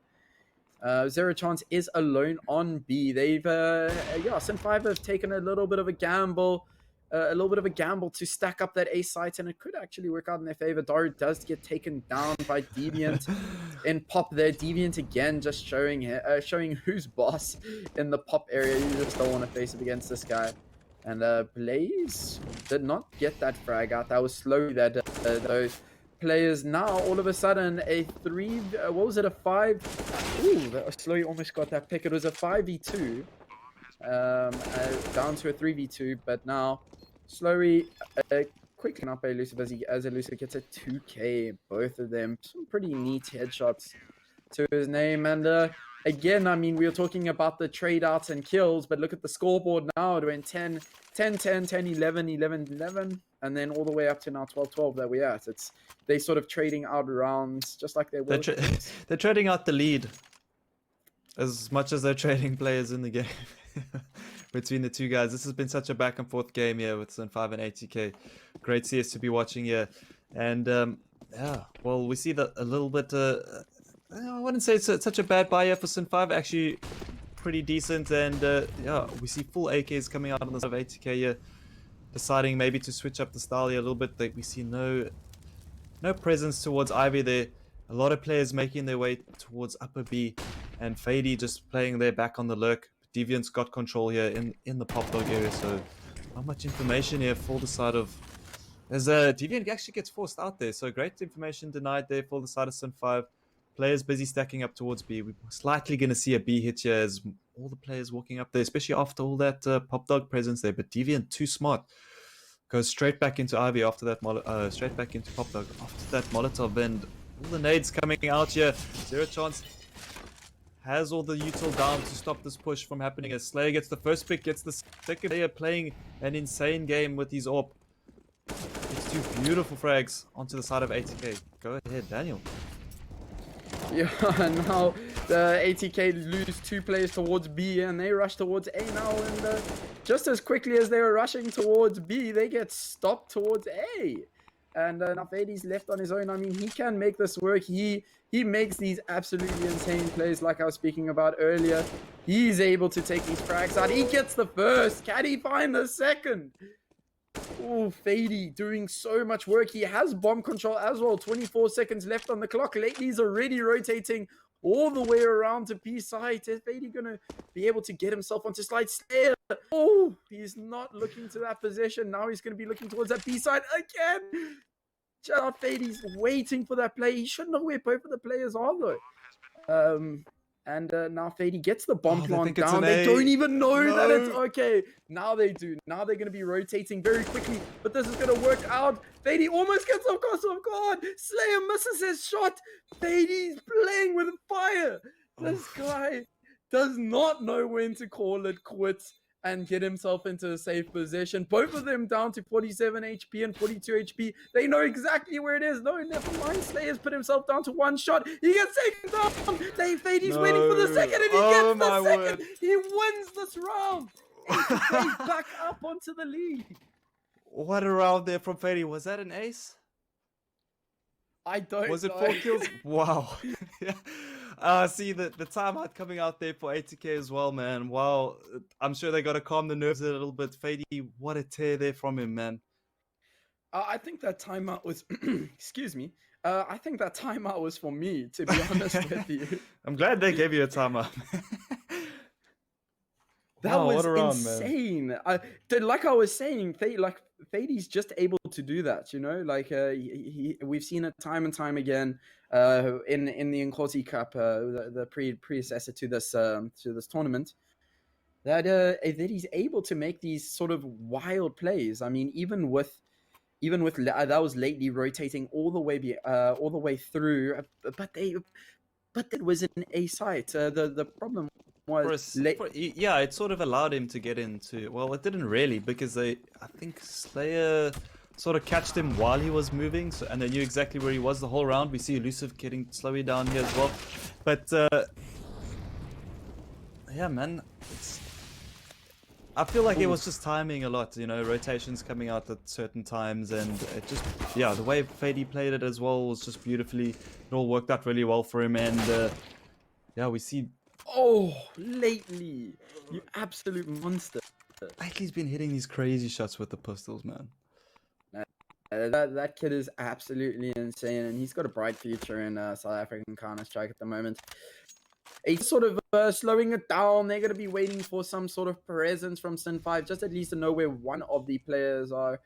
Zerochance is alone on B. They've, yeah, Sin 5 have taken a little bit of a gamble. To stack up that A site, and it could actually work out in their favor. Daru does get taken down by Deviant in pop there. Deviant again just showing who's boss in the pop area. You just don't want to face up against this guy. And Blaze did not get that frag out. That was slow that those players now all of a sudden a 3 what was it, a 5? Ooh, that was slow. Almost got that pick. It was a 5v2 down to a 3v2, but now Slowly quickly up Elusive as Elusive gets a 2k. Both of them some pretty neat headshots to his name, and again, I mean, we were talking about the trade outs and kills, but look at the scoreboard now. It went 10, 10, 10, 10, 11, 11, 11, and then all the way up to now 12, 12 that we're at. They sort of trading out rounds just like they were. They're trading out the lead as much as they're trading players in the game between the two guys. This has been such a back and forth game here with Sun5 and ATK. Great CS to be watching here. And yeah, well, we see that a little bit. I wouldn't say it's such a bad buy here for Sun5. Actually, pretty decent. And yeah, we see full AKs coming out on the side of ATK here, deciding maybe to switch up the style here a little bit. We see no presence towards Ivy there. A lot of players making their way towards upper B, and Fady just playing there back on the lurk. Deviant's got control here in the pop dog area, so not much information here for the side of. As Deviant actually gets forced out there, so great information denied there for the side of Sun5. Players busy stacking up towards B. We're most likely going to see a B hit here as all the players walking up there, especially after all that pop dog presence there. But Deviant, too smart, goes straight back into Ivy after that, straight back into pop dog after that Molotov, and all the nades coming out here. Zero chance. Has all the util down to stop this push from happening as Slayer gets the first pick, gets the second. They are playing an insane game with his AWP. It's two beautiful frags onto the side of ATK. Go ahead, Daniel. Yeah, now the ATK lose 2 players towards B and they rush towards A now, and just as quickly as they were rushing towards B, they get stopped towards A. And now Fady's left on his own. I mean, he can make this work. He makes these absolutely insane plays like I was speaking about earlier. He's able to take these frags out. He gets the first. Can he find the second? Oh, Fady doing so much work. He has bomb control as well. 24 seconds left on the clock. Lately, he's already rotating all the way around to B side. Is Fady going to be able to get himself onto slide? Slayer. Oh, he's not looking to that position. Now he's going to be looking towards that B side again. Shout out Fady's waiting for that play. He should know where both of the players are, though. And now Fady gets the bomb plant down. They don't even know that it's okay. Now they do. Now they're going to be rotating very quickly. But this is going to work out. Fady almost gets off guard. Slayer misses his shot. Fady's playing with fire. This guy does not know when to call it quits and get himself into a safe position. Both of them down to 47 HP and 42 HP. They know exactly where it is. No, never mind. Slayer's put himself down to 1 shot. He gets taken down. Fady's waiting for the second, and he gets the second. Word. He wins this round. He's back up onto the lead. What a round there from Fady. Was that an ace? I don't know. Was it 4 kills? Wow. Yeah. See the timeout coming out there for ATK as well, man. Wow. I'm sure they got to calm the nerves a little bit. Fady, what a tear there from him, man. I think that timeout was... excuse me. I think that timeout was for me, to be honest with you. I'm glad they gave you a timeout. That was insane. Like I was saying, Fady's just able to do that, you know? Like, we've seen it time and time again in the Inkosi Cup, the predecessor to this tournament, that he's able to make these sort of wild plays. I mean, even with that was lately rotating all the way through, but it was an A site. The problem was yeah, it sort of allowed him to get into. Well, it didn't really, because I think Slayer sort of catched him while he was moving, and they knew exactly where he was the whole round. We see Elusive getting slowly down here as well, but yeah, man, I feel like it was just timing a lot, you know, rotations coming out at certain times, and it just, yeah, the way Fady played it as well was just beautifully. It all worked out really well for him, and yeah, we see. Oh, lately, you absolute monster. Lately's been hitting these crazy shots with the pistols, man. That kid is absolutely insane, and he's got a bright future in South African Counter-Strike at the moment. He's sort of slowing it down. They're going to be waiting for some sort of presence from Sun5, just at least to know where one of the players are.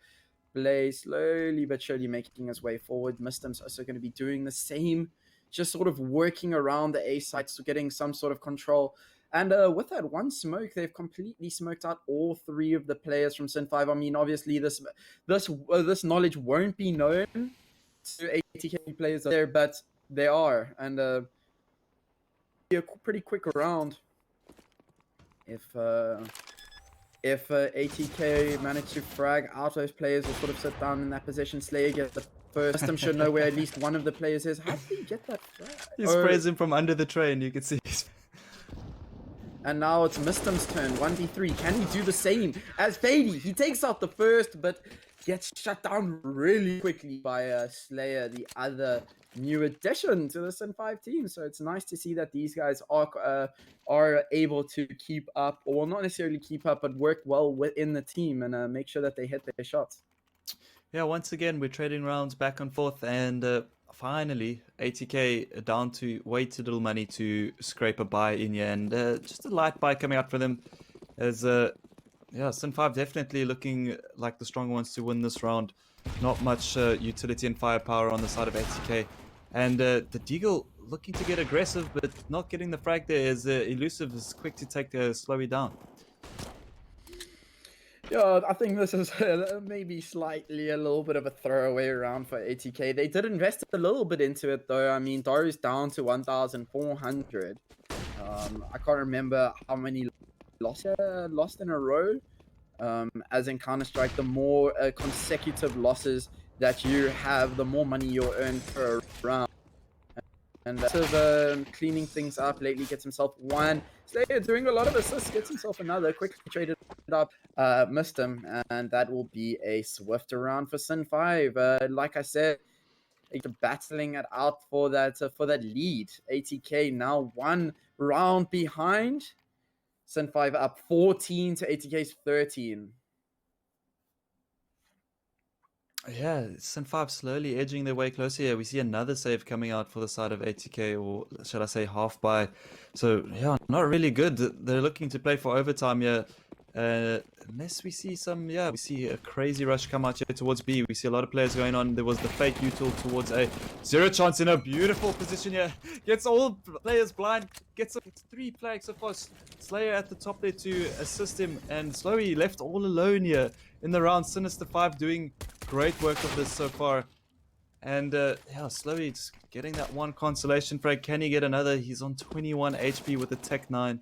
Play slowly but surely making his way forward. Mistim's also going to be doing the same, just sort of working around the A sites, getting some sort of control. And with that one smoke, they've completely smoked out all 3 of the players from Sun5. I mean, obviously, this knowledge won't be known to ATK players there, but they are. And a pretty quick round. If ATK manage to frag out those players or sort of sit down in that position, Slayer gets the first. System should know where at least one of the players is. How did he get that frag? He sprays him from under the train, you can see. And now it's Mistem's turn, 1v3. Can he do the same as Fady? He takes out the first, but gets shut down really quickly by Slayer, the other new addition to the Sin 5 team. So it's nice to see that these guys are able to keep up, or well, not necessarily keep up, but work well within the team and make sure that they hit their shots. Yeah, once again, we're trading rounds back and forth, and finally, ATK down to way too little money to scrape a buy in here, and just a light buy coming out for them. As yeah, Sin 5 definitely looking like the strong ones to win this round. Not much utility and firepower on the side of ATK, and the Deagle looking to get aggressive, but not getting the frag there. As Elusive is quick to take Slowy down. Yeah, I think this is maybe slightly a little bit of a throwaway round for ATK. They did invest a little bit into it, though. I mean, Daru's down to 1,400. I can't remember how many lost in a row. As in Counter-Strike, the more consecutive losses that you have, the more money you'll earn per round. And sort of cleaning things up lately, gets himself one. Slayer doing a lot of assists, gets himself another. Quickly traded up, missed him, and that will be a swifter round for Sin 5. Like I said, battling it out for that lead. ATK now 1 round behind. Sin 5 up 14 to ATK's 13. Yeah, Sin 5 slowly edging their way closer here. We see another save coming out for the side of ATK, or should I say half by. So, yeah, not really good. They're looking to play for overtime here. Unless we see some, yeah, we see a crazy rush come out here towards B. We see a lot of players going on. There was the fake util towards A. Zero chance in a beautiful position here. Gets all players blind. Gets 3 flags so far. Slayer at the top there to assist him. And Slowy left all alone here in the round. Sinister 5 doing great work of this so far. And yeah, Slowy just getting that one consolation frag. Can he get another? He's on 21 HP with the Tech 9.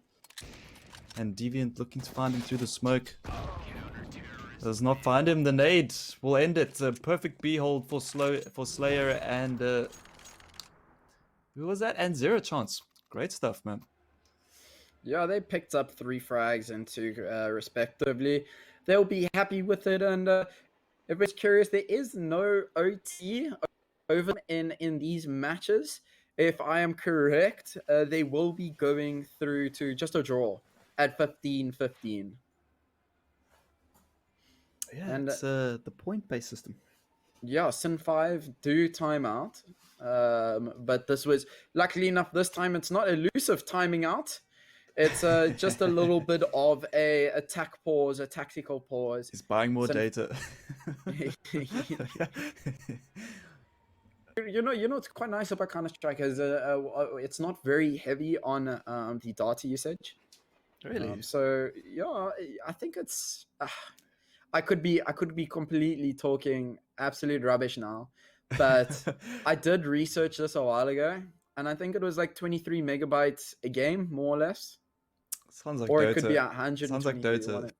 And Deviant looking to find him through the smoke. Does not find him. The nade will end it. A perfect B hold for Slayer and who was that? And Zero Chance. Great stuff, man. Yeah, they picked up 3 frags into respectively. They'll be happy with it, and if it's curious, there is no OT over in these matches. If I am correct, they will be going through to just a draw at 15-15. Yeah, and it's the point-based system. Yeah, Sin 5 do time out. But this was, luckily enough, this time it's not elusive timing out. It's just a little bit of a attack pause, a tactical pause. He's buying more data. You know, it's quite nice about Counter-Strike is it's not very heavy on the data usage. Really? So yeah, I think it's. I could be completely talking absolute rubbish now, but I did research this a while ago, and I think it was like 23 megabytes a game, more or less. Sounds like or Dota. It could be 100. Sounds like Dota.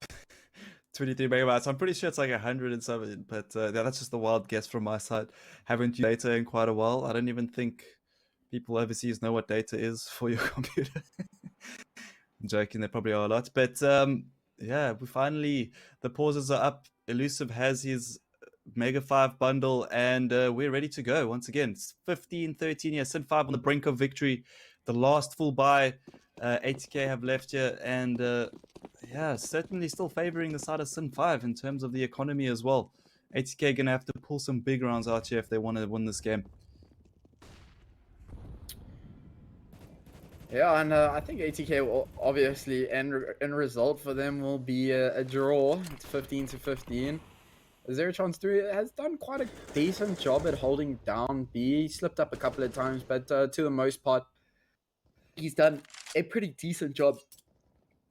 23 megabytes. I'm pretty sure it's like 100 and something, but yeah, that's just a wild guess from my side. Haven't used data in quite a while. I don't even think people overseas know what data is for your computer. I'm joking, there probably are a lot, but yeah, we finally, the pauses are up. Elusive has his Mega 5 bundle, and we're ready to go. Once again, it's 15-13 here. Sin 5 on the brink of victory. The last full buy, ATK have left here, and yeah, certainly still favoring the side of Sin 5 in terms of the economy as well. ATK going to have to pull some big rounds out here if they want to win this game. Yeah, and I think ATK will obviously end result for them will be a draw. It's 15-15. Zero Chance 3 has done quite a decent job at holding down B. He slipped up a couple of times, but to the most part, he's done a pretty decent job.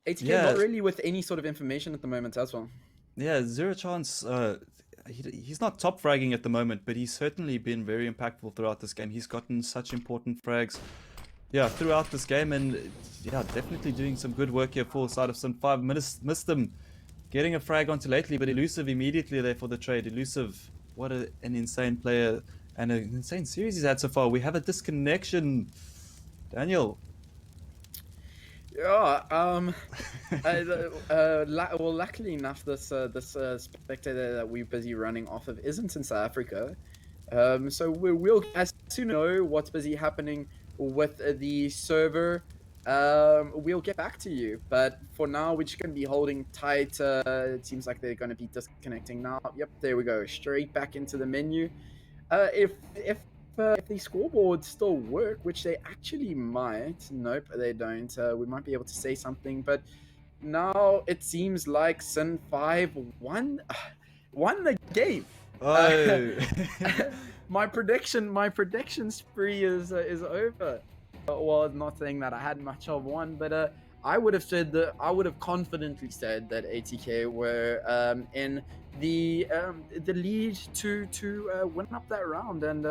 ATK not really with any sort of information at the moment as well. Yeah, Zero Chance, he's not top fragging at the moment, but he's certainly been very impactful throughout this game. He's gotten such important frags. yeah, throughout this game, and yeah, definitely doing some good work here for side of Sun 5. Missed them getting a frag onto lately, but Elusive immediately there for the trade. Elusive, what an insane player and an insane series he's had so far. We have a disconnection. Daniel. Yeah, well, luckily enough, this spectator that we're busy running off of isn't in South Africa. So we'll as soon know what's busy happening with the server, we'll get back to you. But for now, we're just going to be holding tight. It seems like they're going to be disconnecting now. Yep, there we go. Straight back into the menu. If the scoreboards still work, which they actually might. Nope, they don't. We might be able to say something, but now it seems like Sin 5 won the game. Oh. My prediction spree is over. Well, not saying that I had much of one, but I would have confidently said that ATK were in the lead to win up that round. And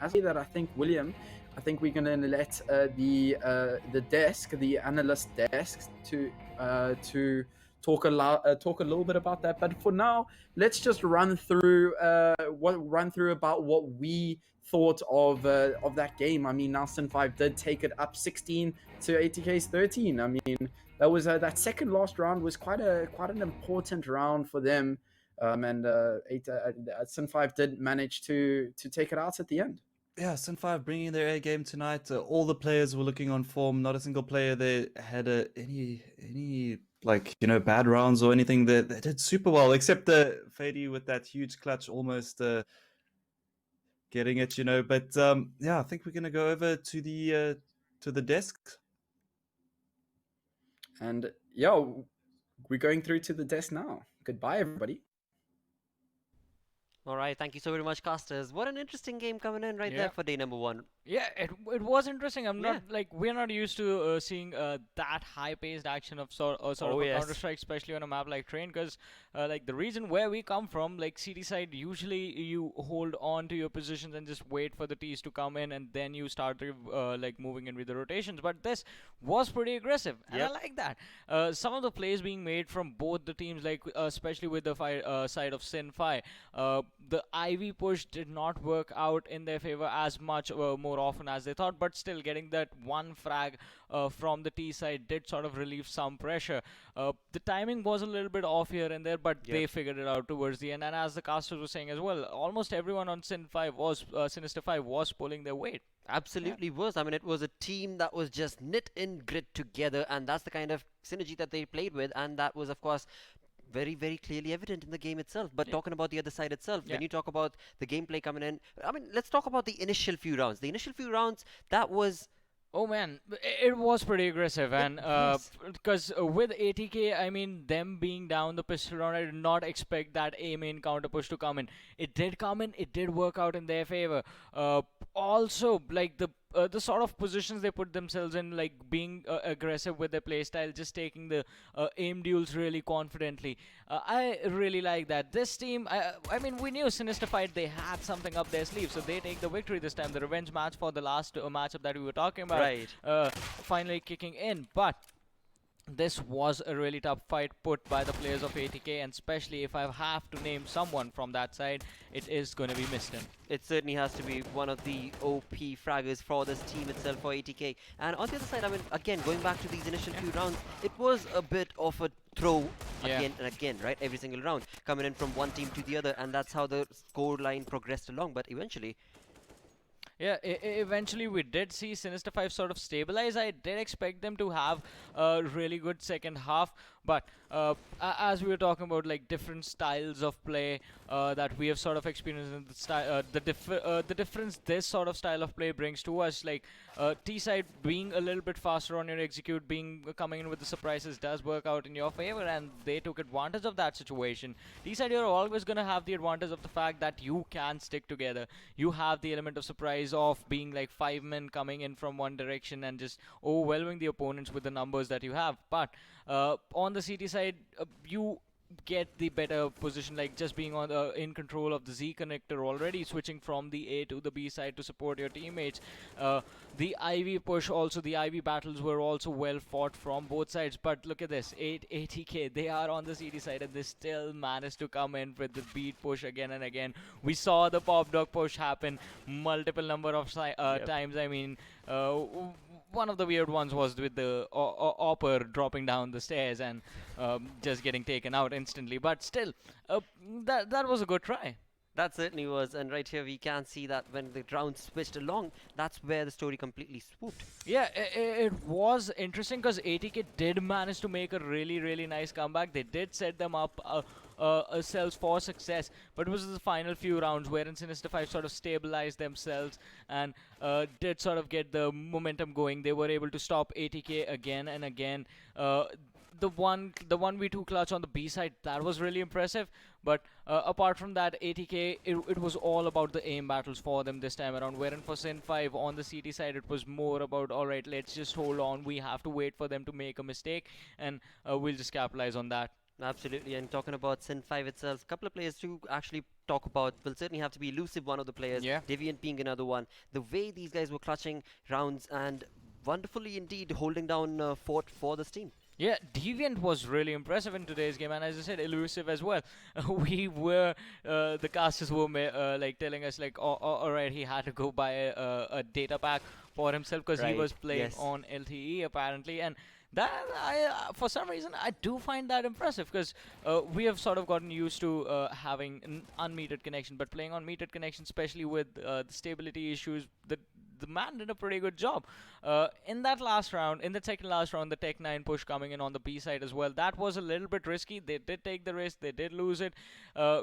as I think William, I think we're gonna let the desk, the analyst desk, to talk a little bit about that. But for now, let's just run through about what we thought of that game. I mean, now Sin 5 did take it up 16 to ATK's 13. I mean, that was that second last round was quite an important round for them. And Sin 5 did manage to take it out at the end. Yeah, Sin 5 bringing their A game tonight. All the players were looking on form. Not a single player there had any like, you know, bad rounds or anything. They did super well, except the Fady with that huge clutch almost getting it, you know. But yeah, I think we're gonna go over to the desk. And yeah, we're going through to the desk now. Goodbye, everybody. All right, thank you so very much, casters. What an interesting game coming in right there for day number 1. Yeah, it was interesting. We're not used to seeing that high-paced action of sort of Counter-Strike, especially on a map like Train, because like the region where we come from, like city side, usually you hold on to your positions and just wait for the T's to come in, and then you start like moving in with the rotations. But this was pretty aggressive, and I like that. Some of the plays being made from both the teams, like especially with the side of Sin 5, the IV push did not work out in their favor as much more often as they thought, but still getting that one frag from the T side did sort of relieve some pressure. The timing was a little bit off here and there, but they figured it out towards the end. And as the casters were saying as well, almost everyone on Sinister 5 was pulling their weight. Absolutely was. I mean, it was a team that was just knit in grit together, and that's the kind of synergy that they played with, and that was, of course, very, very clearly evident in the game itself. But talking about the other side itself, when you talk about the gameplay coming in, I mean, let's talk about the initial few rounds. The initial few rounds, that was... Oh man, it was pretty aggressive, and because with ATK, I mean, them being down the pistol round, I did not expect that A main counter push to come in. It did come in, it did work out in their favor. Also, like the sort of positions they put themselves in, like being aggressive with their playstyle, just taking the aim duels really confidently. I really like that. This team, I mean, we knew Sinister Fight, they had something up their sleeve, so they take the victory this time. The revenge match for the last matchup that we were talking about, finally kicking in. But this was a really tough fight put by the players of ATK, and especially if I have to name someone from that side, it is going to be Miston. It certainly has to be one of the OP fraggers for this team itself, for ATK. And on the other side, I mean, again, going back to these initial few rounds, it was a bit of a throw again and again, right? Every single round, coming in from one team to the other, and that's how the score line progressed along. But eventually... Yeah, eventually we did see Sinister 5 sort of stabilize. I did expect them to have a really good second half, but as we were talking about, like, different styles of play that we have sort of experienced in the difference this sort of style of play brings to us, like T-side being a little bit faster on your execute, coming in with the surprises does work out in your favor, and they took advantage of that situation. T-side, you're always going to have the advantage of the fact that you can stick together. You have the element of surprise of being like 5 men coming in from one direction and just overwhelming the opponents with the numbers that you have. But on the CT side, you get the better position, like just being on in control of the Z connector already, switching from the A to the B side to support your teammates. The IV push, also the IV battles were also well fought from both sides. But look at this, 880k, they are on the CD side and they still managed to come in with the beat push again and again. We saw the pop dog push happen multiple number of times. I mean, one of the weird ones was with the Opper dropping down the stairs and just getting taken out instantly. But still, that was a good try. That certainly was, and right here we can see that when the round switched along, that's where the story completely swooped. Yeah, it was interesting because 80k did manage to make a really nice comeback. They did set them up selves for success, but it was the final few rounds wherein Sinister 5 sort of stabilized themselves and did sort of get the momentum going. They were able to stop 80k again and again. The 1v2 clutch on the B side, that was really impressive. But apart from that, 80k, it was all about the aim battles for them this time around. Wherein for Sin 5 on the CT side, it was more about, alright, let's just hold on. We have to wait for them to make a mistake, and we'll just capitalize on that. Absolutely, and talking about Sin 5 itself, a couple of players to actually talk about will certainly have to be Elusive, one of the players, Deviant being another one. The way these guys were clutching rounds and wonderfully indeed holding down fort for this team. Yeah, Deviant was really impressive in today's game, and as I said, Elusive as well. We were, the casters were like telling us like, alright, he had to go buy a data pack for himself because he was playing on LTE apparently, and that, for some reason, I do find that impressive because we have sort of gotten used to having an unmetered connection, but playing on metered connection, especially with the stability issues, the man did a pretty good job. In that last round, in the second last round, the Tech 9 push coming in on the B side as well, that was a little bit risky. They did take the risk, they did lose it.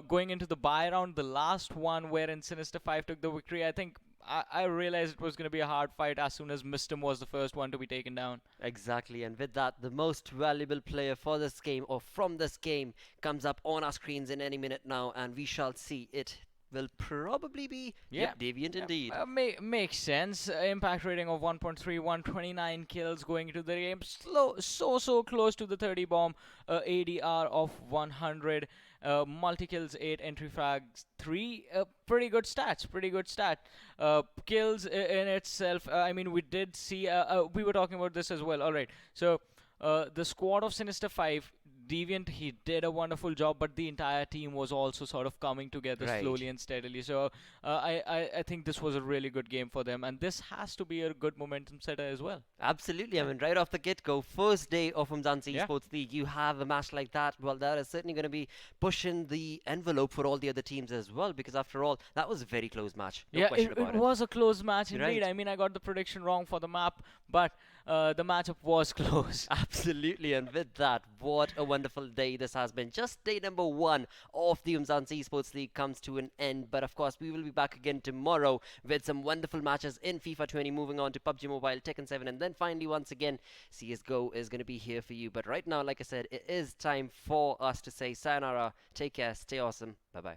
Going into the buy round, the last one wherein Sinister 5 took the victory, I think I realized it was going to be a hard fight as soon as Mistum was the first one to be taken down. Exactly, and with that, the most valuable player for this game, or from this game, comes up on our screens in any minute now, and we shall see it. Will probably be Deviant indeed. Makes sense. Impact rating of 1.31, 29 kills going into the game. So close to the 30 bomb. ADR of 100. Multi kills 8, entry frags 3. Pretty good stats. Pretty good stat. Kills in itself. I mean, we did see. We were talking about this as well. All right. So the squad of Sinister 5. Deviant, he did a wonderful job, but the entire team was also sort of coming together slowly and steadily. So I think this was a really good game for them, and this has to be a good momentum setter as well. Absolutely. I mean, right off the get-go, first day of Umzansi Esports League, you have a match like that. Well, that is certainly going to be pushing the envelope for all the other teams as well, because after all, that was a very close match. No question about it was a close match indeed. I mean, I got the prediction wrong for the map, but the matchup was close. Absolutely, and with that, what a wonderful day this has been. Just day number 1 of the Umzansi Esports League comes to an end, but of course, we will be back again tomorrow with some wonderful matches in FIFA 20, moving on to PUBG Mobile, Tekken 7, and then finally, once again, CSGO is going to be here for you. But right now, like I said, it is time for us to say sayonara, take care, stay awesome, bye-bye.